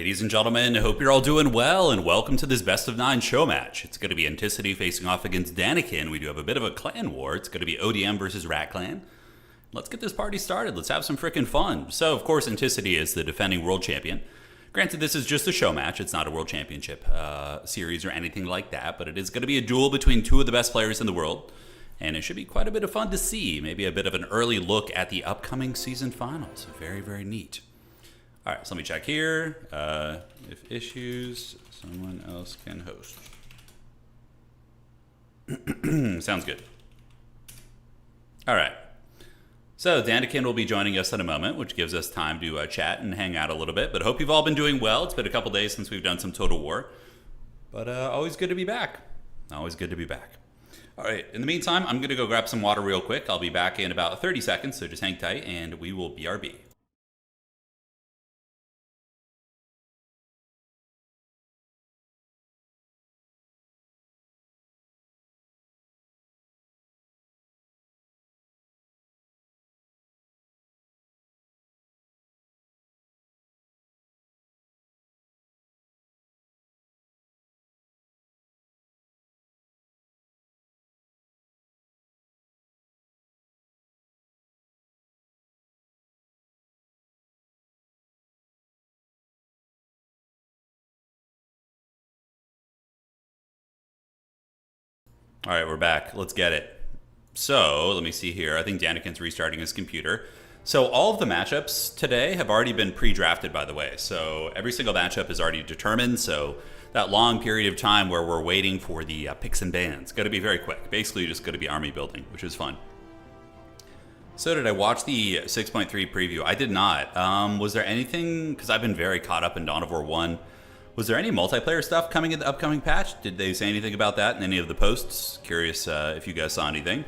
Ladies and gentlemen, I hope you're all doing well, and welcome to this best of 9 show match. It's going to be Enticity facing off against Danican. We do have a bit of a clan war. It's going to be ODM versus Rat Clan. Let's get this party started. Let's have some freaking fun. So, of course, Enticity is the defending world champion. Granted, this is just a show match. It's not a world championship series or anything like that, but it is going to be a duel between two of the best players in the world, and it should be quite a bit of fun to see. Maybe a bit of an early look at the upcoming season finals. Very, very neat. All right, so let me check here. If issues, someone else can host. Sounds good. All right. So Danican will be joining us in a moment, which gives us time to chat and hang out a little bit. But I hope you've all been doing well. It's been a couple days since we've done some Total War. But always good to be back. Always good to be back. All right, in the meantime, I'm going to go grab some water real quick. I'll be back in about 30 seconds, so just hang tight, and we will BRB. All right, we're back. Let's get it. So, let me see here. I think Danican's restarting his computer. So, all of the matchups today have already been pre-drafted, by the way. So, every single matchup is already determined. So, that long period of time where we're waiting for the picks and bans, going to be very quick. Basically, just going to be army building, which is fun. So, did I watch the 6.3 preview? I did not. Was there anything, because I've been very caught up in Dawn of War 1, was there any multiplayer stuff coming in the upcoming patch? Did they say anything about that in any of the posts? Curious if you guys saw anything.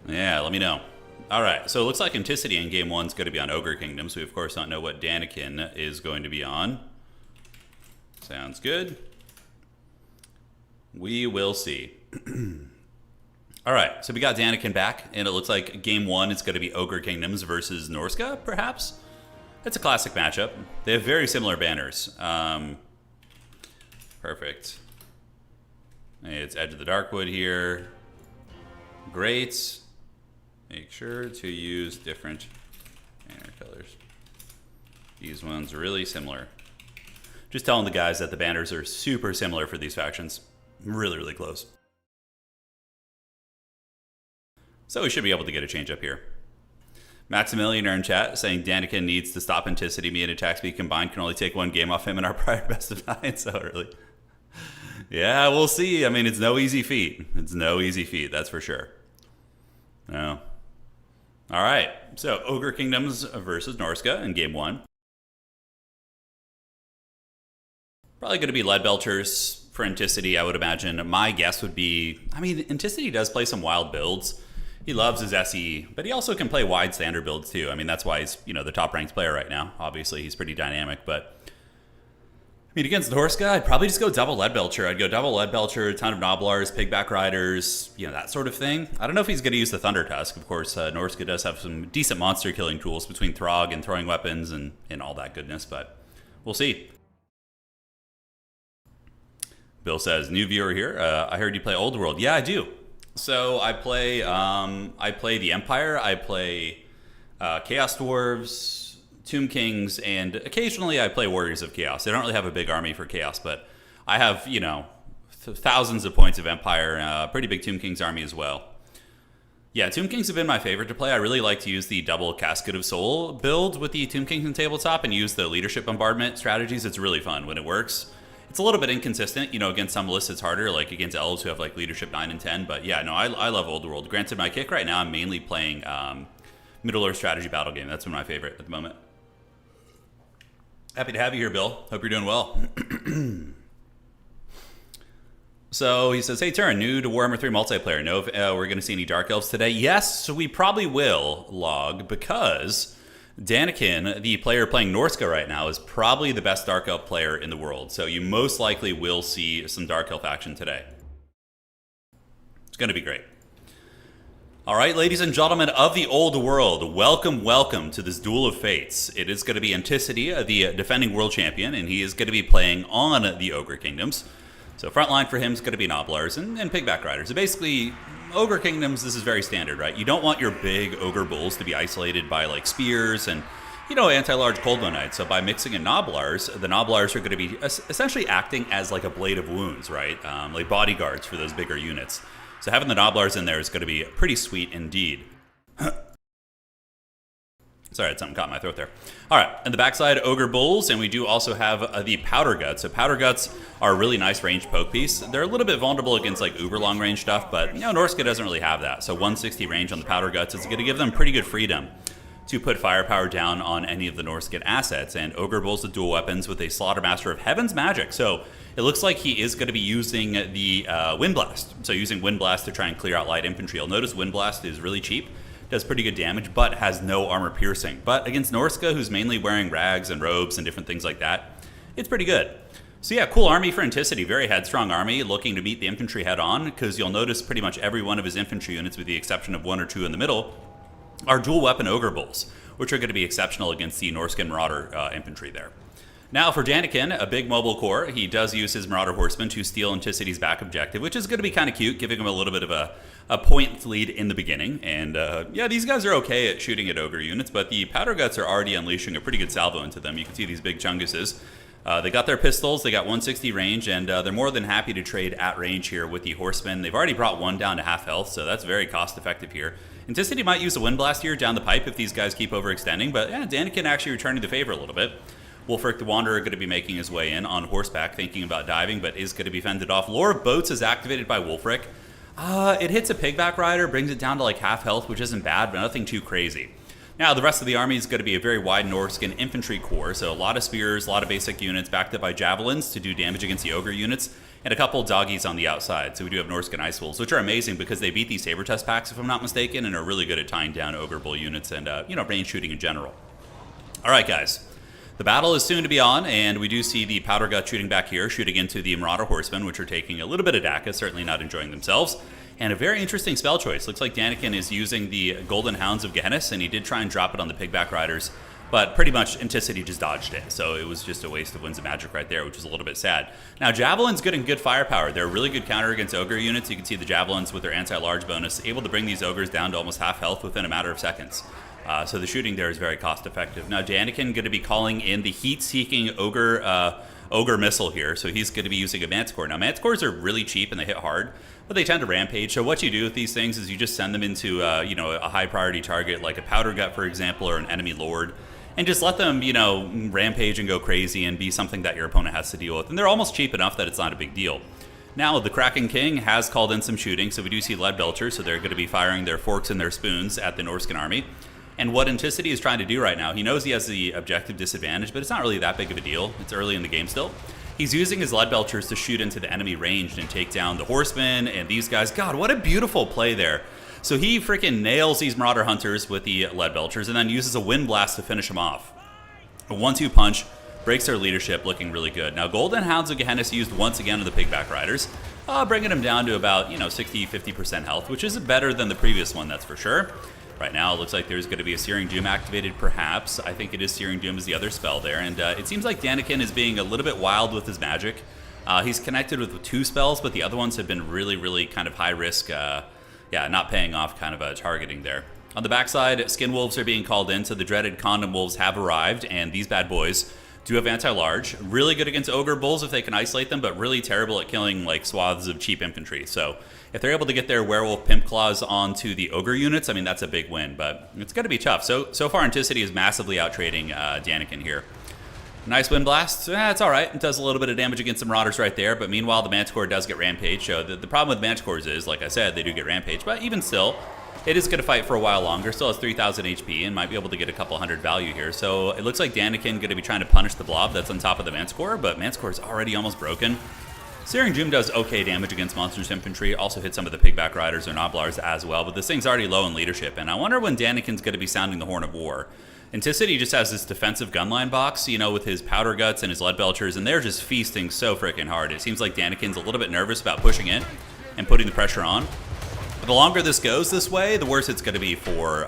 Yeah, let me know. All right, so it looks like Enticity in Game 1 is going to be on Ogre Kingdoms. We, of course, don't know what Danican is going to be on. Sounds good. We will see. All right, so we got Danican back, and it looks like Game 1 is going to be Ogre Kingdoms versus Norsca, perhaps? It's a classic matchup. They have very similar banners. Perfect. It's Edge of the Darkwood here. Great. Make sure to use different banner colors. These ones are really similar. Just telling the guys that the banners are super similar for these factions. Really, really close. So we should be able to get a change up here. Maximilian are in chat saying Danican needs to stop Enticity. Me and attack speed combined can only take one game off him in our prior best of 9. So early. Yeah, we'll see. I mean, it's no easy feat. It's no easy feat, that's for sure. No. All right. So Ogre Kingdoms versus Norsca in Game 1. Probably going to be Lead Belchers for Enticity, I would imagine. My guess would be, I mean, Enticity does play some wild builds. He loves his SE, but he also can play wide standard builds too. I mean, that's why he's, the top ranked player right now. Obviously, he's pretty dynamic, but I mean, against Norsca, I'd probably just go double Lead Belcher. I'd go double Lead Belcher, a ton of Noblars, Pigback Riders, that sort of thing. I don't know if he's going to use the Thunder Tusk. Of course, Norsca does have some decent monster killing tools between Throg and throwing weapons and all that goodness, but we'll see. Bill says, new viewer here. I heard you play Old World. Yeah, I do. So I play the Empire, I play Chaos Dwarves, Tomb Kings, and occasionally I play Warriors of Chaos. They don't really have a big army for Chaos, but I have, thousands of points of Empire, pretty big Tomb Kings army as well. Yeah, Tomb Kings have been my favorite to play. I really like to use the double Casket of Soul build with the Tomb Kings in tabletop and use the leadership bombardment strategies. It's really fun when it works. It's a little bit inconsistent, against some lists it's harder, like against Elves who have like leadership 9 and 10, but yeah, no, I love Old World. Granted, my kick right now, I'm mainly playing Middle-earth strategy battle game. That's my favorite at the moment. Happy to have you here, Bill. Hope you're doing well. So he says, hey, Turin, new to Warhammer 3 multiplayer. No, we're going to see any Dark Elves today. Yes, so we probably will, Log, because Danican, the player playing Norsca right now, is probably the best Dark Elf player in the world. So you most likely will see some Dark Elf action today. It's going to be great. All right, ladies and gentlemen of the old world, welcome to this Duel of Fates. It is going to be Enticity, the defending world champion, and he is going to be playing on the Ogre Kingdoms. So front line for him is going to be Noblars and Pigback Riders. So basically, Ogre Kingdoms, this is very standard, right? You don't want your big Ogre Bulls to be isolated by like spears and, you know, anti-large Coldbow Knights. So by mixing in Noblars, the Noblars are going to be essentially acting as like a blade of wounds, right? Like bodyguards for those bigger units. So having the Noblars in there is going to be pretty sweet indeed. Sorry, I had something caught in my throat there. All right, in the backside, Ogre Bulls, and we do also have the Powder Guts. So Powder Guts are a really nice ranged poke piece. They're a little bit vulnerable against like uber long range stuff, but you know, Norsca doesn't really have that. So 160 range on the Powder Guts is going to give them pretty good freedom to put firepower down on any of the Norscan assets. And Ogre Bulls with dual weapons with a Slaughtermaster of Heaven's Magic. So it looks like he is going to be using the Wind Blast. So using Wind Blast to try and clear out light infantry. You'll notice Wind Blast is really cheap, does pretty good damage, but has no armor piercing. But against Norsca, who's mainly wearing rags and robes and different things like that, it's pretty good. So yeah, cool army for Enticity. Very headstrong army, looking to meet the infantry head on, because you'll notice pretty much every one of his infantry units, with the exception of one or two in the middle, are dual weapon Ogre Bulls, which are going to be exceptional against the Norscan Marauder infantry there. Now for Danican, a big mobile core, he does use his Marauder Horsemen to steal Anticity's back objective, which is going to be kind of cute, giving him a little bit of a point lead in the beginning. And yeah, these guys are okay at shooting at Ogre units, but the Powder Guts are already unleashing a pretty good salvo into them. You can see these big chunguses. They got their pistols, they got 160 range, and they're more than happy to trade at range here with the Horsemen. They've already brought one down to half health, so that's very cost effective here. Enticity might use a Wind Blast here down the pipe if these guys keep overextending, but yeah, Danican actually returning the favor a little bit. Wulfric the Wanderer going to be making his way in on horseback, thinking about diving, but is going to be fended off. Lore of Boats is activated by Wulfric. It hits a Pigback Rider, brings it down to like half health, which isn't bad, but nothing too crazy. Now, the rest of the army is going to be a very wide Norscan infantry core, so a lot of spears, a lot of basic units, backed up by javelins to do damage against the Ogre units, and a couple doggies on the outside. So we do have Norscan Ice Wolves, which are amazing because they beat these Saber Test packs, if I'm not mistaken, and are really good at tying down Ogre Bull units and, you know, range shooting in general. All right, guys. The battle is soon to be on, and we do see the Powder Gut shooting back here, shooting into the Marauder Horsemen, which are taking a little bit of DACA, certainly not enjoying themselves. And a very interesting spell choice. Looks like Danican is using the Golden Hounds of Gehenna, and he did try and drop it on the Pigback Riders, but pretty much Enticity just dodged it, so it was just a waste of Winds of Magic right there, which is a little bit sad. Now, Javelin's getting good firepower. They're a really good counter against Ogre units. You can see the Javelins with their anti-large bonus, able to bring these Ogres down to almost half health within a matter of seconds. So the shooting there is very cost-effective. Now, Danican going to be calling in the heat-seeking Ogre missile here, so he's going to be using a Manticore. Now, Manticores are really cheap and they hit hard, but they tend to rampage. So what you do with these things is you just send them into you know, a high-priority target like a Powder Gut, for example, or an enemy Lord, and just let them, you know, rampage and go crazy and be something that your opponent has to deal with. And they're almost cheap enough that it's not a big deal. Now, the Kraken King has called in some shooting, so we do see Lead Belchers, so they're going to be firing their forks and their spoons at the Norscan army. And what Enticity is trying to do right now, he knows he has the objective disadvantage, but it's not really that big of a deal. It's early in the game still. He's using his Lead Belchers to shoot into the enemy range and take down the Horsemen and these guys. God, what a beautiful play there. So he freaking nails these Marauder Hunters with the Lead Belchers and then uses a Wind Blast to finish them off. A 1-2 punch, breaks their leadership, looking really good. Now, Golden Hounds of Gehenna used once again on the Pigback Riders, bringing them down to about, you know, 60-50% health, which is better than the previous one, that's for sure. Right now, it looks like there's going to be a Searing Doom activated, perhaps. I think it is Searing Doom is the other spell there. And it seems like Danican is being a little bit wild with his magic. He's connected with 2 spells, but the other ones have been really, really kind of high risk, not paying off kind of targeting there. On the backside, Skin Wolves are being called in, so the dreaded Condom Wolves have arrived, and these bad boys do have anti-large. Really good against Ogre Bulls if they can isolate them, but really terrible at killing like swaths of cheap infantry. So if they're able to get their Werewolf Pimp Claws onto the Ogre units, I mean, that's a big win, but it's going to be tough. So far, Enticity is massively out-trading Danican here. Nice Wind Blast. It's all right. It does a little bit of damage against some Marauders right there, but meanwhile, the Manticore does get Rampage. So the problem with Manticores is, like I said, they do get Rampage, but even still, it is going to fight for a while longer. Still has 3,000 HP and might be able to get a couple hundred value here. So it looks like Danican going to be trying to punish the blob that's on top of the Manticore, but Manticore is already almost broken. Searing Doom does okay damage against Monsters Infantry. Also hits some of the Pigback Riders or Noblars as well, but this thing's already low in leadership. And I wonder when Danican's going to be sounding the Horn of War. Enticity just has this defensive gunline box, you know, with his Powder Guts and his Lead Belchers, and they're just feasting so freaking hard. It seems like Danican's a little bit nervous about pushing it and putting the pressure on. But the longer this goes this way, the worse it's going to be for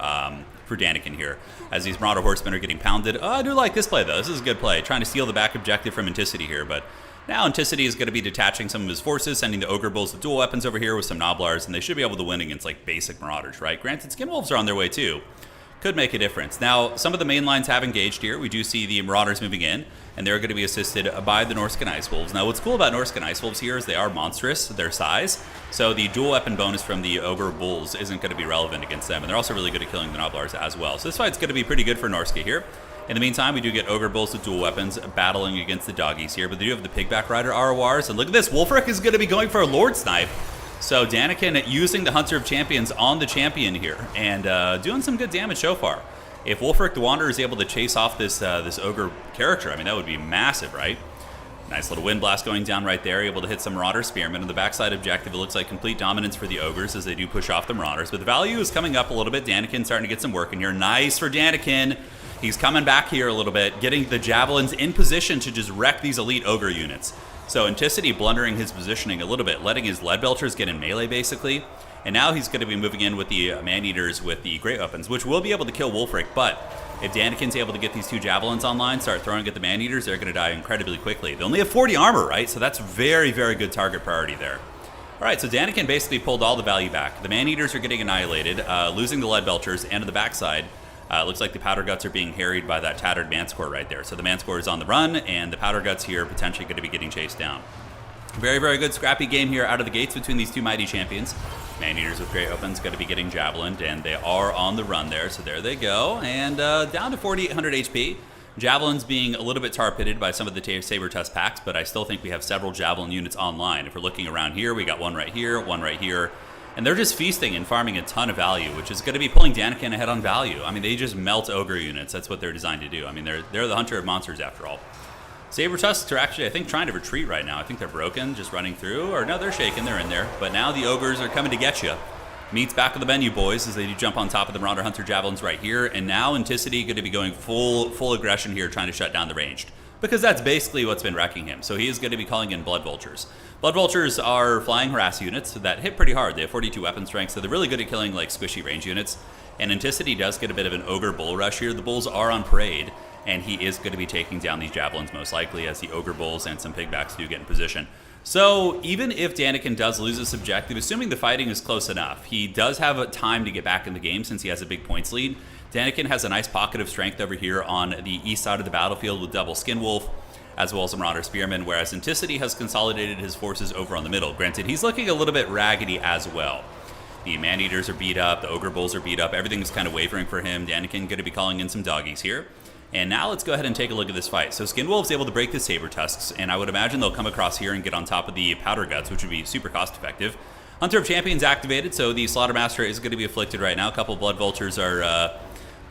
Danican here, as these Marauder Horsemen are getting pounded. Oh, I do like this play, though. This is a good play. Trying to steal the back objective from Enticity here, but now Enticity is going to be detaching some of his forces, sending the Ogre Bulls with dual weapons over here with some Noblars, and they should be able to win against, like, basic Marauders, right? Granted, Skinwolves are on their way, too. Could make a difference. Now, some of the main lines have engaged here. We do see the Marauders moving in, and they're going to be assisted by the Norscan Ice Wolves. Now, what's cool about Norscan Ice Wolves here is they are monstrous, their size, so the dual weapon bonus from the Ogre Bulls isn't going to be relevant against them, and they're also really good at killing the Noblars as well. So this fight's going to be pretty good for Norsca here. In the meantime, we do get Ogre Bulls with dual weapons battling against the doggies here, but they do have the Pigback Rider RORs, and look at this, Wulfric is going to be going for a Lord Snipe. So Danican using the Hunter of Champions on the champion here, and doing some good damage so far. If Wulfric the Wanderer is able to chase off this Ogre character, I mean, that would be massive, right? Nice little Wind Blast going down right there, able to hit some Marauder Spearmen. On the backside objective, it looks like complete dominance for the Ogres as they do push off the Marauders. But the value is coming up a little bit. Danican starting to get some work in here. Nice for Danican. He's coming back here a little bit, getting the Javelins in position to just wreck these elite Ogre units. So Enticity blundering his positioning a little bit, letting his Lead Belchers get in melee, basically. And now he's going to be moving in with the Man-Eaters with the Great Weapons, which will be able to kill Wulfric, but if Danican's able to get these two Javelins online, start throwing at the Man-Eaters, they're going to die incredibly quickly. They only have 40 armor, right? So that's very, very good target priority there. All right, so Danican basically pulled all the value back. The Man-Eaters are getting annihilated, losing the Lead Belchers, and on the backside, looks like the Powder Guts are being harried by that tattered Manscore right there. So the Manscore is on the run, and the Powder Guts here potentially going to be getting chased down. Very, very good scrappy game here out of the gates between these two mighty champions. Man-Eaters with Great Weapons going to be getting Javelined, and they are on the run there, so there they go. And down to 4,800 HP. Javelins being a little bit tar-pitted by some of the Saber Tusk packs, but I still think we have several Javelin units online. If we're looking around here, we got one right here, and they're just feasting and farming a ton of value, which is going to be pulling Danican ahead on value. I mean, they just melt Ogre units. That's what they're designed to do. I mean, they're the hunter of monsters after all. Saber Tusks are actually, I think, trying to retreat right now. I think they're broken, just running through. Or no, they're shaking, they're in there. But now the Ogres are coming to get you. Meets back on the menu, boys, as they do jump on top of the Marauder Hunter Javelins right here. And now Enticity going to be going full aggression here, trying to shut down the ranged. Because that's basically what's been wrecking him. So he is going to be calling in Blood Vultures. Blood Vultures are flying harass units that hit pretty hard. They have 42 weapon strength, so they're really good at killing like squishy range units. And Enticity does get a bit of an Ogre Bull rush here. The Bulls are on parade, and he is going to be taking down these Javelins most likely as the Ogre Bulls and some Pigbacks do get in position. So even if Danican does lose this objective, assuming the fighting is close enough, he does have a time to get back in the game since he has a big points lead. Danican has a nice pocket of strength over here on the east side of the battlefield with double Skinwolf, as well as some Marauder Spearmen, whereas Enticity has consolidated his forces over on the middle. Granted, he's looking a little bit raggedy as well. The Man-Eaters are beat up, the Ogre Bulls are beat up, everything's kind of wavering for him. Danican going to be calling in some doggies here. And now let's go ahead and take a look at this fight. So Skinwolf's able to break the Saber Tusks, and I would imagine they'll come across here and get on top of the Powder Guts, which would be super cost effective. Hunter of Champions activated, so the Slaughtermaster is going to be afflicted right now. A couple of Blood Vultures are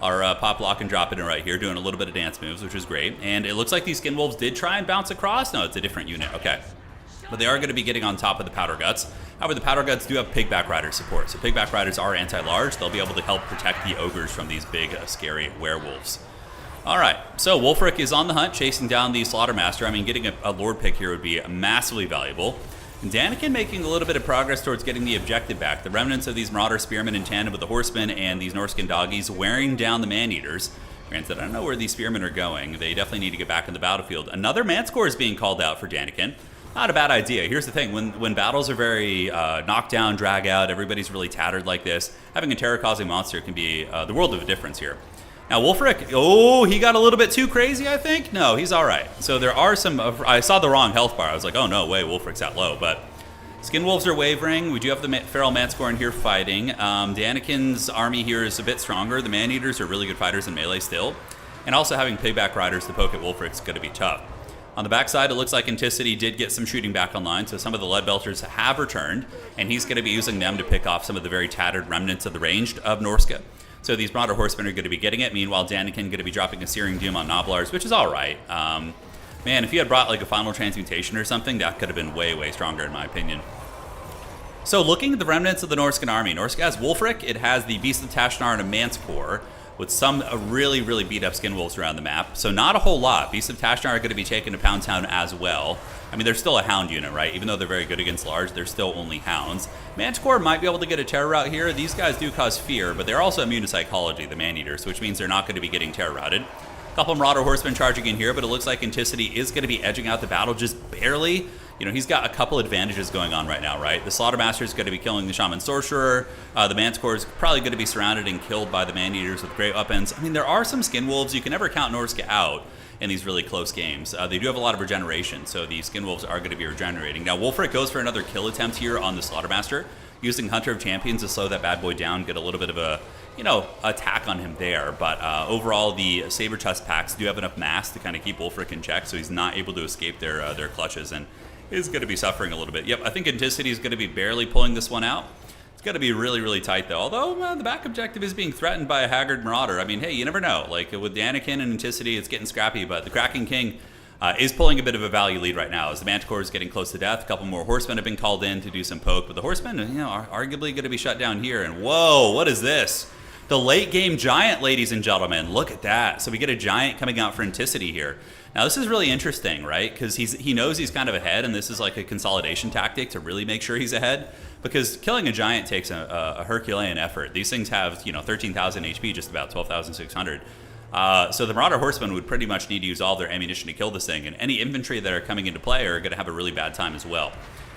pop, lock, and dropping it right here, doing a little bit of dance moves, which is great. And it looks like these Skinwolves did try and bounce across. No, it's a different unit. Okay. But they are going to be getting on top of the Powder Guts. However, the Powder Guts do have Pigback Rider support. So Pigback Riders are anti-large. They'll be able to help protect the Ogres from these big, scary werewolves. All right, so Wulfric is on the hunt, chasing down the Slaughtermaster. I mean, getting a Lord pick here would be massively valuable. And Danican making a little bit of progress towards getting the objective back. The remnants of these Marauder Spearmen in tandem with the Horsemen and these Norscan doggies wearing down the Man-Eaters. Granted, I don't know where these Spearmen are going. They definitely need to get back in the battlefield. Another Manscore is being called out for Danican. Not a bad idea. Here's the thing. When battles are very knocked down, drag out, everybody's really tattered like this, having a terror-causing monster can be the world of a difference here. Now, Wulfric, oh, he got a little bit too crazy, I think. No, he's all right. So there are some, I saw the wrong health bar. I was like, oh, no way, Wulfric's that low. But Skinwolves are wavering. We do have the Feral Manscore in here fighting. Danican's army here is a bit stronger. The Man-Eaters are really good fighters in melee still. And also having Pigback Riders to poke at Wulfric is going to be tough. On the backside, it looks like Enticity did get some shooting back online, so some of the Lead Belchers have returned, and he's going to be using them to pick off some of the very tattered remnants of the ranged of Norsca. So these Marauder Horsemen are going to be getting it. Meanwhile, Danican going to be dropping a Searing Doom on Noblars, which is all right. Man, if he had brought like a Final Transmutation or something, that could have been way, way stronger in my opinion. So looking at the remnants of the Norscan army, Norsca has Wulfric, it has the Beast of Tashnar and a Manscore. with some really, really beat up skin wolves around the map. So not a whole lot. Beasts of Tashnar are going to be taken to Pound Town as well. I mean, they're still a hound unit, right? Even though they're very good against large, they're still only hounds. Manticore might be able to get a terror route here. These guys do cause fear, but they're also immune to psychology, the man-eaters, which means they're not going to be getting terror routed. A couple Marauder Horsemen charging in here, but it looks like Enticity is going to be edging out the battle just barely. You know, he's got a couple advantages going on right now, right? The Slaughtermaster is going to be killing the Shaman Sorcerer. The Manticore is probably going to be surrounded and killed by the Man-Eaters with great weapons. I mean, there are some Skin Wolves. You can never count Norsca out in these really close games. They do have a lot of regeneration, so the Skin Wolves are going to be regenerating. Now, Wolfric goes for another kill attempt here on the Slaughtermaster, using Hunter of Champions to slow that bad boy down, get a little bit of a, you know, attack on him there. But overall, the Saber Tusk packs do have enough mass to kind of keep Wolfric in check, so he's not able to escape their clutches and is going to be suffering a little bit. Yep, I think Enticity is going to be barely pulling this one out. It's going to be really, really tight, though. Although the back objective is being threatened by a Haggard Marauder. I mean, hey, you never know. Like, with Danican and Enticity, it's getting scrappy, but the Kraken King is pulling a bit of a value lead right now as the Manticore is getting close to death. A couple more Horsemen have been called in to do some poke, but the Horsemen, you know, are arguably going to be shut down here. And whoa, what is this? The late game Giant, ladies and gentlemen. Look at that. So we get a Giant coming out for Enticity here. Now, this is really interesting, right? Because he knows he's kind of ahead, and this is like a consolidation tactic to really make sure he's ahead. Because killing a Giant takes a Herculean effort. These things have, you know, 13,000 HP, just about 12,600. So the Marauder Horsemen would pretty much need to use all their ammunition to kill this thing, and any infantry that are coming into play are going to have a really bad time as well.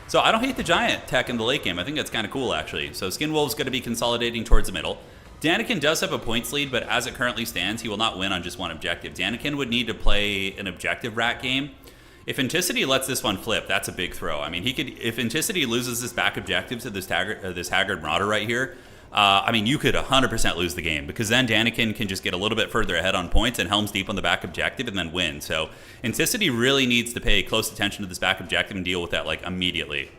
So I don't hate the Giant tech in the late game. I think that's kind of cool, actually. So Skin Wolf's going to be consolidating towards the middle. Danican does have a points lead, but as it currently stands, he will not win on just one objective. Danican would need to play an objective rat game. If Enticity lets this one flip, that's a big throw. I mean, he could, if Enticity loses this back objective to this Haggard Marauder right here, I mean, you could 100% lose the game, because then Danican can just get a little bit further ahead on points and Helm's Deep on the back objective and then win. So Enticity really needs to pay close attention to this back objective and deal with that like immediately.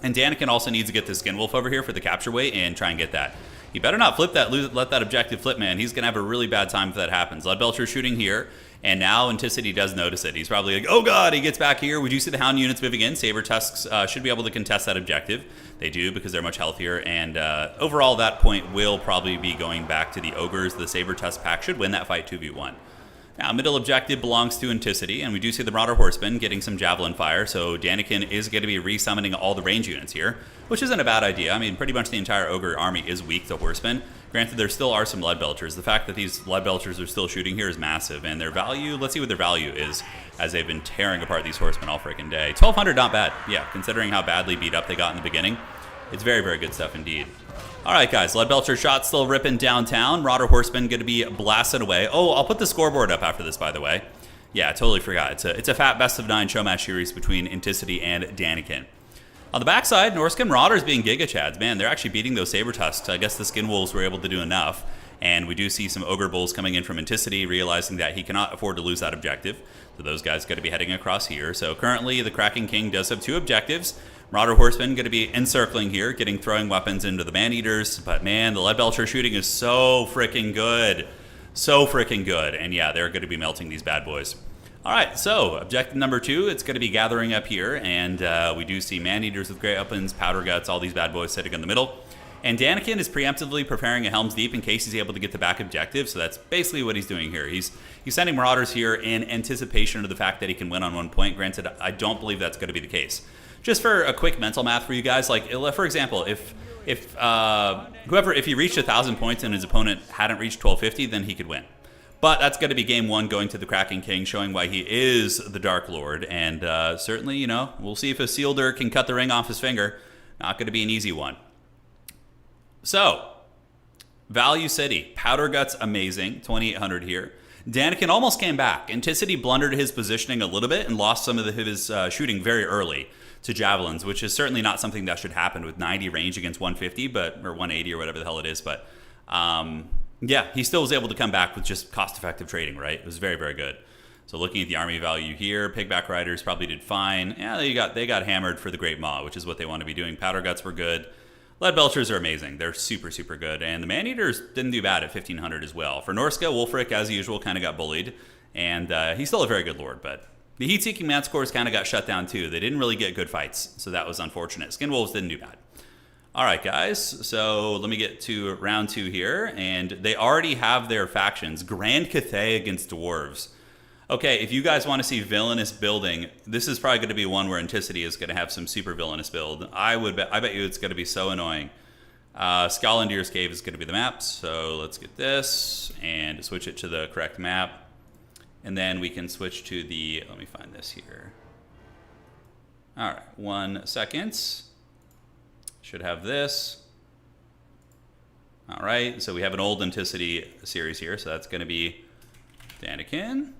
And Danican also needs to get this Skin Wolf over here for the capture weight and try and get that. He better not flip that, let that objective flip, man. He's going to have a really bad time if that happens. Leadbelcher shooting here, and now Enticity does notice it. He's probably like, oh god, he gets back here. We do see the Hound units moving in. Saber Tusks should be able to contest that objective. They do, because they're much healthier, and overall that point will probably be going back to the Ogres. The Saber Tusk pack should win that fight 2v1. Now, middle objective belongs to Enticity, and we do see the Marauder Horsemen getting some Javelin fire, so Danican is going to be resummoning all the range units here, which isn't a bad idea. I mean, pretty much the entire Ogre army is weak to Horsemen. Granted, there still are some Leadbelchers. The fact that these Leadbelchers are still shooting here is massive, and their value, let's see what their value is, as they've been tearing apart these Horsemen all freaking day. 1,200, not bad. Yeah, considering how badly beat up they got in the beginning, it's very, very good stuff indeed. All right, guys, Leadbelcher shot still ripping downtown. Marauder Horsemen going to be blasted away. Oh, I'll put the scoreboard up after this, by the way. Yeah, I totally forgot. It's a fat best of 9 Showmatch series between Enticity and Danican. On the backside, Norsca Marauders being Giga Chads. Man, they're actually beating those Saber Tusks. I guess the Skin Wolves were able to do enough. And we do see some Ogre Bulls coming in from Enticity, realizing that he cannot afford to lose that objective. So those guys got to be heading across here. So currently, the Kraken King does have 2 objectives. Marauder Horsemen going to be encircling here, throwing weapons into the Man-Eaters. But man, the Leadbelcher shooting is so freaking good. So freaking good. And yeah, they're going to be melting these bad boys. All right, so objective number 2, it's going to be gathering up here. And we do see Man-Eaters with great weapons, Powder Guts, all these bad boys sitting in the middle. And Danican is preemptively preparing a Helm's Deep in case he's able to get the back objective. So that's basically what he's doing here. He's sending Marauders here in anticipation of the fact that he can win on 1 point. Granted, I don't believe that's going to be the case. Just for a quick mental math for you guys, like for example, if he reached 1,000 points and his opponent hadn't reached 1,250, then he could win. But that's going to be game 1 going to the Kraken King, showing why he is the Dark Lord. And certainly, you know, we'll see if a Sealder can cut the ring off his finger. Not going to be an easy one. So, Value City. Powder Guts, amazing. 2,800 here. Danican almost came back. Enticity blundered his positioning a little bit and lost some of his shooting very early to Javelins, which is certainly not something that should happen with 90 range against 150, or 180 or whatever the hell it is. But yeah, he still was able to come back with just cost-effective trading, right? It was very, very good. So looking at the army value here, Pigback Riders probably did fine. Yeah, they got hammered for the Great Maw, which is what they want to be doing. Powder Guts were good. Leadbelchers are amazing. They're super, super good. And the Man-Eaters didn't do bad at 1,500 as well. For Norsca, Wolfric, as usual, kind of got bullied. And he's still a very good lord, but the Heat-Seeking Manticores kind of got shut down too. They didn't really get good fights, so that was unfortunate. Skin Wolves didn't do bad. All right, guys. So let me get to round 2 here. And they already have their factions. Grand Cathay against Dwarves. Okay, if you guys want to see villainous building, this is probably going to be one where Enticity is going to have some super villainous build. I bet you it's going to be so annoying. Scalandier's Cave is going to be the map. So let's get this and switch it to the correct map. And then we can switch to the, let me find this here. All right, 1 second. Should have this. All right, so we have an old Enticity series here, so that's going to be Danican.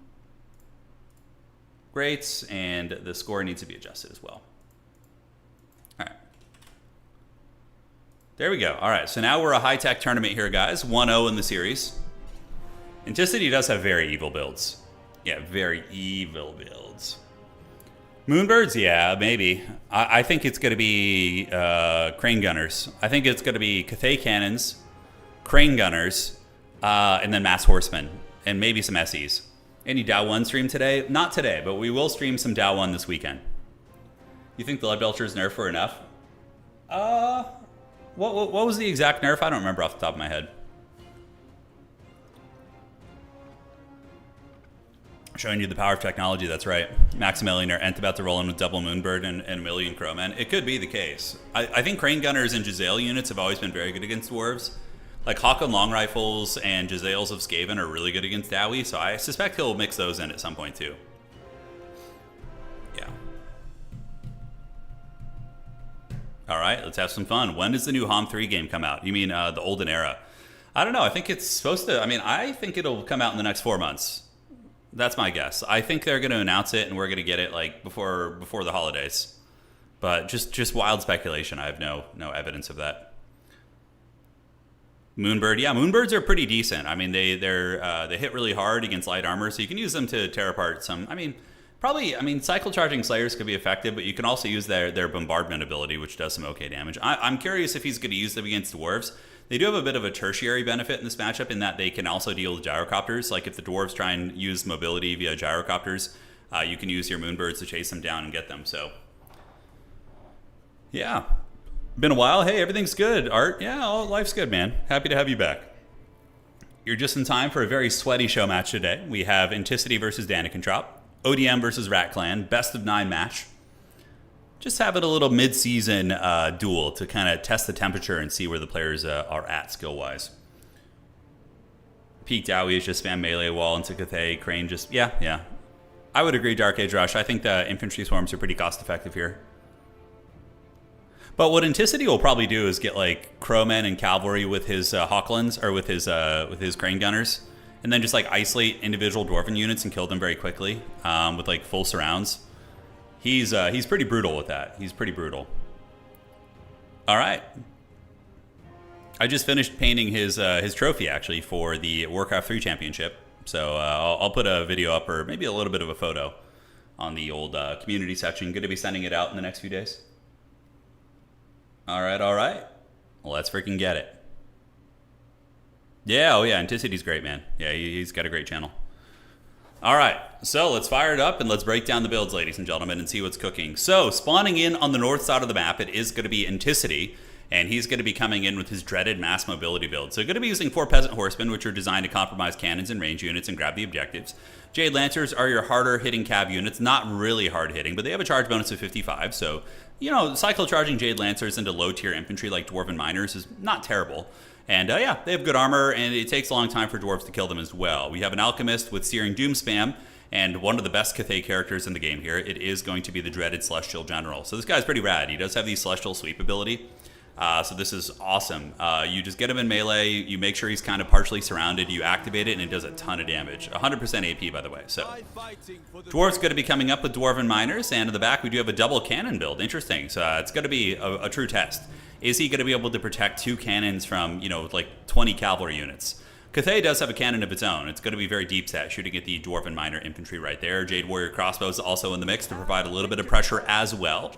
Great, and the score needs to be adjusted as well. All right. There we go. All right, so now we're a high-tech tournament here, guys. 1-0 in the series. Enticity does have very evil builds. Yeah, very evil builds. Moonbirds? Yeah, maybe. I think it's going to be Crane Gunners. I think it's going to be Cathay Cannons, Crane Gunners, and then Mass Horsemen, and maybe some SEs. Any Dow 1 stream today? Not today, but we will stream some Dow 1 this weekend. You think the Leadbelcher's nerf were enough? What was the exact nerf? I don't remember off the top of my head. Showing you the power of technology, that's right. Maximilian or Ent about to roll in with double Moonbird and a million Crowmen. It could be the case. I think Crane Gunners and Giselle units have always been very good against Dwarves. Like Hawken Long Rifles and Giselles of Skaven are really good against Dowie, so I suspect he'll mix those in at some point too. Yeah. All right, let's have some fun. When does the new HOM 3 game come out? You mean the Olden Era? I don't know. I think it's supposed to, I think it'll come out in the next 4 months. That's my guess. I think they're going to announce it, and we're going to get it like before the holidays. But just wild speculation. I have no evidence of that. Moonbird, yeah, Moonbirds are pretty decent. They hit really hard against light armor, so you can use them to tear apart some. Cycle charging Slayers could be effective, but you can also use their bombardment ability, which does some okay damage. I'm curious if he's going to use them against Dwarves. They do have a bit of a tertiary benefit in this matchup in that they can also deal with gyrocopters. Like if the Dwarves try and use mobility via gyrocopters, you can use your Moonbirds to chase them down and get them. So, yeah. Been a while. Hey, everything's good, Art. Yeah, life's good, man. Happy to have you back. You're just in time for a very sweaty show match today. We have Enticity versus Danican Trop, ODM versus Rat Clan, best of 9 match. Just having a little mid-season duel to kind of test the temperature and see where the players are at skill-wise. Peak Dowie is just spam melee wall into Cathay. Crane just, yeah. I would agree, Dark Age Rush. I think the infantry swarms are pretty cost-effective here. But what Enticity will probably do is get like Crowmen and Cavalry with his Hawklands, or with his Crane Gunners, and then just like isolate individual Dwarven units and kill them very quickly with like full surrounds. He's pretty brutal with that. He's pretty brutal. All right. I just finished painting his trophy actually for the Warcraft 3 Championship. So I'll put a video up, or maybe a little bit of a photo on the old community section. Going to be sending it out in the next few days. All right. Well, let's freaking get it. Yeah, oh yeah, Anticity's great, man. Yeah, he's got a great channel. All right, so let's fire it up and let's break down the builds, ladies and gentlemen, and see what's cooking. So, spawning in on the north side of the map, it is going to be Enticity, and he's going to be coming in with his dreaded mass mobility build. So, going to be using 4 Peasant Horsemen, which are designed to compromise cannons and range units and grab the objectives. Jade Lancers are your harder-hitting cav units, not really hard-hitting, but they have a charge bonus of 55, so, cycle charging Jade Lancers into low-tier infantry like Dwarven Miners is not terrible. And yeah, they have good armor, and it takes a long time for Dwarves to kill them as well. We have an Alchemist with Searing Doom spam, and one of the best Cathay characters in the game here. It is going to be the dreaded Celestial General. So this guy's pretty rad. He does have the Celestial Sweep ability. So this is awesome. You just get him in melee, you make sure he's kind of partially surrounded, you activate it, and it does a ton of damage. 100% AP, by the way. So Dwarf's going to be coming up with Dwarven Miners, and in the back we do have a double cannon build. Interesting. So it's going to be a true test. Is he going to be able to protect 2 cannons from, like 20 cavalry units? Cathay does have a cannon of its own. It's going to be very deep set, shooting at the Dwarven Miner infantry right there. Jade Warrior crossbows also in the mix to provide a little bit of pressure as well.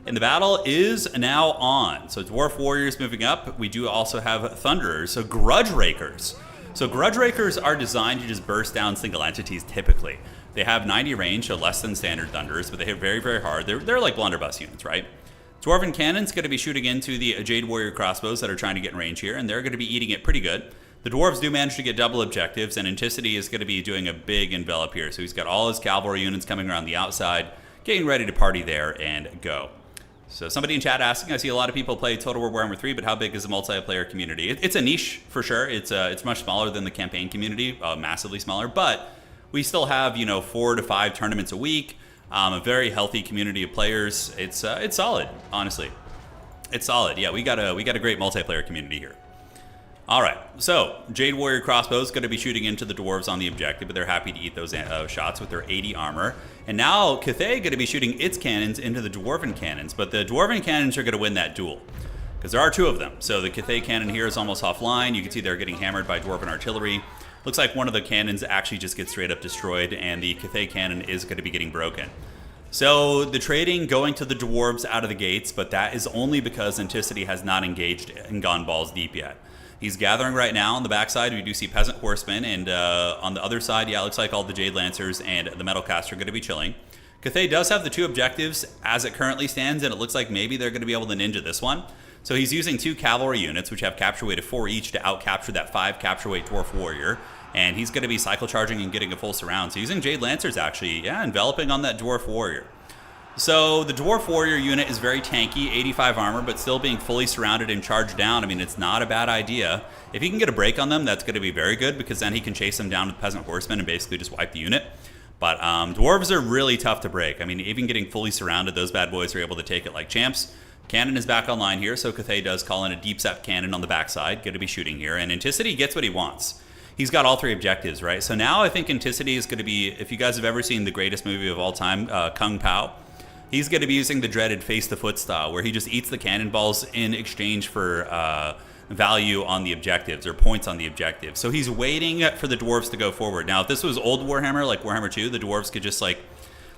And the battle is now on. So Dwarf Warriors moving up. We do also have Thunderers, so Grudge Rakers. So Grudge Rakers are designed to just burst down single entities typically. They have 90 range, so less than standard Thunderers, but they hit very, very hard. They're like blunderbuss units, right? Dwarven Cannon's going to be shooting into the Jade Warrior crossbows that are trying to get in range here, and they're going to be eating it pretty good. The Dwarves do manage to get double objectives, and Enticity is going to be doing a big envelop here. So he's got all his cavalry units coming around the outside, getting ready to party there and go. So somebody in chat asking, I see a lot of people play Total War Warhammer 3, but how big is the multiplayer community? It's a niche for sure. It's much smaller than the campaign community, massively smaller, but we still have 4 to 5 tournaments a week. A very healthy community of players. It's solid, honestly. It's solid. Yeah, we got a great multiplayer community here. All right, so Jade Warrior crossbow is going to be shooting into the dwarves on the objective, but they're happy to eat those shots with their 80 armor. And now Cathay going to be shooting its cannons into the dwarven cannons, but the dwarven cannons are going to win that duel because there are 2 of them. So the Cathay cannon here is almost offline. You can see they're getting hammered by dwarven artillery. Looks like one of the cannons actually just gets straight up destroyed, and the Cathay cannon is going to be getting broken. So the trading going to the dwarves out of the gates, but that is only because Enticity has not engaged and gone balls deep yet. He's gathering right now on the backside. We do see peasant horsemen, and on the other side, yeah, it looks like all the Jade Lancers and the Metal Cast are going to be chilling. Cathay does have the 2 objectives as it currently stands, and it looks like maybe they're going to be able to ninja this one. So he's using 2 cavalry units, which have capture weight of 4 each, to out-capture that 5 capture weight dwarf warrior. And he's going to be cycle charging and getting a full surround. So using Jade Lancers, actually, yeah, enveloping on that dwarf warrior. So the dwarf warrior unit is very tanky, 85 armor, but still being fully surrounded and charged down. I mean, it's not a bad idea. If he can get a break on them, that's going to be very good, because then he can chase them down with peasant horsemen and basically just wipe the unit. But dwarves are really tough to break. I mean, even getting fully surrounded, those bad boys are able to take it like champs. Cannon is back online here, so Cathay does call in a deep set cannon on the backside, going to be shooting here, and Enticity gets what he wants. He's got all 3 objectives, right? So now I think Enticity is going to be, if you guys have ever seen the greatest movie of all time, Kung Pao, he's going to be using the dreaded face-to-foot style, where he just eats the cannonballs in exchange for value on the objectives, or points on the objectives. So he's waiting for the dwarves to go forward. Now, if this was old Warhammer, like Warhammer 2, the dwarves could just like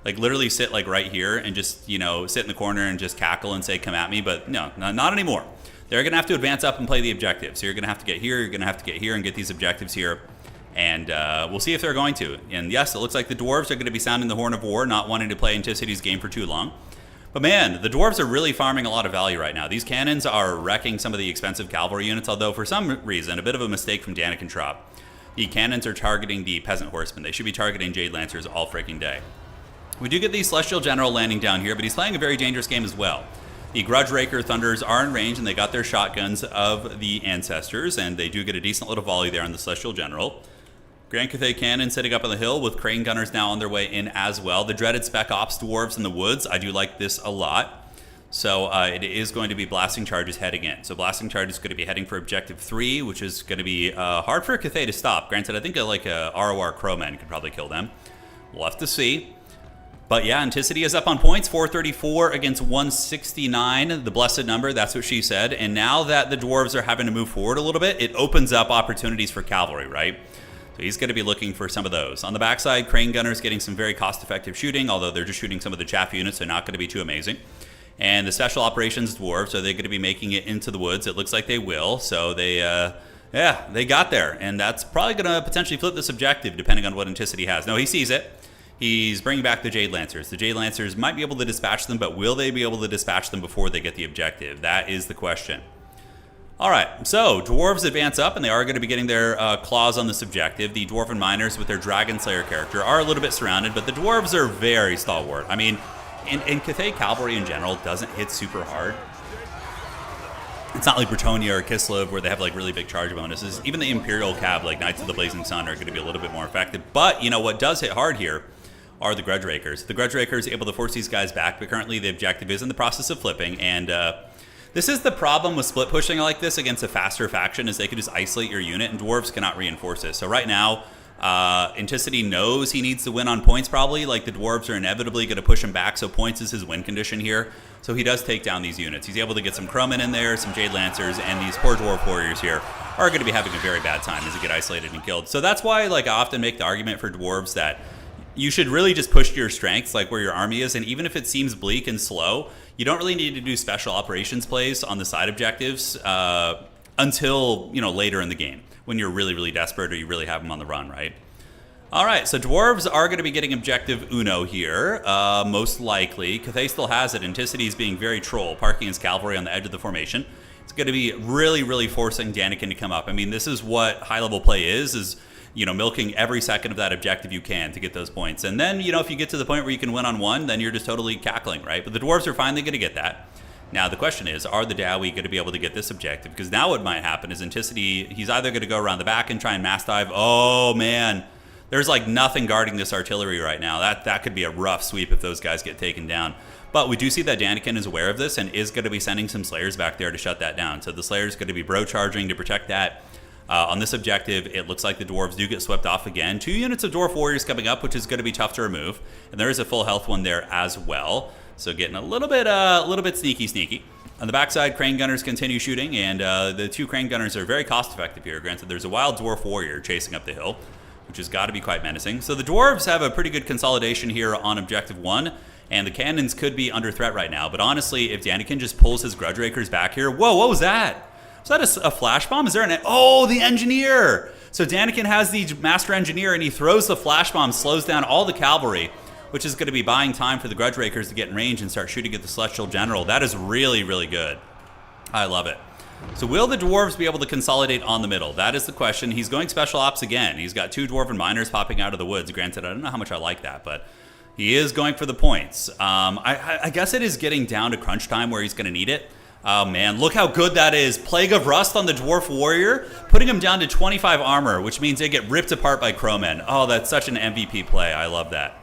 literally sit like right here and just, sit in the corner and just cackle and say, come at me. But no, not anymore. They're going to have to advance up and play the objectives. So you're going to have to get here, you're going to have to get here and get these objectives here. And we'll see if they're going to. And yes, it looks like the dwarves are going to be sounding the horn of war, not wanting to play Anticity's game for too long. But man, the dwarves are really farming a lot of value right now. These cannons are wrecking some of the expensive cavalry units, although for some reason, a bit of a mistake from Danican Trop. The cannons are targeting the peasant horsemen. They should be targeting Jade Lancers all freaking day. We do get the Celestial General landing down here, but he's playing a very dangerous game as well. The Grudge Raker Thunders are in range, and they got their shotguns of the Ancestors, and they do get a decent little volley there on the Celestial General. Grand Cathay Cannon sitting up on the hill with Crane Gunners now on their way in as well. The dreaded Spec Ops Dwarves in the woods, I do like this a lot. So it is going to be Blasting Charges heading in. So Blasting Charge is going to be heading for Objective 3, which is going to be hard for Cathay to stop. Granted, I think like a ROR Crowman could probably kill them. We'll have to see. But yeah, Enticity is up on points, 434 against 169, the blessed number, that's what she said. And now that the dwarves are having to move forward a little bit, it opens up opportunities for cavalry, right? So he's going to be looking for some of those. On the backside, Crane Gunners getting some very cost-effective shooting, although they're just shooting some of the chaff units, so not going to be too amazing. And the Special Operations Dwarves, are they going to be making it into the woods? It looks like they will, so they got there. And that's probably going to potentially flip this objective, depending on what Enticity has. No, he sees it. He's bringing back the Jade Lancers. The Jade Lancers might be able to dispatch them, but will they be able to dispatch them before they get the objective? That is the question. All right, so Dwarves advance up, and they are going to be getting their claws on this objective. The Dwarven Miners with their Dragon Slayer character are a little bit surrounded, but the Dwarves are very stalwart. I mean, and Cathay Cavalry in general doesn't hit super hard. It's not like Bretonnia or Kislev where they have like really big charge bonuses. Even the Imperial Cav, like Knights of the Blazing Sun, are going to be a little bit more effective. But, what does hit hard here are the Grudge Rakers. The Grudge Rakers able to force these guys back, but currently the objective is in the process of flipping, and this is the problem with split pushing like this against a faster faction, is they can just isolate your unit, and dwarves cannot reinforce it. So right now, Enticity knows he needs to win on points probably, like the dwarves are inevitably going to push him back, so points is his win condition here. So he does take down these units. He's able to get some Crowmen in there, some Jade Lancers, and these poor Dwarf Warriors here are going to be having a very bad time as they get isolated and killed. So that's why I often make the argument for dwarves that you should really just push to your strengths, like where your army is, and even if it seems bleak and slow, you don't really need to do special operations plays on the side objectives until later in the game when you're really, really desperate or you really have them on the run, right? All right, so Dwarves are going to be getting objective Uno here, most likely. Cathay still has it. Enticity is being very troll, parking his cavalry on the edge of the formation. It's going to be really, really forcing Danican to come up. I mean, this is what high-level play is, you know, milking every second of that objective you can to get those points. And then, you know, if you get to the point where you can win on one, then you're just totally cackling, right? But the Dwarves are finally going to get that. Now, the question is, are the Dowie going to be able to get this objective? Because now what might happen is Enticity, he's either going to go around the back and try and mass dive. Oh, man. There's like nothing guarding this artillery right now. That could be a rough sweep if those guys get taken down. But we do see that Danican is aware of this and is going to be sending some Slayers back there to shut that down. So the Slayer's going to be bro charging to protect that. On this objective, it looks like the Dwarves do get swept off again. 2 units of Dwarf Warriors coming up, which is going to be tough to remove. And there is a full health one there as well. So getting a little bit sneaky. On the backside, Crane Gunners continue shooting, and the 2 Crane Gunners are very cost-effective here. Granted, there's a wild Dwarf Warrior chasing up the hill, which has got to be quite menacing. So the Dwarves have a pretty good consolidation here on Objective 1, and the cannons could be under threat right now. But honestly, if Danican just pulls his Grudge Rakers back here... Whoa, what was that? Was that a flash bomb? Is there an... Oh, the Engineer! So Danican has the Master Engineer, and he throws the flash bomb, slows down all the cavalry, which is going to be buying time for the Grudge Rakers to get in range and start shooting at the Celestial General. That is really, really good. I love it. So will the Dwarves be able to consolidate on the middle? That is the question. He's going Special Ops again. He's got 2 Dwarven Miners popping out of the woods. Granted, I don't know how much I like that, but he is going for the points. I guess it is getting down to crunch time where he's going to need it. Oh, man, look how good that is. Plague of Rust on the Dwarf Warrior, putting him down to 25 armor, which means they get ripped apart by Crowmen. Oh, that's such an MVP play. I love that.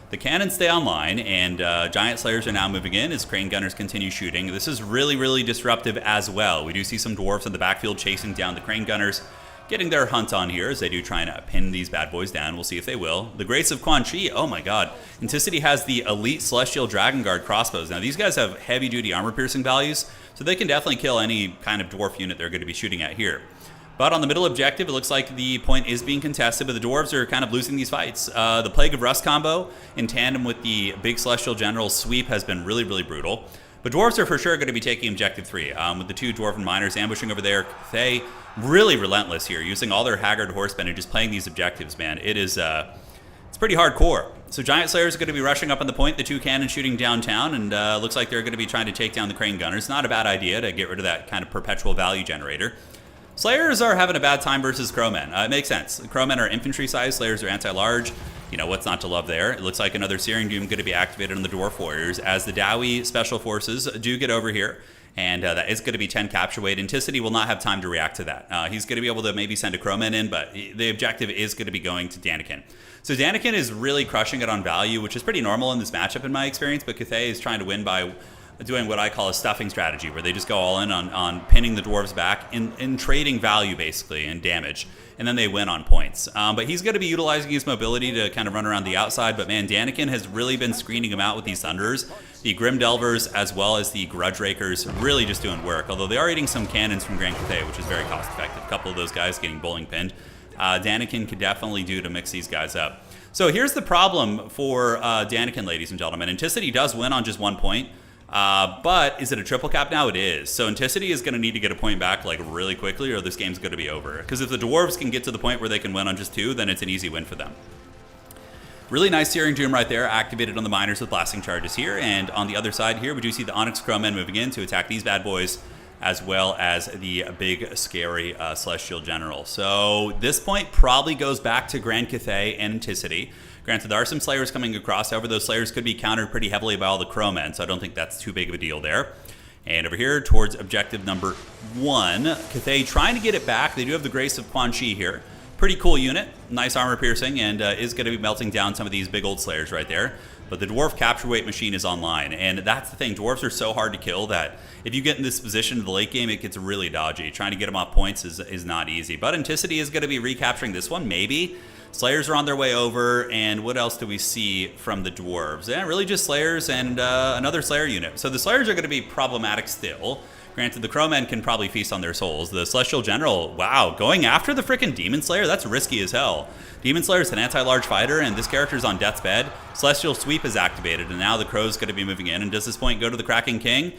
The cannons stay online, and Giant Slayers are now moving in as Crane Gunners continue shooting. This is really, really disruptive as well. We do see some Dwarfs in the backfield chasing down the Crane Gunners, getting their hunt on here as they do try and pin these bad boys down. We'll see if they will. The Grace of Quan Chi, oh my god. Enticity has the Elite Celestial Dragon Guard crossbows. Now, these guys have heavy-duty armor-piercing values, so they can definitely kill any kind of Dwarf unit they're going to be shooting at here. But on the middle objective, it looks like the point is being contested, but the Dwarves are kind of losing these fights. The Plague of Rust combo in tandem with the big Celestial General sweep has been really, really brutal. But Dwarves are for sure going to be taking Objective 3, with the 2 Dwarven Miners ambushing over there. They really relentless here, using all their Haggard Horsemen and just playing these objectives, man. It is, it's pretty hardcore. So Giant Slayers are going to be rushing up on the point, the 2 cannons shooting downtown, and looks like they're going to be trying to take down the Crane Gunners. Not a bad idea to get rid of that kind of perpetual value generator. Slayers are having a bad time versus Crowmen. It makes sense. Crowmen are infantry size, Slayers are anti-large. You know, what's not to love there? It looks like another Searing Doom going to be activated on the Dwarf Warriors as the Dowie Special Forces do get over here. And that is going to be 10 capture weight. Enticity will not have time to react to that. He's going to be able to maybe send a Crowman in, but the objective is going to be going to Danican. So Danican is really crushing it on value, which is pretty normal in this matchup in my experience, but Cathay is trying to win by doing what I call a stuffing strategy, where they just go all in on pinning the Dwarves back in trading value, basically, and damage, and then they win on points. But he's going to be utilizing his mobility to kind of run around the outside, but man, Danican has really been screening him out with these Thunderers. The Grim Delvers, as well as the Grudge Rakers, really just doing work, although they are eating some cannons from Grand Cathay, which is very cost-effective. A couple of those guys getting bowling pinned. Danican could definitely do to mix these guys up. So here's the problem for Danican, ladies and gentlemen. Enticity does win on just 1 point. But is it a triple cap now? It is. So Enticity is going to need to get a point back like really quickly, or this game's going to be over. Because if the Dwarves can get to the point where they can win on just 2, then it's an easy win for them. Really nice Searing Doom right there, activated on the Miners with blasting charges here. And on the other side here, we do see the Onyx Crowmen moving in to attack these bad boys, as well as the big, scary Celestial General. So this point probably goes back to Grand Cathay and Enticity. Granted, there are some Slayers coming across. However, those Slayers could be countered pretty heavily by all the Crowmen, so I don't think that's too big of a deal there. And over here, towards objective number 1, Cathay trying to get it back. They do have the Grace of Quan Chi here. Pretty cool unit, nice armor piercing, and is going to be melting down some of these big old Slayers right there. But the Dwarf Capture Weight machine is online, and that's the thing. Dwarves are so hard to kill that if you get in this position in the late game, it gets really dodgy. Trying to get them off points is not easy. But Enticity is going to be recapturing this one, maybe. Slayers are on their way over, and what else do we see from the Dwarves? Yeah, really just Slayers and another Slayer unit. So the Slayers are going to be problematic still. Granted, the Crowmen can probably feast on their souls. The Celestial General, wow, going after the frickin' Demon Slayer? That's risky as hell. Demon Slayer is an anti-large fighter, and this character's on death's bed. Celestial Sweep is activated, and now the Crow's going to be moving in. And does this point go to the Cracking King?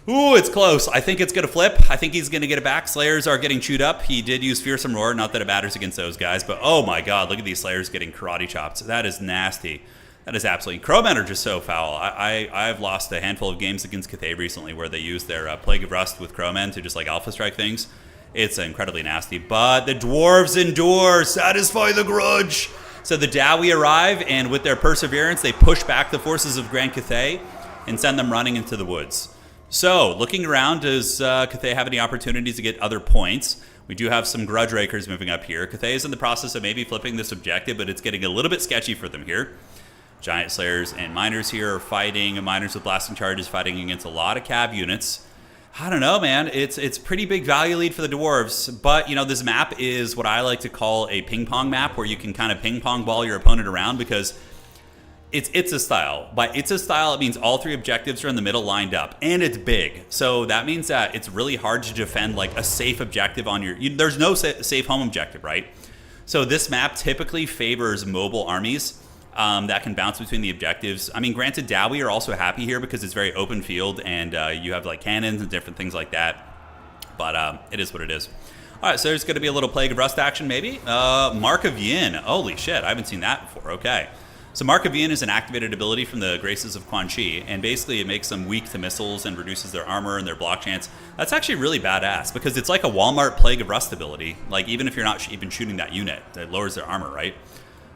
Ooh, it's close. I think it's going to flip. I think he's going to get it back. Slayers are getting chewed up. He did use Fearsome Roar. Not that it matters against those guys, but oh my god, look at these Slayers getting karate chopped. That is nasty. That is absolutely... Crowmen are just so foul. I've lost a handful of games against Cathay recently where they used their Plague of Rust with Crowmen to just like alpha strike things. It's incredibly nasty. But the dwarves endure. Satisfy the grudge. So the Dowie arrive, and with their perseverance, they push back the forces of Grand Cathay and send them running into the woods. So, looking around, does Cathay have any opportunities to get other points? We do have some Grudge Rakers moving up here. Cathay is in the process of maybe flipping this objective, but it's getting a little bit sketchy for them here. Giant Slayers and Miners here are fighting. Miners with Blasting Charges fighting against a lot of cav units. I don't know, man. It's pretty big value lead for the Dwarves. But, you know, this map is what I like to call a ping-pong map, where you can kind of ping-pong ball your opponent around, because... It's a style. By it's a style, it means all three objectives are in the middle lined up, and it's big. So that means that it's really hard to defend like a safe objective on your... there's no safe home objective, right? So this map typically favors mobile armies that can bounce between the objectives. I mean, granted, Dowie are also happy here because it's very open field, and you have like cannons and different things like that. But it is what it is. All right, so there's going to be a little Plague of Rust action, maybe. Mark of Yin. Holy shit, I haven't seen that before. Okay. So Mark of Yin is an activated ability from the Graces of Quan Chi, and basically it makes them weak to missiles and reduces their armor and their block chance. That's actually really badass, because it's like a Walmart Plague of Rust ability. Like, even if you're not even shooting that unit, it lowers their armor, right?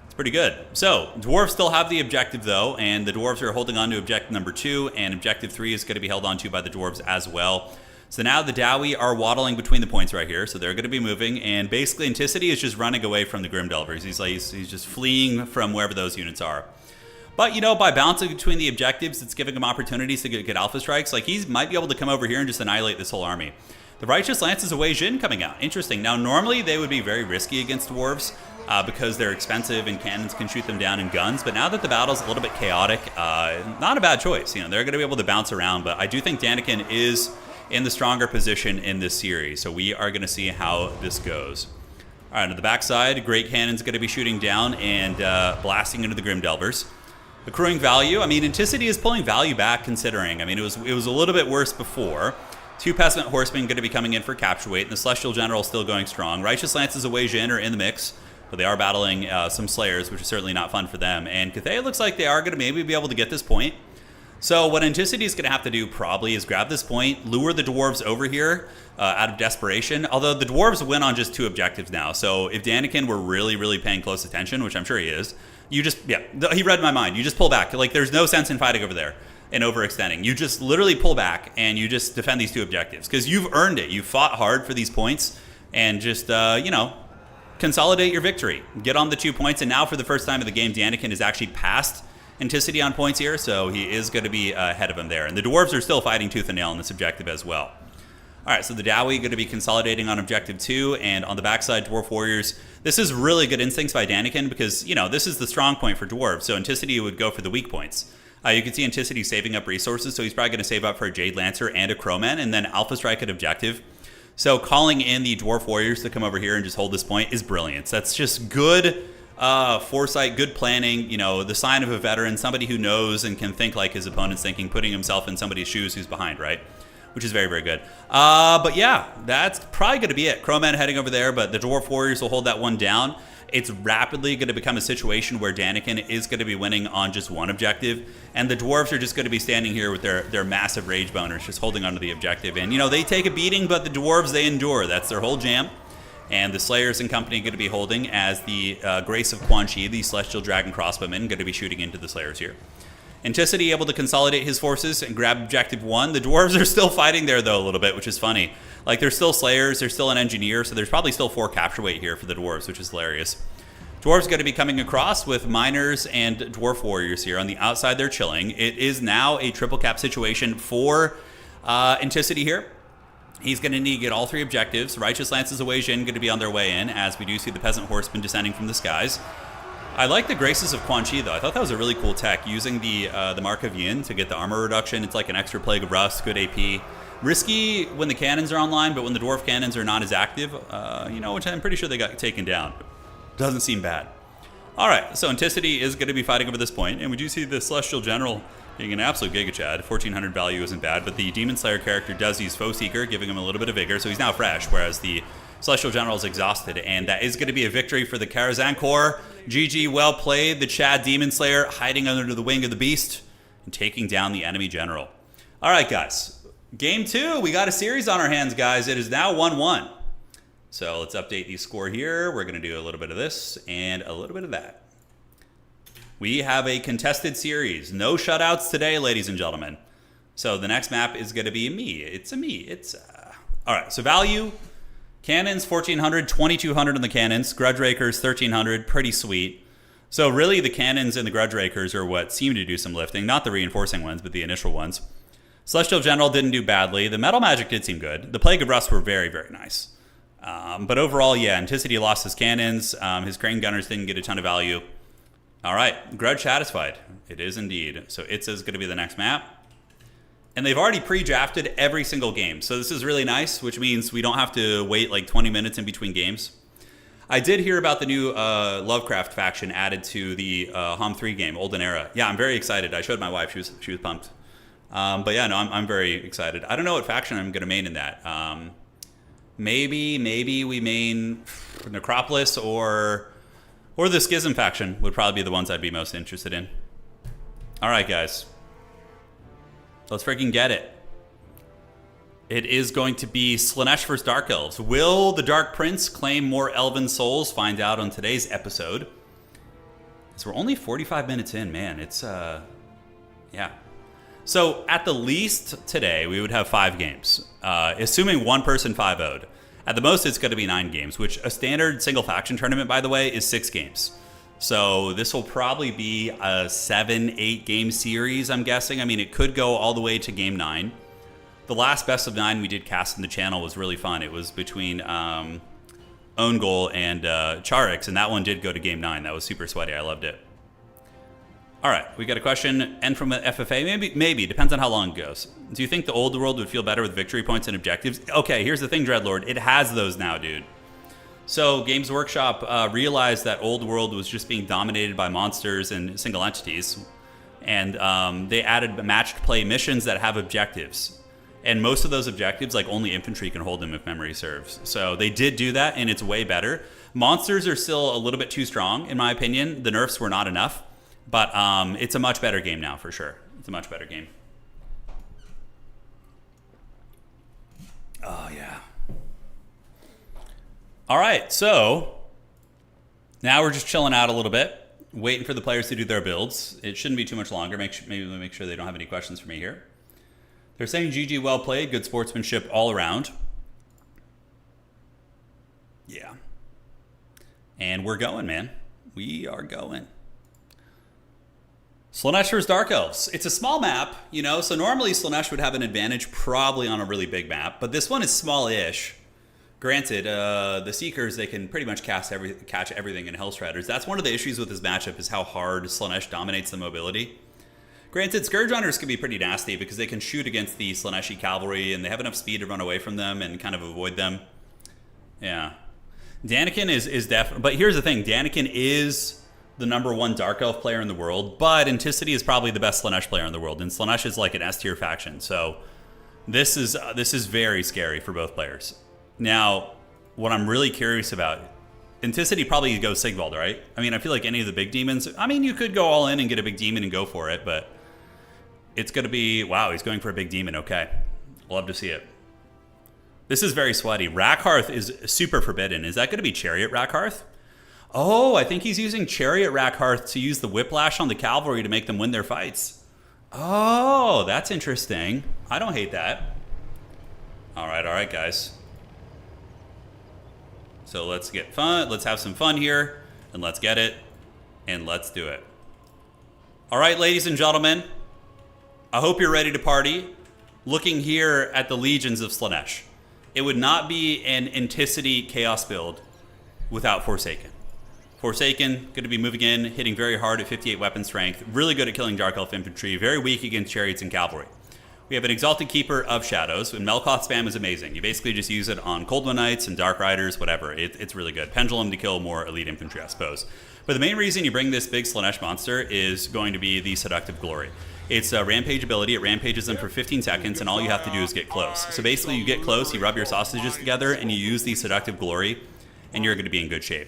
It's pretty good. So, Dwarves still have the objective, though, and the Dwarves are holding on to objective number 2, and objective 3 is going to be held on to by the Dwarves as well. So now the Dowie are waddling between the points right here, so they're going to be moving, and basically Enticity is just running away from the Grim Delvers. He's just fleeing from wherever those units are. But, you know, by bouncing between the objectives, it's giving him opportunities to get alpha strikes. Like, he might be able to come over here and just annihilate this whole army. The Righteous Lances of Wei Jin coming out. Interesting. Now, normally they would be very risky against Dwarves because they're expensive and cannons can shoot them down in guns. But now that the battle's a little bit chaotic, not a bad choice. You know, they're going to be able to bounce around. But I do think Danican is in the stronger position in this series. So we are going to see how this goes. All right, on the backside, Great Cannon's going to be shooting down and blasting into the Grim Delvers. Accruing value. I mean, Enticity is pulling value back, considering. I mean, it was a little bit worse before. 2 Pestilent Horsemen going to be coming in for capture weight, and the Celestial General still going strong. Righteous Lances of Wei Jin are in the mix, but they are battling some Slayers, which is certainly not fun for them. And Cathay looks like they are going to maybe be able to get this point. So what Enticity is going to have to do probably is grab this point, lure the Dwarves over here out of desperation. Although the Dwarves win on just 2 objectives now. So if Danican were really, really paying close attention, which I'm sure he is, you just, yeah, he read my mind. You just pull back. Like, there's no sense in fighting over there and overextending. You just literally pull back and you just defend these 2 objectives because you've earned it. You fought hard for these points, and just, you know, consolidate your victory. Get on the 2 points, and now for the first time in the game, Danican is actually past Enticity on points here, so he is going to be ahead of him there. And the Dwarves are still fighting tooth and nail in this objective as well. All right, so the Dowie going to be consolidating on objective 2, and on the backside, Dwarf Warriors. This is really good instincts by Danican because, you know, this is the strong point for Dwarves, so Enticity would go for the weak points. You can see Enticity saving up resources, so he's probably going to save up for a Jade Lancer and a Crowman, and then Alpha Strike at objective. So calling in the Dwarf Warriors to come over here and just hold this point is brilliant. That's just good foresight, good planning, you know, the sign of a veteran, somebody who knows and can think like his opponent's thinking, putting himself in somebody's shoes who's behind, right? Which is very, very good. But yeah, that's probably going to be it. Crowman heading over there, but the Dwarf Warriors will hold that one down. It's rapidly going to become a situation where Danican is going to be winning on just 1 objective, and the Dwarves are just going to be standing here with their massive rage boners, just holding onto the objective. And, you know, they take a beating, but the Dwarves, they endure. That's their whole jam. And the Slayers and company going to be holding as the Grace of Quan Chi, the Celestial Dragon Crossbowmen, going to be shooting into the Slayers here. Enticity able to consolidate his forces and grab objective 1. The Dwarves are still fighting there, though, a little bit, which is funny. Like, there's still Slayers, there's still an Engineer, so there's probably still 4 capture weight here for the Dwarves, which is hilarious. Dwarves going to be coming across with Miners and Dwarf Warriors here. On the outside, they're chilling. It is now a triple cap situation for Enticity here. He's going to need to get all 3 objectives. Righteous Lances of Wei Jin going to be on their way in, as we do see the Peasant Horsemen descending from the skies. I like the Graces of Quan Chi, though. I thought that was a really cool tech, using the Mark of Yin to get the armor reduction. It's like an extra Plague of Rust, good AP. Risky when the cannons are online, but when the Dwarf cannons are not as active, you know, which I'm pretty sure they got taken down. Doesn't seem bad. All right, so Enticity is going to be fighting over this point, and we do see the Celestial General being an absolute Giga Chad. 1400 value isn't bad, but the Demon Slayer character does use Foe Seeker, giving him a little bit of vigor, so he's now fresh, whereas the Celestial General is exhausted, and that is going to be a victory for the Karazhan Corps. GG, well played. The Chad Demon Slayer hiding under the wing of the beast and taking down the enemy general. All right, guys. Game 2. We got a series on our hands, guys. It is now 1-1. So let's update the score here. We're going to do a little bit of this and a little bit of that. We have a contested series. No shutouts today, ladies and gentlemen. So the next map is going to be me. It's a me. All right, so value. Cannons, 1,400, 2,200 on the cannons. Grudge Rakers, 1,300. Pretty sweet. So really the cannons and the Grudge Rakers are what seem to do some lifting. Not the reinforcing ones, but the initial ones. Celestial General didn't do badly. The Metal Magic did seem good. The Plague of Rust were very, very nice. But overall, yeah, Enticity lost his cannons. His Crane Gunners didn't get a ton of value. All right, Grudge satisfied. It is indeed. So it's going to be the next map. And they've already pre-drafted every single game. So this is really nice, which means we don't have to wait like 20 minutes in between games. I did hear about the new Lovecraft faction added to the HOM 3 game, Olden Era. Yeah, I'm very excited. I showed my wife. She was pumped. But yeah, no, I'm very excited. I don't know what faction I'm going to main in that. Maybe we main Necropolis or the Schism faction would probably be the ones I'd be most interested in. All right, guys. Let's freaking get it. It is going to be Slaanesh versus Dark Elves. Will the Dark Prince claim more elven souls? Find out on today's episode. So we're only 45 minutes in, man. It's, yeah. So at the least today, we would have 5 games. Assuming one person 5-0'd. At the most, it's going to be 9 games, which a standard single faction tournament, by the way, is 6 games. So this will probably be a 7-8 game series, I'm guessing. I mean, it could go all the way to game 9. The last best of 9 we did cast in the channel was really fun. It was between Own Goal and Charix, and that one did go to game 9. That was super sweaty. I loved it. All right, we got a question. And from an FFA, maybe. Depends on how long it goes. Do you think the old world would feel better with victory points and objectives? Okay, here's the thing, Dreadlord. It has those now, dude. So Games Workshop realized that old world was just being dominated by monsters and single entities. And they added matched play missions that have objectives. And most of those objectives, like only infantry can hold them if memory serves. So they did do that, and it's way better. Monsters are still a little bit too strong, in my opinion. The nerfs were not enough. But it's a much better game now, for sure. It's a much better game. Oh, yeah. All right, so now we're just chilling out a little bit, waiting for the players to do their builds. It shouldn't be too much longer. Maybe make sure they don't have any questions for me here. They're saying GG, well played, good sportsmanship all around. Yeah. And we're going, man. We are going. Slaanesh versus Dark Elves. It's a small map, you know, so normally Slaanesh would have an advantage probably on a really big map, but this one is small-ish. Granted, the Seekers, they can pretty much catch everything in Hellshredders. That's one of the issues with this matchup is how hard Slaanesh dominates the mobility. Granted, Scourge Runners can be pretty nasty because they can shoot against the Slaaneshi cavalry and they have enough speed to run away from them and kind of avoid them. Yeah. Danican is definitely... But here's the thing. Danican is the #1 Dark Elf player in the world, but Enticity is probably the best Slaanesh player in the world, and Slaanesh is like an S-tier faction, so this is very scary for both players. Now, what I'm really curious about, Enticity probably goes Sigvald, right? I mean, I feel like any of the big demons, I mean, you could go all in and get a big demon and go for it, but it's going to be, wow, he's going for a big demon, okay. Love to see it. This is very sweaty. Rackhearth is super forbidden. Is that going to be Chariot Rackhearth? Oh, I think he's using Chariot Rackhearth to use the Whiplash on the cavalry to make them win their fights. Oh, that's interesting. I don't hate that. All right, guys. So let's get fun. Let's have some fun here, and let's get it, and let's do it. All right, ladies and gentlemen, I hope you're ready to party. Looking here at the legions of Slaanesh, it would not be an Enticity Chaos build without Forsaken. Forsaken, going to be moving in, hitting very hard at 58 weapon strength, really good at killing Dark Elf infantry, very weak against chariots and cavalry. We have an Exalted Keeper of Shadows, and Melkoth spam is amazing. You basically just use it on Cold One Knights and Dark Riders, whatever. It's really good. Pendulum to kill more elite infantry, I suppose. But the main reason you bring this big Slaanesh monster is going to be the Seductive Glory. It's a rampage ability. It rampages them for 15 seconds, and all you have to do is get close. So basically, you get close, you rub your sausages together, and you use the Seductive Glory, and you're going to be in good shape.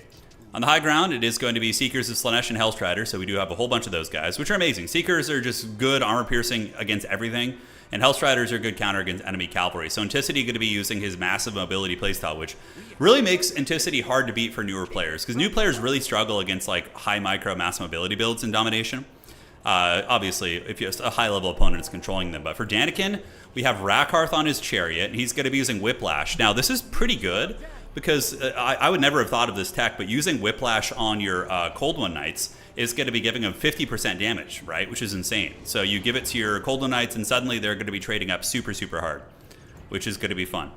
On the high ground, it is going to be Seekers of Slaanesh and Hellstriders, so we do have a whole bunch of those guys, which are amazing. Seekers are just good armor-piercing against everything, and Hellstriders are good counter against enemy cavalry. So Enticity going to be using his massive mobility playstyle, which really makes Enticity hard to beat for newer players, because new players really struggle against like high micro mass mobility builds in Domination. Obviously, if you're a high-level opponent is controlling them. But for Danican, we have Rakarth on his chariot, and he's going to be using Whiplash. Now, this is pretty good, because I would never have thought of this tech, but using Whiplash on your Cold One Knights is going to be giving them 50% damage, right? Which is insane. So you give it to your Cold One Knights, and suddenly they're going to be trading up super, super hard, which is going to be fun.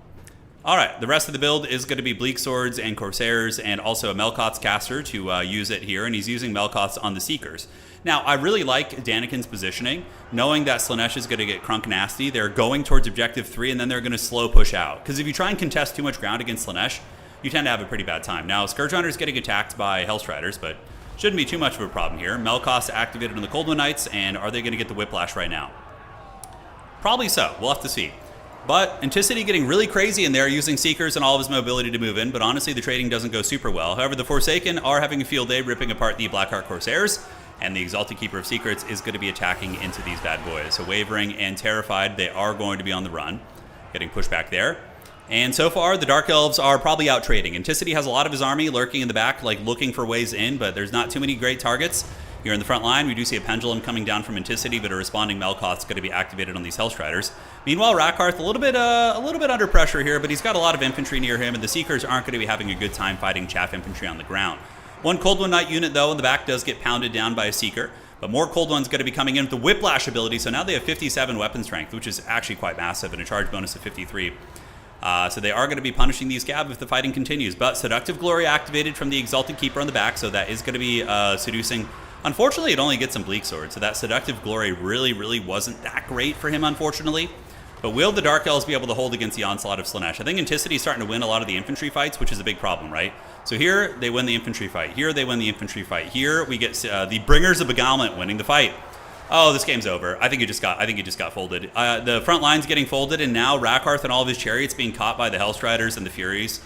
All right, the rest of the build is going to be Bleak Swords and Corsairs, and also a Melkoth's caster to use it here, and he's using Melkoth's on the Seekers. Now, I really like Danican's positioning, knowing that Slaanesh is going to get crunk nasty. They're going towards Objective 3, and then they're going to slow push out. Because if you try and contest too much ground against Slaanesh, you tend to have a pretty bad time. Now, Scourge Runner's getting attacked by Hellstriders, but shouldn't be too much of a problem here. Melkoth's activated on the Cold One Knights, and are they going to get the Whiplash right now? Probably so. We'll have to see. But Enticity getting really crazy in there, using Seekers and all of his mobility to move in, but honestly, the trading doesn't go super well. However, the Forsaken are having a field day, ripping apart the Blackheart Corsairs, and the Exalted Keeper of Secrets is going to be attacking into these bad boys. So Wavering and Terrified, they are going to be on the run, getting pushed back there. And so far, the Dark Elves are probably out trading. Enticity has a lot of his army lurking in the back, like looking for ways in, but there's not too many great targets. Here in the front line, we do see a Pendulum coming down from Enticity, but a responding Melkoth's going to be activated on these Hellstriders. Meanwhile, Rakarth a little bit under pressure here, but he's got a lot of infantry near him, and the Seekers aren't going to be having a good time fighting chaff infantry on the ground. One Cold One Knight unit, though, in the back does get pounded down by a Seeker, but more Cold One's going to be coming in with the Whiplash ability, so now they have 57 weapon strength, which is actually quite massive, and a charge bonus of 53. So they are going to be punishing these Scab if the fighting continues, but Seductive Glory activated from the Exalted Keeper on the back, so that is going to be seducing. Unfortunately, it only gets some Bleak Sword, so that Seductive Glory really wasn't that great for him, unfortunately. But will the Dark Elves be able to hold against the onslaught of Slaanesh? I think Enticity is starting to win a lot of the infantry fights, which is a big problem, right? So here, they win the infantry fight. Here, they win the infantry fight. Here, we get the Bringers of Beguilement winning the fight. Oh, this game's over. I think he just got folded. The front line's getting folded, and now Rakarth and all of his chariots being caught by the Hellstriders and the Furies.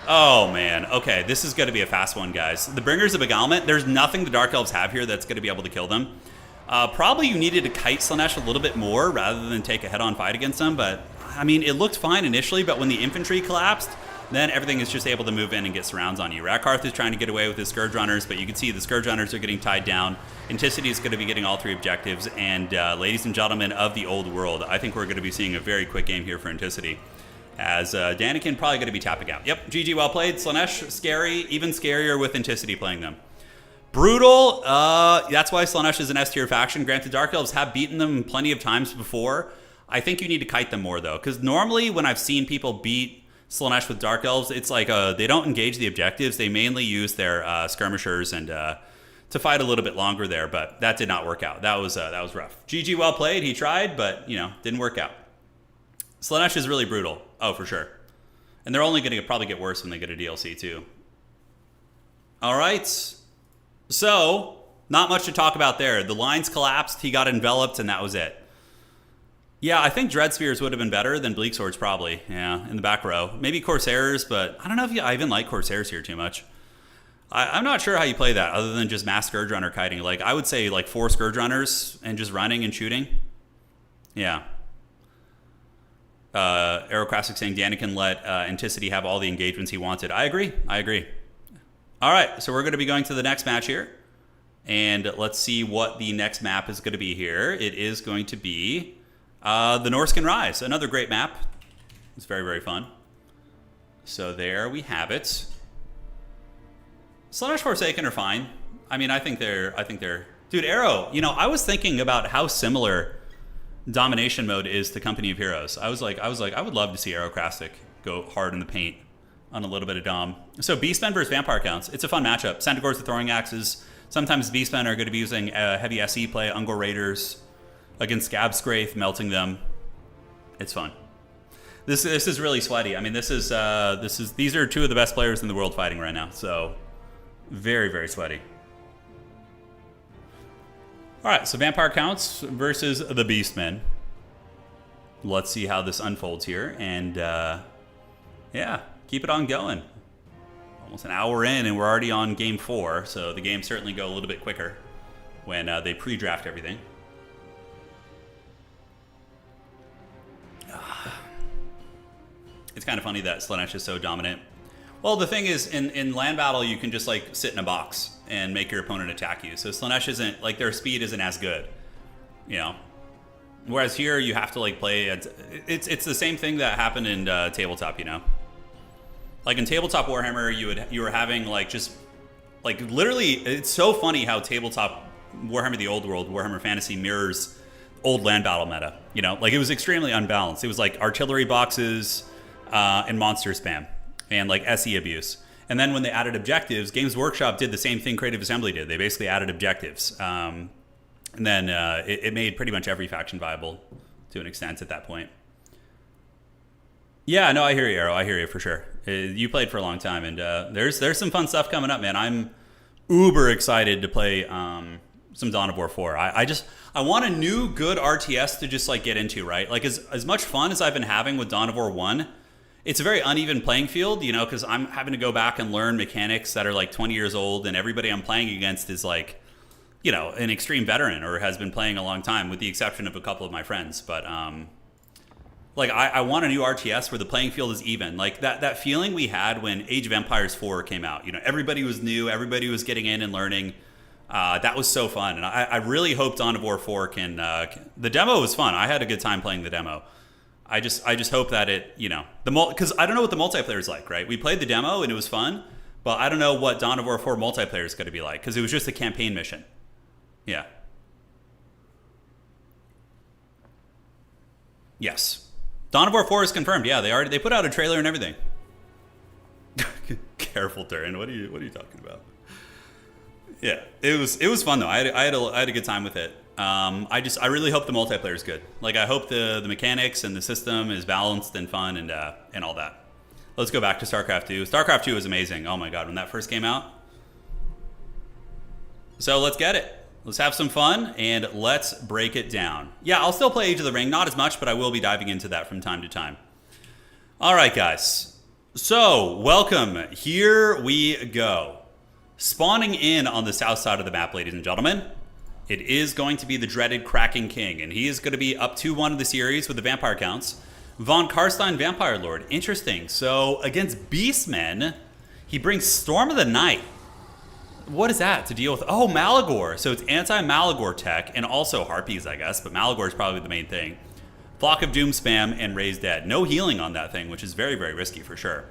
Oh, man. Okay, this is going to be a fast one, guys. The Bringers of Beguilement, there's nothing the Dark Elves have here that's going to be able to kill them. Probably you needed to kite Slaanesh a little bit more rather than take a head-on fight against them, but, I mean, it looked fine initially, but when the infantry collapsed, then everything is just able to move in and get surrounds on you. Rakarth is trying to get away with his Scourge Runners, but you can see the Scourge Runners are getting tied down. Enticity is going to be getting all three objectives, and ladies and gentlemen of the old world, I think we're going to be seeing a very quick game here for Enticity, as Danican probably going to be tapping out. Yep, GG, well played. Slaanesh, scary, even scarier with Enticity playing them. Brutal, that's why Slaanesh is an S-tier faction. Granted, Dark Elves have beaten them plenty of times before. I think you need to kite them more, though, because normally when I've seen people beat Slaanesh with Dark Elves, it's like they don't engage the objectives. They mainly use their skirmishers and to fight a little bit longer there, but that did not work out. That was rough. GG, well played. He tried, but, you know, didn't work out. Slaanesh is really brutal. Oh, for sure. And they're only going to probably get worse when they get a DLC, too. All right. So, not much to talk about there. The lines collapsed, he got enveloped, and that was it. Yeah, I think Dread Spheres would have been better than Bleak Swords, probably. Yeah, in the back row. Maybe Corsairs, but I don't know if I even like Corsairs here too much. I'm not sure how you play that, other than just mass Scourge Runner kiting. Like, I would say, like, 4 Scourge Runners and just running and shooting. Yeah. Aerocrastic saying Danican let Enticity have all the engagements he wanted. I agree. All right, so we're going to be going to the next match here. And let's see what the next map is going to be here. It is going to be the Norscan Rise, another great map. It's very, very fun. So there we have it. Slaanesh Forsaken are fine. I mean, I think they're... Dude, Arrow, you know, I was thinking about how similar Domination mode is to Company of Heroes. I was like, I would love to see Aerocrastic go hard in the paint on a little bit of Dom. So Beastmen versus Vampire Counts. It's a fun matchup. Centaurs with throwing axes. Sometimes Beastmen are going to be using heavy SE play, Ungor Raiders against Scab Scraith, melting them. It's fun. This is really sweaty. I mean, these are two of the best players in the world fighting right now. So very, very sweaty. All right, so Vampire Counts versus the Beastmen. Let's see how this unfolds here. And, yeah, keep it on going. Almost an hour in, and we're already on game 4. So the games certainly go a little bit quicker when they pre-draft everything. It's kind of funny that Slaanesh is so dominant. Well, the thing is, in land battle, you can just, like, sit in a box and make your opponent attack you. So Slaanesh isn't, like, their speed isn't as good, you know? Whereas here, you have to, like, play... It's the same thing that happened in tabletop, you know? Like, in tabletop Warhammer, you were having, like, just... Like, literally, it's so funny how tabletop Warhammer the Old World, Warhammer Fantasy mirrors old land battle meta, you know? Like, it was extremely unbalanced. It was, like, artillery boxes and monster spam and, like, SE abuse. And then when they added objectives, Games Workshop did the same thing Creative Assembly did. They basically added objectives. And then it made pretty much every faction viable to an extent at that point. Yeah, no, I hear you, Arrow. I hear you for sure. You played for a long time, and there's some fun stuff coming up, man. I'm uber excited to play some Dawn of War 4. I want a new good RTS to just, like, get into, right? Like, as much fun as I've been having with Dawn of War 1, it's a very uneven playing field, you know, because I'm having to go back and learn mechanics that are, like, 20 years old, and everybody I'm playing against is, like, you know, an extreme veteran or has been playing a long time, with the exception of a couple of my friends. But, like, I want a new RTS where the playing field is even. Like, that feeling we had when Age of Empires 4 came out. You know, everybody was new, everybody was getting in and learning. That was so fun. And I really hope Dawn of War 4 can... the demo was fun. I had a good time playing the demo. I just hope that it, you know... Because I don't know what the multiplayer is like, right? We played the demo and it was fun, but I don't know what Dawn of War 4 multiplayer is going to be like, because it was just a campaign mission. Yeah. Yes. Dawn of War 4 is confirmed. Yeah, they put out a trailer and everything. Careful, Turin. What are you talking about? Yeah, it was fun though. I had a good time with it. I really hope the multiplayer is good. Like, I hope the mechanics and the system is balanced and fun and all that. Let's go back to StarCraft 2. StarCraft 2 was amazing. Oh my god, when that first came out. So let's get it. Let's have some fun and let's break it down. Yeah, I'll still play Age of the Ring, not as much, but I will be diving into that from time to time. All right, guys. So, welcome. Here we go. Spawning in on the south side of the map, ladies and gentlemen, it is going to be the dreaded Kraken King, and he is going to be up 2-1 in the series with the Vampire Counts. Von Karstein, Vampire Lord. Interesting. So, against Beastmen, he brings Storm of the Night. What is that to deal with? Oh, Malagor. So it's anti-Malagor tech and also Harpies, I guess, but Malagor is probably the main thing. Flock of Doom spam and Raise Dead. No healing on that thing, which is very, very risky for sure.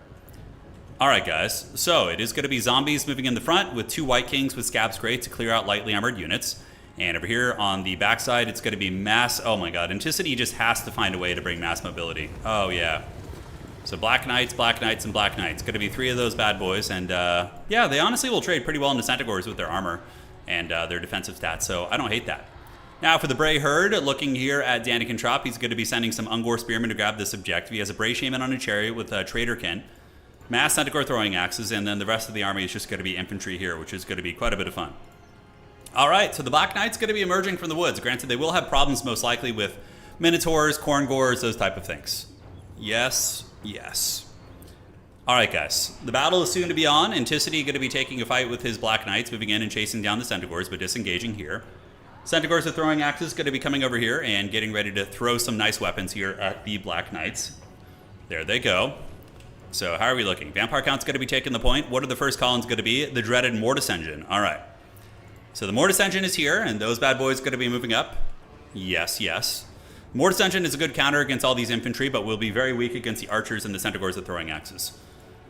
All right, guys. So it is going to be zombies moving in the front with 2 White Kings with Scab's Great to clear out lightly armored units. And over here on the backside, it's going to be mass... Oh my god, Enticity just has to find a way to bring mass mobility. Oh, yeah. So Black Knights, and Black Knights. Going to be 3 of those bad boys. And yeah, they honestly will trade pretty well into Centaurs with their armor and their defensive stats. So I don't hate that. Now for the Bray Herd, looking here at Danican Trop, he's going to be sending some Ungor Spearmen to grab this objective. He has a Bray Shaman on a chariot with Traderkin, mass Centaur throwing axes, and then the rest of the army is just going to be infantry here, which is going to be quite a bit of fun. All right, so the Black Knight's going to be emerging from the woods. Granted, they will have problems most likely with Minotaurs, Khorne Gors, those type of things. Yes. Yes. All right, guys. The battle is soon to be on. Enticity going to be taking a fight with his Black Knights, moving in and chasing down the Centaurs, but disengaging here. Centaurs are throwing axes, going to be coming over here and getting ready to throw some nice weapons here at the Black Knights. There they go. So how are we looking? Vampire Count's going to be taking the point. What are the first columns going to be? The dreaded Mortis Engine. All right. So the Mortis Engine is here, and those bad boys going to be moving up. Yes, yes. Mortis Engine is a good counter against all these infantry, but will be very weak against the archers and the Centaurs with throwing axes.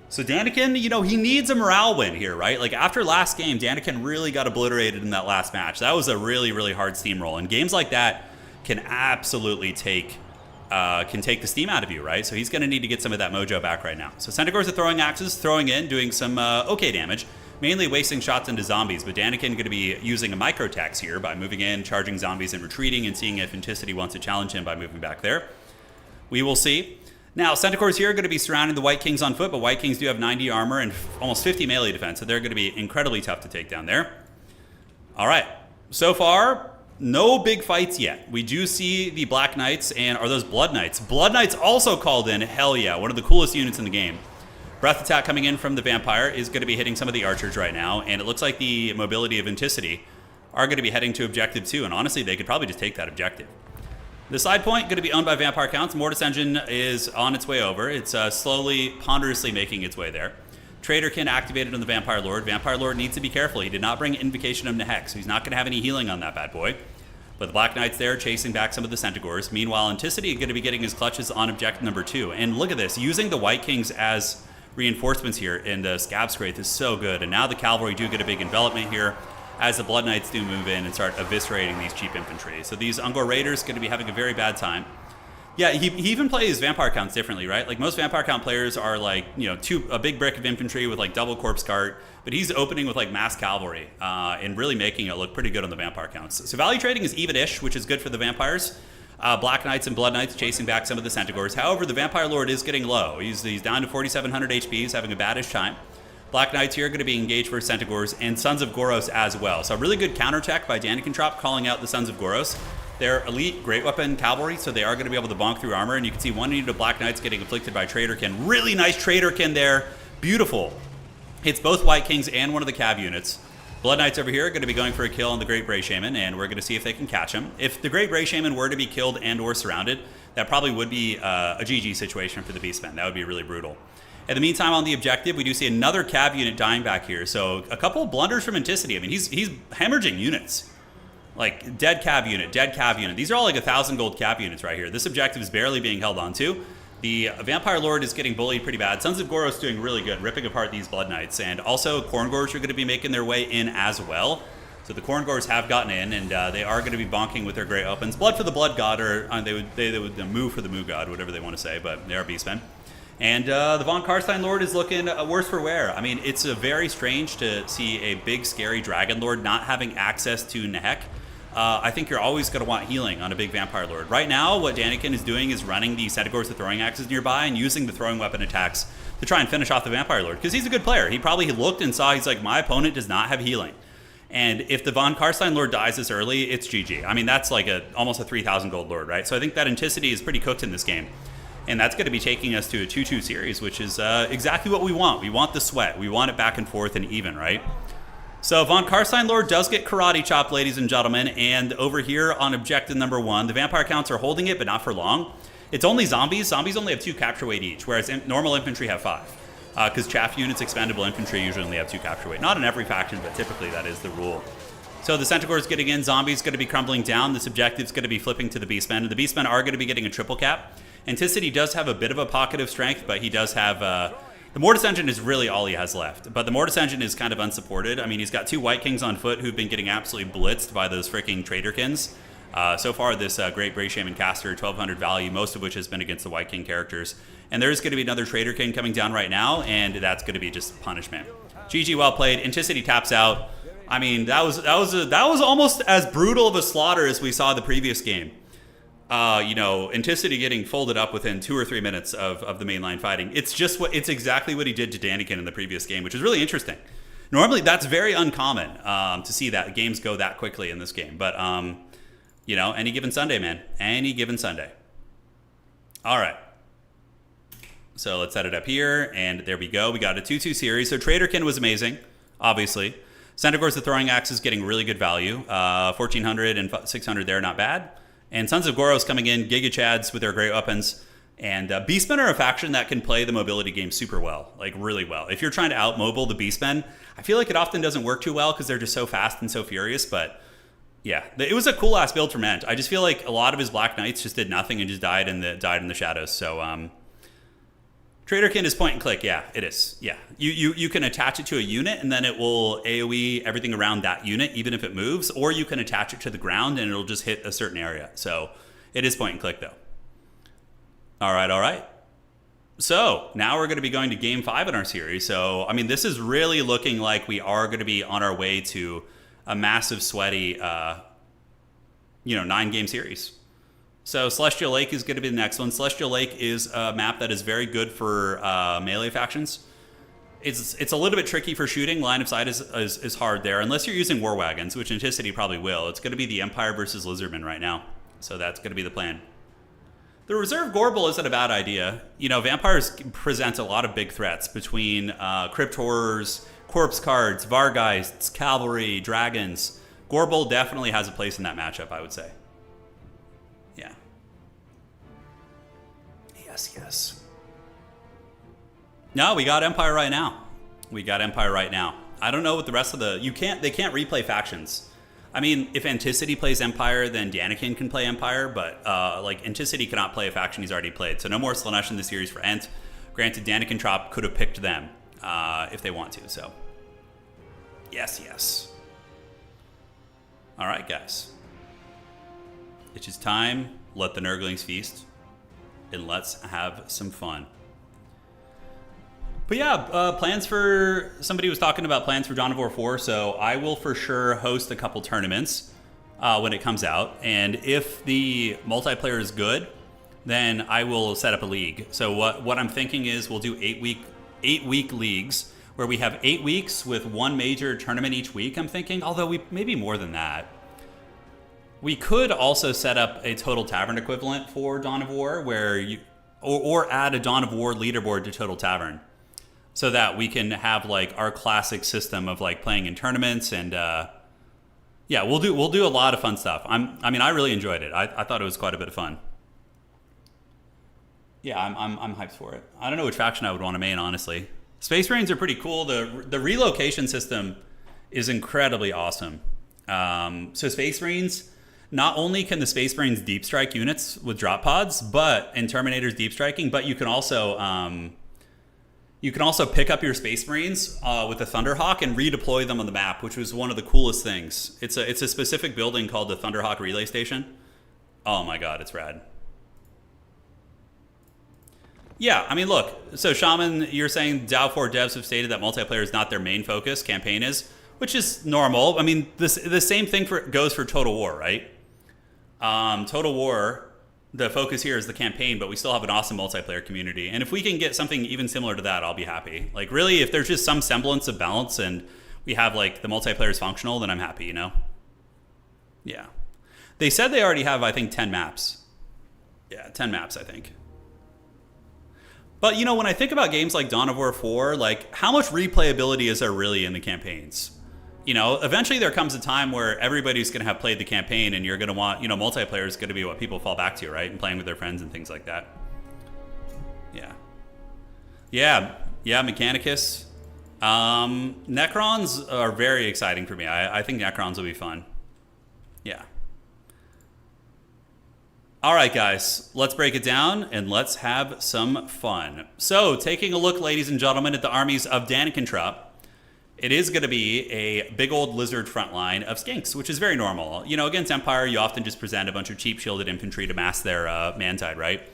So Danican, you know, he needs a morale win here, right? Like, after last game, Danican really got obliterated in that last match. That was a really, really hard steamroll. And games like that can absolutely take the steam out of you, right? So he's going to need to get some of that mojo back right now. So Centaurs are throwing axes, throwing in, doing some okay damage, mainly wasting shots into zombies. But Danican going to be using a micro-tax here by moving in, charging zombies and retreating, and seeing if Enticity wants to challenge him by moving back there. We will see. Now, Centaurs here are going to be surrounding the White Kings on foot, but White Kings do have 90 armor and almost 50 melee defense, so they're going to be incredibly tough to take down there. All right. So far, No big fights yet. We do see the Black Knights, and are those Blood Knights? Blood Knights also called in. Hell yeah, one of the coolest units in the game. Breath attack coming in from the Vampire is going to be hitting some of the archers right now, and it looks like the mobility of Enticity are going to be heading to objective 2, and honestly, they could probably just take that objective. The side point going to be owned by Vampire Counts. Mortis Engine is on its way over. It's slowly, ponderously making its way there. Traderkin activated on the Vampire Lord. Vampire Lord needs to be careful. He did not bring Invocation of Nehek, so he's not going to have any healing on that bad boy. But the Black Knight's there chasing back some of the Centaurs. Meanwhile, Enticity is going to be getting his clutches on objective number 2. And look at this, using the White Kings as reinforcements here in the Scab Scrape is so good. And now the Cavalry do get a big envelopment here, as the Blood Knights do move in and start eviscerating these cheap infantry. So these Ungor Raiders going to be having a very bad time. Yeah, he even plays Vampire Counts differently, right? Like most Vampire Count players are like, you know, a big brick of infantry with like double corpse cart, but he's opening with like mass cavalry and really making it look pretty good on the Vampire Counts. So value trading is even-ish, which is good for the Vampires. Black Knights and Blood Knights chasing back some of the Centaurs. However, the Vampire Lord is getting low. He's down to 4,700 HP. He's having a badish time. Black Knights here are going to be engaged for Centaurs and Sons of Goros as well. So a really good counterattack by Danican Trop calling out the Sons of Goros. They're elite, great weapon cavalry, so they are going to be able to bonk through armor. And you can see one unit of Black Knights getting afflicted by Traderkin. Really nice Traderkin there. Beautiful. Hits both White Kings and one of the Cav units. Blood Knights over here are going to be going for a kill on the Great Bray Shaman, and we're going to see if they can catch him. If the Great Bray Shaman were to be killed and or surrounded, that probably would be a GG situation for the Beastmen. That would be really brutal. In the meantime, on the objective, we do see another Cav unit dying back here. So a couple of blunders from Enticity. I mean, he's hemorrhaging units. Like, dead Cav unit, dead Cav unit. These are all like 1,000 gold Cav units right here. This objective is barely being held on to. The Vampire Lord is getting bullied pretty bad. Sons of Goros doing really good, ripping apart these Blood Knights. And also, Khorne are going to be making their way in as well. So the Khorne have gotten in, and they are going to be bonking with their great weapons. Blood for the Blood God, or they would move for the Moo God, whatever they want to say, but they are Beastmen. And the Von Karstein Lord is looking worse for wear. I mean, it's very strange to see a big, scary Dragon Lord not having access to Nehek. I think you're always going to want healing on a big Vampire Lord. Right now, what Danican is doing is running the Centaurs with throwing axes nearby and using the throwing weapon attacks to try and finish off the Vampire Lord. Because he's a good player. He probably looked and saw, he's like, my opponent does not have healing. And if the Von Karstein Lord dies this early, it's GG. I mean, that's like almost a 3,000 gold Lord, right? So I think that Enticity is pretty cooked in this game. And that's going to be taking us to a 2-2 series, which is exactly what we want. We want the sweat. We want it back and forth and even, right? So Von Karstein Lord does get karate chopped, ladies and gentlemen. And over here on objective number 1, the Vampire Counts are holding it, but not for long. It's only zombies. Zombies only have 2 capture weight each, whereas normal infantry have 5. Because chaff units, expendable infantry usually only have 2 capture weight. Not in every faction, but typically that is the rule. So the Centaurs getting in, zombies going to be crumbling down. This objective's going to be flipping to the Beastmen. And the Beastmen are going to be getting a triple cap. Enticity does have a bit of a pocket of strength, but he does have... the Mortis Engine is really all he has left. But the Mortis Engine is kind of unsupported. I mean, he's got 2 White Kings on foot who've been getting absolutely blitzed by those freaking Traderkins. So far, this Great Bray Shaman caster, 1,200 value, most of which has been against the White King characters. And there's going to be another Traderkin coming down right now, and that's going to be just punishment. GG, well played. Enticity taps out. I mean, that was almost as brutal of a slaughter as we saw the previous game. Enticity getting folded up within 2 or 3 minutes of the mainline fighting. It's exactly what he did to Danican in the previous game, which is really interesting. Normally, that's very uncommon to see that games go that quickly in this game. But, any given Sunday, man. Any given Sunday. All right. So let's set it up here, and there we go. We got a 2-2 series. So Traderkin was amazing, obviously. Centaurs, the throwing axe is getting really good value. 1,400 and 600 there, not bad. And Sons of Goros coming in, Giga Chads with their great weapons. And Beastmen are a faction that can play the mobility game super well, like really well. If you're trying to out-mobile the Beastmen, I feel like it often doesn't work too well because they're just so fast and so furious. But yeah, it was a cool-ass build for Ment. I just feel like a lot of his Black Knights just did nothing and just died in the shadows. So Traderkin is point and click. Yeah, it is. Yeah, you can attach it to a unit and then it will AoE everything around that unit, even if it moves, or you can attach it to the ground and it'll just hit a certain area. So it is point and click though. All right. So now we're going to be going to game 5 in our series. So I mean, this is really looking like we are going to be on our way to a massive sweaty, 9-game series. So Celestial Lake is going to be the next one. Celestial Lake is a map that is very good for melee factions. it's a little bit tricky for shooting. Line of sight is hard there, unless you're using war wagons, which Enticity probably will. It's going to be the Empire versus Lizardmen right now, so that's going to be the plan. The reserve Gorbel isn't a bad idea. You know, vampires present a lot of big threats between crypt horrors, corpse cards, Vargheists, cavalry, dragons. Gorbel definitely has a place in that matchup, I would say. Yeah. Yes. No, we got Empire right now. I don't know what the rest of the... They can't replay factions. I mean, if Enticity plays Empire, then Danican can play Empire, but like Enticity cannot play a faction he's already played. So no more Slaanesh in the series for Ent. Granted, Danican Trop could have picked them if they want to, so... Yes. All right, guys. It's just time. Let the Nurglings feast. And let's have some fun. But yeah, plans for... Somebody was talking about plans for Dawn of War 4, so I will for sure host a couple tournaments when it comes out. And if the multiplayer is good, then I will set up a league. So what I'm thinking is we'll do 8-week leagues, where we have 8 weeks with one major tournament each week, I'm thinking. Although maybe more than that. We could also set up a Total Tavern equivalent for Dawn of War, where you... Or add a Dawn of War leaderboard to Total Tavern. So that we can have like our classic system of like playing in tournaments and yeah, we'll do a lot of fun stuff. I mean, I really enjoyed it. I thought it was quite a bit of fun. Yeah, I'm hyped for it. I don't know which faction I would want to main, honestly. Space Marines are pretty cool. The relocation system is incredibly awesome. So Space Marines, not only can the Space Marines deep strike units with drop pods, but in Terminator's deep striking, but you can also pick up your Space Marines with the Thunderhawk and redeploy them on the map, which was one of the coolest things. It's a specific building called the Thunderhawk Relay Station. Oh my god, it's rad. Yeah, I mean, look. So, Shaman, you're saying DAO 4 devs have stated that multiplayer is not their main focus, campaign is, which is normal. I mean, the same thing goes for Total War, right? Total War, the focus here is the campaign, but we still have an awesome multiplayer community. And if we can get something even similar to that, I'll be happy. Like, really, if there's just some semblance of balance and we have, like, the multiplayer is functional, then I'm happy, you know? Yeah. They said they already have, I think, 10 maps. Yeah, 10 maps, I think. But, you know, when I think about games like Dawn of War 4, like, how much replayability is there really in the campaigns? You know, eventually there comes a time where everybody's going to have played the campaign and you're going to want, you know, multiplayer is going to be what people fall back to, right? And playing with their friends and things like that. Yeah. Yeah, Mechanicus. Necrons are very exciting for me. I think Necrons will be fun. Yeah. All right, guys, let's break it down and let's have some fun. So, taking a look, ladies and gentlemen, at the armies of Danican, it is going to be a big old lizard front line of skinks, which is very normal. You know, against Empire, you often just present a bunch of cheap shielded infantry to mask their man-tide, right?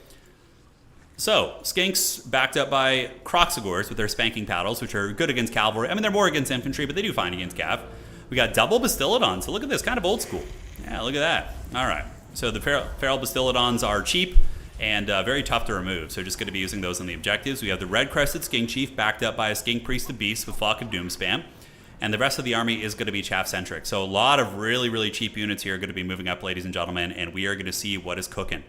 So, skinks backed up by Kroxigors with their spanking paddles, which are good against cavalry. I mean, they're more against infantry, but they do fine against cav. We got double Bastillodons. So look at this, kind of old school. Yeah, look at that. All right. So the Feral Bastillodons are cheap and very tough to remove. So just going to be using those on the objectives. We have the Red Crested Skink Chief backed up by a Skink Priest of Beast with Flock of Doom spam. And the rest of the army is going to be chaff-centric. So a lot of really, really cheap units here are going to be moving up, ladies and gentlemen. And we are going to see what is cooking.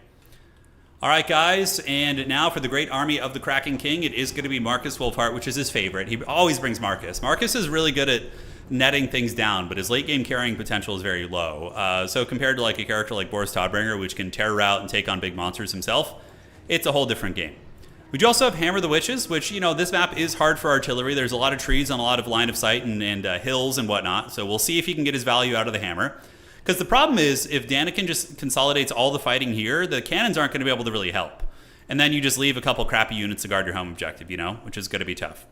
All right, guys. And now for the great army of the Kraken King, it is going to be Marcus Wolfheart, which is his favorite. He always brings Marcus. Marcus is really good at netting things down, but his late game carrying potential is very low. So compared to like a character like Boris Todbringer, which can terror out and take on big monsters himself, it's a whole different game. We do also have Hammer the Witches, which, you know, this map is hard for artillery. There's a lot of trees on a lot of line of sight and hills and whatnot. So we'll see if he can get his value out of the hammer. Because the problem is, if Danican just consolidates all the fighting here, the cannons aren't going to be able to really help. And then you just leave a couple crappy units to guard your home objective, you know, which is going to be tough.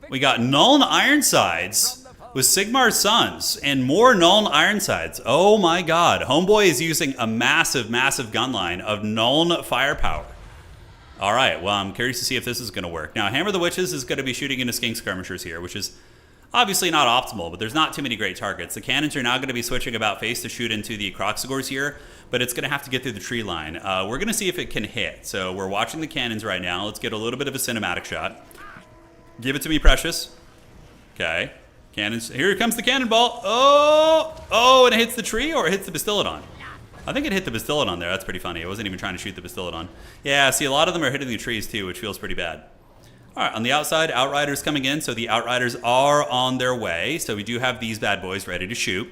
We got Nuln Ironsides with Sigmar's Sons and more Nuln Ironsides. Oh my god. Homeboy is using a massive, massive gun line of Nuln firepower. All right, well, I'm curious to see if this is going to work. Now, Hammer the Witches is going to be shooting into Skink Skirmishers here, which is obviously not optimal, but there's not too many great targets. The cannons are now going to be switching about face to shoot into the Kroxigors here, but it's going to have to get through the tree line. We're going to see if it can hit. So we're watching the cannons right now. Let's get a little bit of a cinematic shot. Give it to me, Precious. Okay. Cannons. Here comes the cannonball. Oh, and it hits the tree or it hits the Bastillodon? I think it hit the Bastillodon there. That's pretty funny. I wasn't even trying to shoot the Bastillodon. Yeah, see, a lot of them are hitting the trees too, which feels pretty bad. All right, on the outside, Outriders coming in. So the Outriders are on their way. So we do have these bad boys ready to shoot.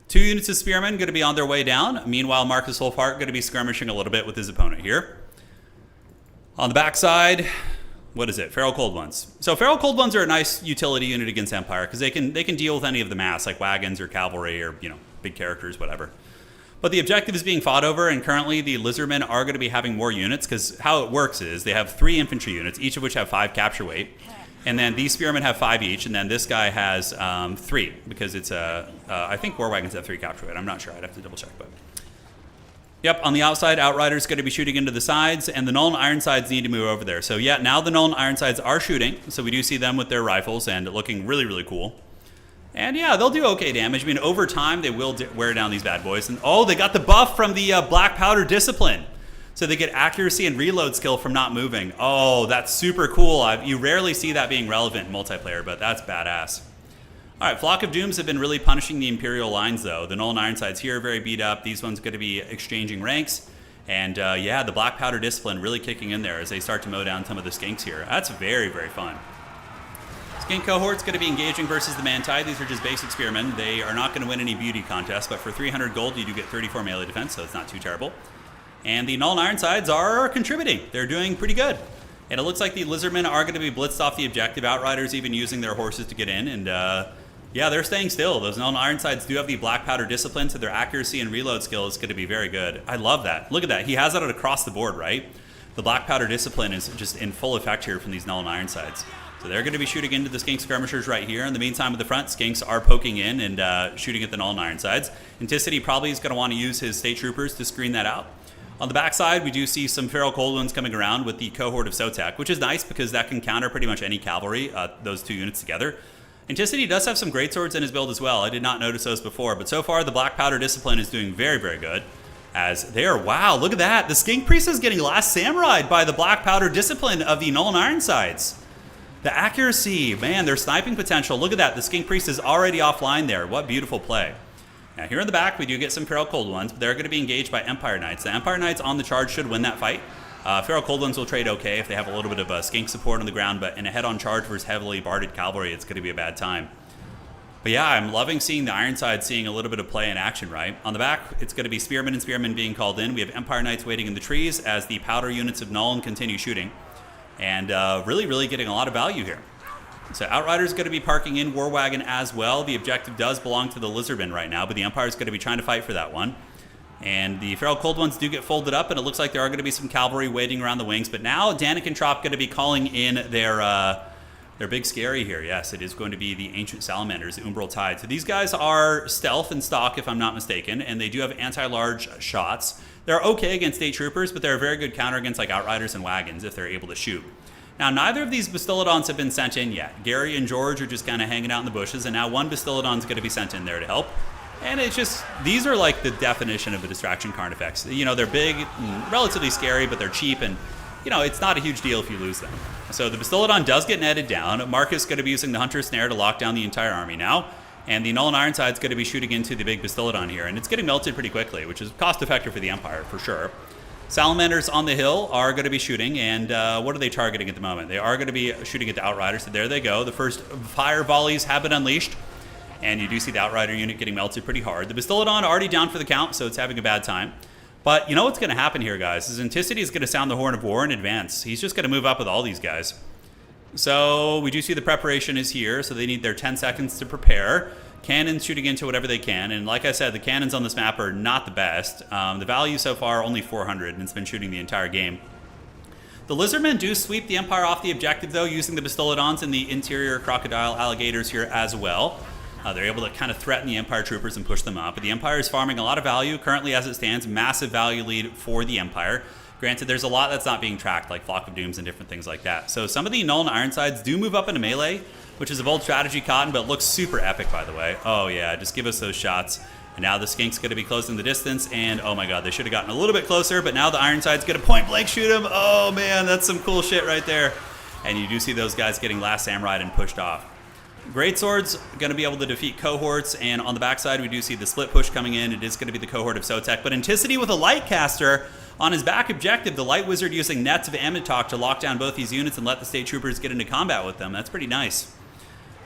2 units of Spearmen going to be on their way down. Meanwhile, Marcus Wolfhart going to be skirmishing a little bit with his opponent here. On the backside, what is it? Feral Cold Ones. So Feral Cold Ones are a nice utility unit against Empire because they can deal with any of the mass, like wagons or cavalry or, you know, big characters, whatever. But the objective is being fought over, and currently the Lizardmen are going to be having more units because how it works is they have 3 infantry units, each of which have 5 capture weight. And then these Spearmen have 5 each, and then this guy has 3 because it's I think War Wagons have 3 capture weight. I'm not sure. I'd have to double check, but. Yep, on the outside, Outriders going to be shooting into the sides, and the Nuln Ironsides need to move over there. So yeah, now the Nuln Ironsides are shooting, so we do see them with their rifles and looking really, really cool. And yeah, they'll do okay damage. I mean, over time, they will wear down these bad boys. And oh, they got the buff from the Black Powder Discipline. So they get accuracy and reload skill from not moving. Oh, that's super cool. You rarely see that being relevant in multiplayer, but that's badass. All right, Flock of Dooms have been really punishing the Imperial lines, though. The Nuln Ironsides here are very beat up. These ones going to be exchanging ranks. And yeah, the Black Powder Discipline really kicking in there as they start to mow down some of the skinks here. That's very, very fun. Skink Cohort's going to be engaging versus the Manti. These are just basic spearmen. They are not going to win any beauty contests, but for 300 gold, you do get 34 melee defense, so it's not too terrible. And the Nuln Ironsides are contributing. They're doing pretty good. And it looks like the Lizardmen are going to be blitzed off the objective. Outriders even using their horses to get in, and yeah, they're staying still. Those Nuln Ironsides do have the Black Powder Discipline, so their accuracy and reload skill is going to be very good. I love that. Look at that. He has that across the board, right? The Black Powder Discipline is just in full effect here from these Nuln Ironsides. So they're going to be shooting into the Skink Skirmishers right here. In the meantime, at the front, Skinks are poking in and shooting at the Nuln Ironsides. Enticity probably is going to want to use his State Troopers to screen that out. On the backside, we do see some Feral Cold Ones coming around with the Cohort of Sotek, which is nice because that can counter pretty much any cavalry, those 2 units together. Enticity does have some great swords in his build as well. I did not notice those before, but so far the Black Powder Discipline is doing very, very good. As they are, wow, look at that. The Skink Priest is getting Last Samurai'd by the Black Powder Discipline of the Nuln Ironsides. The accuracy, man, their sniping potential. Look at that. The Skink Priest is already offline there. What beautiful play. Now here in the back, we do get some Feral Cold Ones, but they're going to be engaged by Empire Knights. The Empire Knights on the charge should win that fight. Feral Cold Ones will trade okay if they have a little bit of skink support on the ground, but in a head-on charge versus heavily barded cavalry, it's going to be a bad time. But yeah, I'm loving seeing the Ironsides seeing a little bit of play in action, right? On the back, it's going to be Spearmen and Spearmen being called in. We have Empire Knights waiting in the trees as the powder units of Nuln continue shooting. And really, really getting a lot of value here. So Outrider's going to be parking in War Wagon as well. The objective does belong to the Lizardmen right now, but the Empire's going to be trying to fight for that one. And the Feral Cold Ones do get folded up, and it looks like there are going to be some cavalry waiting around the wings. But now Danican Trop going to be calling in their big scary here. Yes, it is going to be the Ancient Salamanders, the Umbral Tide. So these guys are stealth and stock, if I'm not mistaken, and they do have anti-large shots. They're okay against State Troopers, but they're a very good counter against like Outriders and Wagons if they're able to shoot. Now, neither of these Bastillodons have been sent in yet. Gary and George are just kind of hanging out in the bushes, and now one Bastillodon's going to be sent in there to help. And it's just, these are like the definition of the distraction Carnifex. You know, they're big, and relatively scary, but they're cheap, and, you know, it's not a huge deal if you lose them. So the Bastillodon does get netted down. Marcus is going to be using the Hunter Snare to lock down the entire army now. And the Nuln Ironside's going to be shooting into the big Bastillodon here. And it's getting melted pretty quickly, which is cost-effective for the Empire, for sure. Salamanders on the hill are going to be shooting, and what are they targeting at the moment? They are going to be shooting at the Outriders, so there they go. The first fire volleys have been unleashed, and you do see the Outrider unit getting melted pretty hard. The Bastillodon already down for the count, so it's having a bad time. But you know what's going to happen here, guys, is Enticity is going to sound the Horn of War in advance. He's just going to move up with all these guys. So we do see the preparation is here, so they need their 10 seconds to prepare. Cannons shooting into whatever they can, and like I said, the cannons on this map are not the best. The value so far, only 400, and it's been shooting the entire game. The Lizardmen do sweep the Empire off the objective, though, using the Bastillodons and the interior crocodile alligators here as well. They're able to kind of threaten the Empire troopers and push them up, but the Empire is farming a lot of value. Currently, as it stands, massive value lead for the Empire. Granted, there's a lot that's not being tracked, like Flock of Dooms and different things like that. So some of the Nuln Ironsides do move up into melee, which is a bold strategy, Cotton, but looks super epic, by the way. Oh, yeah, just give us those shots. And now the Skink's going to be closing the distance, and oh my god, they should have gotten a little bit closer, but now the Ironside's going to point-blank shoot him. Oh, man, that's some cool shit right there. And you do see those guys getting last samurai and pushed off. Greatswords going to be able to defeat cohorts, and on the backside we do see the split push coming in. It is going to be the cohort of Sotek, but Enticity with a light caster on his back objective, the light wizard using nets of Amnitok to lock down both these units and let the state troopers get into combat with them. That's pretty nice.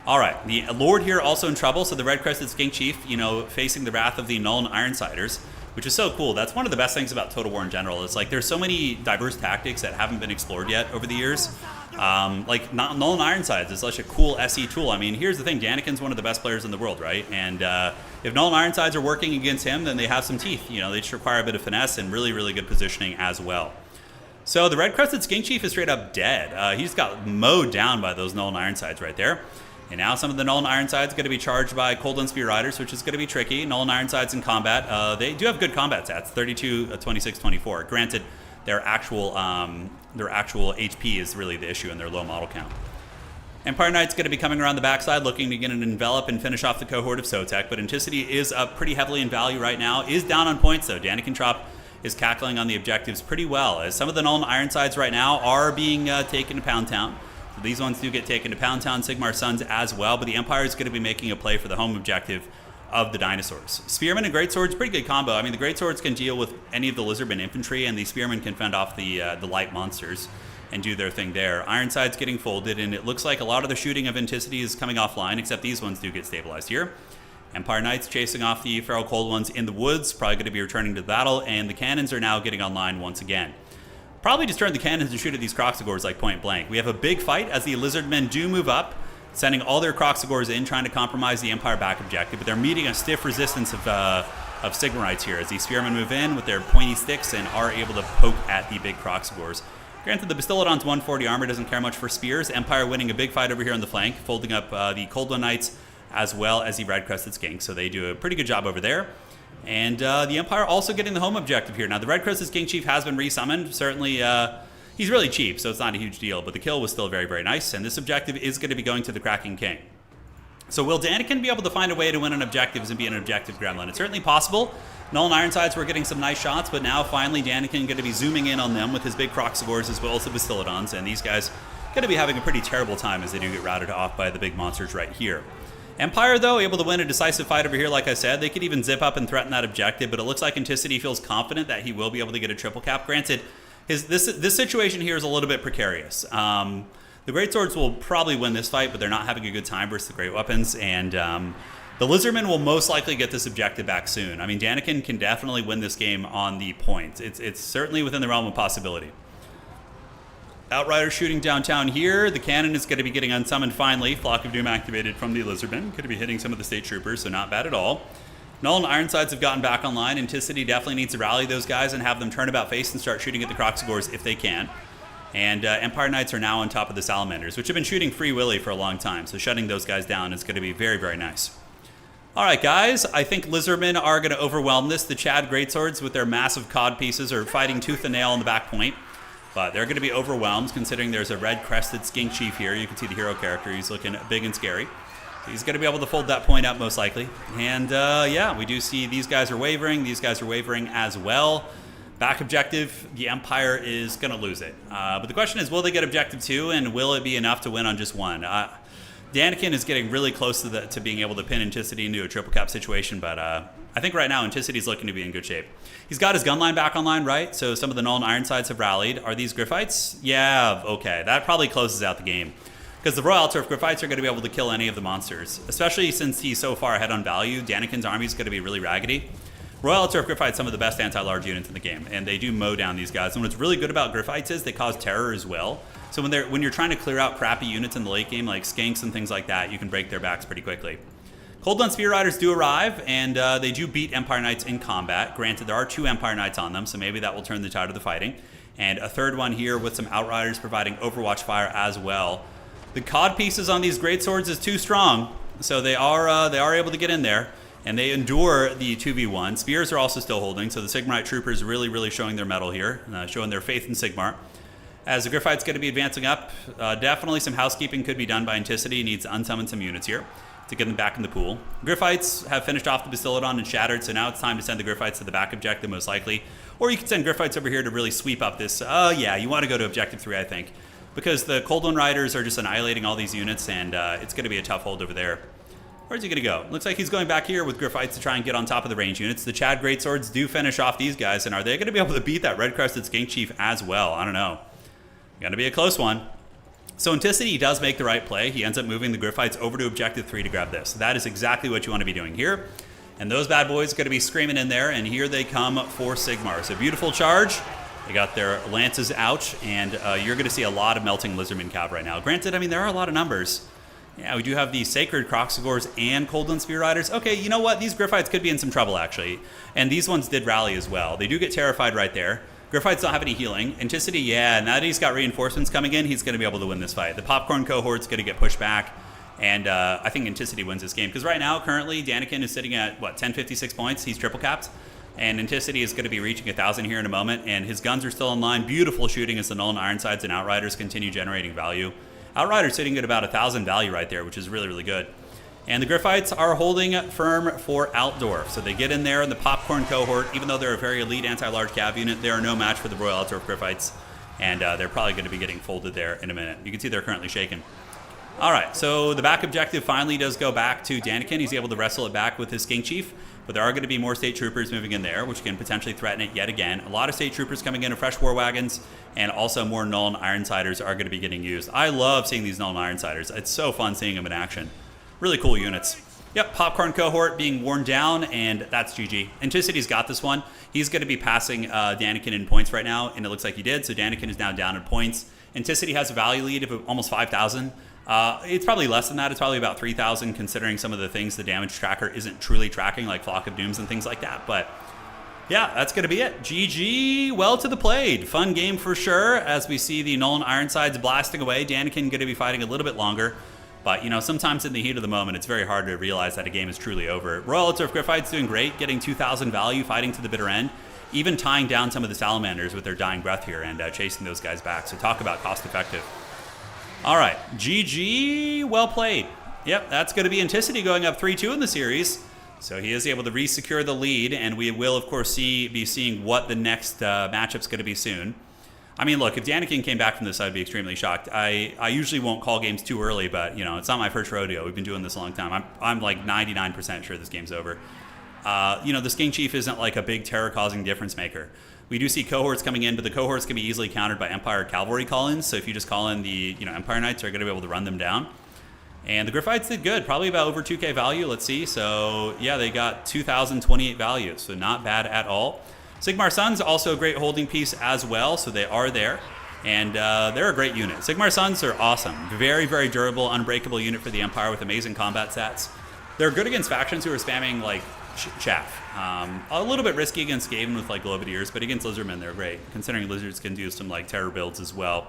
All right, the Lord here also in trouble, so the red crested skink chief, you know, facing the wrath of the Nuln Ironsiders, which is so cool. That's one of the best things about Total War in general. It's like there's so many diverse tactics that haven't been explored yet over the years. Like Nuln Ironsides is such a cool SE tool. I mean, here's the thing, Danican's one of the best players in the world, right? And if Nuln Ironsides are working against him, then they have some teeth. You know, they just require a bit of finesse and really, really good positioning as well. So the red crested skink chief is straight up dead. He's got mowed down by those Nuln Ironsides right there. And now some of the Nuln Ironsides going to be charged by Coldland Spear Riders, which is going to be tricky. Nuln Ironsides in combat, they do have good combat stats, 32, 26, 24. Granted, their actual HP is really the issue in their low model count. Empire Knight's going to be coming around the backside, looking to get an envelop and finish off the cohort of Sotek, but Enticity is up pretty heavily in value right now, is down on points though. Danican Trop is cackling on the objectives pretty well, as some of the Nuln Ironsides right now are being taken to Pound Town. So these ones do get taken to Pound Town, Sigmar Sons as well, but the Empire is going to be making a play for the home objective of the dinosaurs. Spearmen and Greatswords, pretty good combo. I mean, the Greatswords can deal with any of the Lizardmen infantry, and the Spearmen can fend off the light monsters and do their thing there. Ironside's getting folded, and it looks like a lot of the shooting of Enticity is coming offline, except these ones do get stabilized here. Empire Knights chasing off the Feral Cold ones in the woods, probably going to be returning to the battle, and the cannons are now getting online once again. Probably just turn the cannons to shoot at these Croxagores like point blank. We have a big fight as the Lizardmen do move up, sending all their Croxagores in, trying to compromise the Empire back objective, but they're meeting a stiff resistance of Sigmarites here as these Spearmen move in with their pointy sticks and are able to poke at the big Croxagores. Granted, the Bastillodon's 140 armor doesn't care much for spears. Empire winning a big fight over here on the flank, folding up the Cold One Knights as well as the Red Crested Skink, so they do a pretty good job over there. And the Empire also getting the home objective here. Now, the Red Crested Skink Chief has been resummoned. Certainly, he's really cheap, so it's not a huge deal, but the kill was still very, very nice, and this objective is going to be going to the Kraken King. So will Danican be able to find a way to win on objectives and be an objective gremlin? It's certainly possible. Nuln Ironsides were getting some nice shots, but now finally Danican going to be zooming in on them with his big Croxagores as well as the Bastillodons, and these guys going to be having a pretty terrible time as they do get routed off by the big monsters right here. Empire, though, able to win a decisive fight over here, like I said. They could even zip up and threaten that objective, but it looks like Enticity feels confident that he will be able to get a triple cap. Granted, this situation here is a little bit precarious. The Greatswords will probably win this fight, but they're not having a good time versus the Great Weapons, and the Lizardmen will most likely get this objective back soon. I mean, Danican can definitely win this game on the points. It's certainly within the realm of possibility. Outrider shooting downtown here. The cannon is going to be getting unsummoned finally. Flock of Doom activated from the Lizardmen. Going to be hitting some of the state troopers, so not bad at all. Nuln Ironsides have gotten back online. Enticity definitely needs to rally those guys and have them turn about face and start shooting at the Croxagores if they can. And Empire Knights are now on top of the Salamanders, which have been shooting Free Willy for a long time, so shutting those guys down is going to be very, very nice. All right, guys, I think Lizardmen are going to overwhelm this. The Chad Greatswords with their massive cod pieces are fighting tooth and nail on the back point. But they're going to be overwhelmed considering there's a red-crested skink chief here. You can see the hero character. He's looking big and scary. So he's going to be able to fold that point up most likely. And yeah, we do see these guys are wavering. These guys are wavering as well. Back objective, the Empire is going to lose it. But the question is, will they get objective 2, and will it be enough to win on just one? Danican is getting really close to being able to pin Enticity into a triple cap situation, but I think right now Enticity is looking to be in good shape. He's got his gun line back online, right? So some of the Nuln Ironsides have rallied. Are these Griffites? Yeah, okay. That probably closes out the game. Because the Royal Turf Griffites are going to be able to kill any of the monsters. Especially since he's so far ahead on value, Danican's army is going to be really raggedy. Royal Turf Griffites some of the best anti-large units in the game, and they do mow down these guys. And what's really good about Griffites is they cause terror as well. So when you're trying to clear out crappy units in the late game, like skanks and things like that, you can break their backs pretty quickly. Cold One Spear Riders do arrive, and they do beat Empire Knights in combat. Granted, there are 2 Empire Knights on them, so maybe that will turn the tide of the fighting. And a third one here with some Outriders providing Overwatch fire as well. The cod pieces on these Greatswords is too strong, so they are able to get in there, and they endure the 2v1. Spears are also still holding, so the Sigmarite troopers really showing their mettle here, showing their faith in Sigmar. As the Griffite's going to be advancing up, definitely some housekeeping could be done by Enticity. He needs to unsummon some units here to get them back in the pool. Griffites have finished off the Bastillodon and shattered, so now it's time to send the Griffites to the back objective most likely. Or you can send Griffites over here to really sweep up this. Yeah, you want to go to objective 3, I think. because the Cold One Riders are just annihilating all these units, and it's going to be a tough hold over there. Where's he going to go? Looks like he's going back here with Griffites to try and get on top of the range units. The Chad Greatswords do finish off these guys, and are they going to be able to beat that red-crested Skink Chief as well? I don't know. Going to be a close one. So Enticity does make the right play. He ends up moving the Griffites over to Objective 3 to grab this. That is exactly what you want to be doing here. And those bad boys are going to be screaming in there, and here they come for Sigmar. So beautiful charge. They got their lances out, and you're going to see a lot of melting Lizardmen cav right now. Granted, I mean, there are a lot of numbers. Yeah, we do have the Sacred Croxagores and Coldland Spear Riders. Okay, you know what? These Griffites could be in some trouble, actually. And these ones did rally as well. They do get terrified right there. Griffites don't have any healing. Enticity, yeah, now that he's got reinforcements coming in, he's going to be able to win this fight. The Popcorn Cohort's going to get pushed back, and I think Enticity wins this game. Because right now, currently, Danican is sitting at, what, 1056 points? He's triple capped. And Enticity is going to be reaching 1,000 here in a moment, and his guns are still in line. Beautiful shooting as the Null and Ironsides and Outriders continue generating value. Outriders sitting at about 1,000 value right there, which is really, really good. And the Griffites are holding firm for Altdorf. So they get in there in the Popcorn Cohort. Even though they're a very elite anti-large cav unit, they are no match for the Royal Altdorf Griffites. And they're probably going to be getting folded there in a minute. You can see they're currently shaken. All right, so the back objective finally does go back to Danican. He's able to wrestle it back with his Skink Chief. But there are going to be more State Troopers moving in there, which can potentially threaten it yet again. A lot of State Troopers coming in fresh war wagons, and also more Null and Ironsiders are going to be getting used. I love seeing these Null and Ironsiders. It's so fun seeing them in action. Really cool units. Yep, Popcorn Cohort being worn down, and that's GG. Anticity's got this one. He's going to be passing Danican in points right now, and it looks like he did, so Danican is now down in points. Anticity has a value lead of almost 5,000. It's probably less than that. It's probably about 3,000, considering some of the things the damage tracker isn't truly tracking, like Flock of Dooms and things like that. But yeah, that's going to be it. GG, well to the played. Fun game for sure, as we see the Null and Ironsides blasting away. Danican going to be fighting a little bit longer. But, you know, sometimes in the heat of the moment, it's very hard to realize that a game is truly over. Royal Altdorf Griffites doing great, getting 2,000 value, fighting to the bitter end, even tying down some of the Salamanders with their dying breath here and chasing those guys back. So talk about cost effective. All right, GG, well played. Yep, that's going to be Enticity going up 3-2 in the series. So he is able to re-secure the lead, and we will, of course, be seeing what the next matchup's going to be soon. I mean, look, if Danican came back from this, I'd be extremely shocked. I usually won't call games too early, but, you know, it's not my first rodeo. We've been doing this a long time. I'm like 99% sure this game's over. You know, the Skink Chief isn't like a big terror-causing difference maker. We do see cohorts coming in, but the cohorts can be easily countered by Empire cavalry call-ins. So if you just call in the, you know, Empire Knights are going to be able to run them down. And the Griffites did good, probably about over 2k value. Let's see. So yeah, they got 2,028 value, so not bad at all. Sigmar Sons also a great holding piece as well, so they are there. And they're a great unit. Sigmar Sons are awesome. Very, very durable, unbreakable unit for the Empire with amazing combat stats. They're good against factions who are spamming like chaff. A little bit risky against Skaven with like Globadiers, but against Lizardmen they're great, considering Lizards can do some like terror builds as well.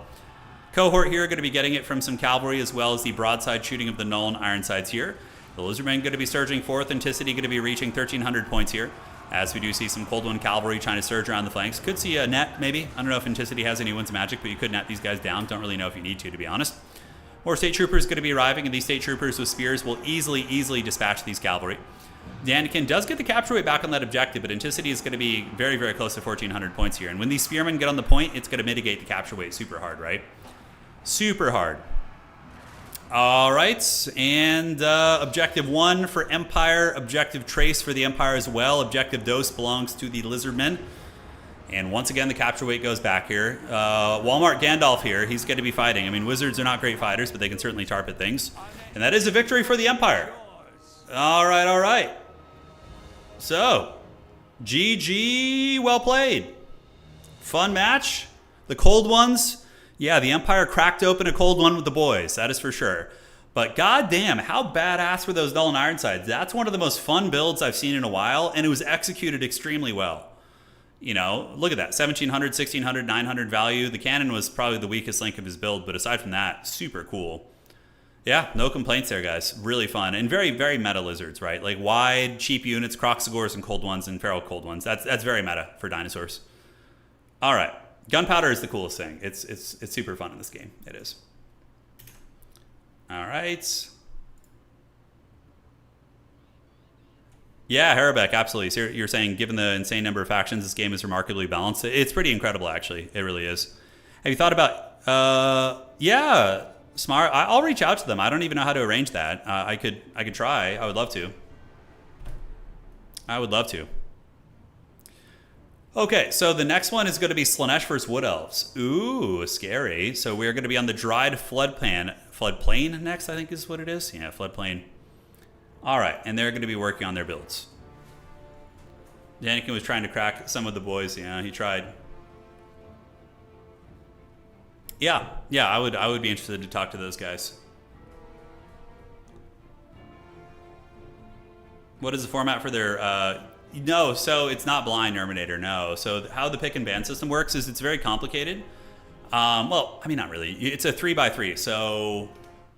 Cohort here going to be getting it from some cavalry as well as the broadside shooting of the Null and Ironsides here. The Lizardmen going to be surging forth. Enticity going to be reaching 1,300 points here, as we do see some Cold One cavalry trying to surge around the flanks. Could see a net maybe. I don't know if Enticity has any Winds Magic, but you could net these guys down. Don't really know if you need to be honest. More State Troopers going to be arriving, and these State Troopers with spears will easily dispatch these cavalry. Danican does get the capture rate back on that objective, but Enticity is going to be very, very close to 1,400 points here. And when these Spearmen get on the point, it's going to mitigate the capture weight super hard, right? Super hard. All right, and Objective 1 for Empire, Objective Trace for the Empire as well. Objective Dose belongs to the Lizardmen. And once again, the capture weight goes back here. Walmart Gandalf here, he's going to be fighting. I mean, Wizards are not great fighters, but they can certainly target things. And that is a victory for the Empire. All right, all right. So, GG, well played. Fun match. The Cold Ones, yeah, the Empire cracked open a Cold One with the boys, that is for sure. But goddamn, how badass were those Null and Ironsides? That's one of the most fun builds I've seen in a while, and it was executed extremely well. You know, look at that, 1,700, 1,600, 900 value. The cannon was probably the weakest link of his build, but aside from that, super cool. Yeah, no complaints there, guys. Really fun. And very, very meta Lizards, right? Like wide, cheap units, Croxagores and Cold Ones and Feral Cold Ones. That's very meta for dinosaurs. All right. Gunpowder is the coolest thing. It's super fun in this game. It is. All right. Yeah, Harabek, absolutely. So you're saying, given the insane number of factions, this game is remarkably balanced. It's pretty incredible, actually. It really is. Have you thought about Yeah, smart. I'll reach out to them. I don't even know how to arrange that. I could try. I would love to. I would love to. Okay, so the next one is going to be Slaanesh versus Wood Elves. Ooh, scary. So we're going to be on the dried floodplain next, I think is what it is. Yeah, floodplain. All right, and they're going to be working on their builds. Danican was trying to crack some of the boys. Yeah, he tried. Yeah, I would be interested to talk to those guys. What is the format for their... No, so it's not blind Terminator, no. So how the pick and ban system works is it's very complicated. Well, I mean, not really. It's a 3x3, so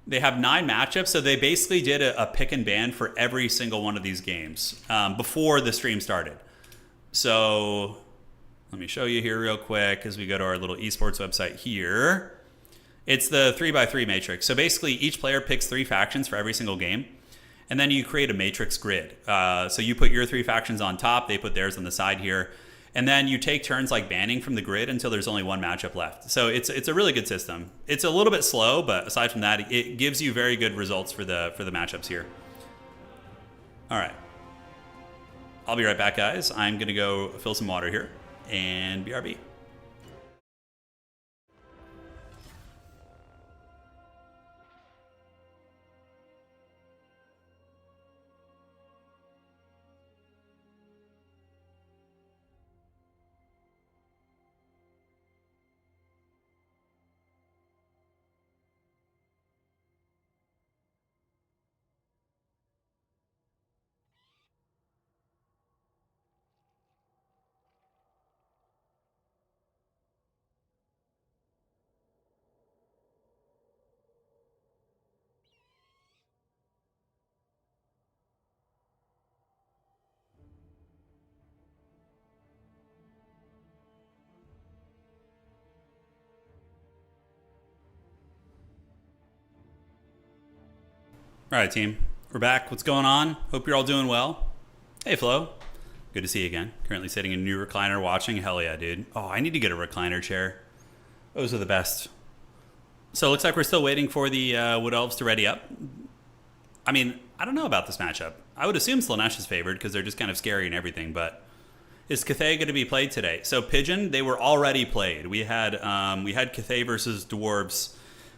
they have 9 matchups. So they basically did a pick and ban for every single one of these games before the stream started. So let me show you here real quick as we go to our little esports website here. It's the 3x3 matrix. So basically each player picks 3 factions for every single game. And then you create a matrix grid. So you put your 3 factions on top, they put theirs on the side here. And then you take turns like banning from the grid until there's only 1 matchup left. So it's a really good system. It's a little bit slow, but aside from that, it gives you very good results for the matchups here. All right. I'll be right back, guys. I'm going to go fill some water here and BRB. All right, team. We're back. What's going on? Hope you're all doing well. Hey, Flo. Good to see you again. Currently sitting in a new recliner watching. Hell yeah, dude. Oh, I need to get a recliner chair. Those are the best. So it looks like we're still waiting for the Wood Elves to ready up. I mean, I don't know about this matchup. I would assume Slaanesh is favored because they're just kind of scary and everything, but is Cathay going to be played today? So Pigeon, they were already played. We had Cathay versus Dwarfs.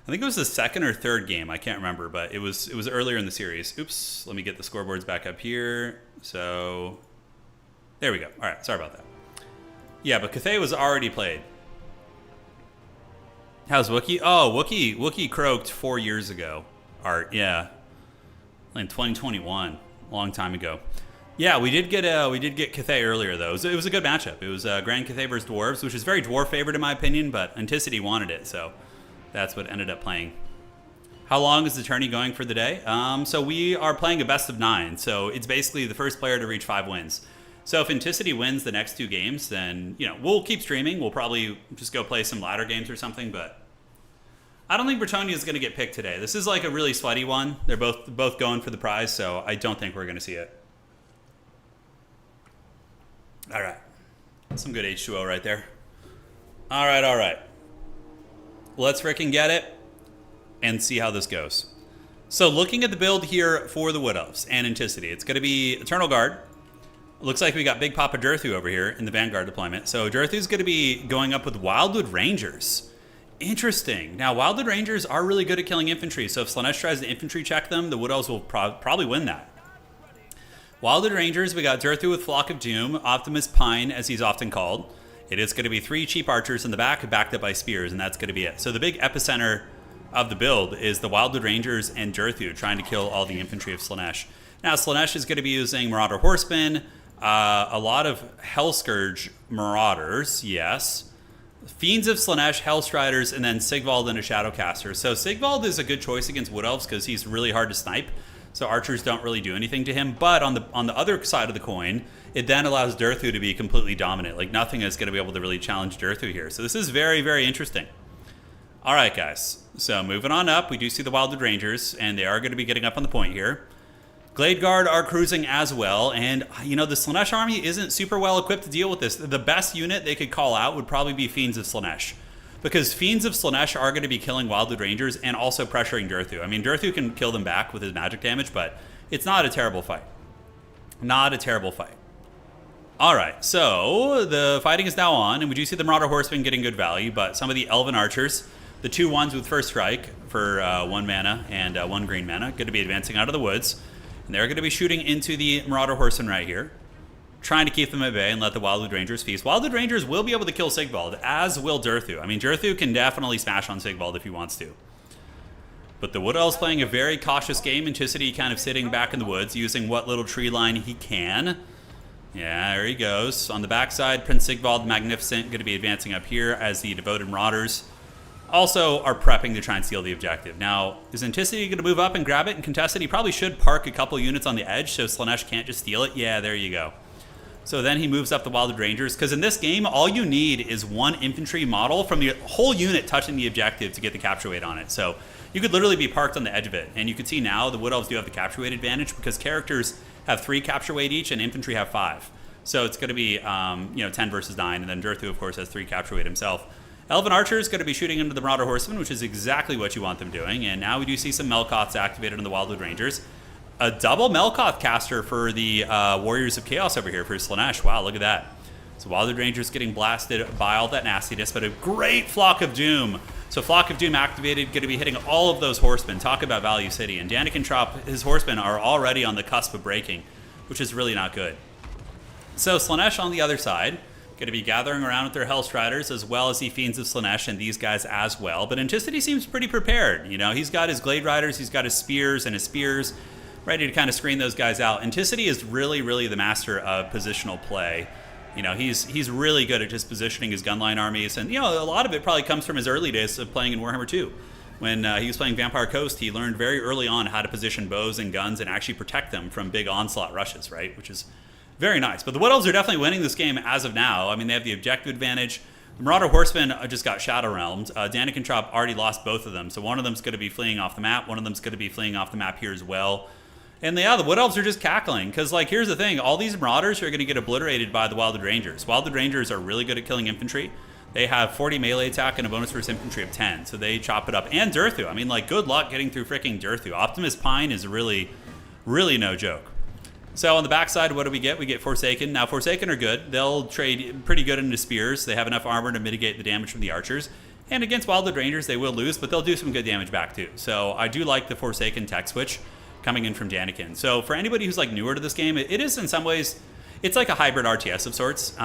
I think it was the 2nd or 3rd game. I can't remember, but it was earlier in the series. Oops, let me get the scoreboards back up here. So there we go. All right, sorry about that. Yeah, but Cathay was already played. How's Wookie? Oh, Wookie croaked 4 years ago. Art, yeah, in 2021, long time ago. Yeah, we did get Cathay earlier though. It was a good matchup. It was Grand Cathay versus Dwarves, which is very dwarf favored in my opinion, but Enticity wanted it, so that's what ended up playing. How long is the tourney going for the day? So we are playing a best of 9. So it's basically the first player to reach 5 wins. So if Enticity wins the next 2 games, then we'll keep streaming. We'll probably just go play some ladder games or something. But I don't think Bretonnia is going to get picked today. This is like a really sweaty one. They're both going for the prize, so I don't think we're going to see it. All right, some good H2O right there. All right. Let's freaking get it and see how this goes. So looking at the build here for the Wood Elves and Enticity, it's going to be Eternal Guard. It looks like we got Big Papa Durthu over here in the Vanguard deployment. So Durthu's going to be going up with Wildwood Rangers. Interesting. Now, Wildwood Rangers are really good at killing infantry. So if Slaanesh tries to infantry check them, the Wood Elves will probably win that. Wildwood Rangers, we got Durthu with Flock of Doom, Optimus Pine, as he's often called. It is going to be 3 cheap archers in the back, backed up by spears, and that's going to be it. So the big epicenter of the build is the Wildwood Rangers and Durthu trying to kill all the infantry of Slaanesh. Now, Slaanesh is going to be using Marauder Horsemen, a lot of Hellscourge Marauders, yes. Fiends of Slaanesh, Hellstriders, and then Sigvald and a Shadowcaster. So Sigvald is a good choice against Wood Elves because he's really hard to snipe. So archers don't really do anything to him. But on the other side of the coin, it then allows Durthu to be completely dominant. Like nothing is going to be able to really challenge Durthu here. So this is very, very interesting. All right, guys. So moving on up, we do see the Wildwood Rangers, and they are going to be getting up on the point here. Glade Guard are cruising as well, and the Slaanesh army isn't super well equipped to deal with this. The best unit they could call out would probably be Fiends of Slaanesh. because Fiends of Slaanesh are going to be killing Wildwood Rangers and also pressuring Durthu. I mean, Durthu can kill them back with his magic damage, but it's not a terrible fight. Not a terrible fight. All right, so the fighting is now on, and we do see the Marauder Horsemen getting good value, but some of the Elven Archers, the 2/1s with First Strike for 1 mana and 1 green mana, going to be advancing out of the woods. And they're going to be shooting into the Marauder Horsemen right here, trying to keep them at bay and let the Wildwood Rangers feast. Wildwood Rangers will be able to kill Sigvald, as will Durthu. I mean, Durthu can definitely smash on Sigvald if he wants to. But the Wood Elves playing a very cautious game. Enticity kind of sitting back in the woods, using what little tree line he can. Yeah, there he goes. On the backside, Prince Sigvald Magnificent going to be advancing up here as the Devoted Marauders also are prepping to try and steal the objective. Now, is Enticity going to move up and grab it and contest it? He probably should park a couple units on the edge so Slaanesh can't just steal it. Yeah, there you go. So then he moves up the Wildwood Rangers, because in this game, all you need is 1 infantry model from the whole unit touching the objective to get the capture weight on it. So you could literally be parked on the edge of it. And you can see now the Wood Elves do have the capture weight advantage because characters have 3 capture weight each and infantry have 5. So it's going to be 10 versus 9, and then Durthu, of course, has 3 capture weight himself. Elven Archers going to be shooting into the Marauder Horsemen, which is exactly what you want them doing. And now we do see some Melkoths activated on the Wildwood Rangers. A double Melkoth caster for the Warriors of Chaos over here for Slaanesh. Wow, look at that. So Wildwood Rangers getting blasted by all that nastiness, but a great Flock of Doom. So Flock of Doom activated, going to be hitting all of those horsemen. Talk about Value City. And Danican, his horsemen are already on the cusp of breaking, which is really not good. So Slaanesh on the other side, going to be gathering around with their Hellstriders as well as the Fiends of Slaanesh and these guys as well. But Enticity seems pretty prepared. You know, he's got his Glade Riders, he's got his Spears and his Spears ready to kind of screen those guys out. Enticity is really, really the master of positional play. You know, he's really good at just positioning his gunline armies. And, you know, a lot of it probably comes from his early days of playing in Warhammer 2. When he was playing Vampire Coast, he learned very early on how to position bows and guns and actually protect them from big onslaught rushes, right? Which is very nice. But the Wood Elves are definitely winning this game as of now. I mean, they have the objective advantage. The Marauder Horsemen just got Shadow Realmed. Danican already lost both of them. So one of them's going to be fleeing off the map. One of them's going to be fleeing off the map here as well. And yeah, the Wood Elves are just cackling. Because, like, here's the thing. All these Marauders are going to get obliterated by the Wildwood Rangers. Wildwood Rangers are really good at killing infantry. They have 40 melee attack and a bonus versus infantry of 10. So they chop it up. And Durthu. I mean, like, good luck getting through freaking Durthu. Optimus Pine is really, really no joke. So on the backside, what do we get? We get Forsaken. Now, Forsaken are good. They'll trade pretty good into Spears. They have enough armor to mitigate the damage from the Archers. And against Wildwood Rangers, they will lose, but they'll do some good damage back too. So I do like the Forsaken tech switch coming in from Danican. So for anybody who's like newer to this game, it is in some ways, it's like a hybrid RTS of sorts.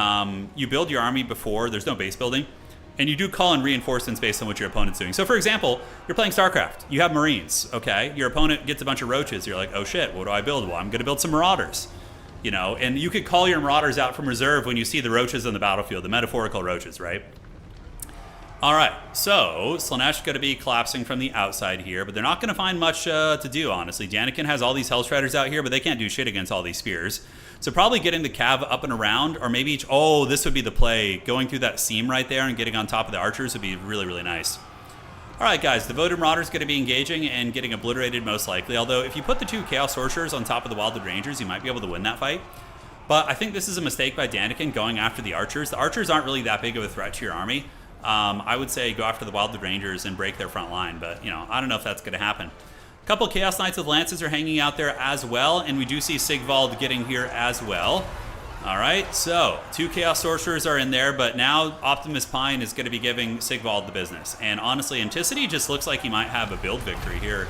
You build your army before, there's no base building. And you do call in reinforcements based on what your opponent's doing. So for example, you're playing StarCraft. You have Marines, okay? Your opponent gets a bunch of roaches. You're like, oh shit, what do I build? Well, I'm gonna build some Marauders. You know, and you could call your Marauders out from reserve when you see the roaches on the battlefield, the metaphorical roaches, right? All right, so Slaanesh going to be collapsing from the outside here, but they're not going to find much to do, honestly. Danican has all these Hellstriders out here, but they can't do shit against all these Spears. So probably getting the Cav up and around, or maybe each... Oh, this would be the play. Going through that seam right there and getting on top of the Archers would be really, really nice. All right, guys, the Devoted Marauder's going to be engaging and getting obliterated most likely, although if you put the 2 Chaos Sorcerers on top of the Wildwood Rangers, you might be able to win that fight. But I think this is a mistake by Danican going after the Archers. The Archers aren't really that big of a threat to your army. I would say go after the Wildwood Rangers and break their front line, but, you know, I don't know if that's going to happen. A couple Chaos Knights with Lances are hanging out there as well, and we do see Sigvald getting here as well. All right, so 2 Chaos Sorcerers are in there, but now Optimus Pine is going to be giving Sigvald the business. And honestly, Enticity just looks like he might have a build victory here.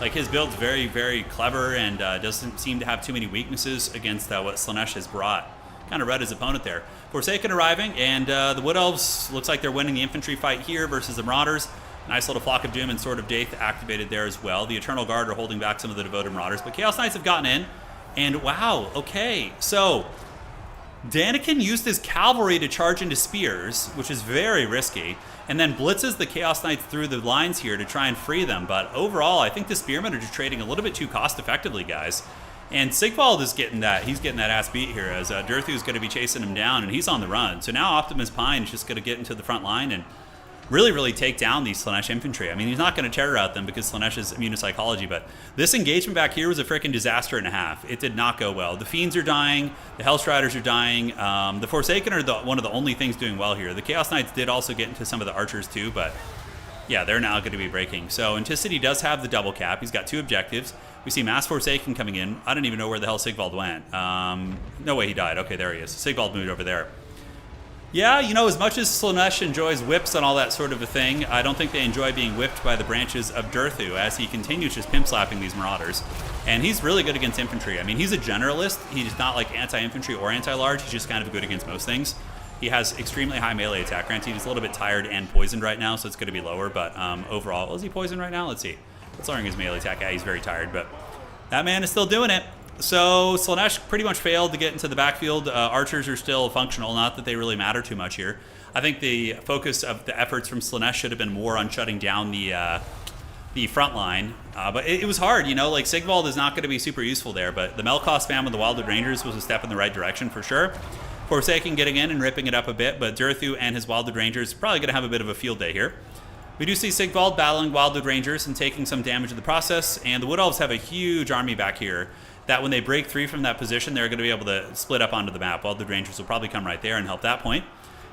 Like, his build's very, very clever and doesn't seem to have too many weaknesses against what Slaanesh has brought. Kind of read his opponent there. Forsaken arriving, and the Wood Elves looks like they're winning the infantry fight here versus the Marauders. Nice little Flock of Doom and Sword of Death activated there as well. The Eternal Guard are holding back some of the Devoted Marauders, but Chaos Knights have gotten in. And wow, okay, so Danican used his cavalry to charge into Spears, which is very risky, and then blitzes the Chaos Knights through the lines here to try and free them. But overall, I think the Spearmen are just trading a little bit too cost-effectively, guys. And Sigvald is getting that. He's getting that ass beat here as Durthu's going to be chasing him down, and he's on the run. So now Optimus Pine is just going to get into the front line and really take down these Slaanesh infantry. I mean, he's not going to terror out them because Slaanesh is immune to psychology, but this engagement back here was a freaking disaster and a half. It did not go well. The Fiends are dying, the Hellstriders are dying, the Forsaken are one of the only things doing well here. The Chaos Knights did also get into some of the archers too, but yeah, they're now going to be breaking. So Enticity does have the double cap. He's got 2 objectives. We see Mass Forsaken coming in. I don't even know where the hell Sigvald went. No way he died. Okay, there he is. Sigvald moved over there. Yeah, you know, as much as Slaanesh enjoys whips and all that sort of a thing, I don't think they enjoy being whipped by the branches of Durthu as he continues just pimp-slapping these Marauders. And he's really good against infantry. I mean, he's a generalist. He's not like anti-infantry or anti-large. He's just kind of good against most things. He has extremely high melee attack. Granted, he's a little bit tired and poisoned right now, so it's going to be lower. But overall, is he poisoned right now? Let's see. What's lowering his melee attack? Yeah, he's very tired, but that man is still doing it. So Slaanesh pretty much failed to get into the backfield. Archers are still functional, not that they really matter too much here. I think the focus of the efforts from Slaanesh should have been more on shutting down the front line. But it was hard, you know, like Sigvald is not going to be super useful there, but the Melkoth spam with the Wildwood Rangers was a step in the right direction for sure. Forsaken getting in and ripping it up a bit, but Durthu and his Wildwood Rangers probably going to have a bit of a field day here. We do see Sigvald battling Wildwood Rangers and taking some damage in the process, and the Wood Elves have a huge army back here that when they break 3 from that position, they're going to be able to split up onto the map. Wildwood Rangers will probably come right there and help that point.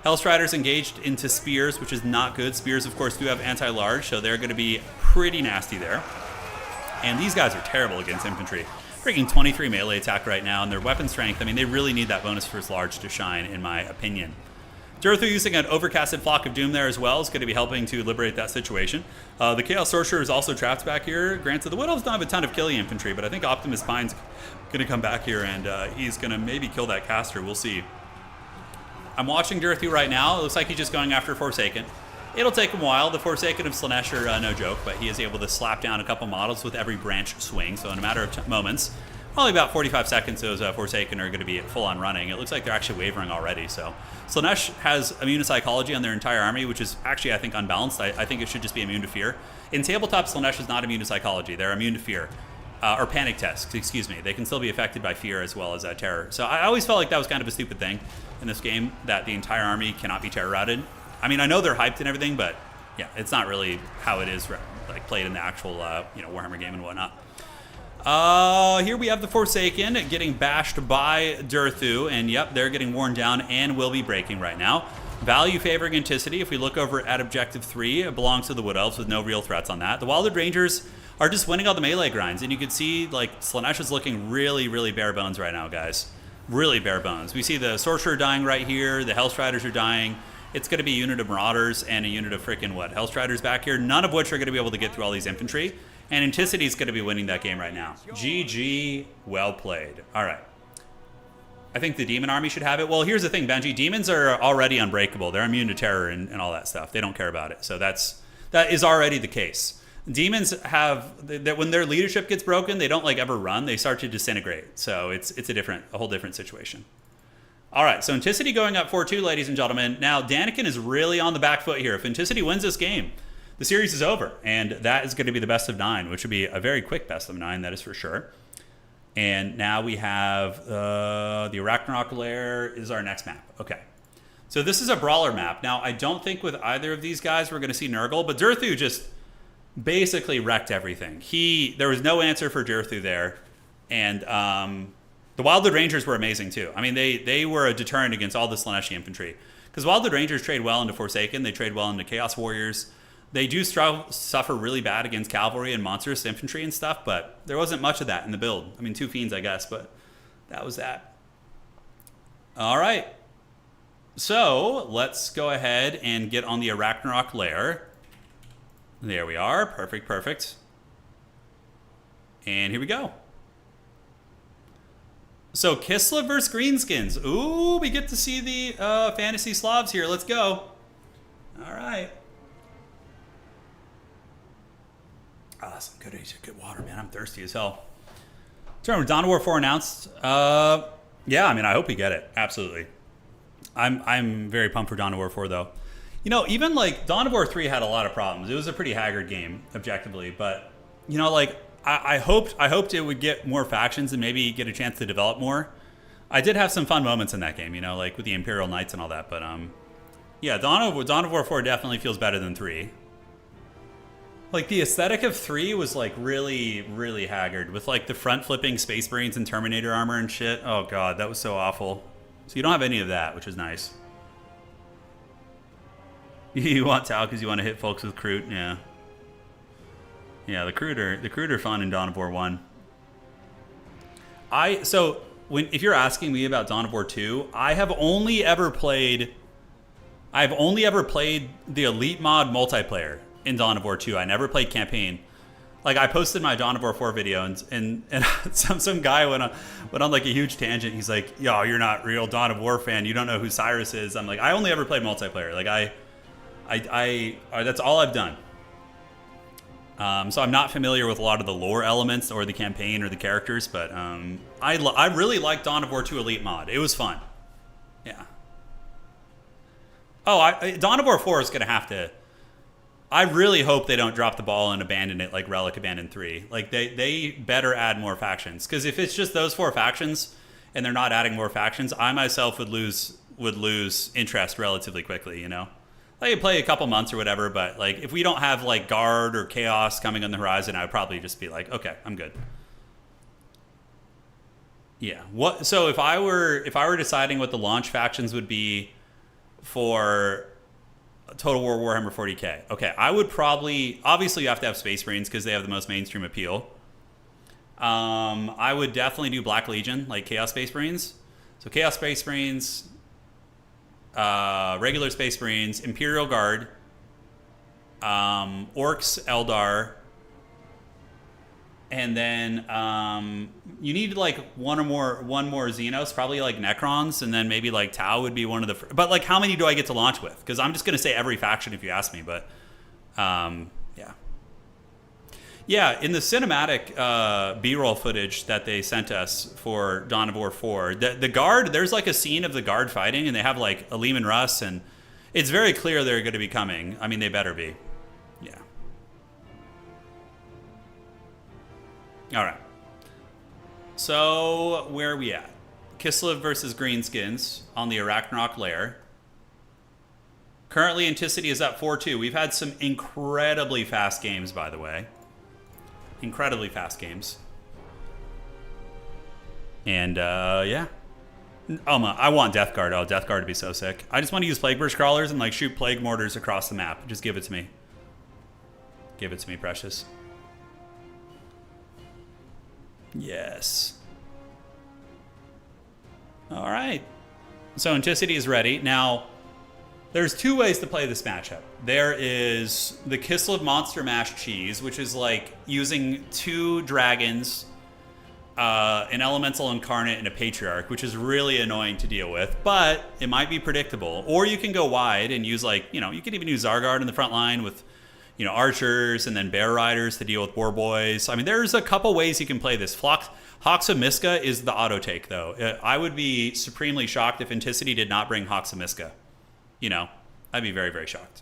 Hellstriders engaged into Spears, which is not good. Spears, of course, do have anti-large, so they're going to be pretty nasty there. And these guys are terrible against infantry. Freaking 23 melee attack right now, and their weapon strength, I mean, they really need that bonus first large to shine, in my opinion. Durthu using an overcasted Flock of Doom there as well is going to be helping to liberate that situation. The Chaos Sorcerer is also trapped back here. Granted, the Wood Elves don't have a ton of killing infantry, but I think Optimus Pine's going to come back here, and he's going to maybe kill that caster. We'll see. I'm watching Durthu right now. It looks like he's just going after Forsaken. It'll take him a while. The Forsaken of Slaanesh are no joke, but he is able to slap down a couple models with every branch swing, so in a matter of moments, probably about 45 seconds, those Forsaken are going to be full-on running. It looks like they're actually wavering already. So Slaanesh has immune to psychology on their entire army, which is actually, I think, unbalanced. I think it should just be immune to fear. In tabletop, Slaanesh is not immune to psychology. They're immune to fear. Or panic tests, excuse me. They can still be affected by fear as well as terror. So I always felt like that was kind of a stupid thing in this game, that the entire army cannot be terror-routed. I mean, I know they're hyped and everything, but yeah, it's not really how it is like played in the actual Warhammer game and whatnot. Here we have the Forsaken getting bashed by Durthu, and yep, they're getting worn down and will be breaking right now. Value favoring Enticity. If we look over at Objective 3, it belongs to the Wood Elves with no real threats on that. The Wildwood Rangers are just winning all the melee grinds, and you can see like Slaanesh is looking really bare bones right now, guys. Really bare bones. We see the Sorcerer dying right here, the Hellstriders are dying. It's going to be a unit of Marauders and a unit of freaking Hellstriders back here, none of which are going to be able to get through all these infantry. And Enticity is going to be winning that game right now. GG, well played. All right. I think the Demon Army should have it. Well, here's the thing, Benji. Demons are already unbreakable. They're immune to terror and all that stuff. They don't care about it. So that is already the case. Demons have, that when their leadership gets broken, they don't like ever run. They start to disintegrate. So it's a whole different situation. All right, so Enticity going up 4-2, ladies and gentlemen. Now, Danican is really on the back foot here. If Enticity wins this game, the series is over, and that is going to be the best of 9, which would be a very quick best of 9, that is for sure. And now we have the Arachnarok Lair is our next map. Okay, so this is a brawler map. Now, I don't think with either of these guys we're going to see Nurgle, but Durthu just basically wrecked everything. There was no answer for Durthu there, and the Wildwood Rangers were amazing too. I mean, they were a deterrent against all the Slaaneshi infantry, because Wildwood Rangers trade well into Forsaken, they trade well into Chaos Warriors. They do suffer really bad against cavalry and monstrous infantry and stuff, but there wasn't much of that in the build. I mean, 2 Fiends, I guess, but that was that. All right. So let's go ahead and get on the Arachnarok Lair. There we are. Perfect. And here we go. So Kislev versus Greenskins. Ooh, we get to see the Fantasy Slavs here. Let's go. All right. Ah, some good water, man. I'm thirsty as hell. Turn Dawn of War 4 announced. Yeah, I mean, I hope we get it. Absolutely. I'm very pumped for Dawn of War 4, though. You know, even like Dawn of War 3 had a lot of problems. It was a pretty haggard game, objectively, but you know, like I hoped it would get more factions and maybe get a chance to develop more. I did have some fun moments in that game, you know, like with the Imperial Knights and all that, but Yeah, Dawn of War 4 definitely feels better than 3. Like, the aesthetic of 3 was, like, really, really haggard. With, like, the front-flipping Space Marines and Terminator armor and shit. Oh, God, that was so awful. So you don't have any of that, which is nice. You want Tau because you want to hit folks with Kroot, yeah. Yeah, the Kroot are fun in Dawn of War 1. If you're asking me about Dawn of War 2, I've only ever played the Elite mod multiplayer in Dawn of War 2. I never played campaign. Like, I posted my Dawn of War 4 video, and some guy went on like a huge tangent. He's like, "Yo, you're not real Dawn of War fan. You don't know who Cyrus is." I'm like, I only ever played multiplayer. Like, I that's all I've done. So I'm not familiar with a lot of the lore elements or the campaign or the characters, but I really liked Dawn of War 2 Elite mod. It was fun. Yeah. Oh, Dawn of War 4 is going to have to... I really hope they don't drop the ball and abandon it like Relic abandoned 3. Like, they better add more factions. Because if it's just those 4 factions and they're not adding more factions, I myself would lose interest relatively quickly, you know? Like, I'd play a couple months or whatever, but like, if we don't have like Guard or Chaos coming on the horizon, I would probably just be like, okay, I'm good. Yeah. So if I were deciding what the launch factions would be for Total War Warhammer 40k, okay, I would probably, obviously you have to have Space Marines because they have the most mainstream appeal. I would definitely do Black Legion, like Chaos Space Marines. So Chaos Space Marines, regular Space Marines, Imperial Guard, Orcs, Eldar, and then you need like one more Xenos, probably like Necrons, and then maybe like Tau would be one of the... But like, how many do I get to launch with? Because I'm just going to say every faction if you ask me, but yeah. Yeah, in the cinematic B-roll footage that they sent us for Dawn of War 4, the Guard, there's like a scene of the Guard fighting, and they have like Aleem and Russ, and it's very clear they're going to be coming. I mean, they better be. Yeah. All right. So, where are we at? Kislev versus Greenskins on the Arachnarok lair. Currently, Enticity is up 4-2. We've had some incredibly fast games, by the way. Incredibly fast games. And, yeah. Oh, I want Death Guard. Oh, Death Guard would be so sick. I just want to use Plague Burst Crawlers and, like, shoot Plague Mortars across the map. Just give it to me. Give it to me, precious. Yes. All right. So Enticity is ready. Now, there's 2 ways to play this matchup. There is the Kislev Monster Mash Cheese, which is like using 2 dragons, an Elemental Incarnate, and a Patriarch, which is really annoying to deal with, but it might be predictable. Or you can go wide and use, like, you know, you could even use Zargard in the front line with, you know, archers and then bear riders to deal with war boys. I mean, there's a couple ways you can play this. Hawks of Miska is the auto take, though. I would be supremely shocked if Enticity did not bring Hawks of Miska. You know, I'd be very, very shocked.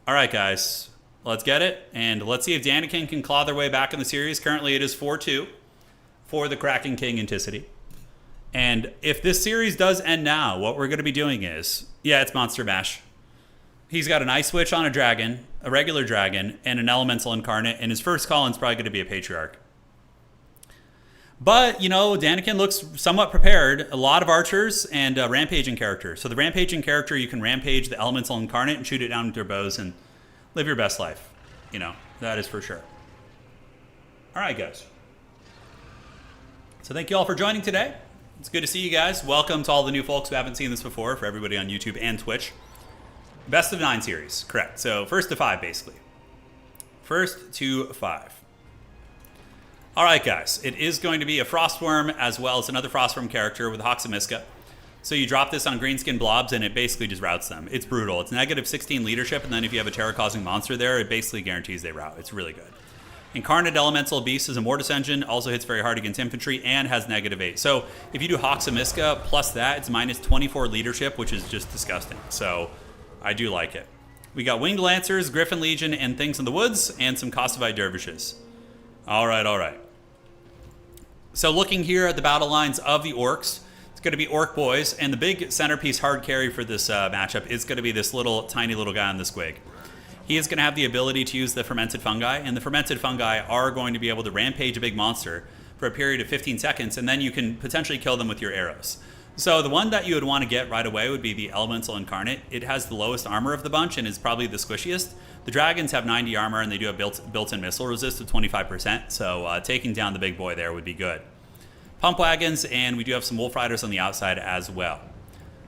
All right, guys, let's get it. And let's see if Danican can claw their way back in the series. Currently, it is 4-2 for the Kraken King Enticity. And if this series does end now, what we're going to be doing is, yeah, it's Monster Mash. He's got an Ice Switch on a dragon, a regular dragon, and an Elemental Incarnate, and his first call-in's probably going to be a Patriarch. But, you know, Danican looks somewhat prepared. A lot of archers and rampaging character. So the rampaging character, you can rampage the Elemental Incarnate and shoot it down with their bows and live your best life. You know, that is for sure. All right, guys. So thank you all for joining today. It's good to see you guys. Welcome to all the new folks who haven't seen this before, for everybody on YouTube and Twitch. Best of 9 series, correct. So 1st to 5, basically. 1st to 5. All right, guys. It is going to be a Frostworm as well as another Frostworm character with Hawks of Miska. So you drop this on Greenskin blobs, and it basically just routes them. It's brutal. It's negative 16 leadership, and then if you have a terror-causing monster there, it basically guarantees they rout. It's really good. Incarnate Elemental Beast is a Mortis engine, also hits very hard against infantry, and has negative 8. So if you do Hawks of Miska plus that, it's minus 24 leadership, which is just disgusting. So I do like it. We got Winged Lancers, Griffin Legion, and Things in the Woods, and some Kosovo Dervishes. All right, all right. So looking here at the battle lines of the Orcs, it's It's going to be Orc Boys, and the big centerpiece hard carry for this matchup is going to be this tiny little guy on the squig. He is going to have the ability to use the fermented fungi, and the fermented fungi are going to be able to rampage a big monster for a period of 15 seconds, and then you can potentially kill them with your arrows. So the one that you would want to get right away would be the Elemental Incarnate. It has the lowest armor of the bunch and is probably the squishiest. The dragons have 90 armor, and they do have built-in missile resist of 25%, so taking down the big boy there would be good. Pump wagons, and we do have some wolf riders on the outside as well.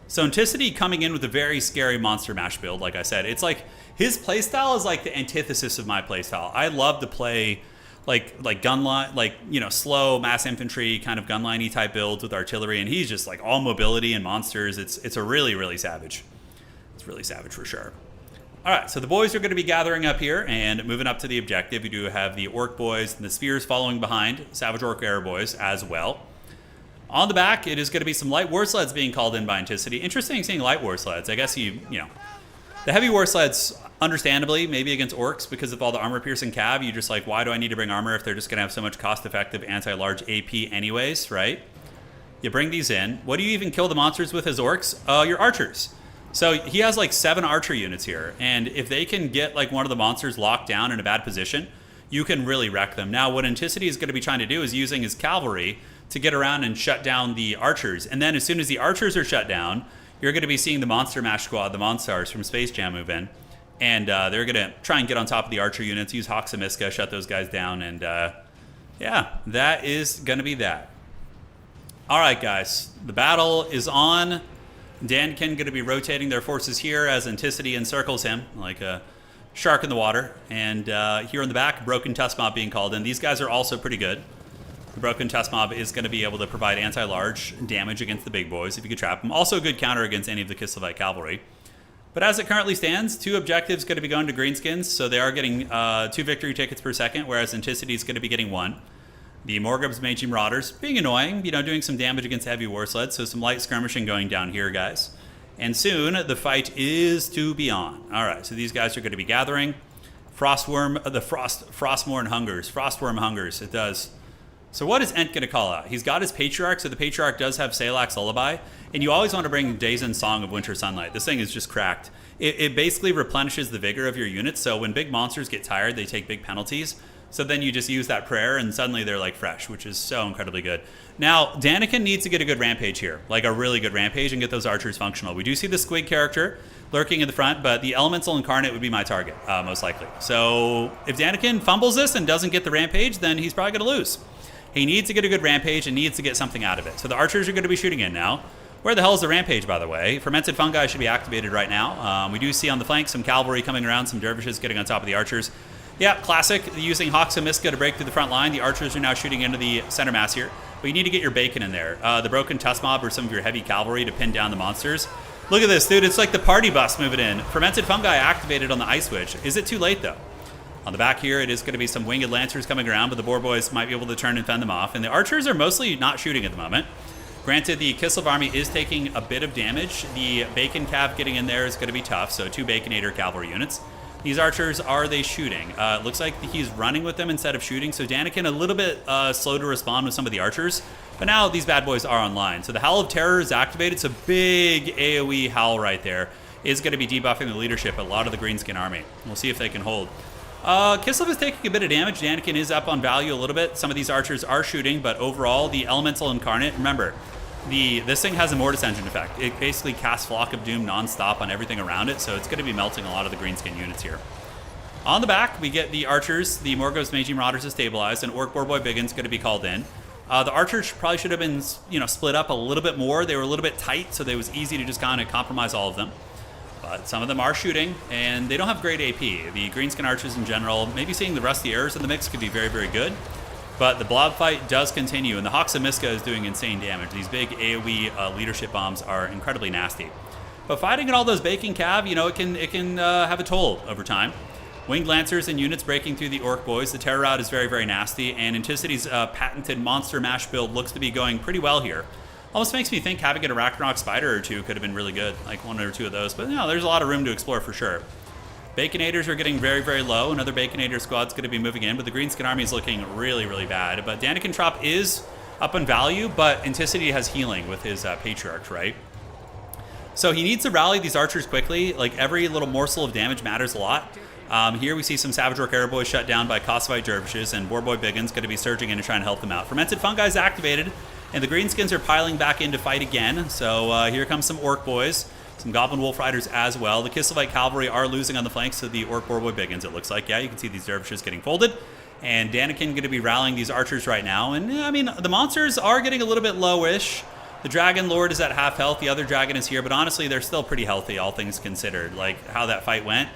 So Enticity coming in with a very scary monster mash build, like I said. It's like his playstyle is like the antithesis of my playstyle. I love to play like gunline, like, you know, slow mass infantry kind of gunliney type builds with artillery, and he's just like all mobility and monsters. It's a really savage. It's really savage for sure. All right, so the boys are going to be gathering up here and moving up to the objective. We do have the Orc Boys and the Spears following behind, Savage Orc Air Boys as well. On the back, it is going to be some light war sleds being called in by Enticity. Interesting seeing light war sleds. I guess you know, the heavy war sleds, understandably, maybe against orcs because of all the armor-piercing cav, you're just like, why do I need to bring armor if they're just going to have so much cost-effective anti-large AP anyways, right? You bring these in. What do you even kill the monsters with as orcs? Your archers. So he has like 7 archer units here, and if they can get like one of the monsters locked down in a bad position, you can really wreck them. Now, what Enticity is going to be trying to do is using his cavalry to get around and shut down the archers. And then as soon as the archers are shut down, you're going to be seeing the Monster Mash Squad, the Monstars from Space Jam move in, and they're going to try and get on top of the archer units, use Hawks and Miska, shut those guys down, and yeah, that is going to be that. All right, guys, the battle is on. Danican going to be rotating their forces here as Enticity encircles him like a shark in the water. And here in the back, Broken Tusk Mob being called in. These guys are also pretty good. The Broken Tusk Mob is going to be able to provide anti-large damage against the big boys if you could trap them. Also a good counter against any of the Kislevite cavalry. But as it currently stands, 2 objectives going to be going to Greenskins, so they are getting 2 victory tickets per second, whereas Enticity is going to be getting 1. The Morgub's Magi Marauders being annoying, you know, doing some damage against heavy war sleds, so some light skirmishing going down here, guys. And soon, the fight is to be on. All right, so these guys are going to be gathering. Frostworm, the Frostworm hungers, it does. So what is Ent going to call out? He's got his Patriarch, so the Patriarch does have Salak's Lullaby, and you always want to bring Dazen's Song of Winter Sunlight. This thing is just cracked. It basically replenishes the vigor of your units, so when big monsters get tired, they take big penalties. So then you just use that prayer, and suddenly they're like fresh, which is so incredibly good. Now, Danican needs to get a good rampage here, like a really good rampage, and get those archers functional. We do see the Squig character lurking in the front, but the Elemental Incarnate would be my target, most likely. So if Danican fumbles this and doesn't get the rampage, then he's probably going to lose. He needs to get a good rampage and needs to get something out of it. So the archers are going to be shooting in now. Where the hell is the rampage, by the way? Fermented fungi should be activated right now. We do see on the flank some cavalry coming around, some dervishes getting on top of the archers. Yeah, classic, using Hawks and Miska to break through the front line. The archers are now shooting into the center mass here. But you need to get your bacon in there. The Broken Tusk Mob or some of your heavy cavalry to pin down the monsters. Look at this, dude. It's like the party bus moving in. Fermented fungi activated on the ice switch. Is it too late, though? On the back here, it is going to be some winged lancers coming around, but the boar boys might be able to turn and fend them off. And the archers are mostly not shooting at the moment. Granted, the Kislev army is taking a bit of damage. The bacon cav getting in there is going to be tough, so 2 Baconator cavalry units. These archers, are they shooting? It looks like he's running with them instead of shooting, so Danican a little bit slow to respond with some of the archers, but now these bad boys are online. So the Howl of Terror is activated, so big AoE howl right there is going to be debuffing the leadership of a lot of the Greenskin army. We'll see if they can hold. Kislev is taking a bit of damage. Danican is up on value a little bit. Some of these archers are shooting, but overall, the Elemental Incarnate, remember, this thing has a Mortis Engine effect. It basically casts Flock of Doom non-stop on everything around it, so it's going to be melting a lot of the Greenskin units here. On the back, we get the archers. The Morgos Magi Marauders is stabilized, and Orc Boar Boy Biggin's going to be called in. The archers probably should have been, split up a little bit more. They were a little bit tight, so it was easy to just kind of compromise all of them. But some of them are shooting, and they don't have great AP. The Greenskin archers in general, maybe seeing the Rusty Arrows in the mix could be very, very good. But the blob fight does continue, and the Hawks of Miska is doing insane damage. These big AoE leadership bombs are incredibly nasty. But fighting at all those bacon cav, it can have a toll over time. Winged Lancers and units breaking through the Orc Boys. The Terror Route is very, very nasty, and Enticity's patented Monster Mash build looks to be going pretty well here. Almost makes me think having an Arachnarok Spider or 2 could have been really good, like 1 or 2 of those. But there's a lot of room to explore for sure. Baconators are getting very, very low. Another Baconator squad's going to be moving in, but the Greenskin army is looking really, really bad. But Danican Trop is up in value, but Enticity has healing with his Patriarchs, right? So he needs to rally these archers quickly. Like, every little morsel of damage matters a lot. Here we see some Savage Orc Arrow Boys shut down by Kossovite Dervishes, and Boarboy Biggin's going to be surging in and trying to help them out. Fermented Fungi is activated, and the Greenskins are piling back in to fight again. So here comes some Orc Boys, some Goblin Wolf Riders as well. The Kislevite Cavalry are losing on the flanks to the Orc Boarboy Biggins, it looks like. Yeah, you can see these Dervishes getting folded. And Danican going to be rallying these archers right now. And, I mean, the monsters are getting a little bit lowish. The Dragon Lord is at half health. The other dragon is here. But honestly, they're still pretty healthy, all things considered. Like, how that fight went.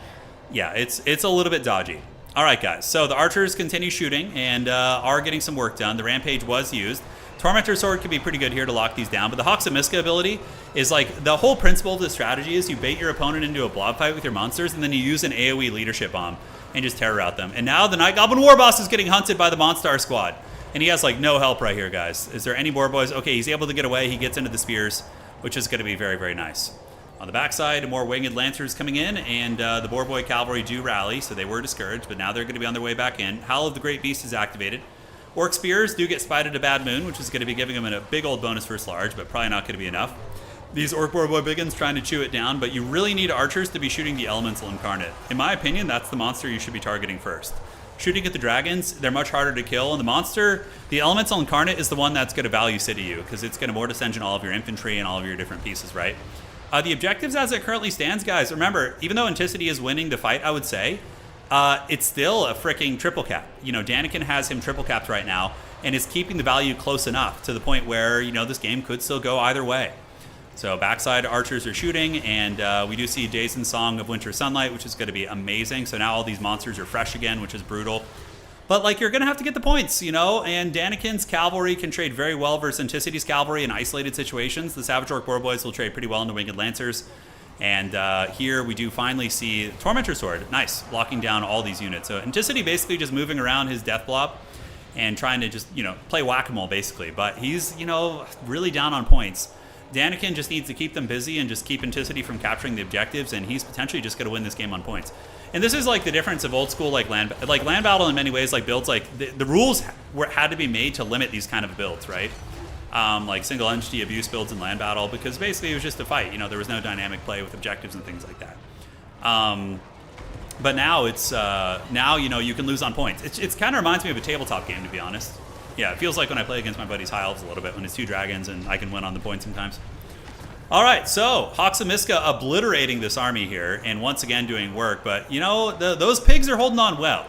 Yeah, it's a little bit dodgy. All right, guys. So the archers continue shooting and are getting some work done. The Rampage was used. Tormentor Sword could be pretty good here to lock these down. But the Hawks of Miska ability is like, the whole principle of the strategy is you bait your opponent into a blob fight with your monsters, and then you use an AoE leadership bomb and just terror out them. And now the Night Goblin War Boss is getting hunted by the Monstar squad. And he has like no help right here, guys. Is there any boar boys? Okay, he's able to get away. He gets into the spears, which is going to be very, very nice. On the backside, more Winged Lancers coming in, and the Boar Boy Cavalry do rally, so they were discouraged, but now they're going to be on their way back in. Howl of the Great Beast is activated. Orc Spears do get spied at a bad moon, which is going to be giving them a big old bonus versus large, but probably not going to be enough. These Orc Boar Boy Biggins trying to chew it down, but you really need archers to be shooting the Elemental Incarnate. In my opinion, that's the monster you should be targeting first. Shooting at the dragons, they're much harder to kill, and the monster, the Elemental Incarnate, is the one that's going to value city you, because it's going to Mortis Engine all of your infantry and all of your different pieces, right? The objectives as it currently stands, guys, remember, even though Enticity is winning the fight, I would say, it's still a freaking triple cap. You know, Danican has him triple capped right now, and is keeping the value close enough to the point where, you know, this game could still go either way. So backside archers are shooting, and we do see Jason's Song of Winter Sunlight, which is going to be amazing. So now all these monsters are fresh again, which is brutal. But, like, you're going to have to get the points, you know? And Danican's cavalry can trade very well versus Anticity's cavalry in isolated situations. The Savage Orc Boar Boys will trade pretty well into Winged Lancers. And here we do finally see Tormentor Sword. Nice, locking down all these units. So Enticity basically just moving around his death blob and trying to just, you know, play whack-a-mole, basically. But he's, you know, really down on points. Danican just needs to keep them busy and just keep Enticity from capturing the objectives, and he's potentially just going to win this game on points. And this is like the difference of old school like land battle in many ways, like builds, like the rules had to be made to limit these kind of builds, right? Like single entity abuse builds in land battle, because basically it was just a fight. You know, there was no dynamic play with objectives and things like that. But now it's now, you know, you can lose on points. It's kind of reminds me of a tabletop game, to be honest. Yeah, it feels like when I play against my buddies High Elves a little bit, when it's two dragons and I can win on the points sometimes. All right, so Hawks of Miska obliterating this army here and once again doing work. But, you know, those pigs are holding on well.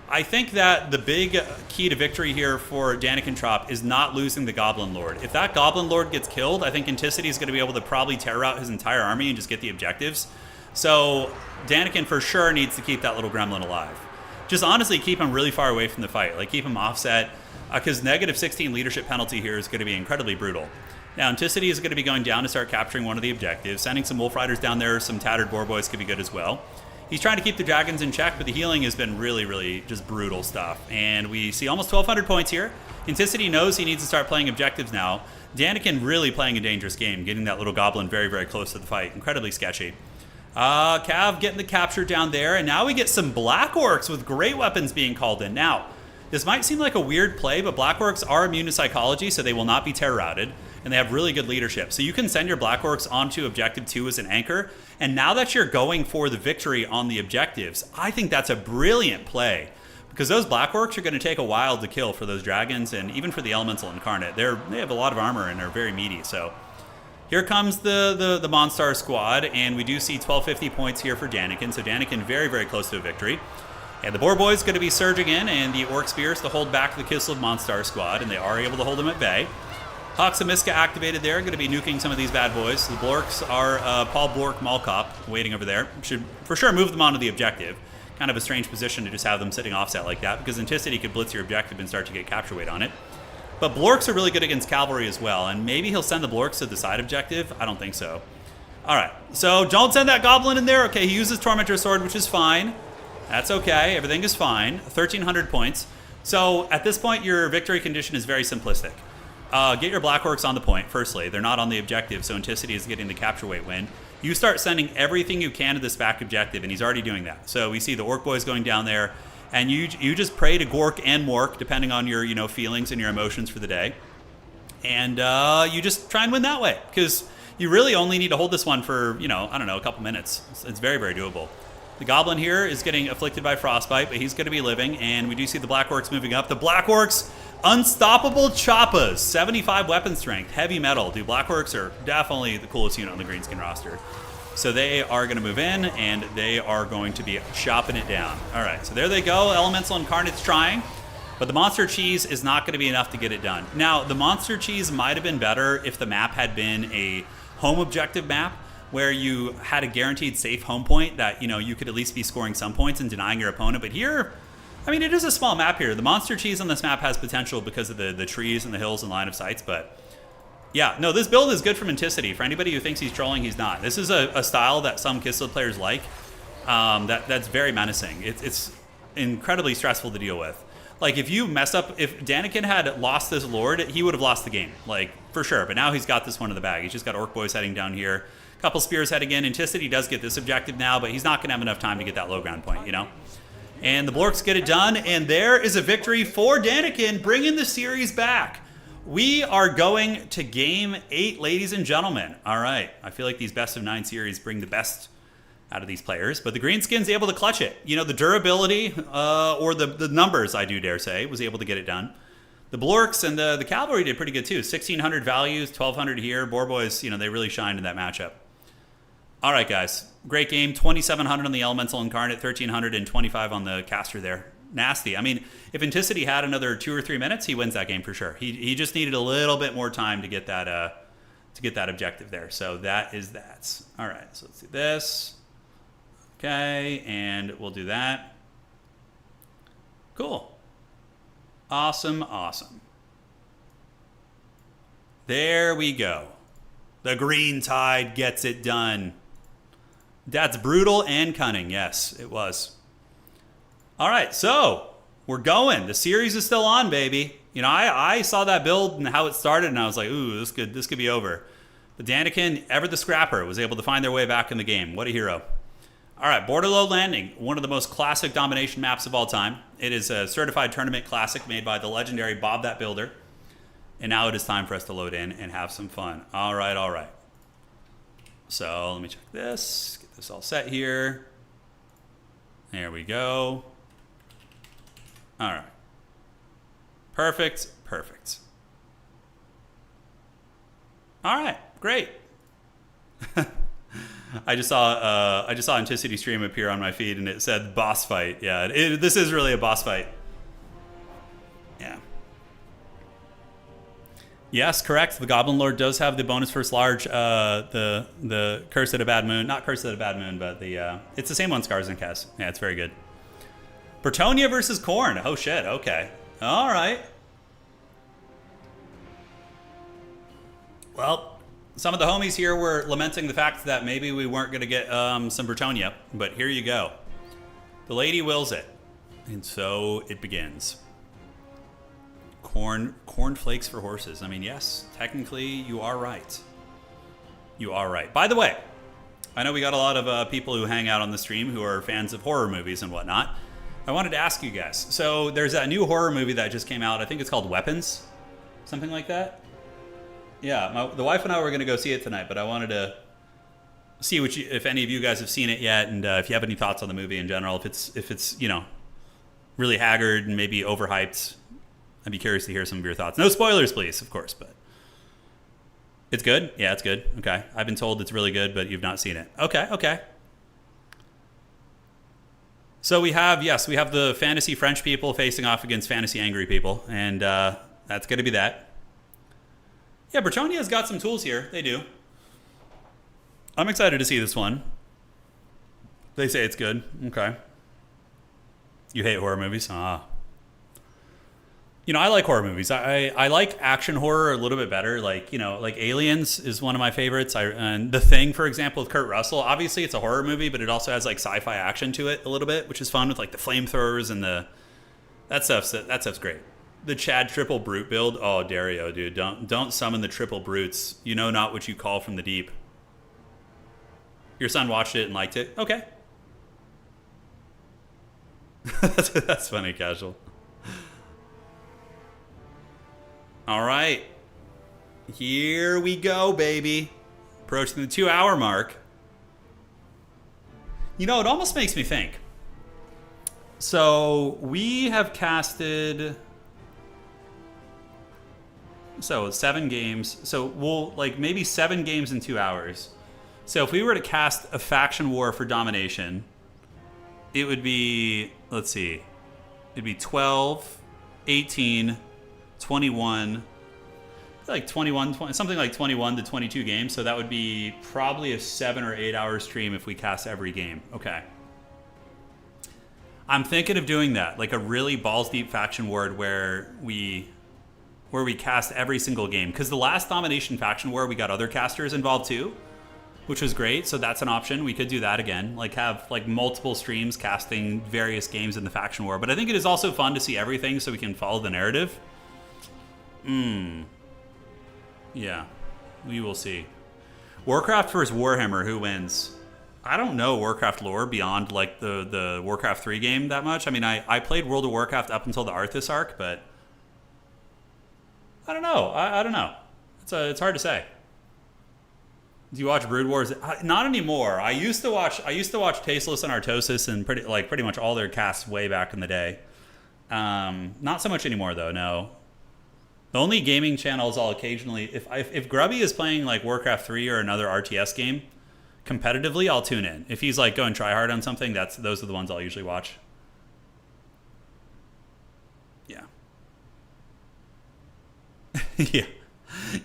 I think that the big key to victory here for Danican Trop is not losing the Goblin Lord. If that Goblin Lord gets killed, I think Enticity is going to be able to probably terror out his entire army and just get the objectives. So Danican for sure needs to keep that little gremlin alive. Just honestly keep him really far away from the fight. Like, keep him offset, because negative 16 leadership penalty here is going to be incredibly brutal. Now, Enticity is going to be going down to start capturing one of the objectives. Sending some Wolf Riders down there, some tattered Boar Boys could be good as well. He's trying to keep the dragons in check, but the healing has been really, really just brutal stuff. And we see almost 1,200 points here. Enticity knows he needs to start playing objectives now. Danican really playing a dangerous game, getting that little goblin very, very close to the fight. Incredibly sketchy. Cav getting the capture down there, and now we get some Black Orcs with great weapons being called in. Now, this might seem like a weird play, but Black Orcs are immune to psychology, so they will not be terror routed, and they have really good leadership. So you can send your Black Orcs onto Objective 2 as an anchor, and now that you're going for the victory on the objectives, I think that's a brilliant play, because those Black Orcs are going to take a while to kill for those dragons, and even for the Elemental Incarnate. They have a lot of armor, and they're very meaty, so... Here comes the Monstar squad, and we do see 1250 points here for Danican, so Danican very, very close to a victory. And the Boar Boys going to be surging in, and the Orc Spears to hold back the Kislev Monstar squad, and they are able to hold them at bay. Hawks of Miska activated there, going to be nuking some of these bad boys. The Blorks are Paul Blork Malkop waiting over there. Should for sure move them onto the objective. Kind of a strange position to just have them sitting offset like that, because Enticity could blitz your objective and start to get capture weight on it. But Blorks are really good against cavalry as well, and maybe he'll send the Blorks to the side objective. I don't think so. All right, so don't send that goblin in there. Okay, he uses Tormentor Sword, which is fine. That's okay, everything is fine. 1,300 points. So at this point, your victory condition is very simplistic. Get your Black Orcs on the point, firstly. They're not on the objective, so Enticity is getting the capture weight win. You start sending everything you can to this back objective, and he's already doing that. So we see the Orc Boys going down there, and you just pray to Gork and Mork, depending on your feelings and your emotions for the day. And you just try and win that way, because you really only need to hold this one for, you know, I don't know, a couple minutes. It's very, very doable. The Goblin here is getting afflicted by Frostbite, but he's going to be living, and we do see the Black Orcs moving up. The Black Orcs, unstoppable choppas, 75 weapon strength, heavy metal. Dude, Black Orcs are definitely the coolest unit on the Greenskin roster. So they are going to move in, and they are going to be chopping it down. All right, so there they go. Elemental Incarnate's trying. But the Monster Cheese is not going to be enough to get it done. Now, the Monster Cheese might have been better if the map had been a home objective map where you had a guaranteed safe home point that, you know, you could at least be scoring some points and denying your opponent. But here, I mean, it is a small map here. The Monster Cheese on this map has potential because of the trees and the hills and line of sights. But yeah, no, this build is good from Enticity. For anybody who thinks he's trolling, he's not. This is a style that some Kislev players like. That's very menacing. It's incredibly stressful to deal with. Like, if you mess up, if Danican had lost this Lord, he would have lost the game, like, for sure. But now he's got this one in the bag. He's just got Orc Boys heading down here. A couple Spears heading in. Enticity does get this objective now, but he's not going to have enough time to get that low ground point, you know? And the Blorks get it done, and there is a victory for Danican, bringing the series back. We are going to Game 8, ladies and gentlemen. All right. I feel like these best of 9 series bring the best out of these players, but the Greenskins able to clutch it. You know, the durability, or the numbers, I do dare say, was able to get it done. The Blorks and the Cavalry did pretty good too. 1,600 values, 1,200 here. Boar Boys, you know, they really shined in that matchup. All right, guys. Great game. 2,700 on the Elemental Incarnate, 1,325 on the Caster there. Nasty. I mean, if Enticity had another 2 or 3 minutes, he wins that game for sure. He just needed a little bit more time to get that objective there. So that is that. All right, so let's do this. Okay, and we'll do that. Cool. Awesome, awesome. There we go. The Green Tide gets it done. That's brutal and cunning. Yes, it was. All right, so we're going. The series is still on, baby. You know, I saw that build and how it started, and I was like, ooh, this could be over. But Danican, ever the scrapper, was able to find their way back in the game. What a hero. All right, Borderload Landing, one of the most classic domination maps of all time. It is a certified tournament classic made by the legendary Bob That Builder. And now it is time for us to load in and have some fun. All right, all right. So let me check this, get this all set here. There we go. All right. Perfect, perfect. All right, great. I just saw Enticity stream appear on my feed, and it said boss fight. Yeah, this is really a boss fight. Yeah. Yes, correct. The Goblin Lord does have the bonus first large. The Curse at a Bad Moon, not Curse at a Bad Moon, but it's the same one Scars and Kaz. Yeah, it's very good. Bretonnia versus Khorne. Oh shit. Okay. All right. Well, some of the homies here were lamenting the fact that maybe we weren't going to get some Bretonnia, but here you go. The lady wills it, and so it begins. Corn flakes for horses. I mean, yes, technically you are right. You are right. By the way, I know we got a lot of people who hang out on the stream who are fans of horror movies and whatnot. I wanted to ask you guys. So there's that new horror movie that just came out. I think it's called Weapons, something like that. Yeah, the wife and I were going to go see it tonight, but I wanted to see if any of you guys have seen it yet, and if you have any thoughts on the movie in general. If it's you know, really haggard and maybe overhyped, I'd be curious to hear some of your thoughts. No spoilers, please, of course, but it's good. Yeah, it's good. Okay, I've been told it's really good, but you've not seen it. Okay. So we have the fantasy French people facing off against fantasy angry people, and that's going to be that. Yeah, Bretonnia's got some tools here. They do. I'm excited to see this one. They say it's good. Okay. You hate horror movies? Ah. You know, I like horror movies. I like action horror a little bit better. Like, you know, like Aliens is one of my favorites. And The Thing, for example, with Kurt Russell. Obviously, it's a horror movie, but it also has like sci-fi action to it a little bit, which is fun with like the flamethrowers and that stuff's great. The Chad triple brute build. Oh, Dario, dude, don't summon the triple brutes. You know not what you call from the deep. Your son watched it and liked it. Okay. That's funny, casual. All right. Here we go, baby. Approaching the 2-hour mark. You know, it almost makes me think. So we have casted... So 7 games. So we'll like maybe 7 games in 2 hours. So if we were to cast a faction war for domination, it would be, let's see, it'd be 12, 18, 21, like 21, 20, something like 21 to 22 games. So that would be probably a 7 or 8 hour stream if we cast every game. Okay. I'm thinking of doing that, like a really balls deep faction war where we cast every single game. Because the last domination faction war, we got other casters involved too, which was great. So that's an option. We could do that again, like have like multiple streams casting various games in the faction war. But I think it is also fun to see everything so we can follow the narrative. Yeah, we will see. Warcraft versus Warhammer, who wins? I don't know Warcraft lore beyond like the Warcraft 3 game that much. I mean, I played World of Warcraft up until the Arthas arc, but I don't know. I don't know. It's hard to say. Do you watch Brood Wars? Not anymore. I used to watch Tasteless and Artosis and pretty much all their casts way back in the day. Not so much anymore though. No. The only gaming channels I'll occasionally, if Grubby is playing like Warcraft 3 or another RTS game competitively, I'll tune in. If he's like going try hard on something, those are the ones I'll usually watch. Yeah.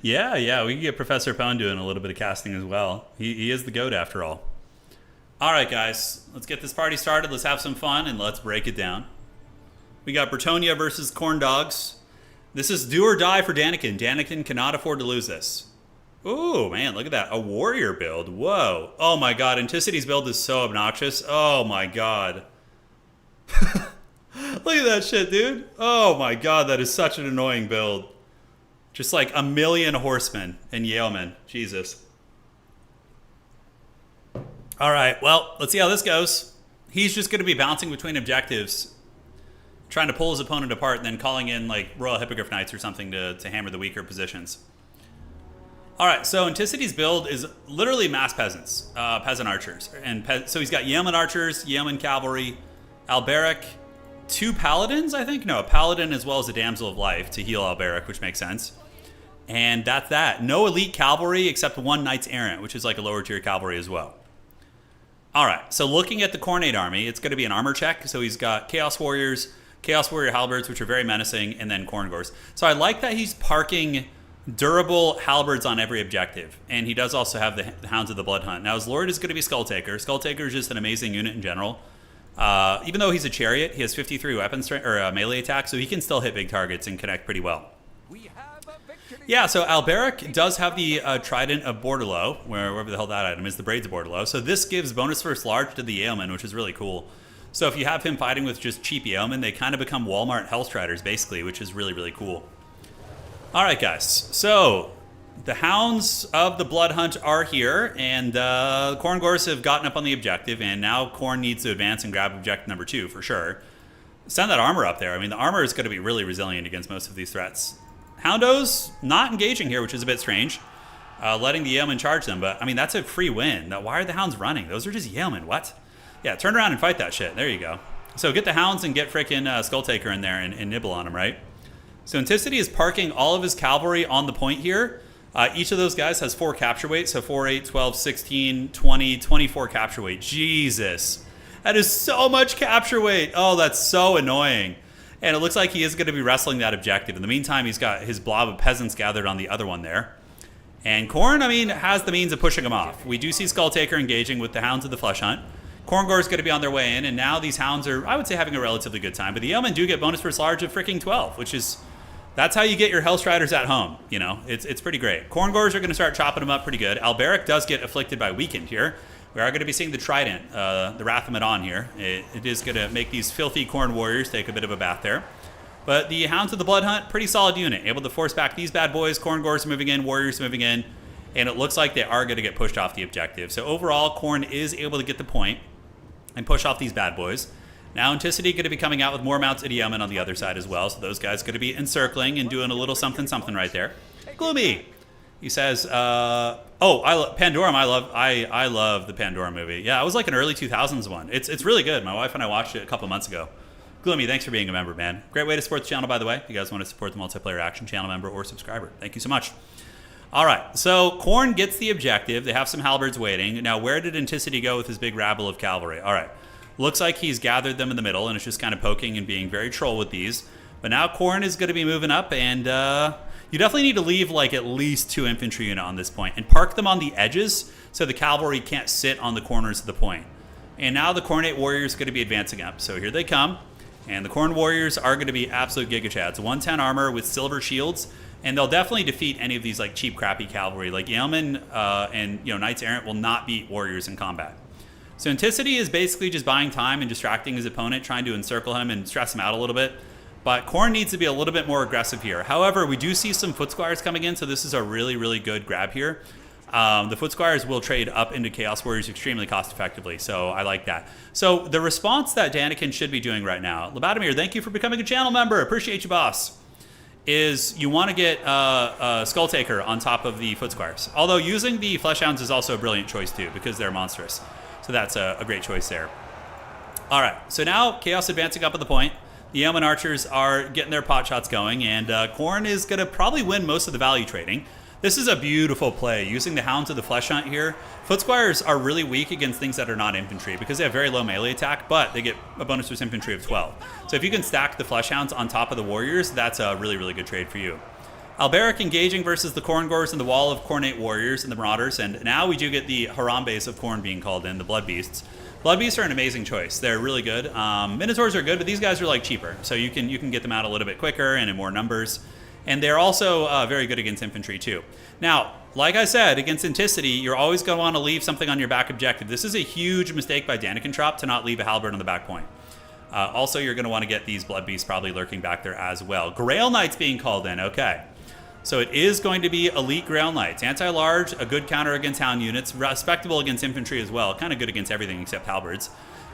yeah. We can get Professor Pone doing a little bit of casting as well. He is the GOAT after all. All right, guys, let's get this party started. Let's have some fun and let's break it down. We got Bretonnia versus Khorne Dogs. This is do or die for Danican. Danican cannot afford to lose this. Ooh, man, look at that. A warrior build. Whoa. Oh, my God. Inticity's build is so obnoxious. Oh, my God. Look at that shit, dude. Oh, my God. That is such an annoying build. Just like a million horsemen and yeomen. Jesus. All right. Well, let's see how this goes. He's just going to be bouncing between objectives, trying to pull his opponent apart and then calling in like Royal Hippogriff Knights or something to hammer the weaker positions. All right, so Inticity's build is literally mass peasants, peasant archers. So he's got yeoman archers, yeoman cavalry, Alberic, 2 paladins, I think? No, a paladin as well as a damsel of life to heal Alberic, which makes sense. And that's that. No elite cavalry except 1 knights errant, which is like a lower tier cavalry as well. All right, so looking at the Khorne army, it's going to be an armor check. So he's got Chaos Warriors, Chaos Warrior Halberds, which are very menacing, and then Khorngors. So I like that he's parking durable halberds on every objective. And he does also have the Hounds of the Blood Hunt. Now his Lord is going to be Skulltaker. Skulltaker is just an amazing unit in general. Even though he's a chariot, he has 53 weapon strength, or melee attack, so he can still hit big targets and connect pretty well. Yeah, so Alberic does have the Trident of Bordelot, wherever the hell that item is, the Braids of Bordelot. So this gives bonus first large to the Yeoman, which is really cool. So if you have him fighting with just cheap Yeomen, they kind of become Walmart Hellstriders, basically, which is really, really cool. All right, guys. So the Hounds of the Blood Hunt are here, and Khorngors have gotten up on the objective, and now Khorne needs to advance and grab objective number 2, for sure. Send that armor up there. I mean, the armor is going to be really resilient against most of these threats. Houndos not engaging here, which is a bit strange. Letting the Yeomen charge them, but, I mean, that's a free win. Now, why are the Hounds running? Those are just Yeomen. What? Yeah, turn around and fight that shit. There you go. So get the Hounds and get frickin' Skulltaker in there and nibble on him, right? So Anticity is parking all of his cavalry on the point here. Each of those guys has 4 capture weight, so 4, 8, 12, 16, 20, 24 capture weight. Jesus. That is so much capture weight. Oh, that's so annoying. And it looks like he is going to be wrestling that objective. In the meantime, he's got his blob of peasants gathered on the other one there. And Khorne, I mean, has the means of pushing him off. We do see Skulltaker engaging with the Hounds of the Flesh Hunt. Khorngor is going to be on their way in, and now these Hounds are, I would say, having a relatively good time. But the Yeomen do get bonus first large of freaking 12, which is... That's how you get your Hellstriders at home, you know? It's pretty great. Khorngors are going to start chopping them up pretty good. Alberic does get afflicted by Weakened here. We are going to be seeing the Trident, the Wrath of Madon here. It is going to make these filthy Khorne warriors take a bit of a bath there. But the Hounds of the Blood Hunt, pretty solid unit. Able to force back these bad boys. Khorngors moving in, Warriors moving in. And it looks like they are going to get pushed off the objective. So overall, Khorne is able to get the point and push off these bad boys. Now Anticity going to be coming out with more mounts at Yeomen on the other side as well. So those guys going to be encircling and doing a little something right there. Gloomy. He says, "Oh, Pandorum. I love the Pandora movie. Yeah, it was like an early 2000s one. It's really good. My wife and I watched it a couple months ago. Gloomy, thanks for being a member, man. Great way to support the channel, by the way. If you guys want to support the Multiplayer Action channel member or subscriber, thank you so much. All right, so Khorne gets the objective. They have some halberds waiting. Now, where did Enticity go with his big rabble of cavalry? All right, looks like he's gathered them in the middle and is just kind of poking and being very troll with these. But now Khorne is going to be moving up, and you definitely need to leave like at least 2 infantry units on this point and park them on the edges so the cavalry can't sit on the corners of the point. And now the Khornate warriors are going to be advancing up. So here they come, and the Khorne warriors are going to be absolute gigachads. 110 armor with silver shields, and they'll definitely defeat any of these like cheap, crappy cavalry. Like Yeomen and Knights Errant will not beat warriors in combat. So Enticity is basically just buying time and distracting his opponent, trying to encircle him and stress him out a little bit. But Khorne needs to be a little bit more aggressive here. However, we do see some foot squires coming in, so this is a really, really good grab here. The foot squires will trade up into Chaos Warriors extremely cost effectively, so I like that. So the response that Danican should be doing right now, Labadamir, thank you for becoming a channel member. Appreciate you, boss. Is you want to get Skull Taker on top of the foot squires. Although using the Flesh Hounds is also a brilliant choice too, because they're monstrous. So that's a great choice there. All right, so now Chaos advancing up at the point. The Yeoman archers are getting their pot shots going, and Khorne is going to probably win most of the value trading. This is a beautiful play, using the Hounds of the Flesh Hunt here. Foot Squires are really weak against things that are not infantry because they have very low melee attack, but they get a bonus to infantry of 12. So if you can stack the Flesh Hounds on top of the warriors, that's a really, really good trade for you. Alberic engaging versus the Khorngors and the wall of Khornate warriors and the Marauders, and now we do get the Harambes of Khorne being called in, the Blood Beasts. Blood Beasts are an amazing choice. They're really good. Minotaurs are good, but these guys are like cheaper, so you can get them out a little bit quicker and in more numbers. And they're also very good against infantry too. Now, like I said, against Enticity, you're always going to want to leave something on your back objective. This is a huge mistake by Danican Trop to not leave a halberd on the back point. Also, you're going to want to get these Blood Beasts probably lurking back there as well. Grail Knights being called in. Okay. So it is going to be Elite Grail Knights. Anti-large, a good counter against Hound units, respectable against infantry as well, kind of good against everything except halberds.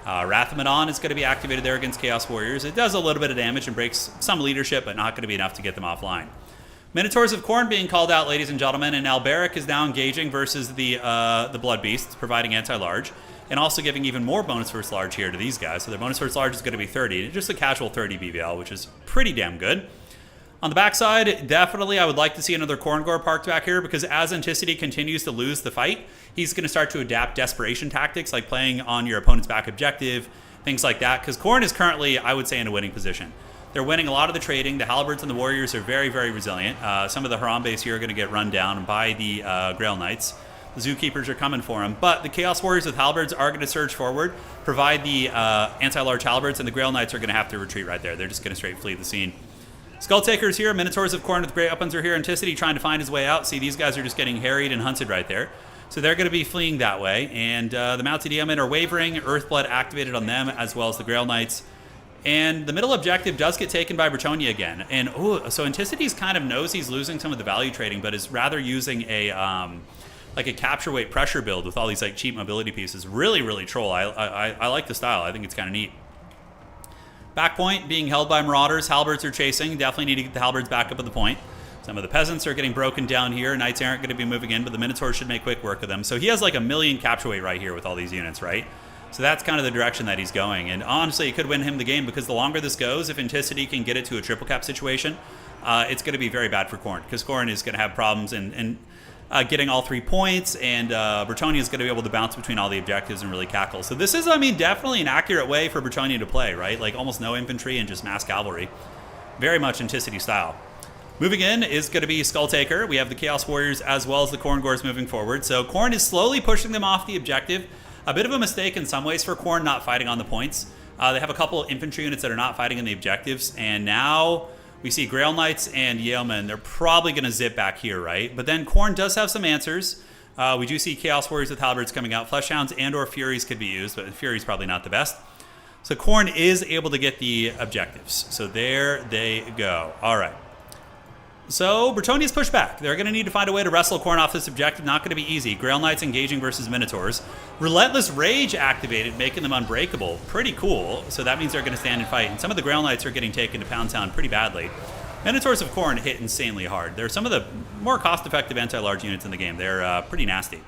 Wrathmadon is going to be activated there against Chaos Warriors. It does a little bit of damage and breaks some leadership, but not going to be enough to get them offline. Minotaurs of Khorne being called out, ladies and gentlemen, and Alberic is now engaging versus the Blood Beasts, providing anti-large, and also giving even more bonus versus large here to these guys. So their bonus versus large is going to be 30, just a casual 30 BVL, which is pretty damn good. On the backside, definitely I would like to see another Khorngor parked back here, because as Enticity continues to lose the fight, he's going to start to adapt desperation tactics, like playing on your opponent's back objective, things like that, because Khorne is currently, I would say, in a winning position. They're winning a lot of the trading. The halberds and the warriors are very, very resilient. Some of the Harambes here are going to get run down by the Grail Knights. The Zookeepers are coming for him, but the Chaos Warriors with halberds are going to surge forward, provide the anti-large halberds, and the Grail Knights are going to have to retreat right there. They're just going to straight flee the scene. Skull Takers here, Minotaurs of Khorne with great weapons are here. Enticity trying to find his way out. See, these guys are just getting harried and hunted right there. So they're going to be fleeing that way. And the Mounted Yeomen are wavering. Earthblood activated on them, as well as the Grail Knights. And the middle objective does get taken by Bretonnia again. And so Anticity's kind of knows he's losing some of the value trading, but is rather using a like a capture weight pressure build with all these like cheap mobility pieces. Really, really troll. I like the style. I think it's kind of neat. Back point being held by Marauders. Halberds are chasing. Definitely need to get the Halberds back up at the point. Some of the peasants are getting broken down here. Knights aren't going to be moving in, but the Minotaurs should make quick work of them. So he has like a million capture weight right here with all these units, right? So that's kind of the direction that he's going. And honestly, it could win him the game, because the longer this goes, if Enticity can get it to a triple cap situation, it's going to be very bad for Khorne, because Khorne is going to have problems in getting all 3 points, and Bretonnia is going to be able to bounce between all the objectives and really cackle. So this is, I mean, definitely an accurate way for Bretonnia to play, right? Like almost no infantry and just mass cavalry. Very much Enticity style. Moving in is going to be Skull Taker. We have the Chaos Warriors as well as the Khorngors moving forward. So Khorne is slowly pushing them off the objective. A bit of a mistake in some ways for Khorne not fighting on the points. They have a couple infantry units that are not fighting in the objectives, and now we see Grail Knights and Yeomen. They're probably going to zip back here, right? But then Khorne does have some answers. We do see Chaos Warriors with halberds coming out. Fleshhounds and or Furies could be used, but Furies probably not the best. So Khorne is able to get the objectives. So there they go. All right. So Bretonnia's pushed back. They're going to need to find a way to wrestle Khorne off this objective. Not going to be easy. Grail Knights engaging versus Minotaurs. Relentless Rage activated, making them unbreakable. Pretty cool. So that means they're going to stand and fight. And some of the Grail Knights are getting taken to Pound Town pretty badly. Minotaurs of Khorne hit insanely hard. They're some of the more cost-effective anti-large units in the game. They're pretty nasty.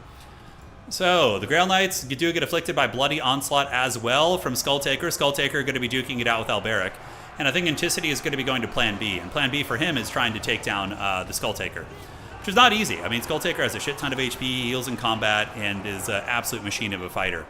So, the Grail Knights do get afflicted by Bloody Onslaught as well from Skulltaker. Skulltaker going to be duking it out with Alberic. And I think Enticity is going to be going to Plan B. And Plan B for him is trying to take down the Skulltaker, which is not easy. I mean, Skulltaker has a shit ton of HP, heals in combat, and is an absolute machine of a fighter.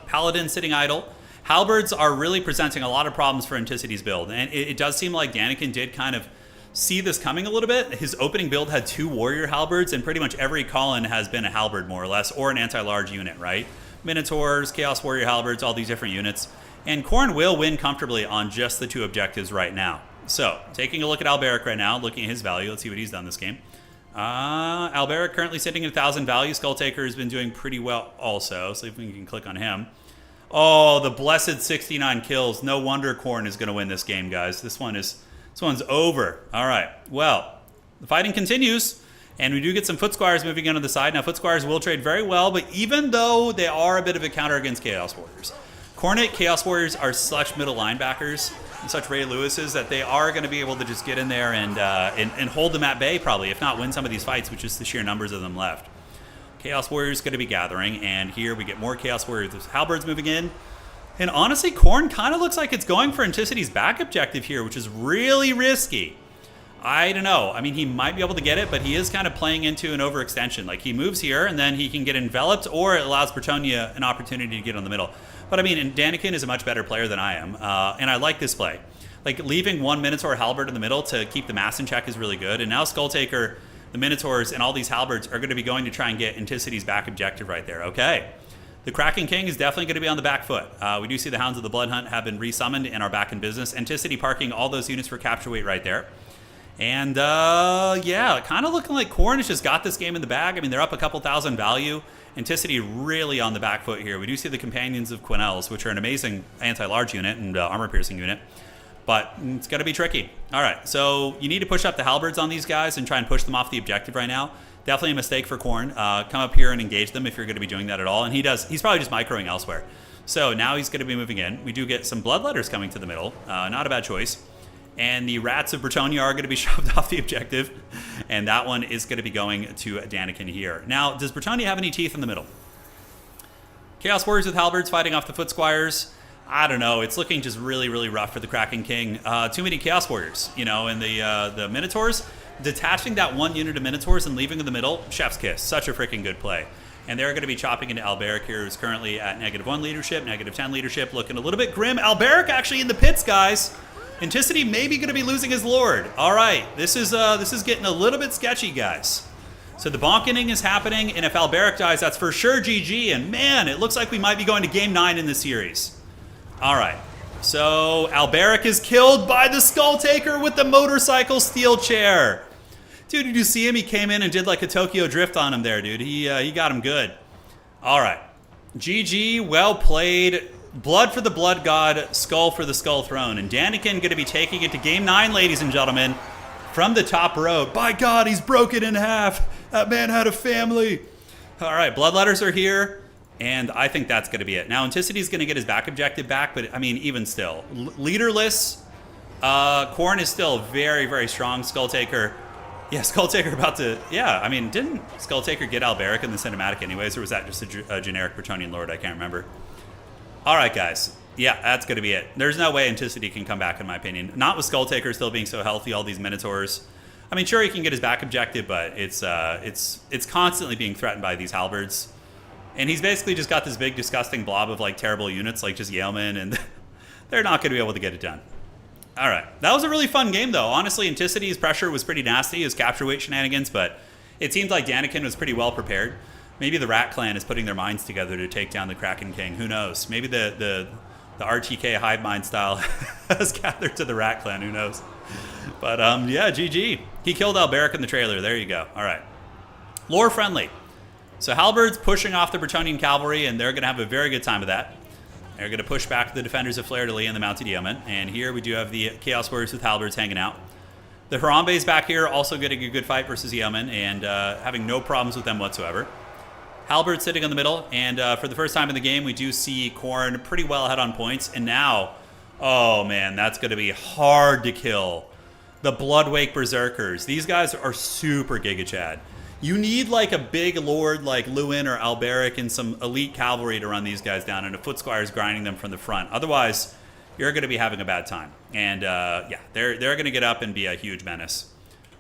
Paladin sitting idle. Halberds are really presenting a lot of problems for Anticity's build. And it does seem like Danican did kind of see this coming a little bit. His opening build had 2 warrior halberds, and pretty much every call-in has been a halberd, more or less, or an anti-large unit, right? Minotaurs, Chaos Warrior halberds, all these different units. And Khorne will win comfortably on just the 2 objectives right now. So, taking a look at Alberic right now, looking at his value, let's see what he's done this game. Alberic currently sitting at 1,000 value. Skulltaker has been doing pretty well also, so if we can click on him. Oh, the blessed 69 kills. No wonder Khorne is going to win this game, guys. This one's over. All right. Well, the fighting continues, and we do get some Foot Squires moving in on the side. Now, Foot Squires will trade very well, but even though they are a bit of a counter against Chaos Warriors, Khornate Chaos Warriors are such middle linebackers and such Ray Lewises that they are going to be able to just get in there and hold them at bay, probably, if not win some of these fights, with just the sheer numbers of them left. Chaos Warriors going to be gathering, and here we get more Chaos Warriors. There's halberds moving in. And honestly, Khorne kind of looks like it's going for Anticity's back objective here, which is really risky. I don't know. I mean, he might be able to get it, but he is kind of playing into an overextension. Like, he moves here, and then he can get enveloped, or it allows Bretonnia an opportunity to get on the middle. But I mean, and Danican is a much better player than I am, and I like this play. Like, leaving one Minotaur halberd in the middle to keep the mass in check is really good. And now Skulltaker, the Minotaurs, and all these halberds are going to be going to try and get Anticity's back objective right there. Okay. The Kraken King is definitely going to be on the back foot. We do see the Hounds of the Blood Hunt have been resummoned and are back in business. Anticity parking all those units for capture weight right there. And, yeah, kind of looking like Khorne has just got this game in the bag. I mean, they're up a couple thousand value. Anticity really on the back foot here. We do see the Companions of Quinel's, which are an amazing anti-large unit and armor-piercing unit. But it's going to be tricky. All right, so you need to push up the halberds on these guys and try and push them off the objective right now. Definitely a mistake for Khorne. Come up here and engage them if you're going to be doing that at all. And he does. He's probably just microing elsewhere. So now he's going to be moving in. We do get some Bloodletters coming to the middle. Not a bad choice. And the Rats of Bretonnia are going to be shoved off the objective. And that one is going to be going to Danican here. Now, does Bretonnia have any teeth in the middle? Chaos Warriors with halberds fighting off the Foot Squires. I don't know. It's looking just really, really rough for the Kraken King. Too many Chaos Warriors, you know, and the Minotaurs. Detaching that one unit of Minotaurs and leaving in the middle, chef's kiss. Such a freaking good play. And they're going to be chopping into Alberic here, who's currently at -1 leadership, -10 leadership, looking a little bit grim. Alberic actually in the pits, guys. Anticity maybe going to be losing his lord. All right, this is getting a little bit sketchy, guys. So the bonkening is happening, and if Alberic dies, that's for sure GG. And man, it looks like we might be going to Game 9 in the series. All right. So, Alberic is killed by the Skulltaker with the motorcycle steel chair. Dude, did you see him? He came in and did like a Tokyo drift on him there, dude. He got him good. All right. GG, well played. Blood for the Blood God, skull for the Skull Throne. And Danican going to be taking it to Game 9, ladies and gentlemen, from the top row. By God, he's broken in half. That man had a family. All right, Bloodletters are here. And I think that's going to be it. Now, Anticity's going to get his back objective back, but, I mean, even still. Leaderless, Khorne is still very, very strong. Skulltaker, yeah, Skulltaker about to, yeah, I mean, didn't Skulltaker get Alberic in the cinematic anyways, or was that just a generic Bretonnian Lord? I can't remember. All right, guys. Yeah, that's going to be it. There's no way Enticity can come back, in my opinion. Not with Skulltaker still being so healthy, all these Minotaurs. I mean, sure, he can get his back objective, but it's constantly being threatened by these halberds. And he's basically just got this big, disgusting blob of, like, terrible units, like just Yeomen, and they're not going to be able to get it done. All right. That was a really fun game, though. Honestly, Anticity's pressure was pretty nasty, his capture weight shenanigans, but it seems like Danican was pretty well prepared. Maybe the Rat Clan is putting their minds together to take down the Kraken King. Who knows? Maybe the RTK hive mind style has gathered to the Rat Clan. Who knows? But, yeah, GG. He killed Alberic in the trailer. There you go. All right. Lore friendly. So halberds pushing off the Bretonnian cavalry, and they're going to have a very good time of that. They're going to push back the defenders of Fleur-de-Lis and the Mounted Yeomen. And here we do have the Chaos Warriors with halberds hanging out. The Harambe's back here also getting a good fight versus Yeomen and having no problems with them whatsoever. Halberd sitting in the middle, and for the first time in the game, we do see Khorne pretty well ahead on points. And now, oh man, that's going to be hard to kill. The Bloodwake Berserkers. These guys are super Giga Chad. You need like a big lord like Lewin or Alberic and some elite cavalry to run these guys down, and a foot squire is grinding them from the front. Otherwise, you're going to be having a bad time. And yeah, they're going to get up and be a huge menace.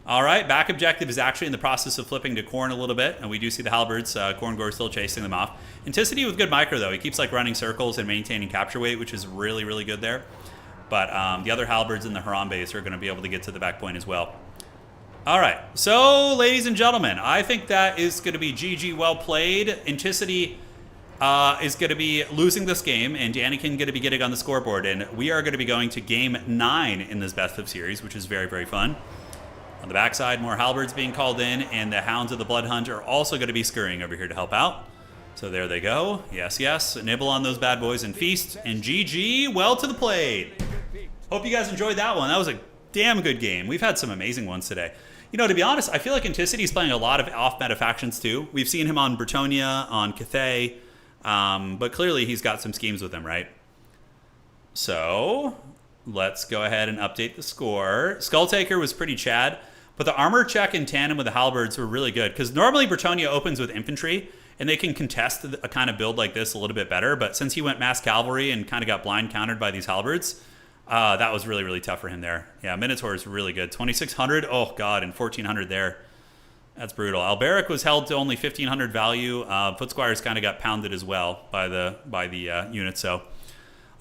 All right, back objective is actually in the process of flipping to Khorne a little bit, and we do see the halberds. Khorne Gore still chasing them off. Enticity with good micro, though. He keeps like running circles and maintaining capture weight, which is really, really good there. But the other halberds in the Haram base are going to be able to get to the back point as well. All right, so ladies and gentlemen, I think that is going to be GG well played. Enticity is going to be losing this game, and Danican going to be getting on the scoreboard. And we are going to be going to game 9 in this best of series, which is very, very fun. On the backside, more halberds being called in, and the Hounds of the Blood Hunt are also going to be scurrying over here to help out. So there they go. Yes, yes. Nibble on those bad boys and feast. And GG, well to the plate. Hope you guys enjoyed that one. That was a damn good game. We've had some amazing ones today. You know, to be honest, I feel like Anticity's playing a lot of off-meta factions too. We've seen him on Bretonnia, on Cathay, but clearly he's got some schemes with him, right? So let's go ahead and update the score. Skulltaker was pretty Chad. But the armor check in tandem with the halberds were really good, because normally Bretonnia opens with infantry, and they can contest a kind of build like this a little bit better. But since he went mass cavalry and kind of got blind countered by these halberds, that was really, really tough for him there. Yeah, Minotaur is really good. 2,600, oh god, and 1,400 there. That's brutal. Alberic was held to only 1,500 value. Footsquires kind of got pounded as well by the unit. So,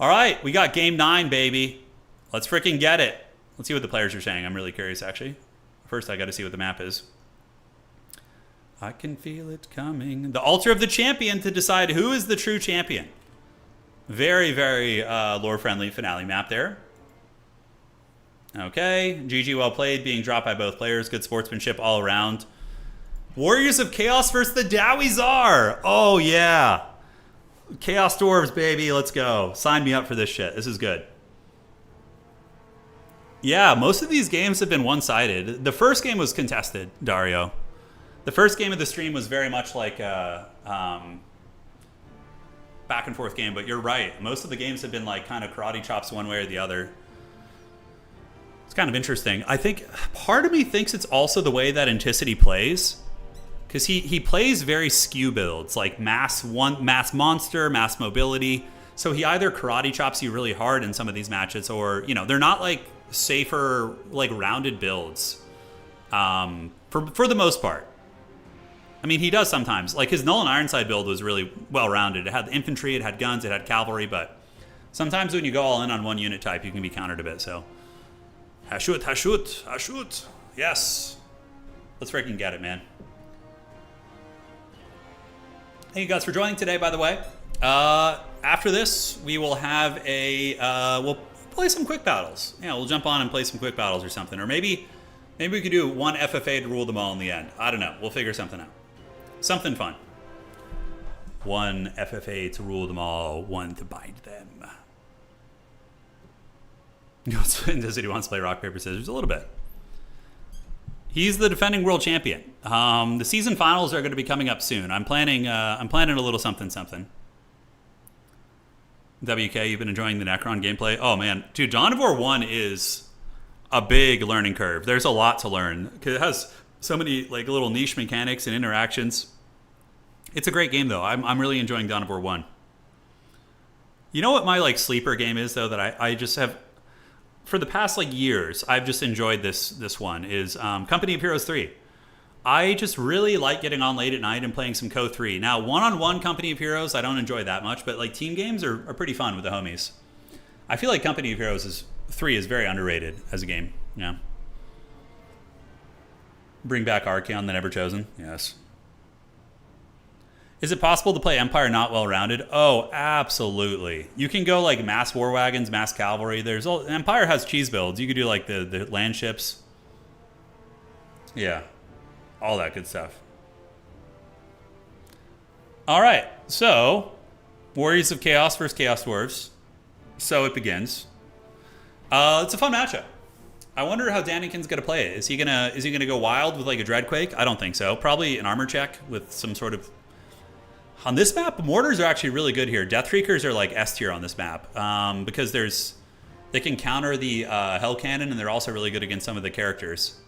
all right, we got game 9, baby. Let's freaking get it. Let's see what the players are saying. I'm really curious, actually. First, I got to see what the map is. I can feel it coming. The altar of the champion to decide who is the true champion. Very, very lore-friendly finale map there. Okay. GG well played, being dropped by both players. Good sportsmanship all around. Warriors of Chaos versus the Dowie Czar. Oh, yeah. Chaos Dwarves, baby. Let's go. Sign me up for this shit. This is good. Yeah, most of these games have been one-sided. The first game was contested, Dario. The first game of the stream was very much like a back-and-forth game, but you're right. Most of the games have been like kind of karate chops one way or the other. It's kind of interesting. I think part of me thinks it's also the way that Enticity plays, because he plays very skew builds, like mass monster, mass mobility. So he either karate chops you really hard in some of these matches, or, you know, they're not like safer, like rounded builds for the most part. I mean, he does sometimes. Like his Null and Ironside build was really well rounded. It had infantry, it had guns, it had cavalry, but sometimes when you go all in on one unit type, you can be countered a bit. So hashut, hashut, hashut. Yes. Let's freaking get it, man. Thank you guys for joining today, by the way. After this, we will have we'll play some quick battles. Yeah, we'll jump on and play some quick battles or something. Or maybe we could do one FFA to rule them all in the end. I don't know. We'll figure something out. Something fun. One FFA to rule them all, one to bind them. Enticity wants to play rock, paper, scissors a little bit. He's the defending world champion. The season finals are going to be coming up soon. I'm planning a little something. WK, you've been enjoying the Necron gameplay? Oh man, dude, Dawn of War 1 is a big learning curve. There's a lot to learn because it has so many like little niche mechanics and interactions. It's a great game though. I'm really enjoying Dawn of War 1. You know what my like sleeper game is though, that I just have for the past like years, I've just enjoyed this one is Company of Heroes 3. I just really like getting on late at night and playing some Co 3. Now, one-on-one Company of Heroes, I don't enjoy that much, but like team games are pretty fun with the homies. I feel like Company of Heroes 3 is very underrated as a game. Yeah. Bring back Archeon, the Never Chosen. Yes. Is it possible to play Empire not well-rounded? Oh, absolutely. You can go like mass war wagons, mass cavalry. Empire has cheese builds. You could do like the land ships. Yeah. All that good stuff. All right, so Warriors of Chaos versus Chaos Dwarves. So it begins. It's a fun matchup. I wonder how Danican's gonna play it. Is he gonna go wild with like a Dreadquake? I don't think so. Probably an armor check with some sort of. On this map, mortars are actually really good here. Deathreakers are like S tier on this map because there's They can counter the Hell Cannon, and they're also really good against some of the characters.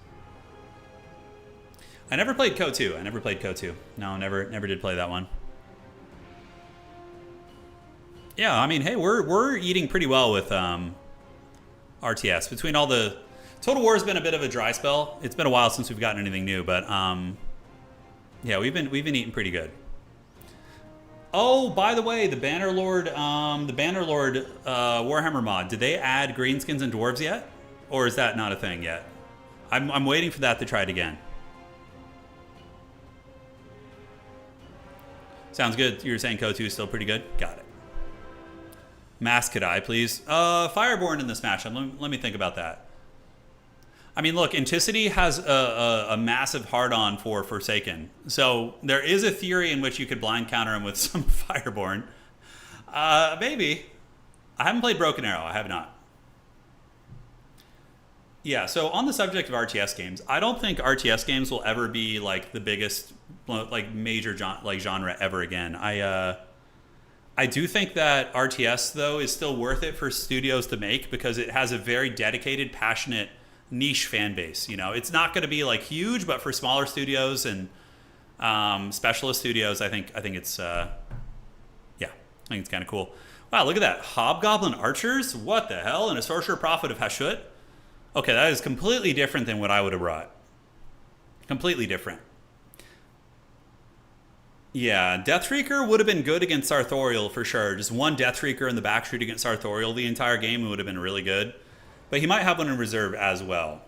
I never played KO2. I never played KO2. No, never did play that one. Yeah, I mean, hey, we're eating pretty well with RTS. Between all the... Total War has been a bit of a dry spell. It's been a while since we've gotten anything new, but yeah, we've been eating pretty good. Oh, by the way, the Bannerlord Warhammer mod, did they add Greenskins and Dwarves yet? Or is that not a thing yet? I'm waiting for that to try it again. Sounds good. You're saying KO2 is still pretty good? Got it. Mask could I, please? Fireborn in this matchup. Let me think about that. I mean, look, Enticity has a massive hard-on for Forsaken. So there is a theory in which you could blind counter him with some Fireborn. Maybe. I haven't played Broken Arrow. I have not. Yeah, so on the subject of RTS games, I don't think RTS games will ever be like the biggest, like major genre ever again. I do think that RTS, though, is still worth it for studios to make because it has a very dedicated, passionate niche fan base. You know, it's not going to be like huge, but for smaller studios and specialist studios, I think it's yeah, I think it's kind of cool. Wow, look at that. Hobgoblin Archers? What the hell? And a Sorcerer Prophet of Hashut? Okay, that is completely different than what I would have brought. Completely different. Yeah, Deathreaker would have been good against Sartorial for sure. Just one Deathreaker in the backstreet against Sartorial the entire game would have been really good. But he might have one in reserve as well.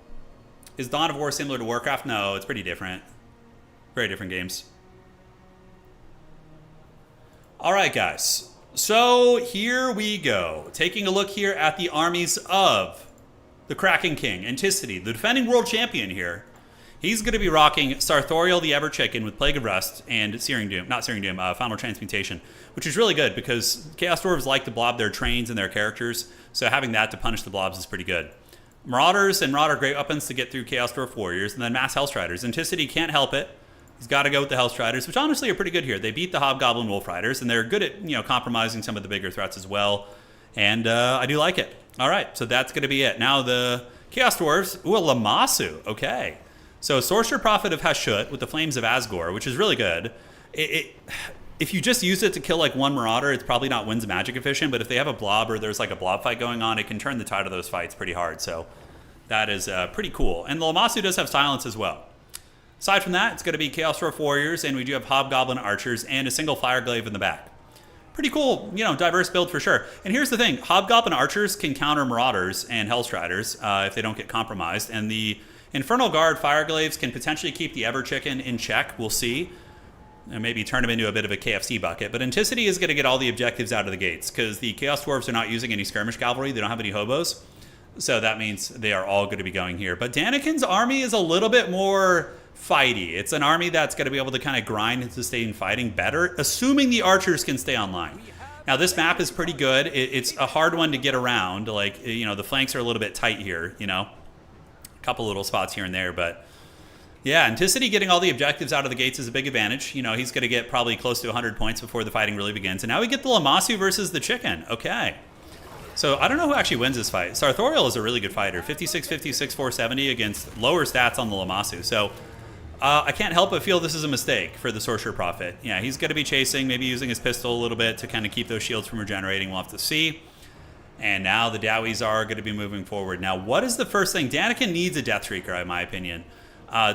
Is Dawn of War similar to Warcraft? No, it's pretty different. Very different games. All right, guys. So here we go. Taking a look here at the armies of the Kraken King, Enticity, the defending world champion here. He's going to be rocking Sartorial the Ever Chicken with Plague of Rust and Searing Doom, not Searing Doom, Final Transmutation, which is really good because Chaos Dwarves like to blob their trains and their characters, so having that to punish the blobs is pretty good. Marauders and Marauder Great Weapons to get through Chaos Dwarf Warriors, and then Mass Hellstriders. Anticity can't help it. He's got to go with the Hellstriders, which honestly are pretty good here. They beat the Hobgoblin Wolf Riders, and they're good at, you know, compromising some of the bigger threats as well, and I do like it. All right, so that's going to be it. Now the Chaos Dwarves, ooh, a Lamassu, okay. So Sorcerer Prophet of Hashut with the Flames of Asgore, which is really good. If you just use it to kill like one Marauder, it's probably not Winds Magic efficient, but if they have a blob or there's like a blob fight going on, it can turn the tide of those fights pretty hard. So that is pretty cool. And the Lamassu does have Silence as well. Aside from that, it's going to be Chaos Dwarf Warriors, and we do have Hobgoblin Archers and a single Fireglaive in the back. Pretty cool, you know, diverse build for sure. And here's the thing. Hobgoblin Archers can counter Marauders and Hellstriders if they don't get compromised. And the Infernal Guard Fireglaives can potentially keep the Ever Chicken in check. We'll see. And maybe turn him into a bit of a KFC bucket. But Anticity is going to get all the objectives out of the gates because the Chaos Dwarves are not using any skirmish cavalry. They don't have any hobos. So that means they are all going to be going here. But Danican's army is a little bit more fighty. It's an army that's going to be able to kind of grind and sustain fighting better, assuming the archers can stay online. Now, this map is pretty good. It's a hard one to get around. Like, you know, the flanks are a little bit tight here, you know. A couple little spots here and there, but yeah, Anticity getting all the objectives out of the gates is a big advantage. You know, he's going to get probably close to 100 points before the fighting really begins. And now we get the Lamassu versus the Chicken. Okay. So I don't know who actually wins this fight. Sartorial is a really good fighter. 56, 56, 470 against lower stats on the Lamassu. So I can't help but feel this is a mistake for the Sorcerer Prophet. Yeah, he's going to be chasing, maybe using his pistol a little bit to kind of keep those shields from regenerating. We'll have to see. And now the Dowies are going to be moving forward. Now, what is the first thing? Danican needs a Deathreaker, in my opinion.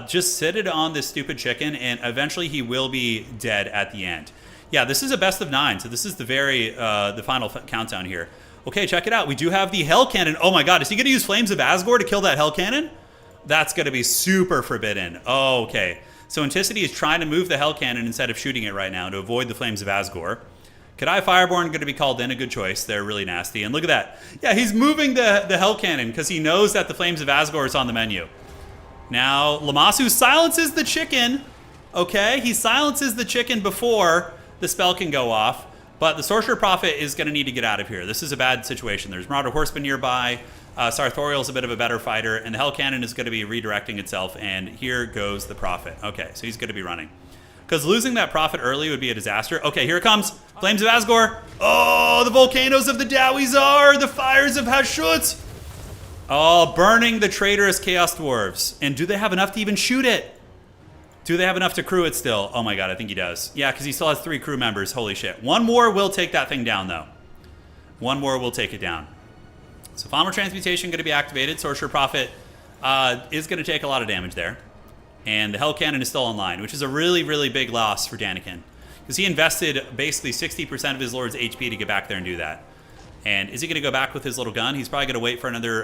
Just sit it on this stupid chicken, and eventually he will be dead at the end. Yeah, this is a best of 9, so this is the final countdown here. Okay, check it out. We do have the Hell Cannon. Oh my god, is he going to use Flames of Asgore to kill that Hell Cannon? That's going to be super forbidden. Oh, okay. So Anticity is trying to move the Hell Cannon instead of shooting it right now to avoid the Flames of Asgore. Cathay Fireborn going to be called in, a good choice. They're really nasty. And look at that. Yeah, he's moving the Hell Cannon because he knows that the Flames of Asgore is on the menu. Now, Lamassu silences the chicken. Okay, he silences the chicken before the spell can go off. But the Sorcerer Prophet is going to need to get out of here. This is a bad situation. There's Marauder Horseman nearby. Sartorial's a bit of a better fighter. And the Hell Cannon is going to be redirecting itself. And here goes the Prophet. Okay, so he's going to be running. Because losing that Prophet early would be a disaster. Okay, here it comes. Flames of Asgore. Oh, the volcanoes of the Dawizar. The fires of Hashut. Oh, burning the traitorous Chaos Dwarves. And do they have enough to even shoot it? Do they have enough to crew it still? Oh my god, I think he does. Yeah, because he still has 3 crew members. Holy shit. One more will take that thing down, though. One more will take it down. So Final Transmutation going to be activated. Sorcerer Prophet is going to take a lot of damage there. And the Hell Cannon is still online, which is a really, really big loss for Danican. Because he invested basically 60% of his Lord's HP to get back there and do that. And is he going to go back with his little gun? He's probably going to wait for another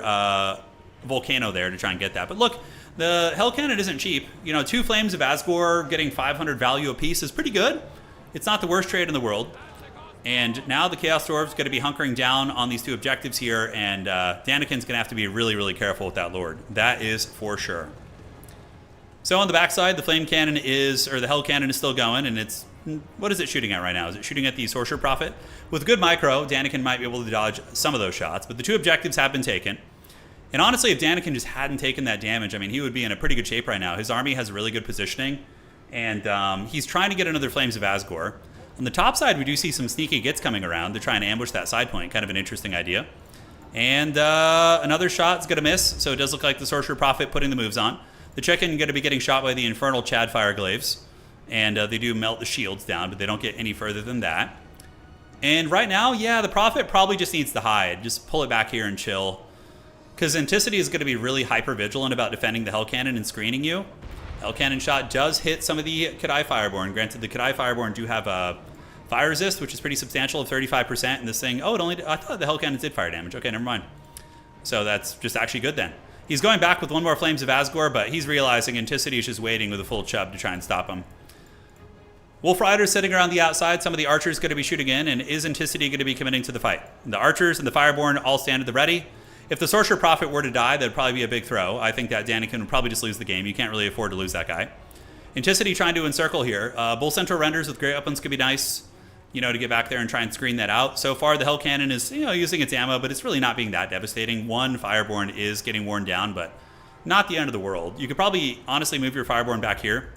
volcano there to try and get that. But look, the Hell Cannon isn't cheap. You know, 2 Flames of Asgore getting 500 value apiece is pretty good. It's not the worst trade in the world. And now the Chaos Dwarves going to be hunkering down on these 2 objectives here. And Danican's going to have to be really, really careful with that Lord. That is for sure. So on the backside, the Flame Cannon is, or the Hell Cannon is still going. And it's, what is it shooting at right now? Is it shooting at the Sorcerer Prophet? With good micro, Danican might be able to dodge some of those shots. But the 2 objectives have been taken. And honestly, if Danican just hadn't taken that damage, I mean, he would be in a pretty good shape right now. His army has really good positioning, and he's trying to get another Flames of Asgore. On the top side, we do see some sneaky gits coming around. They're trying to ambush that side point. Kind of an interesting idea. And another shot's going to miss, so it does look like the Sorcerer Prophet putting the moves on. The chicken going to be getting shot by the Infernal Chad Fireglaves, and they do melt the shields down, but they don't get any further than that. And right now, yeah, the Prophet probably just needs to hide. Just pull it back here and chill. Because Enticity is going to be really hyper-vigilant about defending the Hell Cannon and screening you. Hell Cannon shot does hit some of the Cathay Fireborn. Granted, the Cathay Fireborn do have a fire resist, which is pretty substantial of 35%. And this thing, oh, it only, I thought the Hell Cannons did fire damage. Okay, never mind. So that's just actually good then. He's going back with 1 more Flames of Asgore, but he's realizing Enticity is just waiting with a full chub to try and stop him. Wolf Rider's sitting around the outside. Some of the archers going to be shooting in, and is Enticity going to be committing to the fight? The archers and the Fireborn all stand at the ready. If the Sorcerer Prophet were to die, that'd probably be a big throw. I think that Danican would probably just lose the game. You can't really afford to lose that guy. Enticity trying to encircle here. Bull Centaur renders with great weapons could be nice, you know, to get back there and try and screen that out. So far, the Hell Cannon is, you know, using its ammo, but it's really not being that devastating. 1 Fireborn is getting worn down, but not the end of the world. You could probably honestly move your Fireborn back here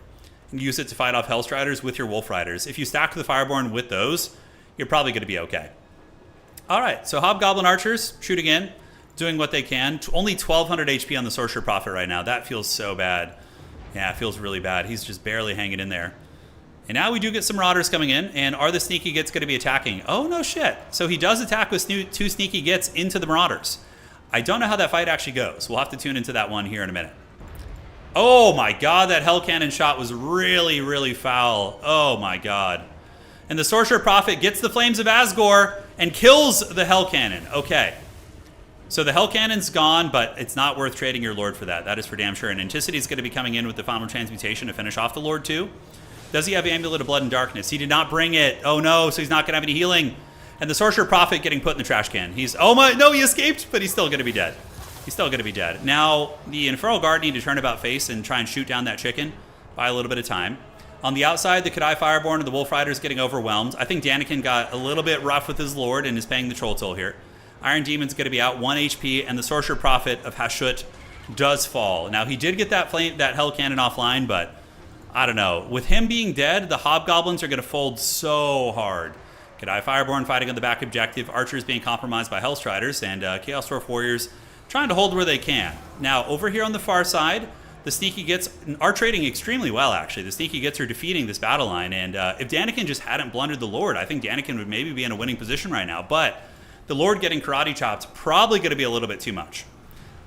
and use it to fight off Hellstriders with your Wolf Riders. If you stack the Fireborn with those, you're probably going to be okay. All right, so Hobgoblin Archers shooting in, doing what they can. Only 1,200 HP on the Sorcerer Prophet right now. That feels so bad. Yeah, it feels really bad. He's just barely hanging in there. And now we do get some Marauders coming in. And are the Sneaky Gits going to be attacking? Oh, no shit. So he does attack with 2 Sneaky Gits into the Marauders. I don't know how that fight actually goes. We'll have to tune into that one here in a minute. Oh my god, that Hell Cannon shot was really, really foul. Oh my god. And the Sorcerer Prophet gets the Flames of Asgore and kills the Hell Cannon. Okay. So the Hell Cannon's gone, but it's not worth trading your Lord for that. That is for damn sure. And Enticity is going to be coming in with the Final Transmutation to finish off the Lord too. Does he have Amulet of Blood and Darkness? He did not bring it. Oh no, so he's not going to have any healing. And the Sorcerer Prophet getting put in the trash can. He's, oh my, no, he escaped, but he's still going to be dead. He's still going to be dead. Now, the Infernal Guard need to turn about face and try and shoot down that chicken. Buy a little bit of time. On the outside, the Cathay Fireborn and the Wolf Riders getting overwhelmed. I think Danican got a little bit rough with his Lord and is paying the Troll Toll here. Iron Demon's going to be out 1 HP, and the Sorcerer Prophet of Hashut does fall. Now, he did get that Hell Cannon offline, but I don't know. With him being dead, the Hobgoblins are going to fold so hard. Cathay Fireborn fighting on the back objective, Archers being compromised by Hellstriders, and Chaos Dwarf Warriors trying to hold where they can. Now, over here on the far side, the Sneaky Gits are trading extremely well, actually. The Sneaky Gits are defeating this battle line, and if Danican just hadn't blundered the Lord, I think Danican would maybe be in a winning position right now, but the Lord getting karate chopped probably going to be a little bit too much.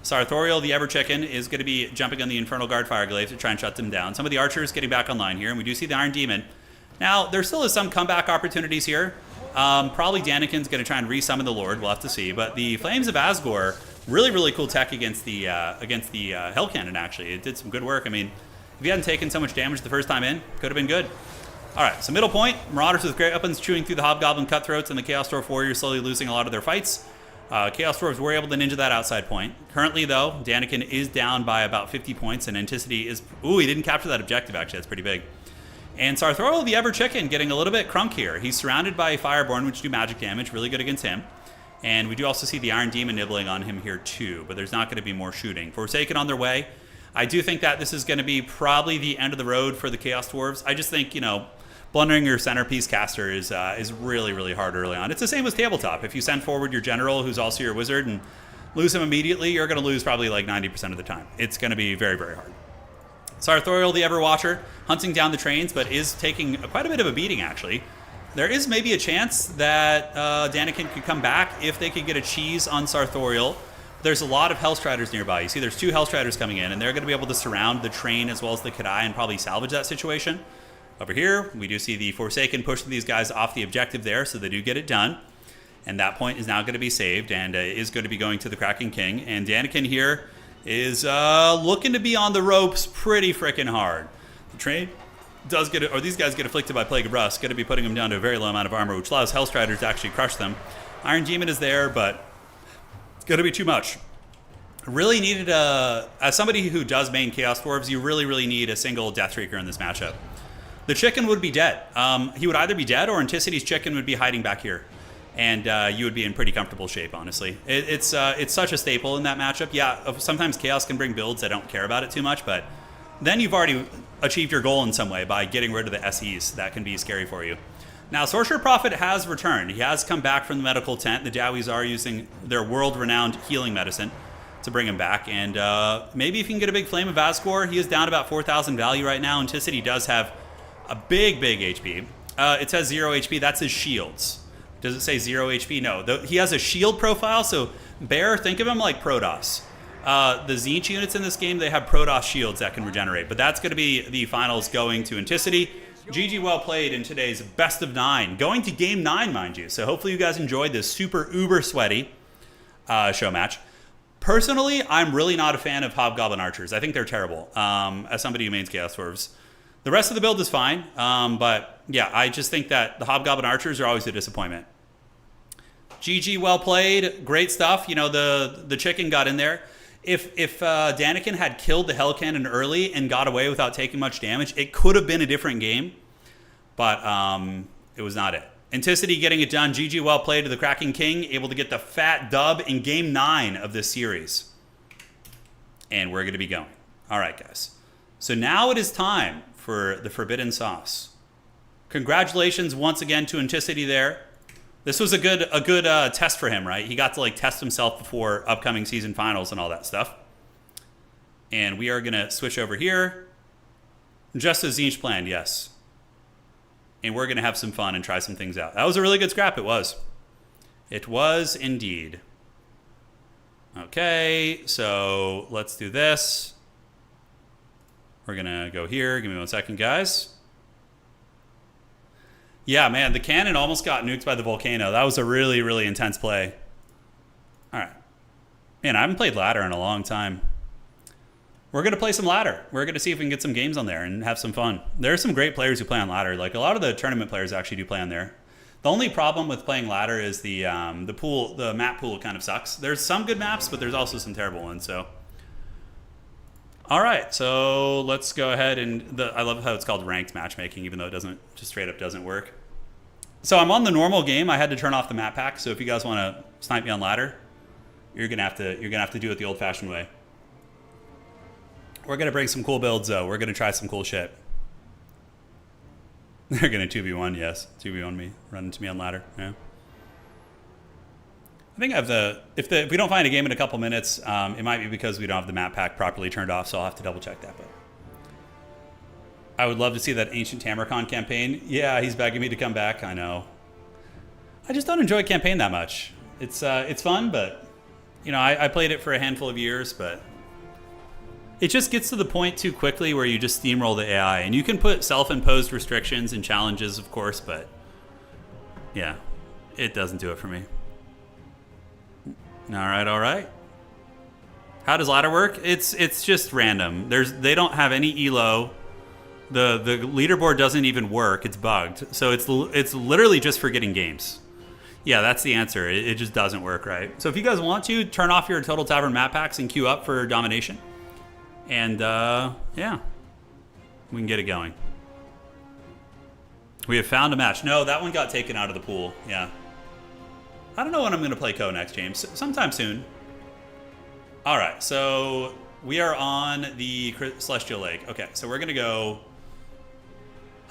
Sartorial, the Ever Chicken, is going to be jumping on the Infernal Guard Fireglaive to try and shut them down. Some of the Archers getting back online here, and we do see the Iron Demon. Now, there still is some comeback opportunities here. Probably Danican's going to try and resummon the Lord. We'll have to see. But the Flames of Asgore, really, really cool tech against the Hell Cannon, actually. It did some good work. I mean, if you hadn't taken so much damage the first time in, could have been good. All right, so middle point, Marauders with great weapons chewing through the Hobgoblin Cutthroats and the Chaos Dwarf Warriors slowly losing a lot of their fights. Chaos Dwarves were able to ninja that outside point. Currently, though, Danican is down by about 50 points, and Enticity is... Ooh, he didn't capture that objective, actually. That's pretty big. And Sartorial, the Ever Chicken, getting a little bit crunk here. He's surrounded by Fireborn, which do magic damage, really good against him. And we do also see the Iron Demon nibbling on him here, too, but there's not going to be more shooting. Forsaken on their way. I do think that this is going to be probably the end of the road for the Chaos Dwarves. I just think, you know, blundering your centerpiece caster is really, really hard early on. It's the same as tabletop. If you send forward your general, who's also your wizard, and lose him immediately, you're going to lose probably like 90% of the time. It's going to be very, very hard. Sartorial, the Everwatcher, hunting down the trains, but is taking quite a bit of a beating, actually. There is maybe a chance that Danican could come back if they could get a cheese on Sartorial. There's a lot of Hellstriders nearby. You see there's 2 Hellstriders coming in, and they're going to be able to surround the train as well as the Cathay and probably salvage that situation. Over here, we do see the Forsaken pushing these guys off the objective there, so they do get it done. And that point is now going to be saved and is going to be going to the Kraken King. And Danican here is looking to be on the ropes pretty freaking hard. The train does get, or these guys get afflicted by Plague of Rust, going to be putting them down to a very low amount of armor, which allows Hellstriders to actually crush them. Iron Demon is there, but it's going to be too much. Really needed as somebody who does main Chaos Dwarves, you really, really need a single Death Streaker in this matchup. The chicken would be dead. He would either be dead or Anticity's chicken would be hiding back here. And you would be in pretty comfortable shape, honestly. It's such a staple in that matchup. Yeah, sometimes Chaos can bring builds that don't care about it too much, but then you've already achieved your goal in some way by getting rid of the SEs. That can be scary for you. Now, Sorcerer Prophet has returned. He has come back from the medical tent. The Dowies are using their world-renowned healing medicine to bring him back. And maybe if you can get a big Flame of Asgore, he is down about 4,000 value right now. Anticity does have a big, big HP. It says 0 HP. That's his shields. Does it say 0 HP? No. He has a shield profile, so Bear, think of him like Protoss. The Tzeentch units in this game, they have Protoss shields that can regenerate. But that's going to be the finals going to Enticity. GG well played in today's best of 9. Going to game 9, mind you. So hopefully you guys enjoyed this super uber sweaty show match. Personally, I'm really not a fan of Hobgoblin Archers. I think they're terrible as somebody who mains Chaos Dwarves. The rest of the build is fine, but yeah, I just think that the Hobgoblin Archers are always a disappointment. GG, well played, great stuff. You know, the chicken got in there. If Danican had killed the Hell Cannon early and got away without taking much damage, it could have been a different game, but it was not it. Enticity getting it done. GG, well played to the Kraken King, able to get the fat dub in game 9 of this series. And we're going to be going. All right, guys. So now it is time for the Forbidden Sauce. Congratulations once again to Enticity there. This was a good test for him, right? He got to like test himself before upcoming season finals and all that stuff. And we are going to switch over here. Just as Tzeentch planned, yes. And we're going to have some fun and try some things out. That was a really good scrap, it was. It was indeed. Okay, so let's do this. We're going to go here. Give me 1 second, guys. Yeah, man, the cannon almost got nuked by the volcano. That was a really, really intense play. All right. Man, I haven't played ladder in a long time. We're going to play some ladder. We're going to see if we can get some games on there and have some fun. There are some great players who play on ladder. Like, a lot of the tournament players actually do play on there. The only problem with playing ladder is the pool, the map pool kind of sucks. There's some good maps, but there's also some terrible ones, so. All right, so let's go ahead and I love how it's called ranked matchmaking, even though it doesn't, just straight up doesn't work. So I'm on the normal game. I had to turn off the map pack. So if you guys want to snipe me on ladder, you're gonna have to do it the old-fashioned way. We're gonna bring some cool builds though. We're gonna try some cool shit. They're gonna 2v1, yes, 2v1 me, run into me on ladder. Yeah. I think I have if we don't find a game in a couple minutes, it might be because we don't have the map pack properly turned off, so I'll have to double check that. But I would love to see that Ancient Tamarcon campaign. Yeah, he's begging me to come back. I know. I just don't enjoy campaign that much. It's fun, but you know, I played it for a handful of years, but it just gets to the point too quickly where you just steamroll the AI, and you can put self-imposed restrictions and challenges, of course, but yeah, it doesn't do it for me. All right. How does ladder work? It's just random. They don't have any elo. The leaderboard doesn't even work. It's bugged. So it's literally just for getting games. Yeah, that's the answer. It just doesn't work right. So if you guys want to, turn off your Total Tavern map packs and queue up for domination. And yeah, we can get it going. We have found a match. No, that one got taken out of the pool. Yeah. I don't know when I'm going to play Co next, James. Sometime soon. All right, so we are on the Celestial Lake. Okay, so we're going to go...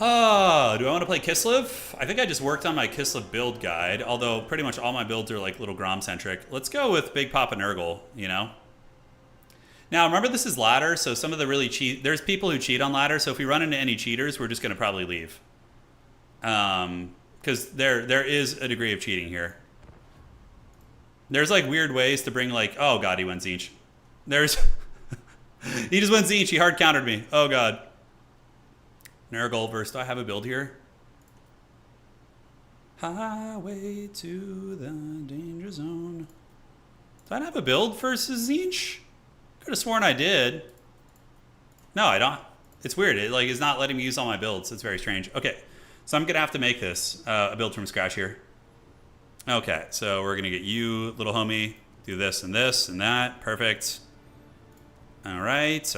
Do I want to play Kislev? I think I just worked on my Kislev build guide, although pretty much all my builds are like little Grom-centric. Let's go with Big Papa Nurgle, you know? Now, remember this is ladder, so some of the really there's people who cheat on ladder, so if we run into any cheaters, we're just going to probably leave. Because there is a degree of cheating here. There's like weird ways to bring like, oh god, he went Tzeentch. There's, he just went Tzeentch, he hard countered me. Oh god. Nurgle versus, do I have a build here? Highway to the danger zone. Do I have a build versus Tzeentch? Could have sworn I did. No, I don't. It's weird. It like is not letting me use all my builds. It's very strange. Okay, so I'm gonna have to make this a build from scratch here. Okay, so we're gonna get you, little homie, do this and that. Perfect. All right,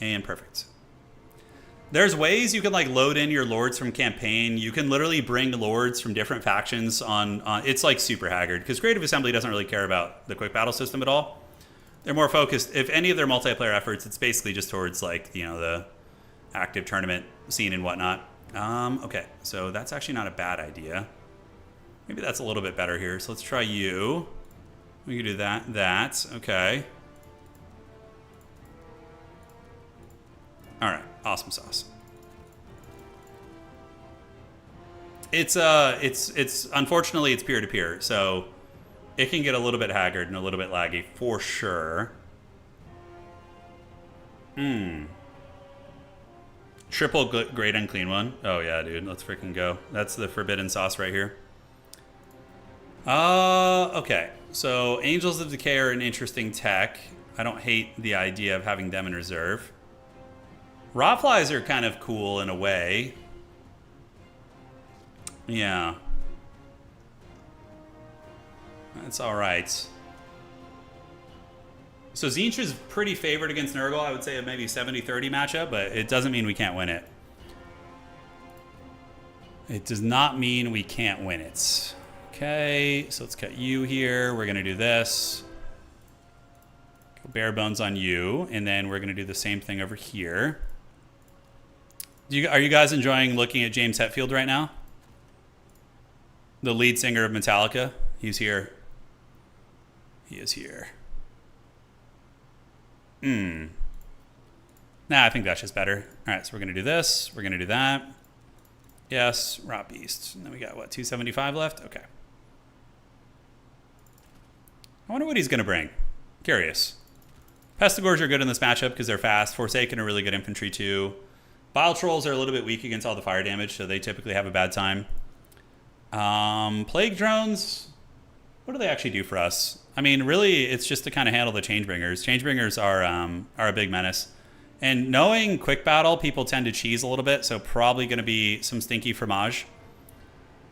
and perfect. There's ways you can like load in your lords from campaign. You can literally bring lords from different factions on it's like super haggard because Creative Assembly doesn't really care about the quick battle system at all. They're more focused, if any of their multiplayer efforts, it's basically just towards like, you know, the active tournament scene and whatnot. Okay, so that's actually not a bad idea. Maybe that's a little bit better here. So let's try you. We can do that, okay. All right, awesome sauce. It's unfortunately it's peer-to-peer, so it can get a little bit haggard and a little bit laggy for sure. Triple great unclean one. Oh yeah, dude, let's freaking go. That's the forbidden sauce right here. Okay, so Angels of Decay are an interesting tech. I don't hate the idea of having them in reserve. Rawflies are kind of cool in a way. Yeah. That's alright. So Tzeentch is pretty favored against Nurgle. I would say a maybe 70-30 matchup, but it doesn't mean we can't win it. It does not mean we can't win it. Okay, so let's cut you here. We're going to do this. Go bare bones on you, and then we're going to do the same thing over here. Are you guys enjoying looking at James Hetfield right now? The lead singer of Metallica. He's here. He is here. Nah, I think that's just better. All right, so we're going to do this. We're going to do that. Yes, Rot Beast. And then we got, what, 275 left? Okay. I wonder what he's going to bring. Curious. Pestigors are good in this matchup because they're fast. Forsaken are really good infantry too. Bile Trolls are a little bit weak against all the fire damage, so they typically have a bad time. Plague Drones, what do they actually do for us? I mean, really, it's just to kind of handle the Changebringers. Changebringers are a big menace. And knowing quick battle, people tend to cheese a little bit, so probably going to be some stinky fromage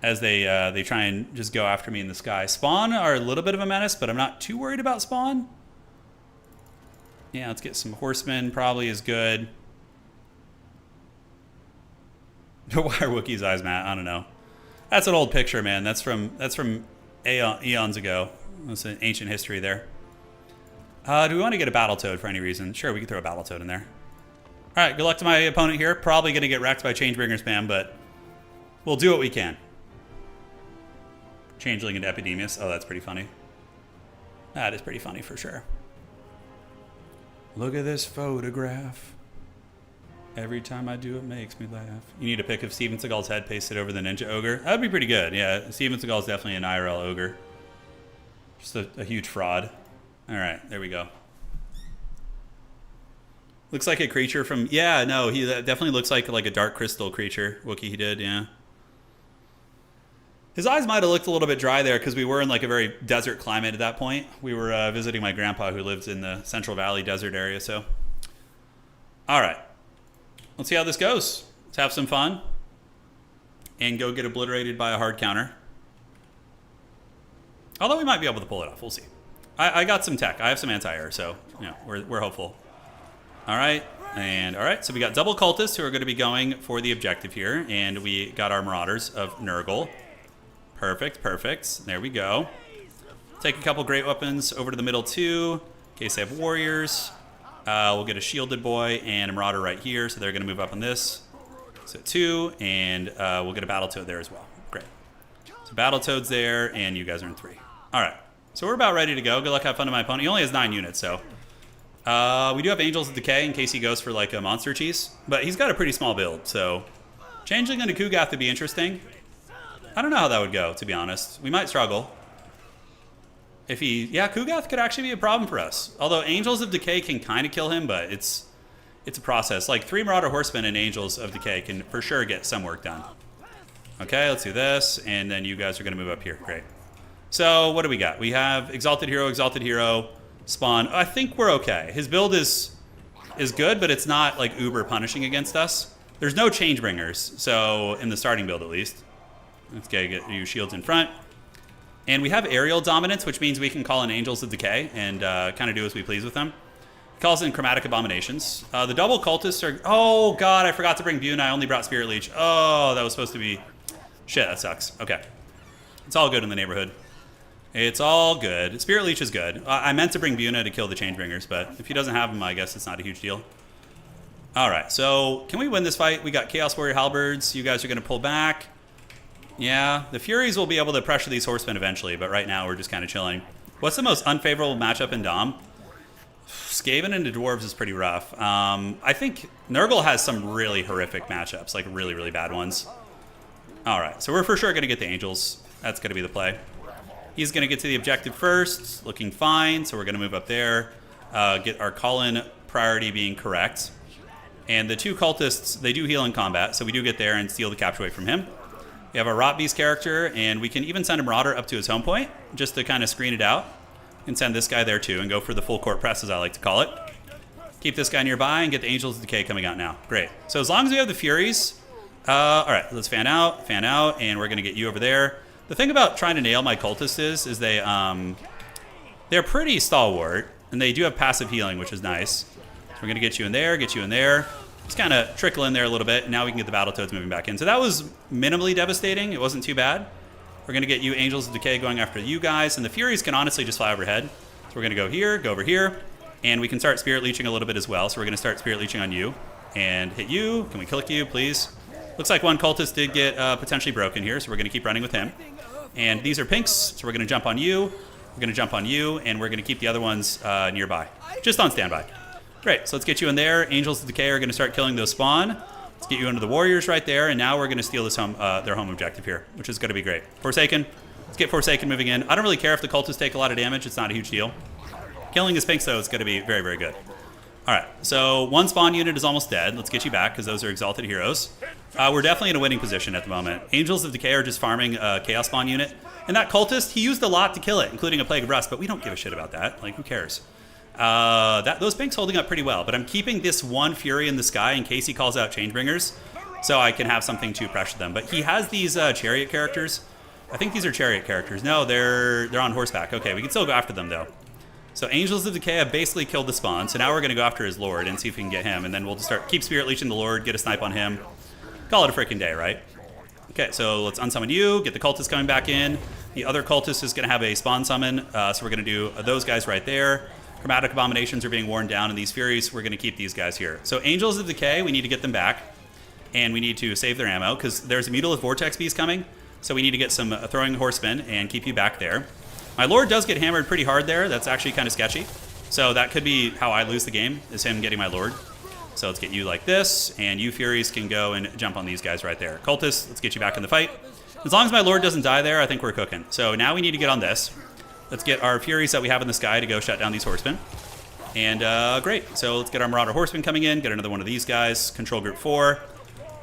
as they try and just go after me in the sky. Spawn are a little bit of a menace, but I'm not too worried about Spawn. Yeah, let's get some Horsemen, probably is good. Why are Wookiees' eyes, Matt? I don't know. That's an old picture, man. That's from eons ago. That's an ancient history there. Do we want to get a Battletoad for any reason? Sure, we can throw a Battletoad in there. All right, good luck to my opponent here. Probably going to get wrecked by Changebringer spam, but we'll do what we can. Changeling into Epidemius. Oh, that's pretty funny. That is pretty funny for sure. Look at this photograph. Every time I do, it makes me laugh. You need a pic of Steven Seagal's head pasted over the Ninja Ogre. That would be pretty good. Yeah, Steven Seagal's definitely an IRL ogre. Just a huge fraud. All right, there we go. Looks like a creature from... Yeah, no, he definitely looks like a dark crystal creature. Wookiee, he did, yeah. His eyes might have looked a little bit dry there because we were in like a very desert climate at that point. We were visiting my grandpa who lives in the Central Valley desert area, so... All right. Let's see how this goes. Let's have some fun. And go get obliterated by a hard counter. Although we might be able to pull it off. We'll see. I got some tech. I have some anti-air, so you know, we're hopeful. All right. And all right. So we got double cultists who are going to be going for the objective here. And we got our Marauders of Nurgle. Perfect. Perfect. There we go. Take a couple great weapons over to the middle too. In case they have warriors. We'll get a shielded boy and a marauder right here, so they're going to move up on this. So 2, and we'll get a Battletoad there as well. Great. So Battletoad's there, and you guys are in 3. All right. So we're about ready to go. Good luck, have fun to my opponent. He only has 9 units, so... we do have Angels of Decay in case he goes for like a monster cheese, but he's got a pretty small build, so... Changeling into Kugath would be interesting. I don't know how that would go, to be honest. We might struggle. If he... Yeah, Kugath could actually be a problem for us. Although Angels of Decay can kind of kill him, but it's a process. Like 3 Marauder Horsemen and Angels of Decay can for sure get some work done. Okay, let's do this, and then you guys are going to move up here. Great. So, what do we got? We have Exalted Hero, Spawn. I think we're okay. His build is good, but it's not like uber punishing against us. There's no Changebringers, so in the starting build at least. Let's get you shields in front. And we have Aerial Dominance, which means we can call in Angels of Decay and kind of do as we please with them. Calls in Chromatic Abominations. The double cultists are... Oh, God, I forgot to bring B09. I only brought Spirit Leech. Oh, that was supposed to be... Shit, that sucks. Okay. It's all good in the neighborhood. It's all good. Spirit Leech is good. I meant to bring B09 to kill the Changebringers, but if he doesn't have them, I guess it's not a huge deal. All right, so can we win this fight? We got Chaos Warrior Halberds. You guys are going to pull back. Yeah, the Furies will be able to pressure these Horsemen eventually, but right now we're just kind of chilling. What's the most unfavorable matchup in Dom? Skaven into Dwarves is pretty rough. I think Nurgle has some really horrific matchups, like really, really bad ones. All right, so we're for sure going to get the Angels. That's going to be the play. He's going to get to the objective first, looking fine, so we're going to move up there, get our call-in priority being correct. And the 2 cultists, they do heal in combat, so we do get there and steal the capture away from him. We have our Rot Beast character, and we can even send a Marauder up to his home point, just to kind of screen it out. And send this guy there too, and go for the full court press, as I like to call it. Keep this guy nearby, and get the Angels of Decay coming out now. Great. So as long as we have the Furies... all right, let's fan out, and we're going to get you over there. The thing about trying to nail my cultists is they, they're pretty stalwart, and they do have passive healing, which is nice. So we're going to get you in there, Just kind of trickle in there a little bit, and now we can get the Battletoads moving back in. So that was minimally devastating. It wasn't too bad. We're going to get you Angels of Decay going after you guys, and the Furies can honestly just fly overhead. So we're going to go here, go over here, and we can start Spirit Leeching a little bit as well. So we're going to start Spirit Leeching on you and hit you. Can we click you, please? Looks like one cultist did get potentially broken here, so we're going to keep running with him. And these are pinks, so we're going to jump on you. We're going to jump on you, and we're going to keep the other ones nearby. Just on standby. Great, so let's get you in there. Angels of Decay are going to start killing those spawn. Let's get you into the Warriors right there, and now we're going to steal this their home objective here, which is going to be great. Forsaken. Let's get Forsaken moving in. I don't really care if the cultists take a lot of damage. It's not a huge deal. Killing his pinks, though, is going to be very, very good. All right, so 1 spawn unit is almost dead. Let's get you back, because those are Exalted Heroes. We're definitely in a winning position at the moment. Angels of Decay are just farming a Chaos spawn unit. And that cultist, he used a lot to kill it, including a Plague of Rust, but we don't give a shit about that. Like, who cares? Those pinks holding up pretty well, but I'm keeping this 1 Fury in the sky in case he calls out Changebringers, so I can have something to pressure them. But he has these Chariot characters. I think these are Chariot characters. No, they're on horseback. Okay, we can still go after them, though. So Angels of Decay have basically killed the spawn, so now we're going to go after his Lord and see if we can get him, and then we'll just keep Spirit Leeching the Lord, get a snipe on him. Call it a freaking day, right? Okay, so let's unsummon you, get the cultist coming back in. The other cultist is going to have a spawn summon, so we're going to do those guys right there. Chromatic Abominations are being worn down, and these Furies, we're going to keep these guys here. So Angels of Decay, we need to get them back, and we need to save their ammo, because there's a Mutilith Vortex Beast coming, so we need to get some throwing horsemen and keep you back there. My Lord does get hammered pretty hard there. That's actually kind of sketchy. So that could be how I lose the game, is him getting my Lord. So let's get you like this, and you Furies can go and jump on these guys right there. Cultists, let's get you back in the fight. As long as my Lord doesn't die there, I think we're cooking. So now we need to get on this. Let's get our Furies that we have in the sky to go shut down these horsemen. And great. So let's get our Marauder Horsemen coming in, get another one of these guys, control group 4,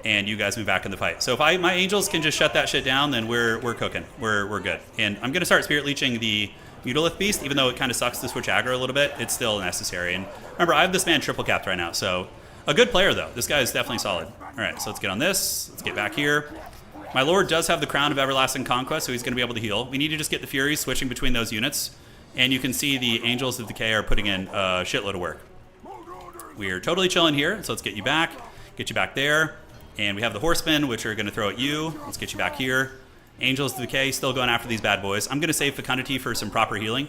and you guys move back in the fight. So if my Angels can just shut that shit down, then we're cooking. We're good. And I'm going to start Spirit Leeching the Mutilith Beast, even though it kind of sucks to switch aggro a little bit. It's still necessary. And remember, I have this man triple capped right now, so a good player, though. This guy is definitely solid. All right, so let's get on this. Let's get back here. My Lord does have the Crown of Everlasting Conquest, so he's going to be able to heal. We need to just get the Furies switching between those units. And you can see the Angels of Decay are putting in a shitload of work. We're totally chilling here, so let's get you back there. And we have the Horsemen, which are going to throw at you. Let's get you back here. Angels of Decay still going after these bad boys. I'm going to save Fecundity for some proper healing.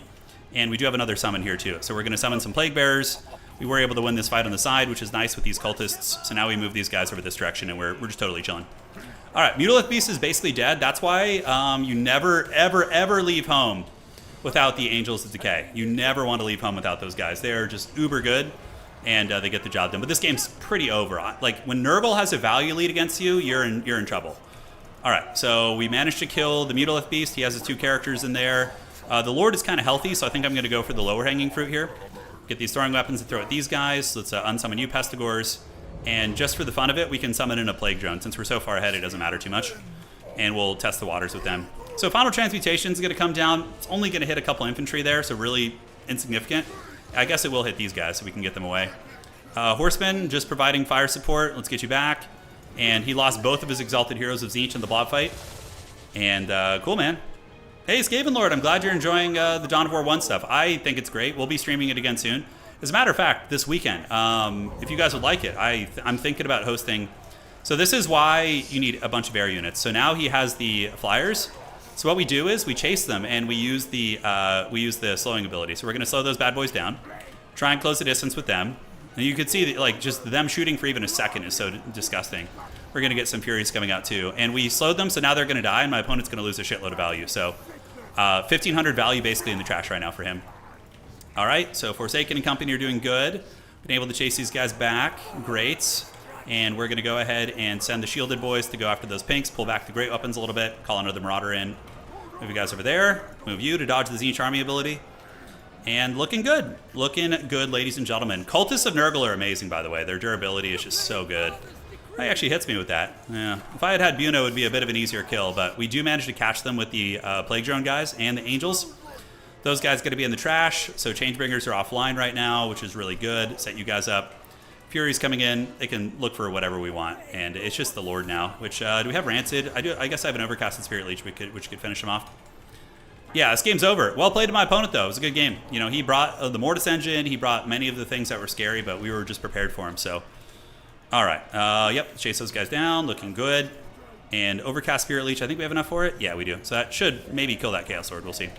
And we do have another summon here, too. So we're going to summon some Plague Bearers. We were able to win this fight on the side, which is nice with these cultists. So now we move these guys over this direction, and we're just totally chilling. All right, Mutalith Beast is basically dead. That's why you never, ever, ever leave home without the Angels of Decay. You never want to leave home without those guys. They are just uber good, and they get the job done. But this game's pretty over. Like, when Nurgle has a value lead against you, you're in trouble. All right, so we managed to kill the Mutalith Beast. He has his 2 characters in there. The Lord is kind of healthy, so I think I'm going to go for the lower hanging fruit here. Get these throwing weapons and throw at these guys. Let's unsummon you, Pestigores. And just for the fun of it, we can summon in a Plague Drone. Since we're so far ahead, it doesn't matter too much. And we'll test the waters with them. So Final Transmutation is going to come down. It's only going to hit a couple infantry there, so really insignificant. I guess it will hit these guys, so we can get them away. Horsemen, just providing fire support. Let's get you back. And he lost both of his Exalted Heroes of Tzeentch in the blob fight. And cool, man. Hey, Skaven Lord, I'm glad you're enjoying the Dawn of War 1 stuff. I think it's great. We'll be streaming it again soon. As a matter of fact, this weekend, if you guys would like it, I'm thinking about hosting. So this is why you need a bunch of air units. So now he has the flyers. So what we do is we chase them and we use the slowing ability. So we're going to slow those bad boys down, try and close the distance with them. And you can see that, like, just them shooting for even a second is so disgusting. We're going to get some Furies coming out too. And we slowed them, so now they're going to die, and my opponent's going to lose a shitload of value. So 1,500 value basically in the trash right now for him. All right, so Forsaken and company are doing good. Been able to chase these guys back. Great. And we're going to go ahead and send the shielded boys to go after those pinks, pull back the great weapons a little bit, call another Marauder in. Move you guys over there. Move you to dodge the Tzeentch army ability. And looking good. Looking good, ladies and gentlemen. Cultists of Nurgle are amazing, by the way. Their durability is just so good. He actually hits me with that. Yeah. If I had Buno, it would be a bit of an easier kill, but we do manage to catch them with the Plague Drone guys and the Angels. Those guys got to be in the trash, so Changebringers are offline right now, which is really good. Set you guys up. Fury's coming in. They can look for whatever we want, and it's just the Lord now. Which do we have Rancid? I guess I have an Overcasted Spirit Leech, which could finish him off. Yeah, this game's over. Well played to my opponent, though. It was a good game. You know, he brought the Mortis engine. He brought many of the things that were scary, but we were just prepared for him. So, all right. Yep, chase those guys down. Looking good. And Overcast Spirit Leech. I think we have enough for it. Yeah, we do. So that should maybe kill that Chaos Lord. We'll see.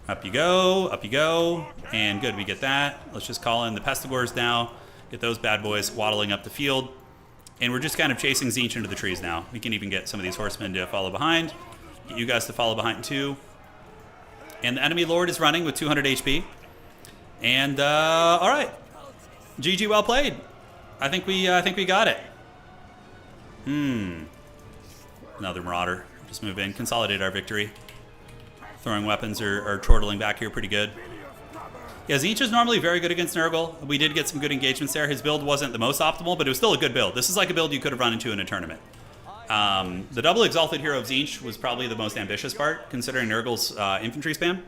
Up you go, and good, we get that. Let's just call in the Pestigores now, get those bad boys waddling up the field, and we're just kind of chasing Tzeentch into the trees now. We can even get some of these horsemen to follow behind, get you guys to follow behind too. And the enemy Lord is running with 200 HP. And, all right, GG, well played. I think we got it. Another Marauder, just move in, consolidate our victory. Throwing weapons are chortling back here pretty good. Yeah, Tzeentch is normally very good against Nurgle. We did get some good engagements there. His build wasn't the most optimal, but it was still a good build. This is like a build you could have run into in a tournament. The double Exalted Hero of Tzeentch was probably the most ambitious part, considering Nurgle's infantry spam.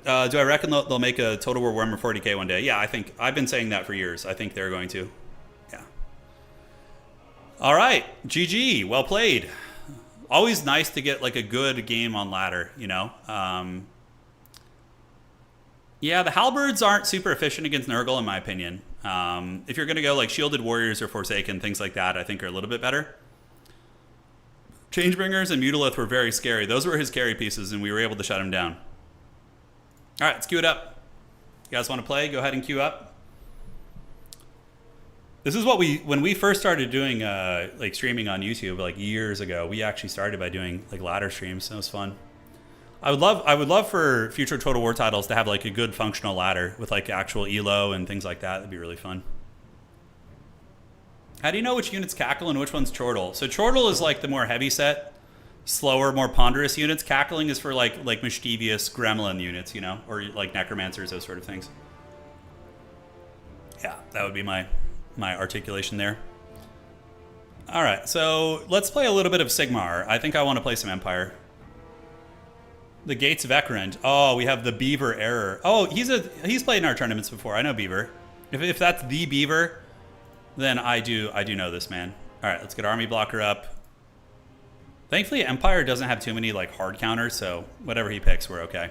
Do I reckon they'll make a Total War Warhammer 40k one day? Yeah, I've been saying that for years. I think they're going to. Yeah. All right, GG, well played. Always nice to get like a good game on ladder, you know. Yeah, the Halberds aren't super efficient against Nurgle, in my opinion. If you're going to go like Shielded Warriors or Forsaken, things like that, I think are a little bit better. Changebringers and Mutalith were very scary. Those were his carry pieces, and we were able to shut him down. All right, let's queue it up. You guys want to play? Go ahead and queue up. This is what when we first started doing like streaming on YouTube like years ago, we actually started by doing like ladder streams. That was fun. I would love for future Total War titles to have like a good functional ladder with like actual elo and things like that. That'd be really fun. How do you know which units cackle and which one's chortle? So chortle is like the more heavy set, slower, more ponderous units. Cackling is for like mischievous gremlin units, you know, or like necromancers, those sort of things. Yeah, that would be my articulation there. All right, so let's play a little bit of Sigmar. I think I want to play some Empire. The Gates of Ekrend. Oh, we have the Beaver Error. Oh, he's played in our tournaments before. I know Beaver. If that's the Beaver, then I do know this man. All right, let's get Army Blocker up. Thankfully, Empire doesn't have too many like hard counters, so whatever he picks, we're okay.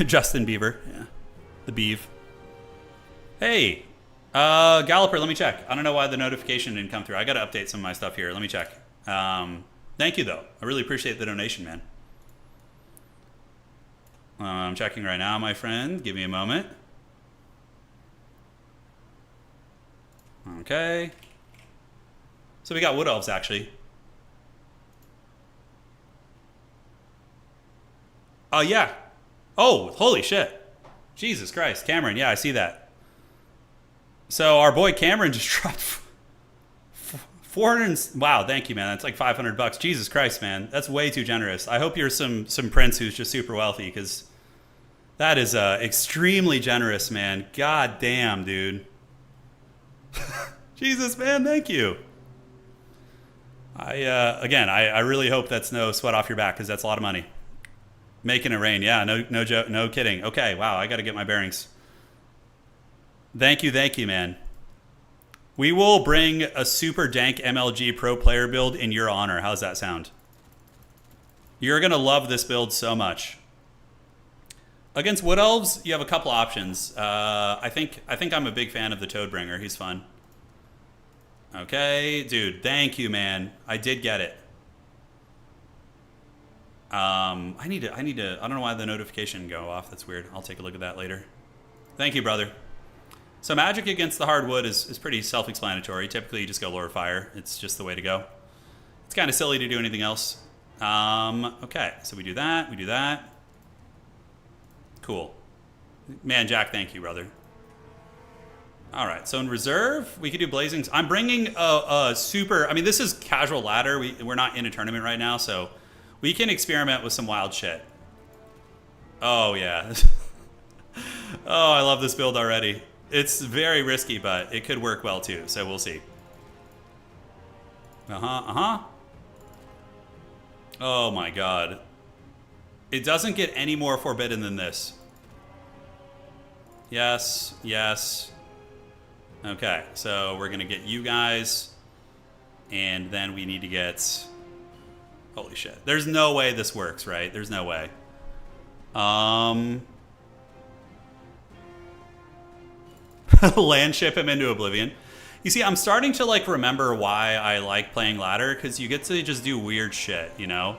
Justin Bieber, yeah, the Beeve. Hey. Galloper, let me check. I don't know why the notification didn't come through. I got to update some of my stuff here. Let me check. Thank you, though. I really appreciate the donation, man. I'm checking right now, my friend. Give me a moment. Okay. So we got Wood Elves, actually. Oh, yeah. Oh, holy shit. Jesus Christ. Cameron, yeah, I see that. So our boy Cameron just dropped 400. Wow, thank you, man. That's like $500. Jesus Christ, man. That's way too generous. I hope you're some prince who's just super wealthy, because that is extremely generous, man. God damn, dude. Jesus, man, thank you. I really hope that's no sweat off your back, because that's a lot of money. Making it rain, yeah, no joke, no kidding. Okay, wow, I got to get my bearings. Thank you, man. We will bring a super dank MLG pro player build in your honor. How's that sound? You're gonna love this build so much. Against Wood Elves, you have a couple options. I think I'm a big fan of the Toadbringer. He's fun. Okay, dude, thank you, man. I did get it. I need to, I don't know why the notification go off. That's weird. I'll take a look at that later. Thank you, brother. So magic against the hardwood is pretty self-explanatory. Typically, you just go Lord of Fire. It's just the way to go. It's kind of silly to do anything else. Okay, so we do that. Cool. Man, Jack, thank you, brother. All right, so in reserve, we could do Blazing. I'm bringing a super... I mean, this is casual ladder. We're not in a tournament right now, so we can experiment with some wild shit. Oh, yeah. Oh, I love this build already. It's very risky, but it could work well too, so we'll see. Oh my god. It doesn't get any more forbidden than this. Yes, yes. Okay, so we're gonna get you guys, and then we need to get... Holy shit. There's no way this works, right? There's no way. Land ship him into oblivion. You see, I'm starting to like remember why I like playing ladder, because you get to just do weird shit, you know?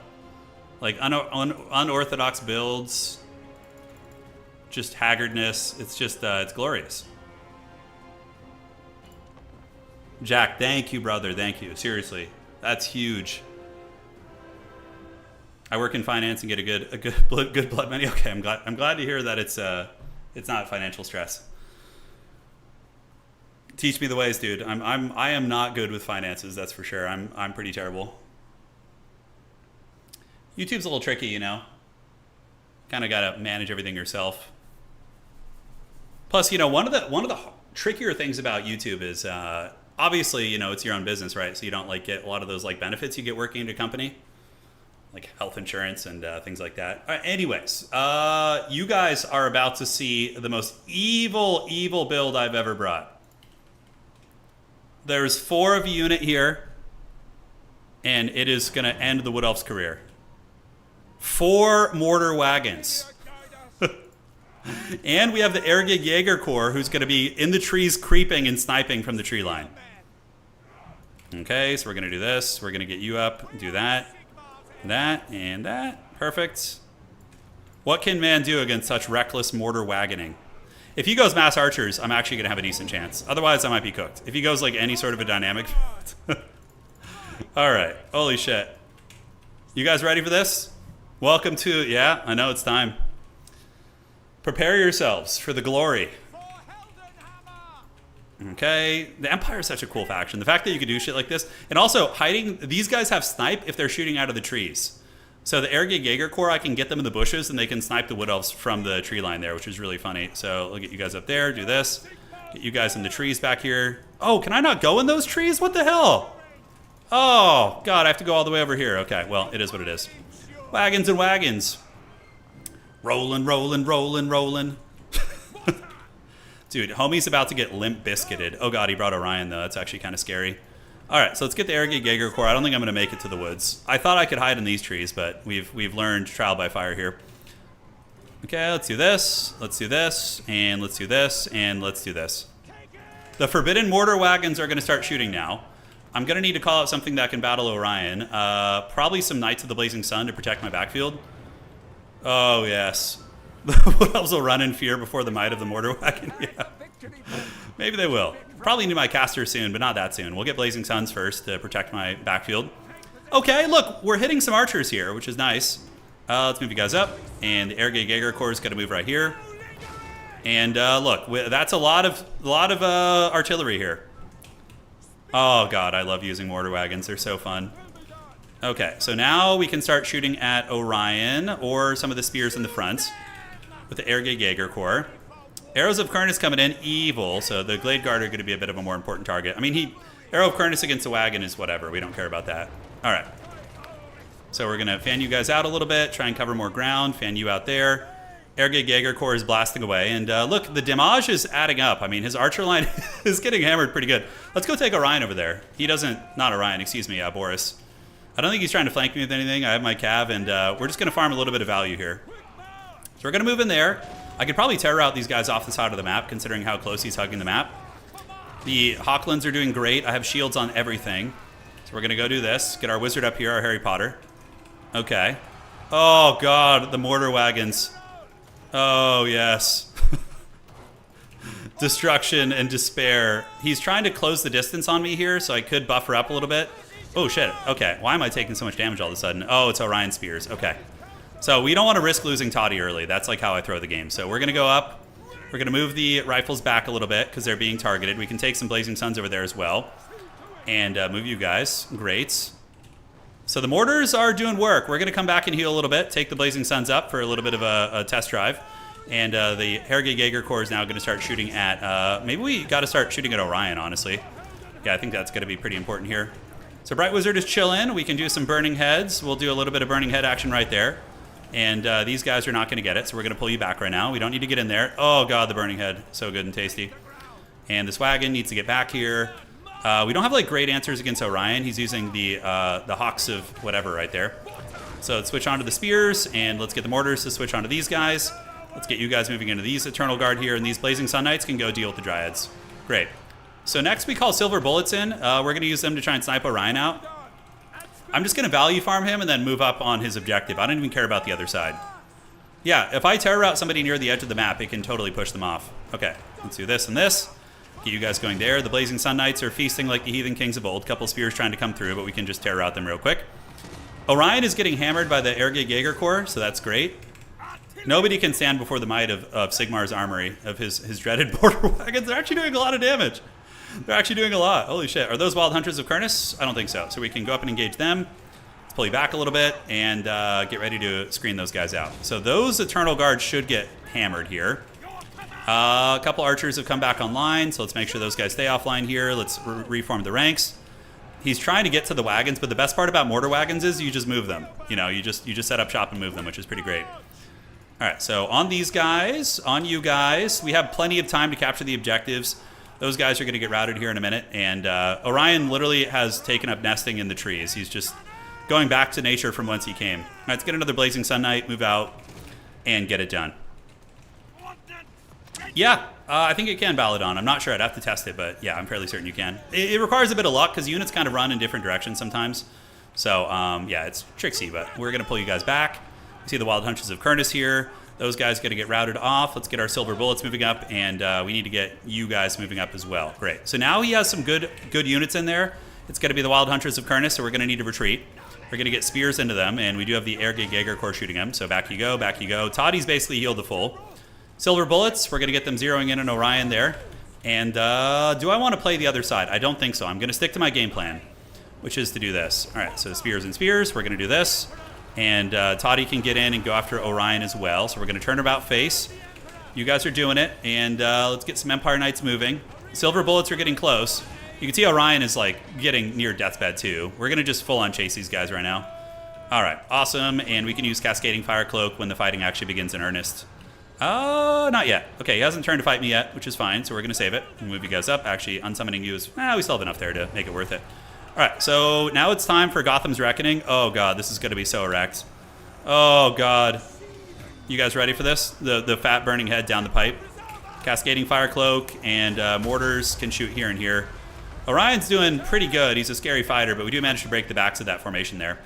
Like unorthodox builds, just haggardness. It's just, it's glorious. Jack, thank you, brother. Thank you. Seriously, that's huge. I work in finance and get a good blood money. Okay, I'm glad to hear that it's not financial stress. Teach me the ways, dude. I am not good with finances, that's for sure. I'm pretty terrible. YouTube's a little tricky, you know. Kind of got to manage everything yourself. Plus, you know, one of the trickier things about YouTube is obviously, you know, it's your own business, right? So you don't like get a lot of those like benefits you get working in a company, like health insurance and things like that. All right, anyways, you guys are about to see the most evil build I've ever brought. There's 4 of a unit here, and it is going to end the Wood Elf's career. 4 mortar wagons. And we have the Ergig Jaeger Corps, who's going to be in the trees creeping and sniping from the tree line. Okay, so we're going to do this. We're going to get you up, do that, and that. Perfect. What can man do against such reckless mortar wagoning? If he goes mass archers, I'm actually going to have a decent chance. Otherwise, I might be cooked. If he goes like any sort of a dynamic... All right. Holy shit. You guys ready for this? Welcome to... Yeah, I know it's time. Prepare yourselves for the glory. Okay. The Empire is such a cool faction. The fact that you can do shit like this. And also, hiding... These guys have snipe if they're shooting out of the trees. So the Ergig Jaeger Corps, I can get them in the bushes and they can snipe the Wood Elves from the tree line there, which is really funny. So I'll get you guys up there, do this. Get you guys in the trees back here. Oh, can I not go in those trees? What the hell? Oh, God, I have to go all the way over here. Okay, well, it is what it is. Wagons and wagons. Rolling. Dude, homie's about to get limp biscuited. Oh, God, he brought Orion, though. That's actually kind of scary. All right, so let's get the Ergig Jaeger Corps. I don't think I'm going to make it to the woods. I thought I could hide in these trees, but we've learned trial by fire here. Okay, let's do this, and let's do this, and let's do this. The Forbidden Mortar Wagons are going to start shooting now. I'm going to need to call out something that can battle Orion. Probably some Knights of the Blazing Sun to protect my backfield. Oh, yes. The Wood Elves will run in fear before the might of the Mortar Wagon. Yeah. Maybe they will. probably need my caster soon, but not that soon. We'll get Blazing Suns first to protect my backfield. Okay, look, we're hitting some archers here, which is nice. Let's move you guys up. And the Airgate Jaeger Corps is going to move right here. And look, that's a lot of artillery here. Oh god, I love using mortar wagons. They're so fun. Okay, so now we can start shooting at Orion or some of the spears in the front with the Airgate Jaeger Corps. Arrows of Khorne is coming in evil, so the Glade Guard are going to be a bit of a more important target. I mean, Arrow of Khorne against a wagon is whatever. We don't care about that. All right. So we're going to fan you guys out a little bit, try and cover more ground, fan you out there. Airgate Jaeger Corps is blasting away. And look, the damage is adding up. I mean, his archer line is getting hammered pretty good. Let's go take Orion over there. He doesn't, not Orion, excuse me, Boris. I don't think he's trying to flank me with anything. I have my cav, and we're just going to farm a little bit of value here. So we're going to move in there. I could probably terror out these guys off the side of the map, considering how close he's hugging the map. The Hawklands are doing great. I have shields on everything. So we're going to go do this. Get our wizard up here, our Harry Potter. Okay. Oh, God, the mortar wagons. Oh, yes. Destruction and despair. He's trying to close the distance on me here, so I could buffer up a little bit. Oh, shit. Okay. Why am I taking so much damage all of a sudden? Oh, it's Orion Spears. Okay. So we don't want to risk losing Toddy early. That's like how I throw the game. So we're going to go up. We're going to move the rifles back a little bit because they're being targeted. We can take some Blazing Suns over there as well. And move you guys. Great. So the mortars are doing work. We're going to come back and heal a little bit. Take the Blazing Suns up for a little bit of a test drive. And the Airgate Jaeger Corps is now going to start shooting at... maybe we got to start shooting at Orion, honestly. Yeah, I think that's going to be pretty important here. So Bright Wizard is chilling. We can do some burning heads. We'll do a little bit of burning head action right there. And these guys are not going to get it, so we're going to pull you back right now. We don't need to get in there. Oh, God, the burning head. So good and tasty. And this wagon needs to get back here. We don't have, like, great answers against Orion. He's using the Hawks of whatever right there. So let's switch on to the spears, and let's get the mortars to switch onto these guys. Let's get you guys moving into these Eternal Guard here, and these Blazing Sun Knights can go deal with the Dryads. Great. So next we call Silver Bullets in. We're going to use them to try and snipe Orion out. I'm just going to value farm him and then move up on his objective. I don't even care about the other side. Yeah, if I terror out somebody near the edge of the map, it can totally push them off. Okay, let's do this and this. Get you guys going there. The Blazing Sun Knights are feasting like the heathen kings of old. Couple spears trying to come through, but we can just terror out them real quick. Orion is getting hammered by the Airgate Jaeger Corps, so that's great. Nobody can stand before the might of Sigmar's armory, of his dreaded border wagons. They're actually doing a lot of damage. They're actually doing a lot. Holy shit. Are those Wild Hunters of Khorne? I don't think so. So we can go up and engage them. Let's pull you back a little bit and get ready to screen those guys out. So those Eternal Guards should get hammered here. A couple archers have come back online, so let's make sure those guys stay offline here. Let's reform the ranks. He's trying to get to the wagons, but the best part about mortar wagons is you just move them. You know, you just set up shop and move them, which is pretty great. All right, so on these guys, on you guys, we have plenty of time to capture the objectives. Those guys are going to get routed here in a minute, and Orion literally has taken up nesting in the trees. He's just going back to nature from whence he came. All right, let's get another Blazing Sun Knight, move out, and get it done. Yeah, I think it can Baladon. I'm not sure. I'd have to test it, but yeah, I'm fairly certain you can. It requires a bit of luck because units kind of run in different directions sometimes. So, yeah, it's tricksy, but we're going to pull you guys back. You see the Wild Hunters of Khorne here. Those guys got to get routed off. Let's get our Silver Bullets moving up, and we need to get you guys moving up as well. Great. So now he has some good units in there. It's going to be the Wild Hunters of Khorne, so we're going to need to retreat. We're going to get spears into them, and we do have the Airgate Jaeger Corps shooting them. So back you go, back you go. Toddy's basically healed the full. Silver Bullets, we're going to get them zeroing in on Orion there. And do I want to play the other side? I don't think so. I'm going to stick to my game plan, which is to do this. All right, so spears and spears. We're going to do this. And Toddy can get in and go after Orion as well. So we're going to turn about face. You guys are doing it. And let's get some Empire Knights moving. Silver Bullets are getting close. You can see Orion is like getting near deathbed too. We're going to just full on chase these guys right now. All right, awesome. And we can use Cascading Fire Cloak when the fighting actually begins in earnest. Not yet. Okay, he hasn't turned to fight me yet, which is fine. So we're going to save it and move you guys up. Actually, unsummoning you is, we still have enough there to make it worth it. All right, so now it's time for Gotham's Reckoning. Oh, God, this is going to be so erect. Oh, God. You guys ready for this? The fat burning head down the pipe. Cascading Fire Cloak and mortars can shoot here and here. Orion's doing pretty good. He's a scary fighter, but we do manage to break the backs of that formation there.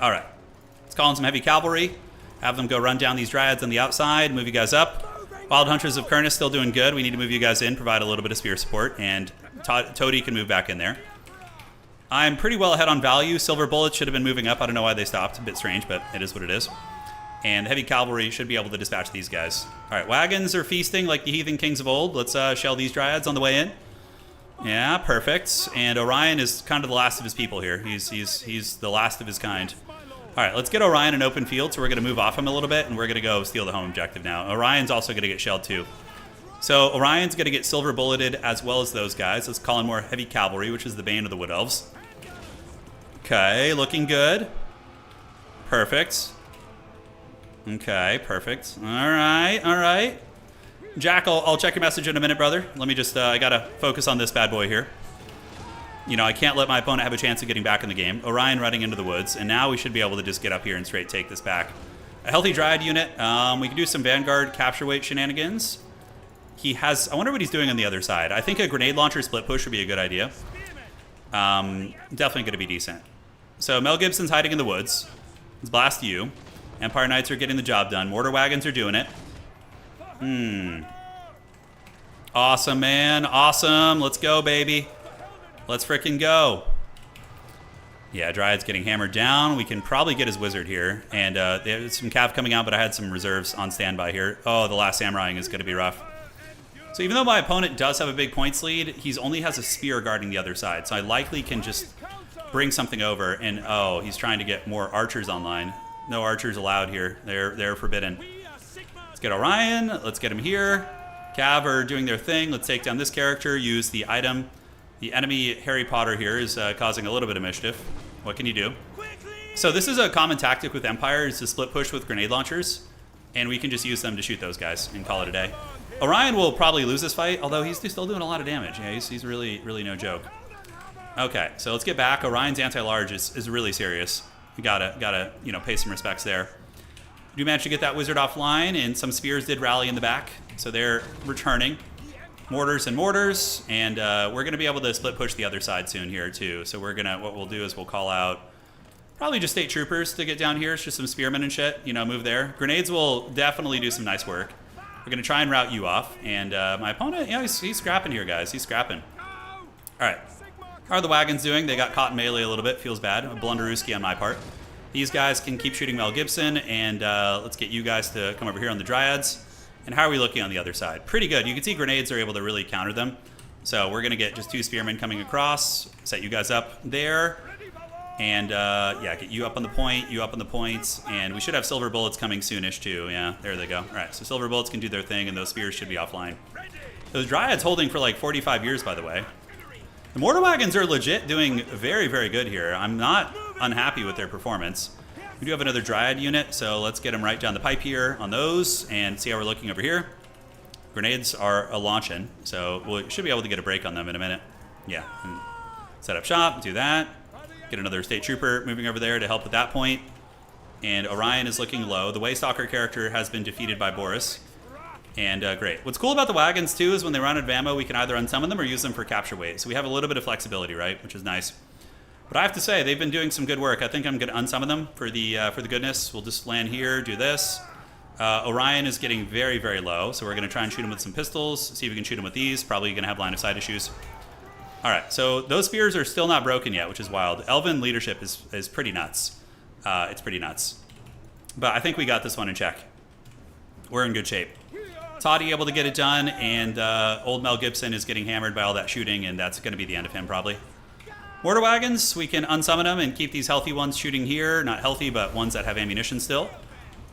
All right. Let's call in some heavy cavalry. Have them go run down these Dryads on the outside. Move you guys up. Wild Hunters of Khorne still doing good. We need to move you guys in, provide a little bit of spear support, and Toady can move back in there. I'm pretty well ahead on value. Silver Bullets should have been moving up. I don't know why they stopped. A bit strange, but it is what it is. And Heavy Cavalry should be able to dispatch these guys. All right, wagons are feasting like the heathen kings of old. Let's shell these Dryads on the way in. Yeah, perfect. And Orion is kind of the last of his people here. He's the last of his kind. All right, let's get Orion an open field. So we're going to move off him a little bit, and we're going to go steal the home objective now. Orion's also going to get shelled too. So Orion's going to get silver bulleted as well as those guys. Let's call in more Heavy Cavalry, which is the bane of the Wood Elves. Okay, looking good. Perfect. Okay, perfect. All right, all right. Jack, I'll check your message in a minute, brother. Let me just, I got to focus on this bad boy here. You know, I can't let my opponent have a chance of getting back in the game. Orion running into the woods, and now we should be able to just get up here and straight take this back. A healthy Dryad unit. We can do some Vanguard capture weight shenanigans. He has, I wonder what he's doing on the other side. I think a grenade launcher split push would be a good idea. Definitely going to be decent. So Mel Gibson's hiding in the woods. Let's blast you. Empire Knights are getting the job done. Mortar wagons are doing it. Awesome, man. Awesome. Let's go, baby. Let's frickin' go. Yeah, Dryad's getting hammered down. We can probably get his wizard here. And there's some cav coming out, but I had some reserves on standby here. Oh, the last samurai is going to be rough. So even though my opponent does have a big points lead, he only has a spear guarding the other side. So I likely can just bring something over. And, oh, he's trying to get more archers online. No archers allowed here. They're forbidden. Let's get Orion. Let's get him here. Cav are doing their thing. Let's take down this character. Use the item. The enemy Harry Potter here is causing a little bit of mischief. What can you do? So this is a common tactic with Empire, is to split push with grenade launchers. And we can just use them to shoot those guys and call it a day. Orion will probably lose this fight, although he's still doing a lot of damage. Yeah, he's really no joke. Okay, so let's get back. Orion's anti-large is really serious. You gotta pay some respects there. We managed to get that wizard offline, and some spears did rally in the back, so they're returning. Mortars, and we're gonna be able to split push the other side soon here too. So what we'll do is we'll call out probably just state troopers to get down here. It's just some spearmen and shit, move there. Grenades will definitely do some nice work. We're gonna try and rout you off, and my opponent, he's scrapping here, guys. He's scrapping. All right. How are the wagons doing? They got caught in melee a little bit. Feels bad. A blunderooski on my part. These guys can keep shooting Mel Gibson, and let's get you guys to come over here on the Dryads. And how are we looking on the other side? Pretty good. You can see grenades are able to really counter them. So we're going to get just 2 spearmen coming across, set you guys up there, and yeah, get you up on the point, you up on the points, and we should have silver bullets coming soonish too. Yeah, there they go. All right, so silver bullets can do their thing, and those spears should be offline. Those Dryads holding for like 45 years, by the way. The mortar wagons are legit doing very, very good here. I'm not unhappy with their performance. We do have another Dryad unit, so let's get them right down the pipe here on those and see how we're looking over here. Grenades are a-launching, so we should be able to get a break on them in a minute. Yeah, and set up shop, do that. Get another state trooper moving over there to help at that point. And Orion is looking low. The Waystalker character has been defeated by Boris. And great. What's cool about the wagons, too, is when they run out of ammo, we can either unsummon them or use them for capture weight. So we have a little bit of flexibility, right? Which is nice. But I have to say, they've been doing some good work. I think I'm going to unsummon them for the goodness. We'll just land here, do this. Orion is getting very, very low. So we're going to try and shoot him with some pistols. See if we can shoot him with these. Probably going to have line of sight issues. All right. So those spears are still not broken yet, which is wild. Elven leadership is pretty nuts. It's pretty nuts. But I think we got this one in check. We're in good shape. Toddy able to get it done, and old Mel Gibson is getting hammered by all that shooting, and that's going to be the end of him, probably. Mortar wagons, we can unsummon them and keep these healthy ones shooting here. Not healthy, but ones that have ammunition still.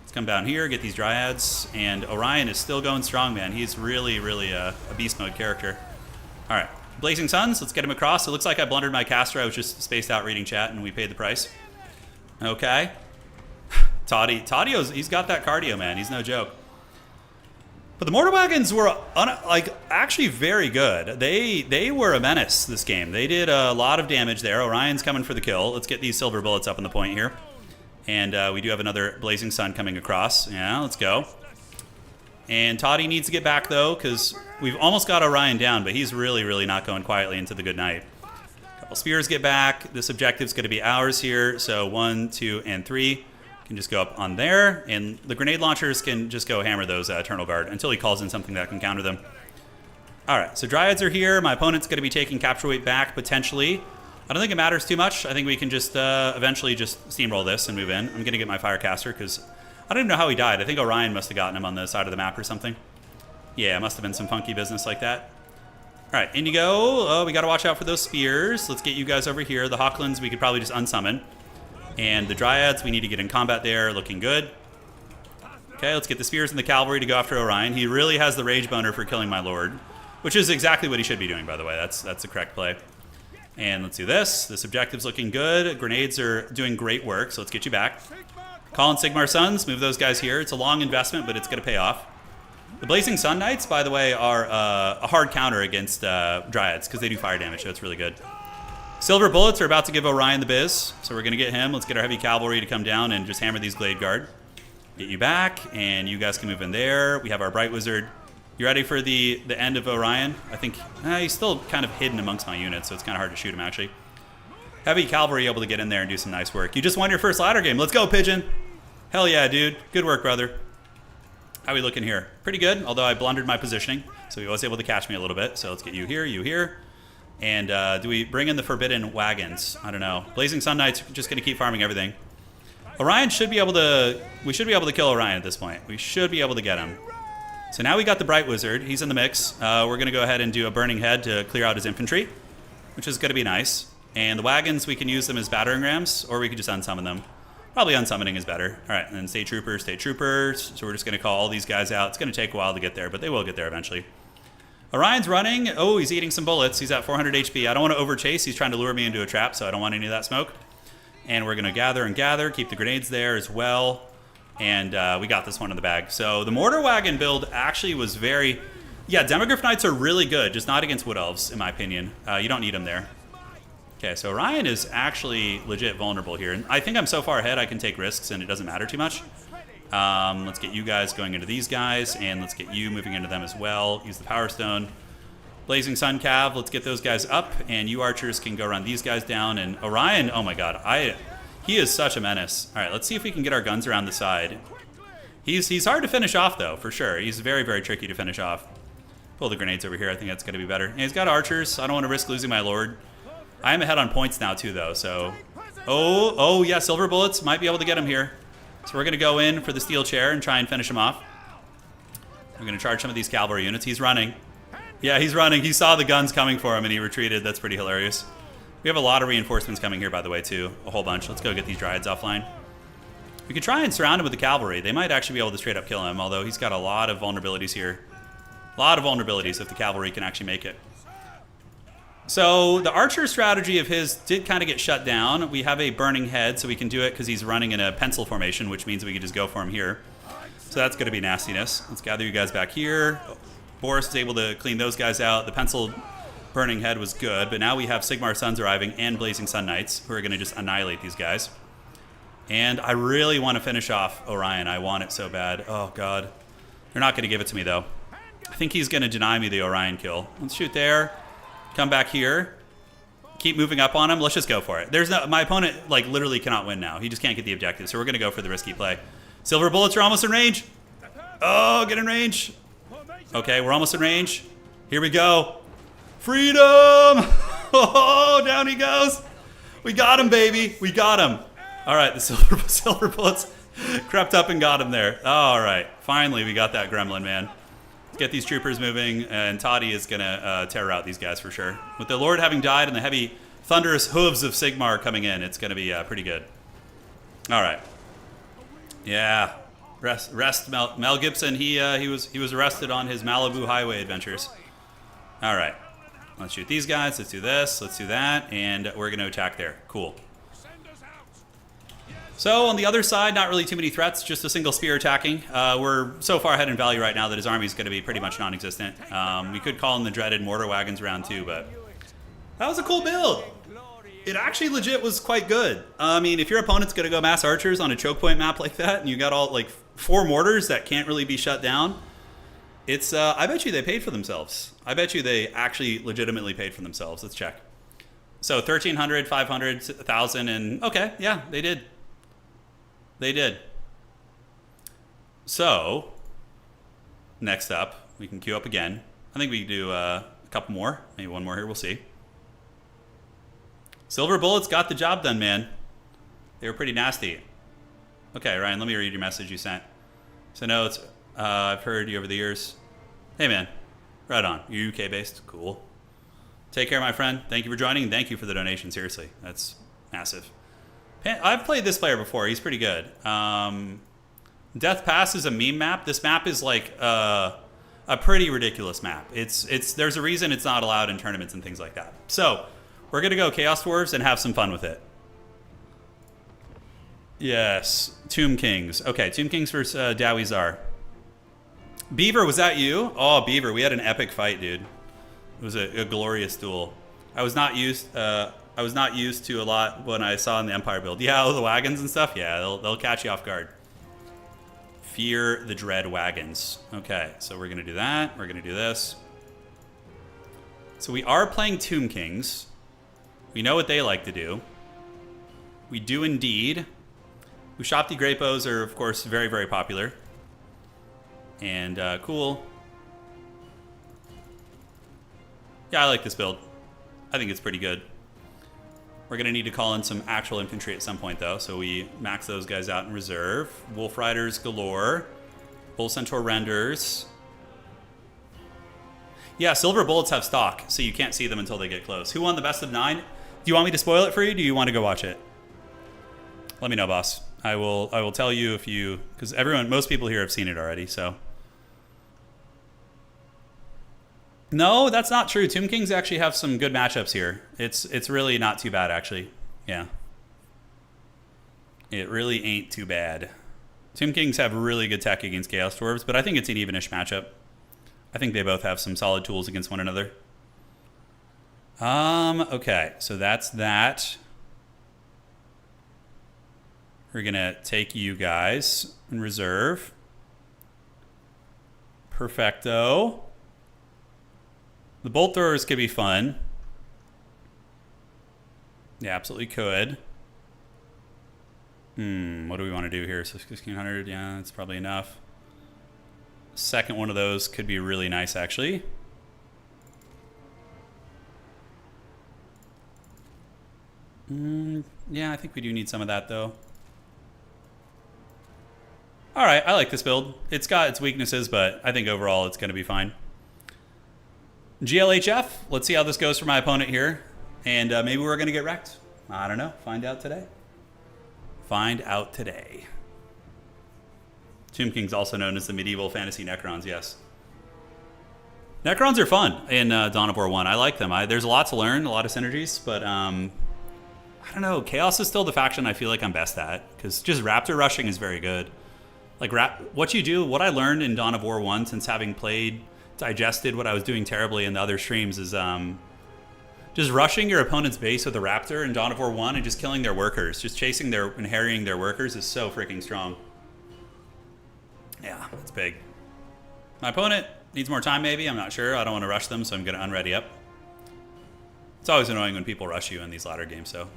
Let's come down here, get these Dryads, and Orion is still going strong, man. He's really, really a beast mode character. All right, Blazing Suns, let's get him across. It looks like I blundered my caster. I was just spaced out reading chat, and we paid the price. Okay. Toddio's, he's got that cardio, man. He's no joke. But the mortar wagons were actually very good. They were a menace this game. They did a lot of damage there. Orion's coming for the kill. Let's get these silver bullets up on the point here. And we do have another Blazing Sun coming across. Yeah, let's go. And Toddy needs to get back, though, because we've almost got Orion down, but he's really, really not going quietly into the good night. A couple spears get back. This objective's going to be ours here. So 1, 2, and 3. can just go up on there, and the grenade launchers can just go hammer those Eternal Guard until he calls in something that can counter them. All right, so Dryads are here. My opponent's going to be taking capture weight back, potentially. I don't think it matters too much. I think we can just eventually just steamroll this and move in. I'm going to get my Firecaster because I don't even know how he died. I think Orion must have gotten him on the side of the map or something. Yeah, it must have been some funky business like that. All right, in you go. Oh, we got to watch out for those spears. Let's get you guys over here. The Hawklands, we could probably just unsummon. And the Dryads, we need to get in combat there. Looking good. Okay, let's get the spears and the cavalry to go after Orion. He really has the rage boner for killing my lord, which is exactly what he should be doing, by the way. That's the correct play. And let's do this. This objective's looking good. Grenades are doing great work, so let's get you back. Call in Sigmar Suns. Move those guys here. It's a long investment, but it's going to pay off. The Blazing Sun Knights, by the way, are a hard counter against Dryads because they do fire damage, so it's really good. Silver Bullets are about to give Orion the biz, so we're going to get him. Let's get our heavy cavalry to come down and just hammer these Glade Guard. Get you back, and you guys can move in there. We have our Bright Wizard. You ready for the end of Orion? I think he's still kind of hidden amongst my units, so it's kind of hard to shoot him, actually. Heavy cavalry able to get in there and do some nice work. You just won your first ladder game. Let's go, Pigeon. Hell yeah, dude. Good work, brother. How are we looking here? Pretty good, although I blundered my positioning, so he was able to catch me a little bit. So let's get you here, you here. And do we bring in the Forbidden Wagons? I don't know. Blazing Sun Knights are just going to keep farming everything. Orion should be able to... We should be able to kill Orion at this point. We should be able to get him. So now we got the Bright Wizard. He's in the mix. We're going to go ahead and do a Burning Head to clear out his infantry, which is going to be nice. And the wagons, we can use them as battering rams, or we could just unsummon them. Probably unsummoning is better. All right, and then State Troopers, State Troopers. So we're just going to call all these guys out. It's going to take a while to get there, but they will get there eventually. Orion's running. Oh, he's eating some bullets. He's at 400 HP. I don't want to overchase. He's trying to lure me into a trap, so I don't want any of that smoke. And we're going to gather and gather, keep the grenades there as well. And we got this one in the bag. So the Mortar Wagon build actually was very... Yeah, Demogryph Knights are really good, just not against Wood Elves, in my opinion. You don't need them there. Okay, so Orion is actually legit vulnerable here. And I think I'm so far ahead I can take risks and it doesn't matter too much. Let's get you guys going into these guys, and let's get you moving into them as well. Use the Power Stone. Blazing Sun Cav, let's get those guys up, and you archers can go run these guys down. And Orion, oh my god, he is such a menace. All right, let's see if we can get our guns around the side. He's hard to finish off, though, for sure. He's very, very tricky to finish off. Pull the grenades over here. I think that's going to be better. And he's got archers. I don't want to risk losing my lord. I am ahead on points now, too, though, so... Oh, yeah, Silver Bullets might be able to get him here. So we're going to go in for the steel chair and try and finish him off. We're going to charge some of these cavalry units. He's running. Yeah, he's running. He saw the guns coming for him, and he retreated. That's pretty hilarious. We have a lot of reinforcements coming here, by the way, too. A whole bunch. Let's go get these Dryads offline. We could try and surround him with the cavalry. They might actually be able to straight up kill him, although he's got a lot of vulnerabilities here. A lot of vulnerabilities if the cavalry can actually make it. So the archer strategy of his did kind of get shut down. We have a burning head, so we can do it because he's running in a pencil formation, which means we can just go for him here. So that's going to be nastiness. Let's gather you guys back here. Boris is able to clean those guys out. The pencil burning head was good, but now we have Sigmar Suns arriving and Blazing Sun Knights who are going to just annihilate these guys. And I really want to finish off Orion. I want it so bad. Oh, God. They're not going to give it to me, though. I think he's going to deny me the Orion kill. Let's shoot there. Come back here. Keep moving up on him. Let's just go for it. My opponent, like, literally cannot win now. He just can't get the objective, so we're going to go for the risky play. Silver Bullets are almost in range. Oh, get in range. Okay, we're almost in range. Here we go. Freedom! Oh, down he goes. We got him, baby. We got him. All right, the silver bullets crept up and got him there. All right, finally we got that gremlin, man. Let's get these troopers moving, and Toddy is going to terror out these guys for sure. With the Lord having died and the heavy, thunderous hooves of Sigmar coming in, it's going to be pretty good. All right. Yeah. Rest Mel Gibson. He was arrested on his Malibu highway adventures. All right. Let's shoot these guys. Let's do this. Let's do that. And we're going to attack there. Cool. So on the other side, not really too many threats, just a single spear attacking. We're so far ahead in value right now that his army is going to be pretty much non-existent. We could call in the dreaded mortar wagons round 2, but that was a cool build. It actually legit was quite good. I mean, if your opponent's going to go mass archers on a choke point map like that, and you got all like 4 mortars that can't really be shut down, it's I bet you they paid for themselves. I bet you they actually legitimately paid for themselves. Let's check. So 1,300, 500, 1,000, and okay, yeah, they did. They did. So, next up, we can queue up again. I think we can do a couple more. Maybe one more here. We'll see. Silver Bullets got the job done, man. They were pretty nasty. Okay, Ryan, let me read your message you sent. So, no, it's, I've heard you over the years. Hey, man. Right on. You're UK-based. Cool. Take care, my friend. Thank you for joining. Thank you for the donation. Seriously. That's massive. I've played this player before. He's pretty good. Death Pass is a meme map. This map is like a pretty ridiculous map. There's a reason it's not allowed in tournaments and things like that. So, we're going to go Chaos Dwarves and have some fun with it. Yes. Tomb Kings. Okay, Tomb Kings versus Dowie Czar. Beaver, was that you? Oh, Beaver, we had an epic fight, dude. It was a glorious duel. I was not used to a lot when I saw in the Empire build. Yeah, all the wagons and stuff. Yeah, they'll catch you off guard. Fear the dread wagons. Okay, so we're gonna do that. We're gonna do this. So we are playing Tomb Kings. We know what they like to do. We do indeed. Ushapti Great Bows are, of course, very, very popular. And cool. Yeah, I like this build. I think it's pretty good. We're going to need to call in some actual infantry at some point, though. So we max those guys out in reserve. Wolf Riders galore. Bull Centaur Renders. Yeah, Silver Bullets have stock, so you can't see them until they get close. Who won the best of 9? Do you want me to spoil it for you? Do you want to go watch it? Let me know, boss. I will tell you if you... Because most people here have seen it already, so... No, that's not true. Tomb Kings actually have some good matchups here. It's really not too bad, actually. Yeah. It really ain't too bad. Tomb Kings have really good tech against Chaos Dwarves, but I think it's an evenish matchup. I think they both have some solid tools against one another. Okay, so that's that. We're gonna take you guys in reserve. Perfecto. The bolt throwers could be fun. Yeah, absolutely could. What do we want to do here? So 1600, yeah, that's probably enough. Second one of those could be really nice, actually. Yeah, I think we do need some of that, though. All right, I like this build. It's got its weaknesses, but I think overall it's going to be fine. GLHF, let's see how this goes for my opponent here. And maybe we're going to get wrecked. I don't know. Find out today. Find out today. Tomb Kings, also known as the medieval fantasy Necrons, yes. Necrons are fun in Dawn of War 1. I like them. There's a lot to learn, a lot of synergies, but I don't know. Chaos is still the faction I feel like I'm best at, because just Raptor rushing is very good. Like, what I learned in Dawn of War 1 since having digested what I was doing terribly in the other streams is just rushing your opponent's base with a Raptor in Dawn of War 1 and just killing their workers. Just chasing and harrying their workers is so freaking strong. Yeah, that's big. My opponent needs more time, maybe. I'm not sure. I don't want to rush them, so I'm going to unready up. It's always annoying when people rush you in these ladder games, so.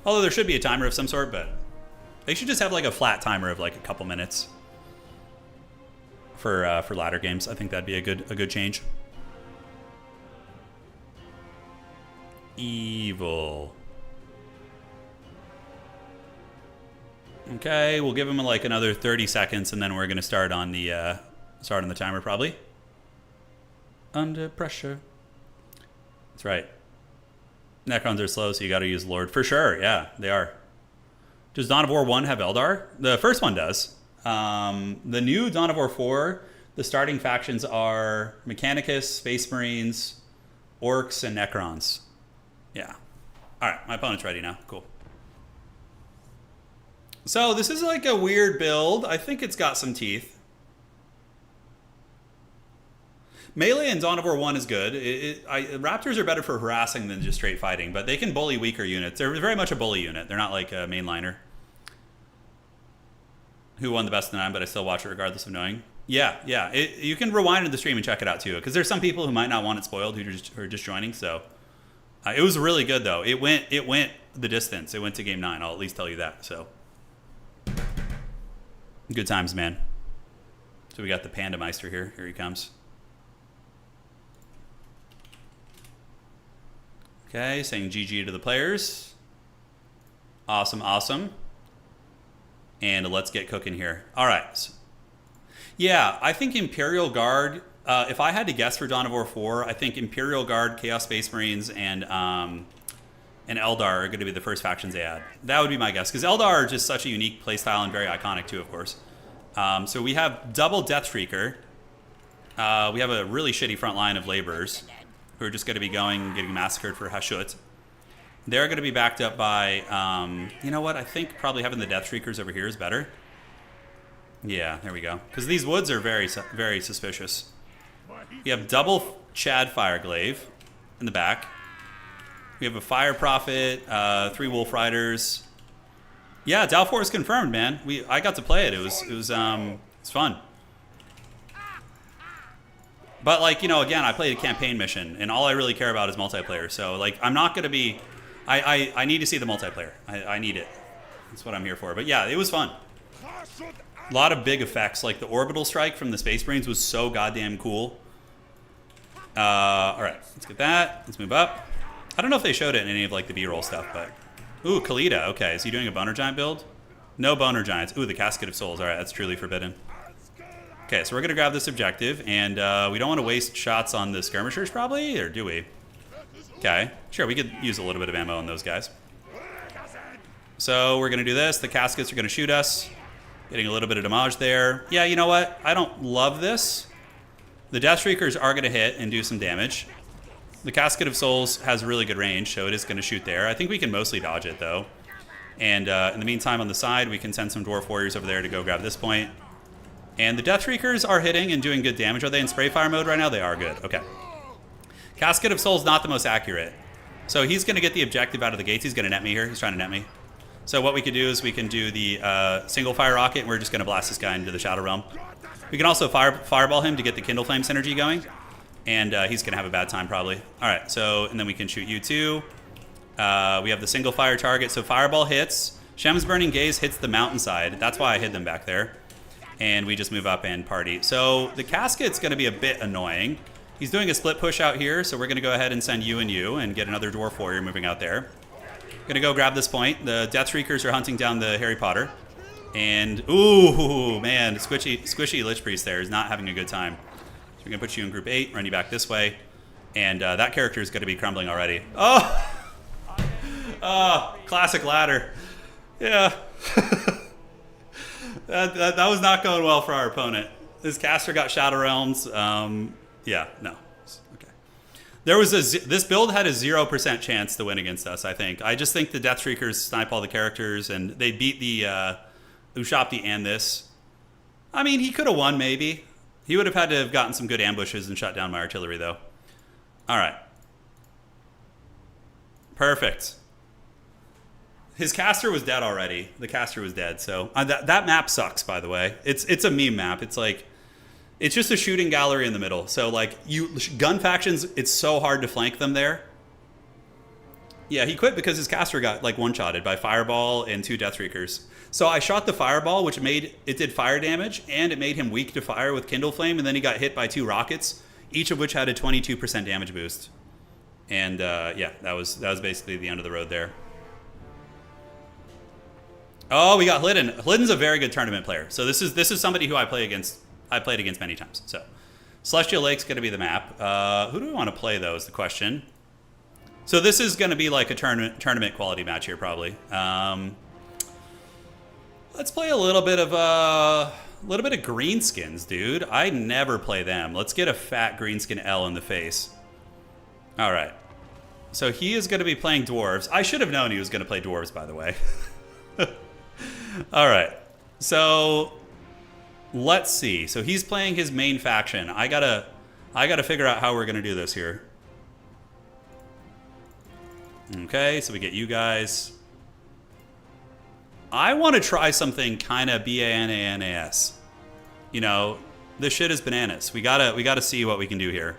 Although there should be a timer of some sort, but they should just have like a flat timer of like a couple minutes for ladder games. I think that'd be a good change. Evil. Okay, we'll give him like another 30 seconds, and then we're gonna start on the timer probably. Under pressure. That's right. Necrons are slow, so you got to use Lord for sure. Yeah, they are. Does Dawn of War 1 have Eldar? The first one does. The new Dawn of War 4, the starting factions are Mechanicus, Space Marines, Orcs, and Necrons. Yeah. All right, my opponent's ready now. Cool. So this is like a weird build. I think it's got some teeth. Melee in Dawn of War 1 is good. Raptors are better for harassing than just straight fighting, but they can bully weaker units. They're very much a bully unit. They're not like a mainliner. Who won the best of 9, but I still watch it regardless of knowing. Yeah. You can rewind to the stream and check it out too, because there's some people who might not want it spoiled who are just joining. So it was really good though. It went the distance. It went to game 9. I'll at least tell you that. So Good times, man. So we got the Panda Meister here. Here he comes. Okay, saying GG to the players. Awesome, awesome. And let's get cooking here. All right. Yeah, I think Imperial Guard, if I had to guess for Dawn of War 4, I think Imperial Guard, Chaos Space Marines, and Eldar are going to be the first factions they add. That would be my guess, because Eldar are just such a unique playstyle and very iconic too, of course. So we have double Death Shrieker. We have a really shitty front line of laborers who are just going to be getting massacred for Hashut. They're going to be backed up by, you know what, I think probably having the Death Shriekers over here is better. Yeah, there we go. Because these woods are very, very suspicious. You have double Chad Fireglaive in the back. We have a Fire Prophet, 3 Wolf Riders. Yeah, Dalfor is confirmed, man. I got to play it. It was fun. But like, you know, again, I played a campaign mission, and all I really care about is multiplayer. So like, I'm not gonna be. I need to see the multiplayer. I need it. That's what I'm here for. But yeah, it was fun. A lot of big effects, like the orbital strike from the Space Marines was so goddamn cool. All right, let's get that. Let's move up. I don't know if they showed it in any of like the B-roll stuff, but ooh, Khalida. Okay, is he doing a Boner Giant build? No Boner Giants. Ooh, the Casket of Souls. All right, that's truly forbidden. Okay, so we're gonna grab this objective, and we don't want to waste shots on the skirmishers, probably, or do we? Okay, sure, we could use a little bit of ammo on those guys. So we're gonna do this. The Caskets are gonna shoot us. Getting a little bit of damage there. Yeah, you know what? I don't love this. The Death Shriekers are going to hit and do some damage. The Casket of Souls has really good range, so it is going to shoot there. I think we can mostly dodge it, though. And in the meantime, on the side, we can send some Dwarf Warriors over there to go grab this point. And the Death Shriekers are hitting and doing good damage. Are they in spray fire mode right now? They are good. Okay. Casket of Souls not the most accurate. So he's going to get the objective out of the gates. He's going to net me here. He's trying to net me. So what we could do is we can do the single fire rocket, and we're just going to blast this guy into the Shadow Realm. We can also fireball him to get the Kindle Flame synergy going, and he's going to have a bad time probably. All right, so, and then we can shoot you too. We have the single fire target, so fireball hits. Shem's Burning Gaze hits the mountainside. That's why I hid them back there. And we just move up and party. So the Casket's going to be a bit annoying. He's doing a split push out here, so we're going to go ahead and send you and get another Dwarf Warrior moving out there. Gonna go grab this point. The Death Shriekers are hunting down the Harry Potter. And, ooh, man, squishy Lich Priest there is not having a good time. So we're gonna put you in group 8, run you back this way. And that character is gonna be crumbling already. Oh! Classic ladder. Yeah. that was not going well for our opponent. His caster got Shadow Realms. Yeah, no. There was this build had a 0% chance to win against us, I think. I just think the Death Shriekers snipe all the characters, and they beat the Ushapti and this. I mean, he could have won, maybe. He would have had to have gotten some good ambushes and shut down my artillery, though. All right. Perfect. His caster was dead already. The caster was dead, so... that map sucks, by the way. It's a meme map. It's like... It's just a shooting gallery in the middle. So, like, gun factions, it's so hard to flank them there. Yeah, he quit because his caster got, like, one-shotted by Fireball and 2 Death Shriekers. So I shot the Fireball, which did fire damage, and it made him weak to fire with Kindle Flame, and then he got hit by 2 rockets, each of which had a 22% damage boost. And, yeah, that was basically the end of the road there. Oh, we got Hlydden. Hlydden's a very good tournament player. So this is somebody who I played against many times. So Celestial Lake's going to be the map. Who do we want to play, though, is the question. So this is going to be like a tournament quality match here, probably. Let's play a little bit of Greenskins, dude. I never play them. Let's get a fat Greenskin L in the face. All right. So he is going to be playing Dwarves. I should have known he was going to play Dwarves, by the way. All right. So let's see. So he's playing his main faction. I gotta figure out how we're gonna do this here. Okay, so we get you guys. I want to try something kind of BANANAS. You know, this shit is bananas. We gotta see what we can do here.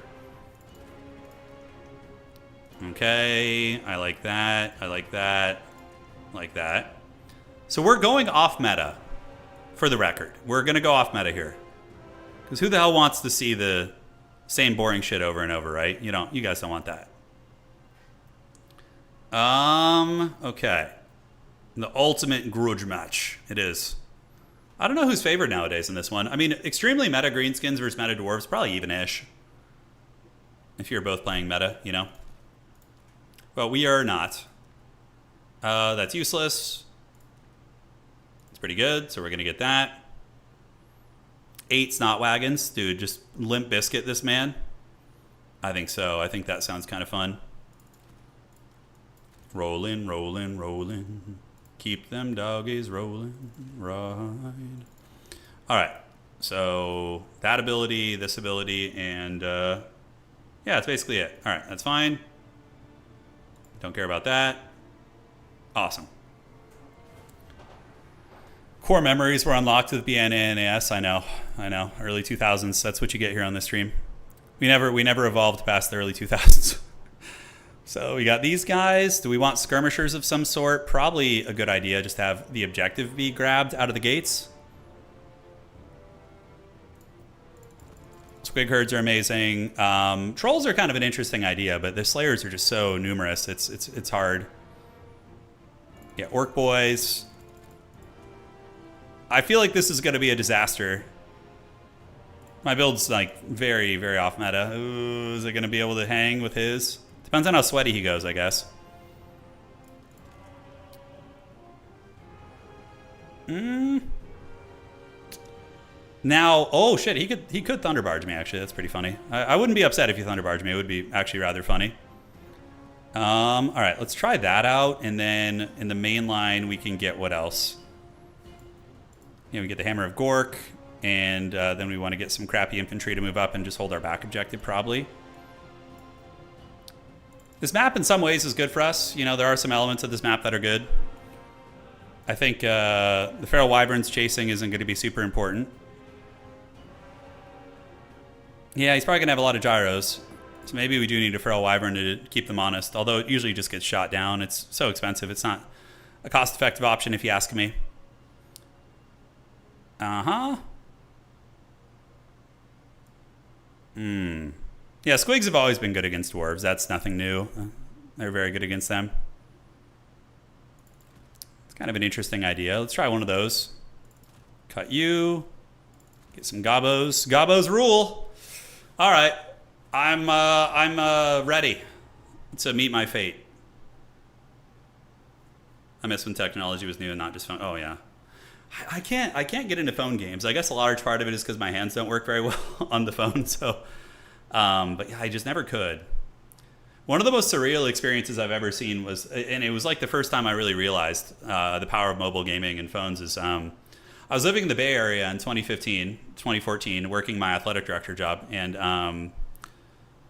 Okay, I like that. I like that. I like that. So we're going off meta. for the record. We're going to go off meta here. Because who the hell wants to see the same boring shit over and over, right? You guys don't want that. Okay. The ultimate grudge match. It is. I don't know who's favored nowadays in this one. I mean, extremely meta Greenskins versus meta Dwarfs, probably even-ish. If you're both playing meta, But we are not. That's useless. It's pretty good, so we're going to get that. 8 snot wagons. Dude, just Limp Biscuit this man. I think so. I think that sounds kind of fun. Rollin', rollin', rollin'. Keep them doggies rollin'. Ride. Alright. So, that ability, this ability, and yeah, that's basically it. Alright, that's fine. Don't care about that. Awesome. Core memories were unlocked with BNAS. I know. Early 2000s. That's what you get here on this stream. We never evolved past the early 2000s. So we got these guys. Do we want skirmishers of some sort? Probably a good idea. Just have the objective be grabbed out of the gates. Squig herds are amazing. Trolls are kind of an interesting idea, but the slayers are just so numerous. It's hard. Yeah, orc boys. I feel like this is going to be a disaster. My build's like very, very off meta. Ooh, is it going to be able to hang with his? Depends on how sweaty he goes, I guess. Now, oh shit, he could thunderbarge me actually. That's pretty funny. I wouldn't be upset if you thunderbarge me. It would be actually rather funny. All right, let's try that out, and then in the main line we can get what else? We get the Hammer of Gork, and then we want to get some crappy infantry to move up and just hold our back objective, probably. This map, in some ways, is good for us. There are some elements of this map that are good. I think the Feral Wyverns chasing isn't going to be super important. Yeah, he's probably going to have a lot of gyros. So maybe we do need a Feral Wyvern to keep them honest. Although it usually just gets shot down. It's so expensive. It's not a cost-effective option if you ask me. Uh-huh. Yeah, squigs have always been good against dwarves. That's nothing new. They're very good against them. It's kind of an interesting idea. Let's try one of those. Cut you. Get some gobos. Gobos rule. All right. I'm ready to meet my fate. I miss when technology was new and not just phone. Oh yeah. I can't get into phone games. I guess a large part of it is because my hands don't work very well on the phone. So, but yeah, I just never could. One of the most surreal experiences I've ever seen was, and it was like the first time I really realized the power of mobile gaming and phones is, I was living in the Bay Area in 2014, working my athletic director job. And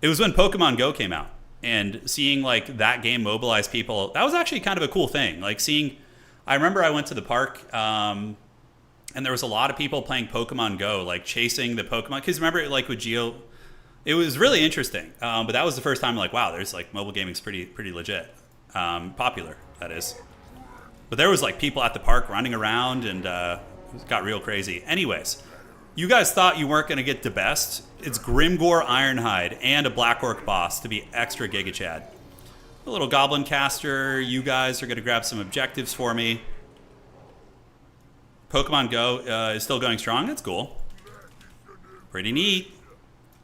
it was when Pokemon Go came out, and seeing like that game mobilize people, that was actually kind of a cool thing. Like seeing, I remember I went to the park, and there was a lot of people playing Pokemon Go, like chasing the Pokemon. Because remember, like with Geo, it was really interesting. But that was the first time, like, wow, there's like mobile gaming's pretty legit, popular, that is. But there was like people at the park running around, and it got real crazy. Anyways, you guys thought you weren't going to get the best. It's Grimgore Ironhide and a Black Orc boss to be extra Giga Chad. A little Goblin Caster. You guys are going to grab some objectives for me. Pokemon Go is still going strong. That's cool. Pretty neat.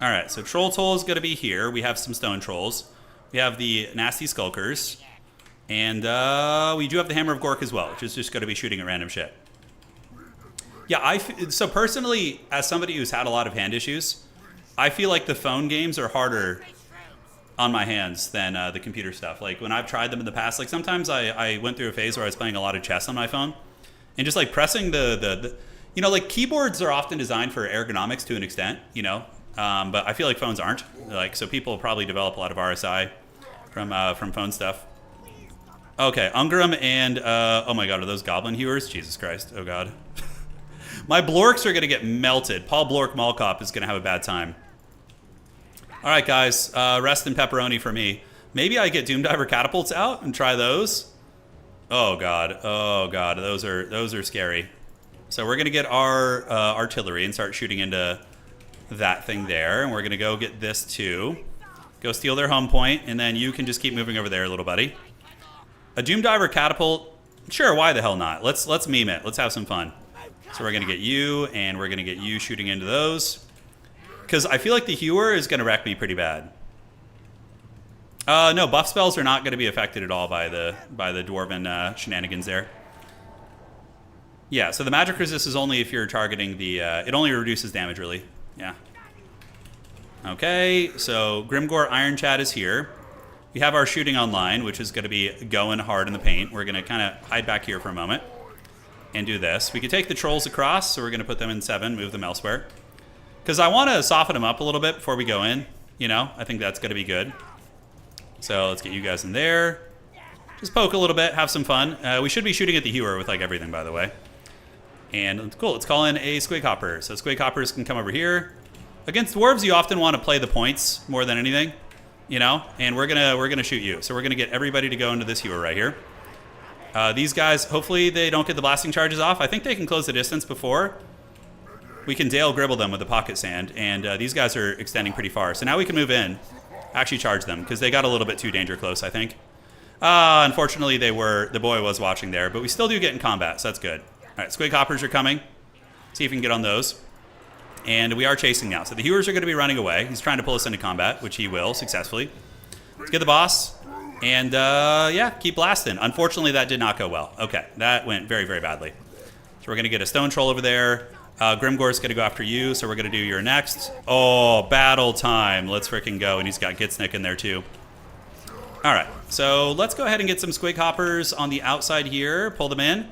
All right, so Troll Toll is going to be here. We have some Stone Trolls. We have the Nasty Skulkers. And we do have the Hammer of Gork as well, which is just going to be shooting at random shit. Yeah, so personally, as somebody who's had a lot of hand issues, I feel like the phone games are harder on my hands than the computer stuff. Like when I've tried them in the past, like sometimes I went through a phase where I was playing a lot of chess on my phone, and just like pressing the like keyboards are often designed for ergonomics to an extent, but I feel like phones aren't. Like, so people probably develop a lot of RSI from phone stuff. Okay, Ungram and oh my god, are those Goblin Hewers? Jesus Christ, oh god. My Blorks are gonna get melted. Paul Blork Malkop is gonna have a bad time. All right, guys, rest in pepperoni for me. Maybe I get Doomdiver catapults out and try those. Oh god, those are scary. So we're going to get our artillery and start shooting into that thing there. And we're going to go get this too. Go steal their home point, and then you can just keep moving over there, little buddy. A Doom Diver catapult? Sure, why the hell not? Let's meme it. Let's have some fun. So we're going to get you, and we're going to get you shooting into those. Because I feel like the Hewer is going to wreck me pretty bad. No, buff spells are not going to be affected at all by the Dwarven shenanigans there. Yeah, so the magic resist is only if you're targeting the... it only reduces damage, really. Yeah. Okay, so Grimgore Iron Chad is here. We have our shooting online, which is going to be going hard in the paint. We're going to kind of hide back here for a moment and do this. We could take the trolls across, so we're going to put them in 7, move them elsewhere. Because I want to soften them up a little bit before we go in. You know, I think that's going to be good. So let's get you guys in there. Just poke a little bit, have some fun. We should be shooting at the Hewer with like everything, by the way. And cool, let's call in a Squig Hopper. So Squig Hoppers can come over here. Against dwarves, you often want to play the points more than anything, you know. And we're gonna shoot you. So we're gonna get everybody to go into this Hewer right here. These guys, hopefully they don't get the blasting charges off. I think they can close the distance before. We can Dale Gribble them with the pocket sand, and these guys are extending pretty far. So now we can move in, actually charge them, because they got a little bit too danger close, I think. Unfortunately, the boy was watching there, but we still do get in combat, so that's good. All right, Squig Hoppers are coming. See if we can get on those. And we are chasing now. So the Hewers are going to be running away. He's trying to pull us into combat, which he will successfully. Let's get the boss. And, yeah, keep blasting. Unfortunately, that did not go well. Okay, that went very, very badly. So we're going to get a Stone Troll over there. Grimgore's going to go after you, so we're going to do your next. Oh, battle time. Let's freaking go. And he's got Gitsnick in there, too. All right, so let's go ahead and get some Squig Hoppers on the outside here. Pull them in.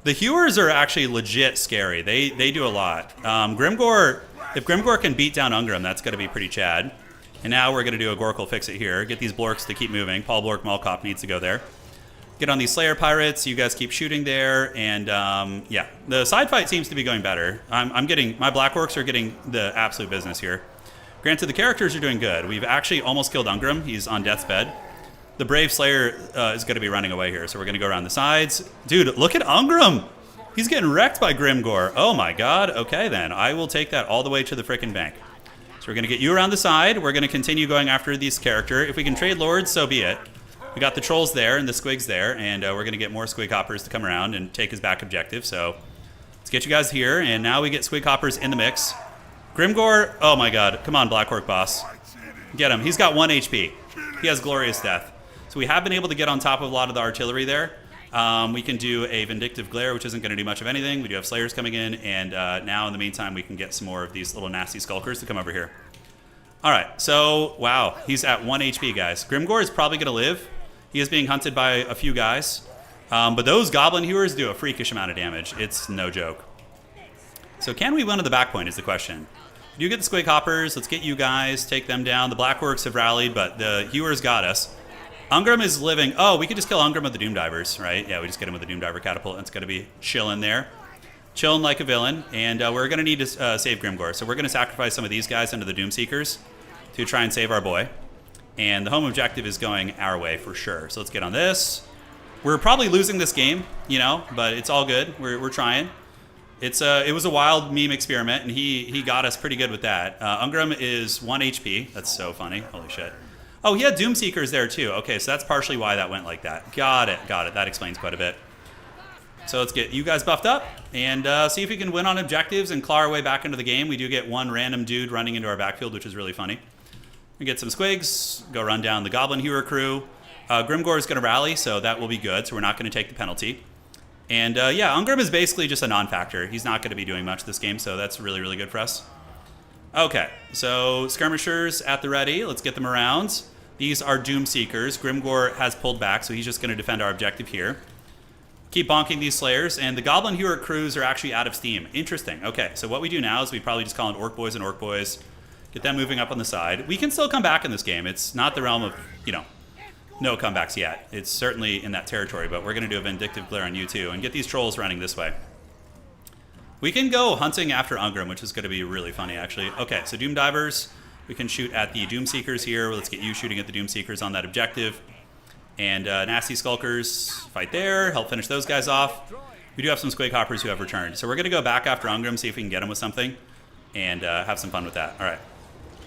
The Hewers are actually legit scary. They do a lot. Grimgore, if Grimgore can beat down Ungrim, that's going to be pretty chad. And now we're going to do a Gorkle Fix-It here. Get these Blorks to keep moving. Paul Blork Malkop needs to go there. Get on these Slayer Pirates. You guys keep shooting there. And, yeah, the side fight seems to be going better. I'm getting... My Black Orcs are getting the absolute business here. Granted, the characters are doing good. We've actually almost killed Ungrim. He's on death's bed. The Brave Slayer is going to be running away here, so we're going to go around the sides. Dude, look at Ungrim! He's getting wrecked by Grimgore. Oh my god. Okay, then. I will take that all the way to the frickin' bank. So we're going to get you around the side. We're going to continue going after this character. If we can trade lords, so be it. We got the trolls there and the squigs there, and we're going to get more Squig Hoppers to come around and take his back objective. So let's get you guys here, and now we get Squig Hoppers in the mix. Grimgore, oh my god. Come on, Black Orc boss. Get him. He's got 1 HP. He has Glorious Death. So we have been able to get on top of a lot of the artillery there. We can do a Vindictive Glare, which isn't going to do much of anything. We do have Slayers coming in, and now in the meantime, we can get some more of these little nasty Skulkers to come over here. All right, so, wow, he's at 1 HP, guys. Grimgore is probably going to live. He is being hunted by a few guys. But those Goblin Hewers do a freakish amount of damage. It's no joke. So can we win on the back point is the question. Do you get the Squig Hoppers? Let's get you guys, take them down. The Black Orcs have rallied, but the Hewers got us. Ungrim is living. Oh, we could just kill Ungrim with the Doom Divers, right? Yeah, we just get him with the Doom Diver catapult. It's going to be chilling there. Chilling like a villain. And we're going to need to save Grimgore. So we're going to sacrifice some of these guys into the Doom Seekers to try and save our boy. And the home objective is going our way for sure. So let's get on this. We're probably losing this game, you know, but it's all good. We're trying. It was a wild meme experiment, and he got us pretty good with that. Ungrim is 1 HP. That's so funny. Holy shit. Oh, he had Doom Seekers there too. Okay, so that's partially why that went like that. Got it. That explains quite a bit. So let's get you guys buffed up and see if we can win on objectives and claw our way back into the game. We do get one random dude running into our backfield, which is really funny. We get some squigs, go run down the Goblin Hewer crew. Grimgore is going to rally, so that will be good, so we're not going to take the penalty. And yeah, Ungrim is basically just a non-factor. He's not going to be doing much this game, so that's really, really good for us. Okay, so skirmishers at the ready. Let's get them around. These are Doom Seekers. Grimgore has pulled back, so he's just going to defend our objective here. Keep bonking these Slayers, and the Goblin Hewer crews are actually out of steam. Interesting. Okay, so what we do now is we probably just call in Orc Boys and Orc Boys, get them moving up on the side. We can still come back in this game. It's not the realm of, you know, no comebacks yet. It's certainly in that territory, but we're going to do a Vindictive Glare on you too, and get these trolls running this way. We can go hunting after Ungrim, which is going to be really funny, actually. Okay, so Doom Divers. We can shoot at the Doom Seekers here. Let's get you shooting at the Doom Seekers on that objective. And Nasty Skulkers, fight there. Help finish those guys off. We do have some Squig Hoppers who have returned. So we're going to go back after Ungrim, see if we can get him with something, and have some fun with that. All right.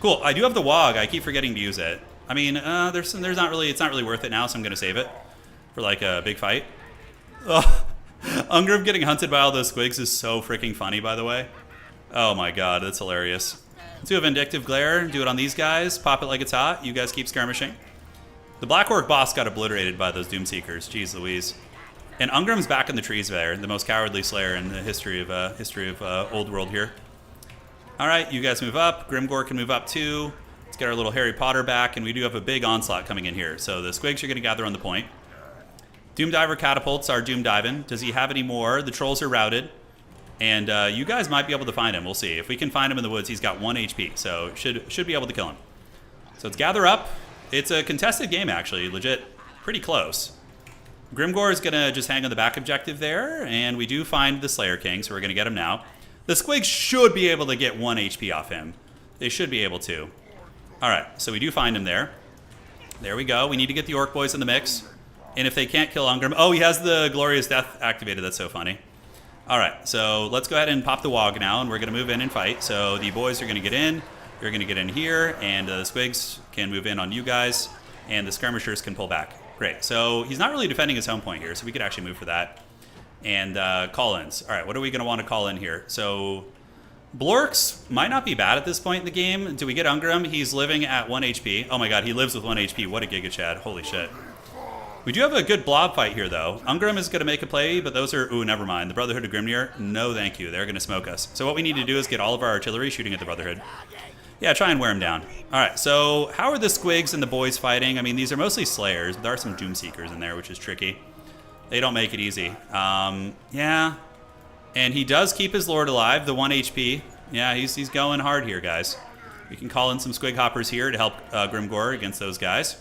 Cool. I do have the Wog. I keep forgetting to use it. I mean, there's not really, it's not really worth it now, so I'm going to save it for like a big fight. Ugh. Ungrim getting hunted by all those squigs is so freaking funny, by the way. Oh my god, that's hilarious. Let's do a Vindictive Glare, do it on these guys, pop it like it's hot. You guys keep skirmishing. The Black Orc boss got obliterated by those Doomseekers. Jeez Louise. And Ungrim's back in the trees there, the most cowardly slayer in the history of Old World here. All right, you guys move up. Grimgor can move up too. Let's get our little Harry Potter back, and we do have a big onslaught coming in here. So the squigs are going to gather on the point. Doomdiver catapults are doom diving. Does he have any more? The trolls are routed. And you guys might be able to find him. We'll see. If we can find him in the woods, he's got 1 HP. So should be able to kill him. So let's gather up. It's a contested game, actually. Legit. Pretty close. Grimgor is going to just hang on the back objective there. And we do find the Slayer King, so we're going to get him now. The squigs should be able to get 1 HP off him. They should be able to. All right. So we do find him there. There we go. We need to get the Orc Boys in the mix. And if they can't kill Ungrim... Oh, he has the Glorious Death activated. That's so funny. All right, so let's go ahead and pop the Wog now, and we're going to move in and fight. So the boys are going to get in. You're going to get in here, and the squigs can move in on you guys, and the skirmishers can pull back. Great. So he's not really defending his home point here, so we could actually move for that. And call-ins. All right, what are we going to want to call in here? So Blorks might not be bad at this point in the game. Do we get Ungrim? He's living at 1 HP. Oh my god, he lives with 1 HP. What a Giga Chad. Holy shit. We do have a good blob fight here, though. Ungrim is going to make a play, but those are... Ooh, never mind. The Brotherhood of Grimnir? No, thank you. They're going to smoke us. So what we need to do is get all of our artillery shooting at the Brotherhood. Yeah, try and wear them down. All right, so how are the squigs and the boys fighting? I mean, these are mostly slayers, but there are some Doomseekers in there, which is tricky. They don't make it easy. Yeah. And he does keep his lord alive, the 1 HP. Yeah, he's going hard here, guys. We can call in some Squig Hoppers here to help Grimgor against those guys.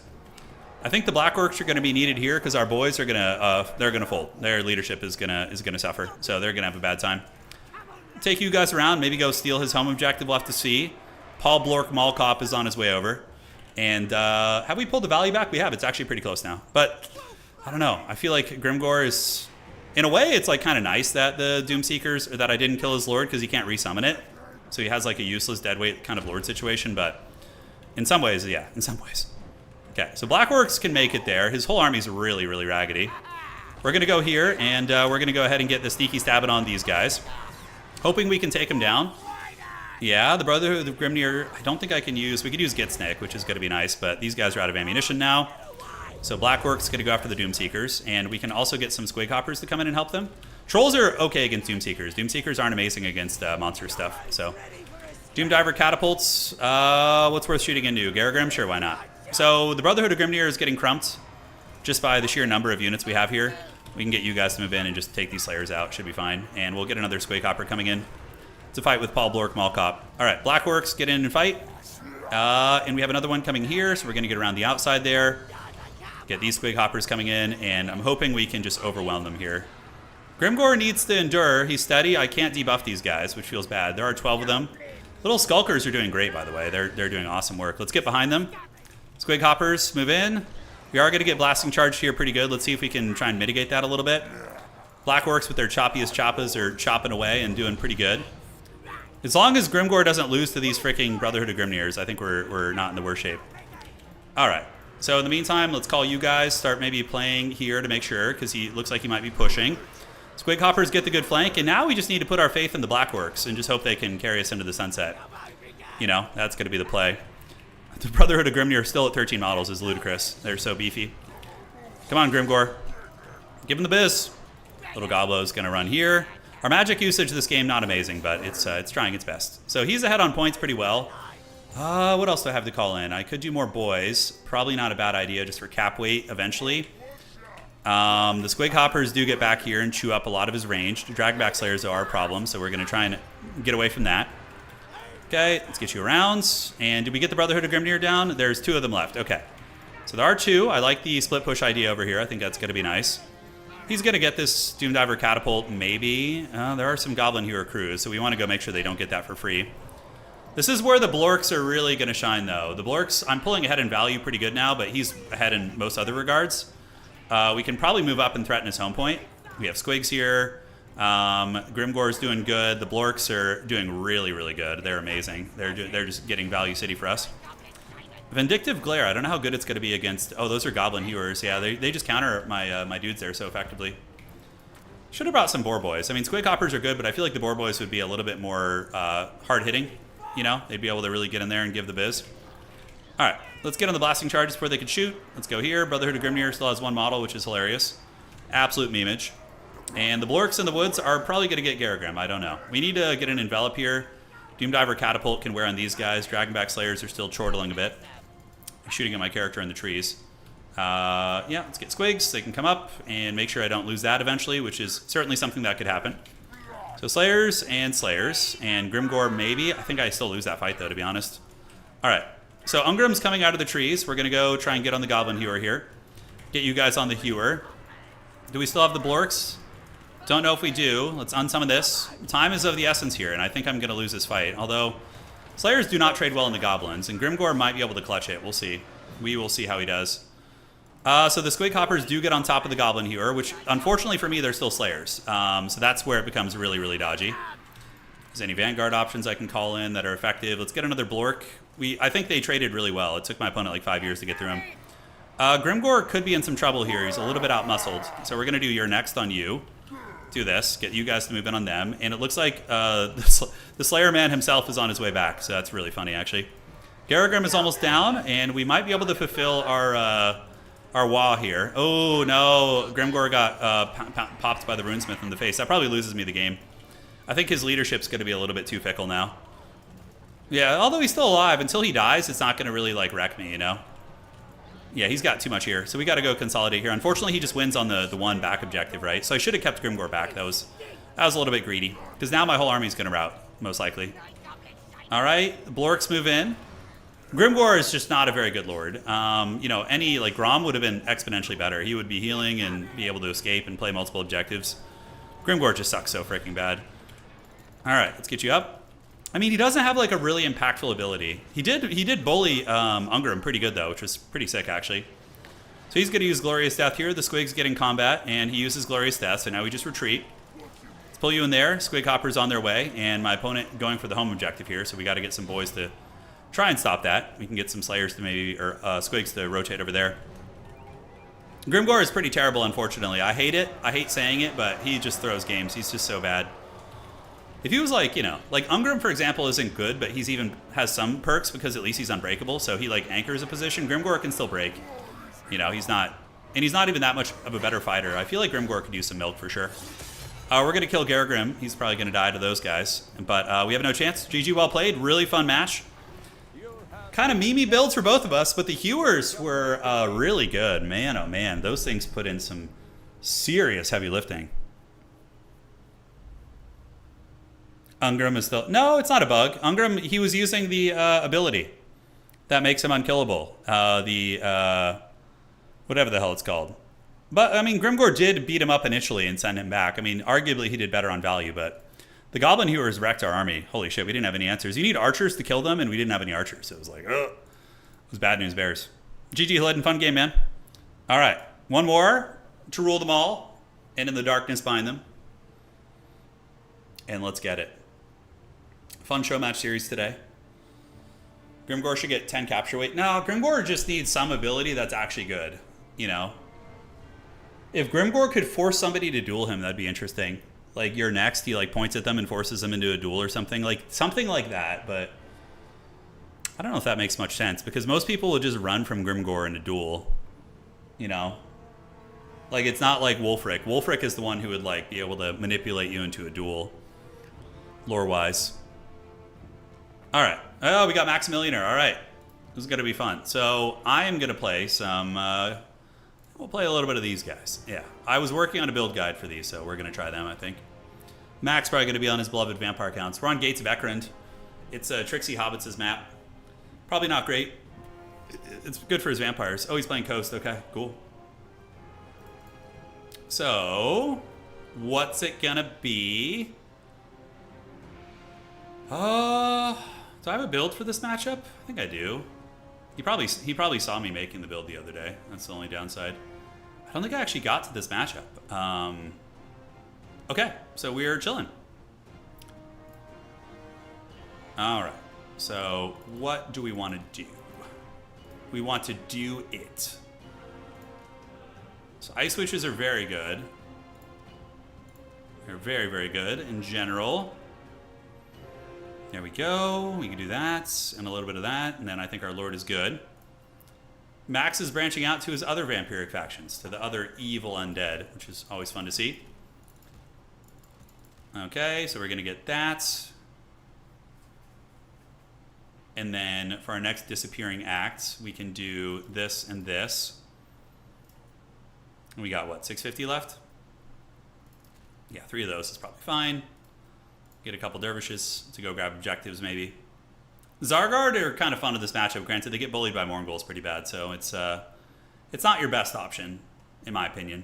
I think the Black Orcs are going to be needed here because our boys are going to they're going to fold. Their leadership is going to suffer, so they're going to have a bad time. Take you guys around, maybe go steal his home objective. We'll have to see. Paul Blork Malkop is on his way over, and have we pulled the valley back? We have. It's actually pretty close now, but I don't know. I feel like Grimgor is, in a way, it's like kind of nice that the Doomseekers, or that I didn't kill his lord because he can't resummon it, so he has like a useless deadweight kind of lord situation. But in some ways, yeah, in some ways. Okay, so Black Orcs can make it there. His whole army's really, really raggedy. We're going to go here, and we're going to go ahead and get the sneaky stabbing on these guys. Hoping we can take them down. Yeah, the Brotherhood of Grimnir, I don't think I can use... We could use Gitsnick, which is going to be nice, but these guys are out of ammunition now. So Black Orcs going to go after the Doomseekers, and we can also get some Squig Hoppers to come in and help them. Trolls are okay against Doomseekers. Doomseekers aren't amazing against monster stuff, so... Doomdiver catapults. What's worth shooting into? Garagrim? Sure, why not? So the Brotherhood of Grimnir is getting crumped just by the sheer number of units we have here. We can get you guys to move in and just take these Slayers out. Should be fine. And we'll get another Squig Hopper coming in to fight with Paul Blork Malkop. All right, Black Orcs, get in and fight. And we have another one coming here, so we're going to get around the outside there. Get these Squig Hoppers coming in, and I'm hoping we can just overwhelm them here. Grimgor needs to endure. He's steady. I can't debuff these guys, which feels bad. There are 12 of them. Little Skulkers are doing great, by the way. They're doing awesome work. Let's get behind them. Squig Hoppers, move in. We are going to get blasting charged here pretty good. Let's see if we can try and mitigate that a little bit. Black Orcs with their choppiest choppas are chopping away and doing pretty good. As long as Grimgor doesn't lose to these freaking Brotherhood of Grimnirs, I think we're not in the worst shape. All right. So in the meantime, let's call you guys. Start maybe playing here to make sure, because he looks like he might be pushing. Squig Hoppers get the good flank, and now we just need to put our faith in the Black Orcs and just hope they can carry us into the sunset. You know, that's going to be the play. The Brotherhood of Grimnir still at 13 models is ludicrous. They're so beefy. Come on, Grimgor. Give him the biz. Little Goblo's going to run here. Our magic usage this game, not amazing, but it's trying its best. So he's ahead on points pretty well. What else do I have to call in? I could do more boys. Probably not a bad idea just for cap weight eventually. The Squig Hoppers do get back here and chew up a lot of his range. Dragback Slayers are a problem, so we're going to try and get away from that. Okay, let's get you around. And did we get the Brotherhood of Grimnir down? There's 2 of them left. Okay. So there are 2. I like the split push idea over here. I think that's going to be nice. He's going to get this Doomdiver catapult, maybe. There are some Goblin Hero crews, so we want to go make sure they don't get that for free. This is where the Blorks are really going to shine, though. The Blorks, I'm pulling ahead in value pretty good now, but he's ahead in most other regards. We can probably move up and threaten his home point. We have Squigs here. Grimgore's doing good. The Blorks are doing really, really good. They're amazing. They're just getting Value City for us. Vindictive Glare, I don't know how good it's going to be against... Oh, those are Goblin Hewers. Yeah, they just counter my dudes there so effectively. Should have brought some Boar Boys. I mean, Squig Hoppers are good, but I feel like the Boar Boys would be a little bit more hard-hitting. You know, they'd be able to really get in there and give the biz. All right, let's get on the blasting charges before they can shoot. Let's go here. Brotherhood of Grimnir still has one model, which is hilarious. Absolute memeage. And the Blorks in the woods are probably going to get Garagrim. I don't know. We need to get an Envelop here. Doomdiver Catapult can wear on these guys. Dragonback Slayers are still chortling a bit. I'm shooting at my character in the trees. Yeah, let's get Squigs. They can come up and make sure I don't lose that eventually, which is certainly something that could happen. So Slayers and Grimgore maybe. I think I still lose that fight though, to be honest. All right. So Ungrim's coming out of the trees. We're going to go try and get on the Goblin Hewer here. Get you guys on the Hewer. Do we still have the Blorks? Don't know if we do. Let's unsummon this. Time is of the essence here, and I think I'm going to lose this fight. Although, Slayers do not trade well in the Goblins, and Grimgore might be able to clutch it. We'll see. We will see how he does. So the Squig Hoppers do get on top of the Goblin Hewer, which, unfortunately for me, they're still Slayers. So that's where it becomes really, really dodgy. There's any Vanguard options I can call in that are effective. Let's get another Blork. I think they traded really well. It took my opponent like 5 years to get through him. Grimgore could be in some trouble here. He's a little bit outmuscled. So we're going to do your next on you. Do this. Get you guys to move in on them. And it looks like the Slayer Man himself is on his way back. So that's really funny, actually. Garagrim is almost down, and we might be able to fulfill our Wah here. Oh, no. Grimgore got popped by the Runesmith in the face. That probably loses me the game. I think his leadership's going to be a little bit too fickle now. Yeah, although he's still alive, until he dies, it's not going to really, like, wreck me, you know? Yeah, he's got too much here, so we got to go consolidate here. Unfortunately, he just wins on the one back objective, right? So I should have kept Grimgore back. That was a little bit greedy, because now my whole army's going to rout, most likely. All right, the Blorks move in. Grimgore is just not a very good lord. You know, like, Grom would have been exponentially better. He would be healing and be able to escape and play multiple objectives. Grimgore just sucks so freaking bad. All right, let's get you up. I mean, he doesn't have, like, a really impactful ability. He did bully Ungrim pretty good, though, which was pretty sick, actually. So he's going to use Glorious Death here. The Squig's getting combat, and he uses Glorious Death, so now we just retreat. Let's pull you in there. Squig Hopper's on their way, and my opponent going for the home objective here, so we got to get some boys to try and stop that. We can get some Slayers to maybe, or Squigs to rotate over there. Grimgore is pretty terrible, unfortunately. I hate it. I hate saying it, but he just throws games. He's just so bad. If he was like, you know, like Ungrim, for example, isn't good, but he's even has some perks because at least he's unbreakable, so he, like, anchors a position. Grimgore can still break. You know, he's not even that much of a better fighter. I feel like Grimgore could use some milk for sure. We're going to kill Garagrim. He's probably going to die to those guys, but we have no chance. GG, well played. Really fun match. Kind of memey builds for both of us, but the Hewers were really good. Man, oh man, those things put in some serious heavy lifting. Ungrim is still... No, it's not a bug. Ungrim, he was using the ability that makes him unkillable. Whatever the hell it's called. But, I mean, Grimgore did beat him up initially and send him back. I mean, arguably he did better on value, but the Goblin Hewers wrecked our army. Holy shit, we didn't have any answers. You need archers to kill them, and we didn't have any archers. So it was like, ugh. It was bad news bears. GG, Hood, and fun game, man. All right, one more to rule them all, and in the darkness bind them. And let's get it. Fun show match series today. Grimgore should get 10 capture weight. No, Grimgore just needs some ability that's actually good, you know? If Grimgore could force somebody to duel him, that'd be interesting. Like, you're next, he, like, points at them and forces them into a duel or something. Like, something like that, but I don't know if that makes much sense, because most people would just run from Grimgore in a duel, you know? Like, it's not like Wulfric. Wulfric is the one who would, like, be able to manipulate you into a duel, lore-wise. All right. Oh, we got Maximilianer. All right. This is going to be fun. So I am going to play some... we'll play a little bit of these guys. Yeah. I was working on a build guide for these, so we're going to try them, I think. Max probably going to be on his beloved vampire counts. We're on Gates of Ekrond. It's Trixie Hobbits' map. Probably not great. It's good for his vampires. Oh, he's playing Coast. Okay, cool. So, what's it going to be? Do I have a build for this matchup? I think I do. He probably saw me making the build the other day. That's the only downside. I don't think I actually got to this matchup. Okay, so we're chilling. All right, so what do we want to do? We want to do it. So ice witches are very good. They're very, very good in general. There we go. We can do that and a little bit of that, and then I think our lord is good. Max is branching out to his other vampiric factions, to the other evil undead, which is always fun to see. Okay, so we're going to get that. And then for our next disappearing act, we can do this and this. We got, what, 650 left? Yeah, 3 of those is probably fine. Get a couple dervishes to go grab objectives, maybe. Zargard are kind of fun with this matchup. Granted, they get bullied by Morghuls pretty bad, so it's not your best option, in my opinion.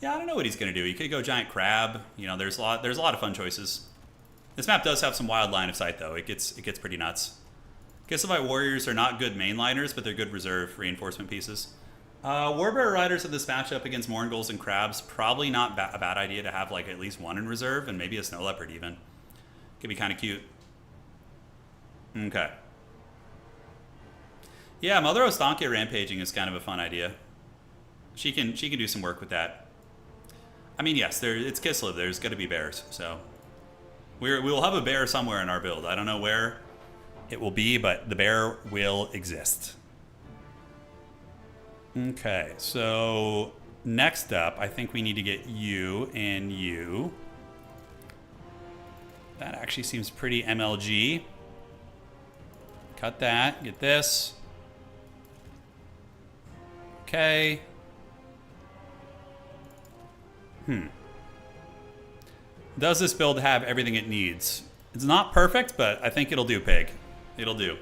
Yeah, I don't know what he's going to do. He could go Giant Crab. You know, there's a lot of fun choices. This map does have some wild line of sight, though. It gets pretty nuts. Kislevite warriors are not good mainliners, but they're good reserve reinforcement pieces. Warbearer riders in this matchup against Morghuls and crabs, probably not a bad idea to have like at least one in reserve, and maybe a snow leopard even. Could be kind of cute. Okay. Yeah, Mother Ostanke rampaging is kind of a fun idea. She can do some work with that. I mean, yes, it's Kislev. There's going to be bears, so we will have a bear somewhere in our build. I don't know where it will be, but the bear will exist. Okay, so next up, I think we need to get you and you. That actually seems pretty MLG. Cut that, get this. Okay. Does this build have everything it needs? It's not perfect, but I think it'll do, Pig. It'll do.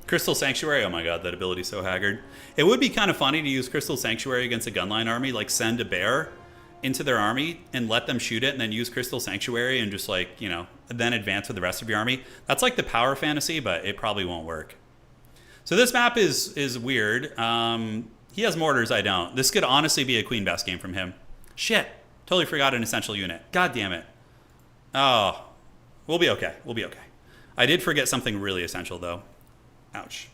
Crystal Sanctuary, oh my god, that ability's so haggard. It would be kind of funny to use Crystal Sanctuary against a gunline army, like send a bear into their army and let them shoot it and then use Crystal Sanctuary and just like, you know, then advance with the rest of your army. That's like the power fantasy, but it probably won't work. So this map is weird. He has mortars, I don't. This could honestly be a Queen Best game from him. Shit, totally forgot an essential unit. God damn it. Oh, we'll be okay. We'll be okay. I did forget something really essential though. Ouch.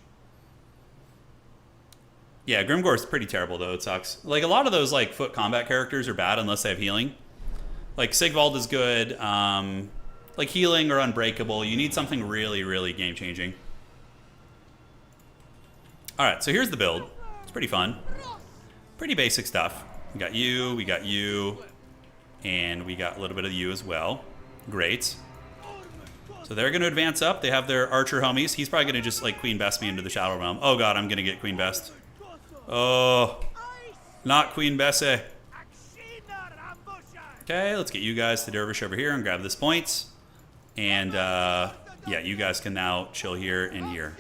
Yeah, Grimgore's pretty terrible though. It sucks. Like a lot of those like foot combat characters are bad unless they have healing. Like Sigvald is good. Like healing or unbreakable. You need something really, really game changing. All right, so here's the build. It's pretty fun. Pretty basic stuff. We got you, and we got a little bit of you as well. Great. So they're going to advance up. They have their archer homies. He's probably going to just like Queen Best me into the Shadow Realm. Oh god, I'm going to get Queen Best. Oh, not Queen Bessie. Okay, let's get you guys to Dervish over here and grab this point. And yeah, you guys can now chill here and here.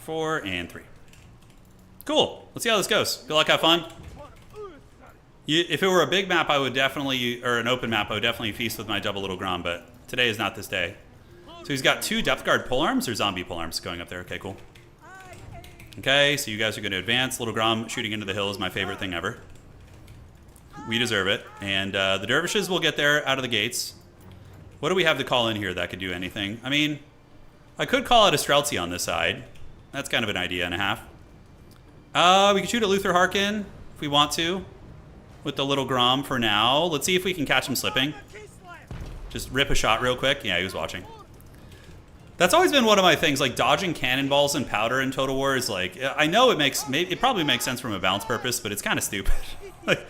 4 and 3. Cool. Let's see how this goes. Feel like have fun? If it were a big map, I would definitely, or an open map, I would definitely feast with my double Little Grom, but today is not this day. So he's got 2 Depth Guard polearms or zombie polearms going up there. Okay, cool. Okay, so you guys are going to advance. Little Grom shooting into the hill is my favorite thing ever. We deserve it. And the dervishes will get there out of the gates. What do we have to call in here that could do anything? I mean, I could call out a Streltsy on this side. That's kind of an idea and a half. We could shoot at Luther Harkin if we want to. With the Little Grom for now. Let's see if we can catch him slipping. Just rip a shot real quick. Yeah, he was watching. That's always been one of my things, like dodging cannonballs and powder in Total War is like, I know it probably makes sense from a balance purpose, but it's kind of stupid. Like,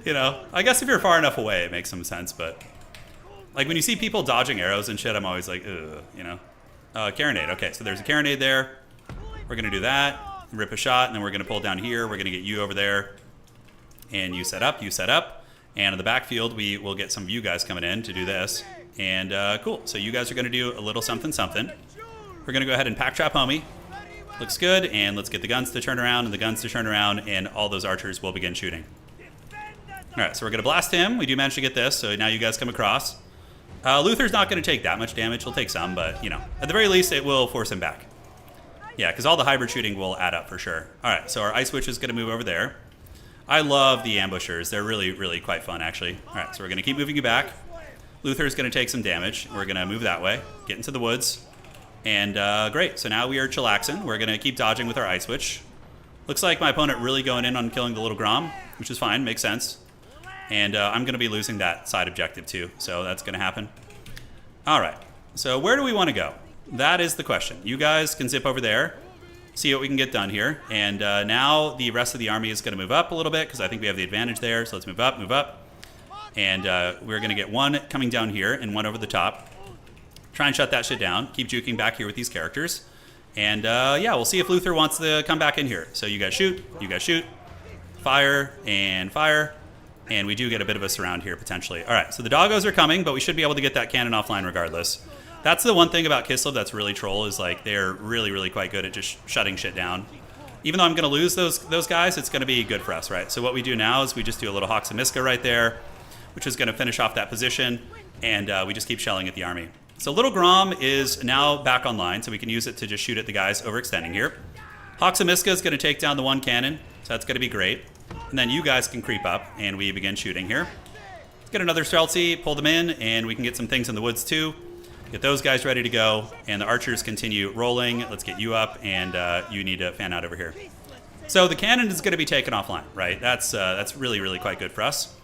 you know, I guess if you're far enough away, it makes some sense, but like when you see people dodging arrows and shit, I'm always like, ugh, you know. Carronade. Okay, so there's a Carronade there. We're going to do that. Rip a shot, and then we're going to pull down here. We're going to get you over there. And you set up, and in the backfield we will get some of you guys coming in to do this. And cool, so you guys are going to do a little something. We're going to go ahead and pack trap homie. Looks good, and let's get the guns to turn around, and the guns to turn around, and all those archers will begin shooting. Alright, so we're going to blast him. We do manage to get this, so now you guys come across. Luther's not going to take that much damage. He'll take some, but, you know, at the very least, it will force him back. Yeah, because all the hybrid shooting will add up for sure. Alright, so our Ice Witch is going to move over there. I love the ambushers. They're really, really quite fun, actually. All right, so we're going to keep moving you back. Luther's going to take some damage. We're going to move that way, get into the woods. And great, so now we are chillaxing. We're going to keep dodging with our Ice Witch. Looks like my opponent really going in on killing the little Grom, which is fine, makes sense. And I'm going to be losing that side objective too, so that's going to happen. All right, so where do we want to go? That is the question. You guys can zip over there, see what we can get done here. And now the rest of the army is going to move up a little bit because I think we have the advantage there. So let's move up, move up. And we're going to get one coming down here and one over the top. Try and shut that shit down. Keep juking back here with these characters. And yeah, we'll see if Luther wants to come back in here. So you guys shoot, fire, and fire. And we do get a bit of a surround here potentially. All right, so the doggos are coming, but we should be able to get that cannon offline regardless. That's the one thing about Kislev that's really troll is like they're really, really quite good at just shutting shit down. Even though I'm going to lose those guys, it's going to be good for us, right? So what we do now is we just do a little Hoxamiska right there, which is going to finish off that position, and we just keep shelling at the army. So Little Grom is now back online, so we can use it to just shoot at the guys overextending here. Hoxamiska is going to take down the one cannon, so that's going to be great. And then you guys can creep up, and we begin shooting here. Let's get another Streltsy, pull them in, and we can get some things in the woods too. Get those guys ready to go, and the archers continue rolling. Let's get you up, and you need to fan out over here. So the cannon is going to be taken offline, right? That's really, really quite good for us.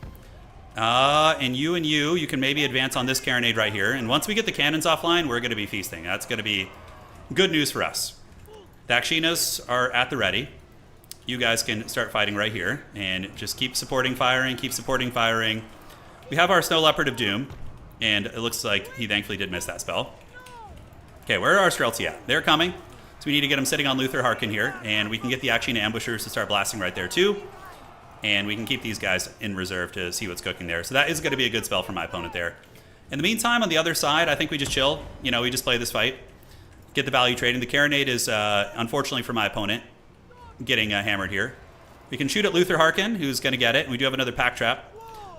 And you can maybe advance on this carronade right here. And once we get the cannons offline, we're going to be feasting. That's going to be good news for us. Dakshinas are at the ready. You guys can start fighting right here, and just keep supporting firing, keep supporting firing. We have our Snow Leopard of Doom. And it looks like he thankfully did miss that spell. Okay, where are our Streltsy at? They're coming. So we need to get them sitting on Luther Harkin here. And we can get the Akshina ambushers to start blasting right there too. And we can keep these guys in reserve to see what's cooking there. So that is going to be a good spell for my opponent there. In the meantime, on the other side, I think we just chill. You know, we just play this fight. Get the value trading. The carronade is, unfortunately for my opponent, getting hammered here. We can shoot at Luther Harkin, who's going to get it. And we do have another pack trap.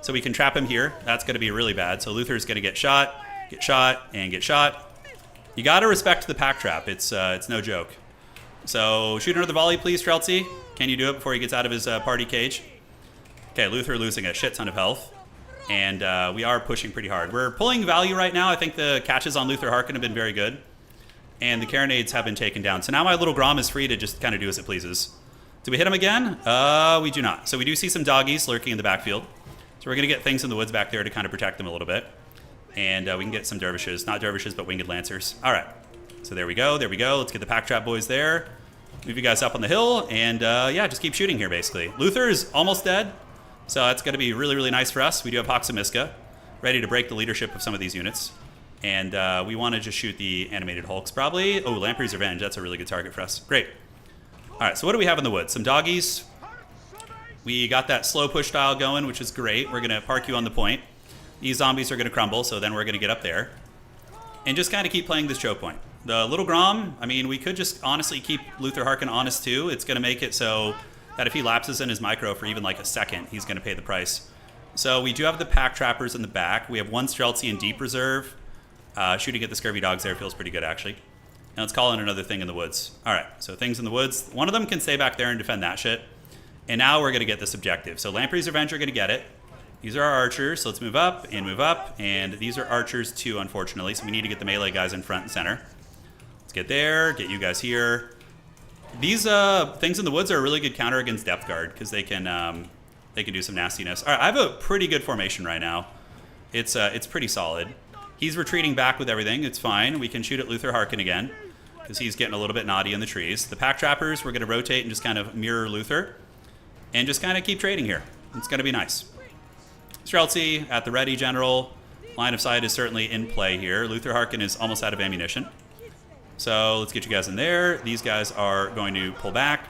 So we can trap him here. That's going to be really bad. So Luther's going to get shot, and get shot. You got to respect the pack trap. It's no joke. So shoot another volley, please, Streltsy. Can you do it before he gets out of his party cage? Okay, Luther losing a shit ton of health. And we are pushing pretty hard. We're pulling value right now. I think the catches on Luther Harkin have been very good. And the carronades have been taken down. So now my little Grom is free to just kind of do as it pleases. Do we hit him again? We do not. So we do see some doggies lurking in the backfield. So we're going to get things in the woods back there to kind of protect them a little bit. And we can get some dervishes. Not dervishes, but winged lancers. All right. So there we go. There we go. Let's get the pack trap boys there. Move you guys up on the hill. And yeah, just keep shooting here, basically. Luther is almost dead. So that's going to be really, really nice for us. We do have Hoxamiska ready to break the leadership of some of these units. And we want to just shoot the animated Hulks, probably. Oh, Lamprey's Revenge. That's a really good target for us. Great. All right, so what do we have in the woods? Some doggies. We got that slow push style going, which is great. We're going to park you on the point. These zombies are going to crumble, so then we're going to get up there. And just kind of keep playing this choke point. The little Grom, I mean, we could just honestly keep Luther Harkin honest too. It's going to make it so that if he lapses in his micro for even like a second, he's going to pay the price. So we do have the pack trappers in the back. We have one Streltsy in deep reserve. Shooting at the scurvy dogs there feels pretty good, actually. And let's call in another thing in the woods. All right, so things in the woods. One of them can stay back there and defend that shit. And now we're going to get this objective. So Lamprey's Revenge are going to get it. These are our archers, so let's move up. And these are archers too, unfortunately. So we need to get the melee guys in front and center. Let's get there, get you guys here. These things in the woods are a really good counter against Depth Guard because they can do some nastiness. All right, I have a pretty good formation right now. It's pretty solid. He's retreating back with everything. It's fine. We can shoot at Luther Harkin again because he's getting a little bit naughty in the trees. The pack trappers, we're going to rotate and just kind of mirror Luther and just kind of keep trading here. It's going to be nice. Streltsy at the ready, General. Line of sight is certainly in play here. Luther Harkin is almost out of ammunition. So let's get you guys in there. These guys are going to pull back.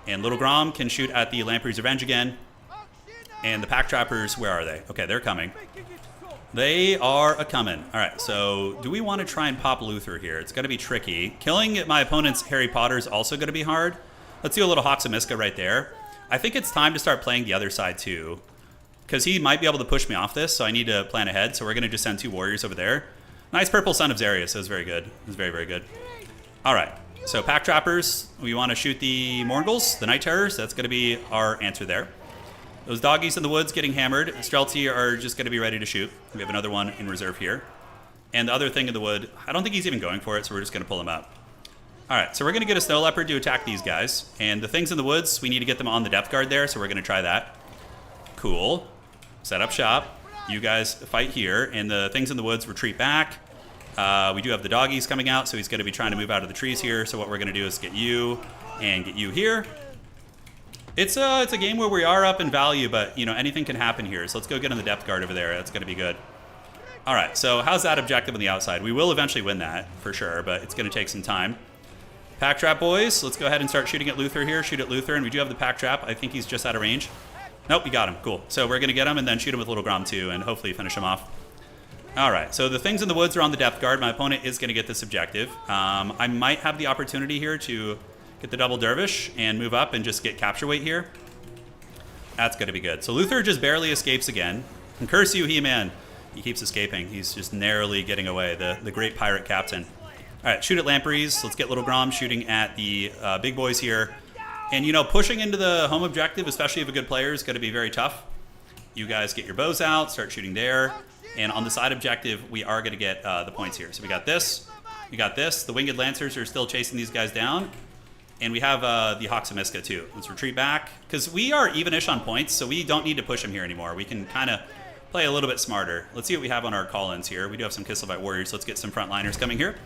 And Little Grom can shoot at the Lamprey's Revenge again. And the pack trappers, where are they? Okay, they're coming. They are a-coming. All right, so do we want to try and pop Luther here? It's going to be tricky. Killing my opponent's Harry Potter is also going to be hard. Let's do a little Hoxamiska right there. I think it's time to start playing the other side too, because he might be able to push me off this, so I need to plan ahead. So we're going to just send 2 warriors over there. Nice purple Son of Zarius. That was very good. It was very, very good. All right, so pack trappers. We want to shoot the Morgels, the Night Terrors. That's going to be our answer there. Those doggies in the woods getting hammered. Streltsy are just going to be ready to shoot. We have another one in reserve here. And the other thing in the wood, I don't think he's even going for it, so we're just going to pull him up. All right, so we're going to get a snow leopard to attack these guys. And the things in the woods, we need to get them on the depth guard there, so we're going to try that. Cool. Set up shop. You guys fight here, and the things in the woods retreat back. We do have the doggies coming out, so he's going to be trying to move out of the trees here. So what we're going to do is get you and get you here. It's a game where we are up in value, but you know anything can happen here. So let's go get on the depth guard over there. That's going to be good. All right, so how's that objective on the outside? We will eventually win that for sure, but it's going to take some time. Pack trap, boys. Let's go ahead and start shooting at Luther here. Shoot at Luther, and we do have the pack trap. I think he's just out of range. Nope, we got him. Cool. So we're going to get him and then shoot him with Little Grom too, and hopefully finish him off. All right, so the things in the woods are on the depth guard. My opponent is going to get this objective. I might have the opportunity here to get the double dervish and move up and just get capture weight here. That's going to be good. So Luther just barely escapes again. And curse you, He-Man. He keeps escaping. He's just narrowly getting away, the great pirate captain. All right, shoot at Lampreys. Let's get Little Grom shooting at the big boys here. And, you know, pushing into the home objective, especially if a good player, is going to be very tough. You guys get your bows out, start shooting there. And on the side objective, we are going to get the points here. So we got this. We got this. The Winged Lancers are still chasing these guys down. And we have the Hawks of Miska too. Let's retreat back. Because we are even-ish on points, so we don't need to push them here anymore. We can kind of play a little bit smarter. Let's see what we have on our call-ins here. We do have some Kislevite warriors. Let's get some frontliners coming here.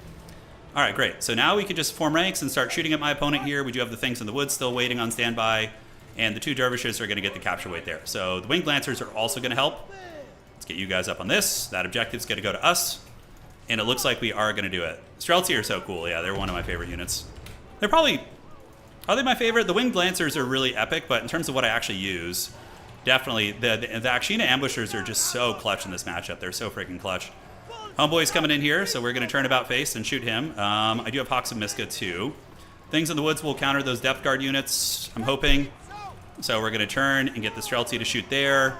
All right, great. So now we can just form ranks and start shooting at my opponent here. We do have the things in the woods still waiting on standby. And the two dervishes are going to get the capture weight there. So the Winged Lancers are also going to help. Let's get you guys up on this. That objective's going to go to us. And it looks like we are going to do it. Streltsy are so cool. Yeah, they're one of my favorite units. They're probably... Are they my favorite? The Winged Lancers are really epic, but in terms of what I actually use, definitely the Akshina Ambushers are just so clutch in this matchup. They're so freaking clutch. Homeboy's coming in here, so we're going to turn about face and shoot him. I do have Hawks of Miska too. Things in the woods will counter those depth guard units, I'm hoping. So we're going to turn and get the Streltsy to shoot there.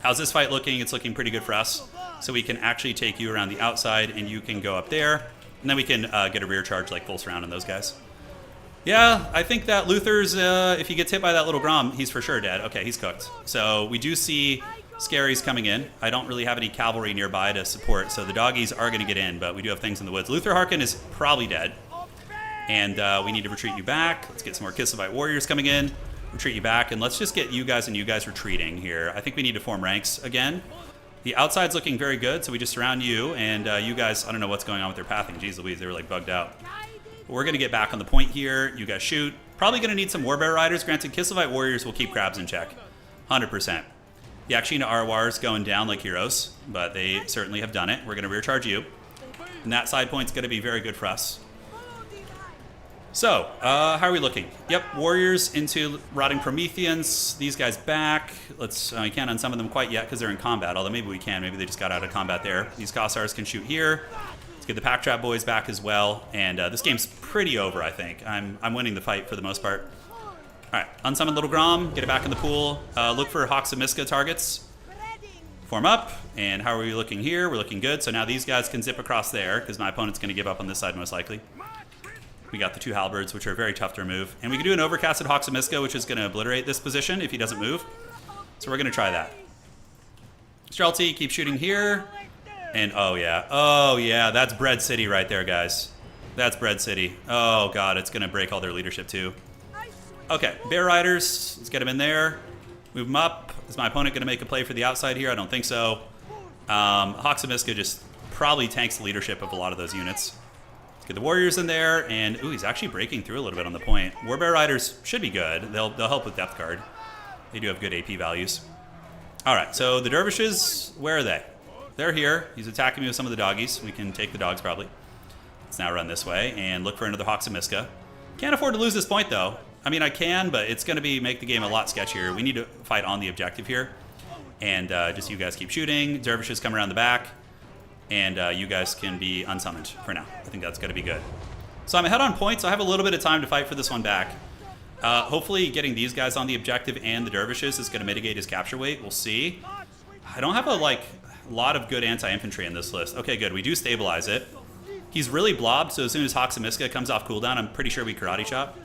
How's this fight looking? It's looking pretty good for us. So we can actually take you around the outside and you can go up there. And then we can get a rear charge like full surround on those guys. Yeah, I think that Luther's, if he gets hit by that Little Grom, he's for sure dead. Okay, he's cooked. So we do see Scaries coming in. I don't really have any cavalry nearby to support, so the doggies are going to get in, but we do have things in the woods. Luther Harkin is probably dead. And we need to retreat you back. Let's get some more Kislevite warriors coming in. Retreat you back, and let's just get you guys and you guys retreating here. I think we need to form ranks again. The outside's looking very good, so we just surround you, and you guys, I don't know what's going on with their pathing. Jeez Louise, they were like bugged out. But we're going to get back on the point here. You guys shoot. Probably going to need some Warbear Riders. Granted, Kislevite warriors will keep crabs in check. 100%. The Akshina Arwars going down like heroes, but they certainly have done it. We're going to rear charge you. And that side point's going to be very good for us. So, how are we looking? Yep, warriors into Rotting Prometheans. These guys back. Let's, we can't unsummon them quite yet because they're in combat, although maybe we can. Maybe they just got out of combat there. These Gossars can shoot here. Let's get the Pack Trap boys back as well. And this game's pretty over, I think. I'm winning the fight for the most part. All right, unsummon Little Grom, get it back in the pool. Look for Hawks of Miska targets. Form up, and how are we looking here? We're looking good, so now these guys can zip across there, because my opponent's going to give up on this side most likely. We got the two halberds, which are very tough to remove. And we can do an overcasted Hawks of Miska, which is going to obliterate this position if he doesn't move. So we're going to try that. Streltsy, keep shooting here. And oh yeah, that's Bread City right there, guys. That's Bread City. Oh god, it's going to break all their leadership too. Okay, Bear Riders, let's get them in there. Move them up. Is my opponent going to make a play for the outside here? I don't think so. Hawks of Miska just probably tanks the leadership of a lot of those units. Let's get the warriors in there, and ooh, he's actually breaking through a little bit on the point. Warbear Riders should be good. They'll help with depth guard. They do have good AP values. All right, so the dervishes, where are they? They're here. He's attacking me with some of the doggies. We can take the dogs probably. Let's now run this way and look for another Hawks of Miska. Can't afford to lose this point though. I mean, I can, but it's going to make the game a lot sketchier. We need to fight on the objective here. And just you guys keep shooting. Dervishes come around the back. And you guys can be unsummoned for now. I think that's going to be good. So I'm ahead on points. So I have a little bit of time to fight for this one back. Hopefully getting these guys on the objective and the dervishes is going to mitigate his capture weight. We'll see. I don't have a lot of good anti-infantry in this list. Okay, good. We do stabilize it. He's really blobbed, so as soon as Hawks of Miska comes off cooldown, I'm pretty sure we karate chop.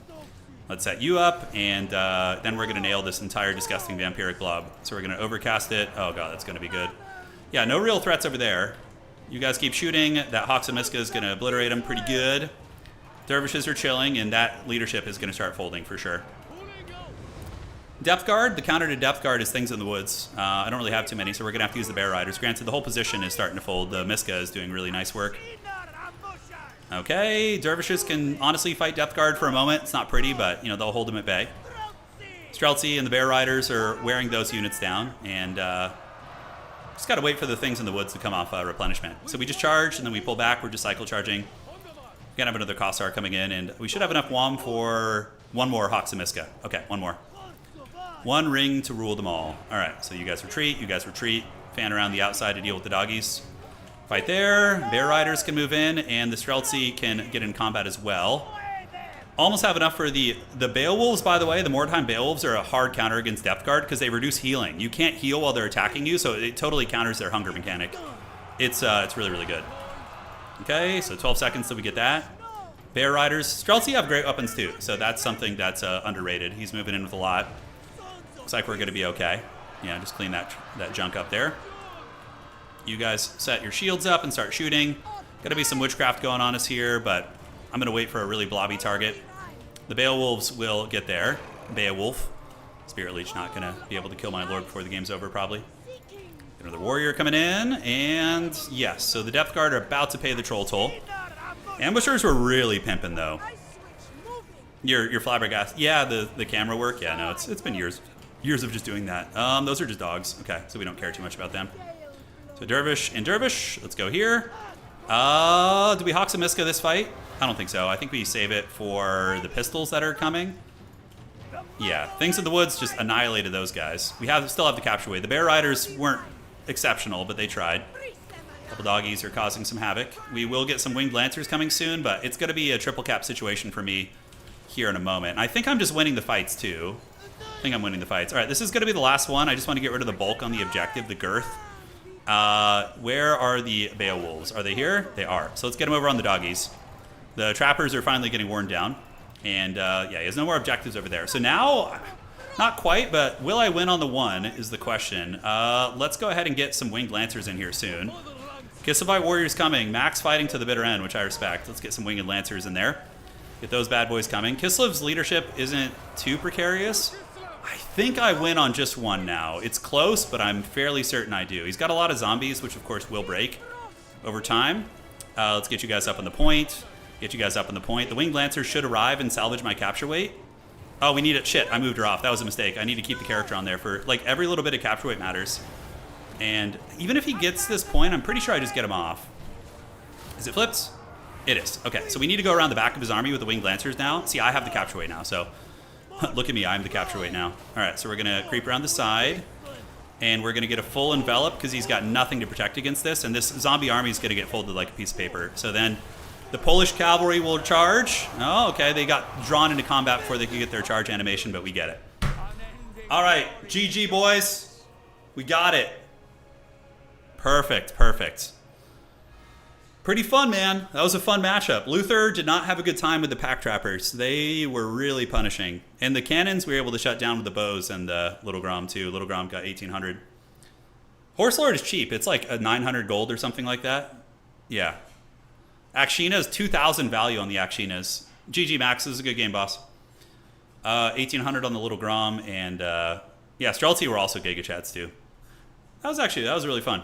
Let's set you up, and then we're going to nail this entire disgusting vampiric blob. So we're going to overcast it. Oh god, that's going to be good. Yeah, no real threats over there. You guys keep shooting. That Hoxamiska is going to obliterate them pretty good. Dervishes are chilling, and that leadership is going to start folding for sure. Depth Guard, the counter to Depth Guard is Things in the Woods. I don't really have too many, so we're going to have to use the Bear Riders. Granted, the whole position is starting to fold. The Miska is doing really nice work. Okay, Dervishes can honestly fight Depth Guard for a moment. It's not pretty, but, you know, they'll hold them at bay. Streltsy and the Bear Riders are wearing those units down, and just got to wait for the Things in the Woods to come off replenishment. So we just charge, and then we pull back. We're just cycle charging. We're going to have another Kossar coming in, and we should have enough WOM for one more Hoxamiska. Okay, one more. One ring to rule them all. All right, so you guys retreat. You guys retreat. Fan around the outside to deal with the doggies. Fight there. Bear Riders can move in, and the Streltsy can get in combat as well. Almost have enough for the Beowulfs, by the way. The Mordheim Beowulfs are a hard counter against Depth Guard because they reduce healing. You can't heal while they're attacking you, so it totally counters their hunger mechanic. It's really, really good. Okay, so 12 seconds till we get that. Bear Riders. Streltsy have great weapons too, so that's something that's underrated. He's moving in with a lot. Looks like we're going to be okay. Yeah, just clean that junk up there. You guys set your shields up and start shooting. Got to be some witchcraft going on us here, but I'm going to wait for a really blobby target. The Beowulfs will get there. Beowulf. Spirit Leech not going to be able to kill my lord before the game's over, probably. Another warrior coming in, and yes, so the Depth Guard are about to pay the troll toll. Ambushers were really pimping, though. Your flabbergast. Yeah, the camera work. Yeah, no, it's been years of just doing that. Those are just dogs. Okay, so we don't care too much about them. So Dervish and Dervish. Let's go here. Do we Hoxamiska this fight? I don't think so. I think we save it for the pistols that are coming. Yeah, Things in the Woods just annihilated those guys. We still have the capture weight. The Bear Riders weren't exceptional, but they tried. A couple doggies are causing some havoc. We will get some Winged Lancers coming soon, but it's going to be a triple cap situation for me here in a moment. I think I'm just winning the fights, too. I think I'm winning the fights. All right, this is going to be the last one. I just want to get rid of the bulk on the objective, the girth. Where are the Beowulfs? Are they here? They are. So let's get them over on the doggies. The trappers are finally getting worn down. And, yeah, he has no more objectives over there. So now, not quite, but will I win on the one is the question. Let's go ahead and get some Winged Lancers in here soon. Kislev Warriors coming. Max fighting to the bitter end, which I respect. Let's get some Winged Lancers in there. Get those bad boys coming. Kislev's leadership isn't too precarious. I think I win on just one now. It's close, but I'm fairly certain I do. He's got a lot of zombies, which of course will break over time. Let's get you guys up on the point. Get you guys up on the point. The Winged Lancers should arrive and salvage my capture weight. Oh, we need it. Shit, I moved her off. That was a mistake. I need to keep the character on there for, like, every little bit of capture weight matters. And even if he gets this point, I'm pretty sure I just get him off. Is it flipped? It is. Okay, so we need to go around the back of his army with the Winged Lancers now. See, I have the capture weight now, so look at me. I'm the capture weight now. All right, so we're going to creep around the side, and we're going to get a full envelop because he's got nothing to protect against this, and this zombie army is going to get folded like a piece of paper. So then the Polish cavalry will charge. Oh, okay, they got drawn into combat before they could get their charge animation, but we get it. All right, GG, boys. We got it. Perfect, perfect. Pretty fun, man. That was a fun matchup. Luther did not have a good time with the pack trappers. They were really punishing. And the cannons we were able to shut down with the bows and the Little Grom, too. Little Grom got 1,800. Horse Lord is cheap. It's like a 900 gold or something like that. Yeah. Akshinas, 2,000 value on the Akshinas. GG Max, this is a good game, boss. 1,800 on the Little Grom. And, yeah, Streltsy were also Giga Chads, too. That was really fun.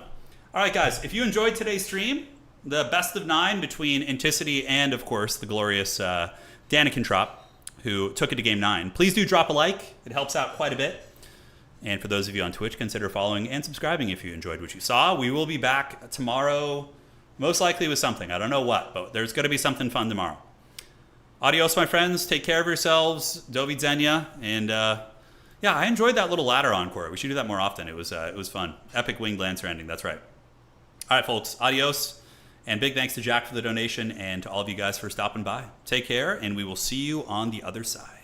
All right, guys, if you enjoyed today's stream, the best of 9 between Enticity and, of course, the glorious Danican Trop, who took it to game 9. Please do drop a like. It helps out quite a bit. And for those of you on Twitch, consider following and subscribing if you enjoyed what you saw. We will be back tomorrow, most likely with something. I don't know what, but there's going to be something fun tomorrow. Adios, my friends. Take care of yourselves. Do widzenia. And, yeah, I enjoyed that little ladder encore. We should do that more often. It was fun. Epic Winged Lancer ending. That's right. All right, folks. Adios. And big thanks to Jack for the donation and to all of you guys for stopping by. Take care, and we will see you on the other side.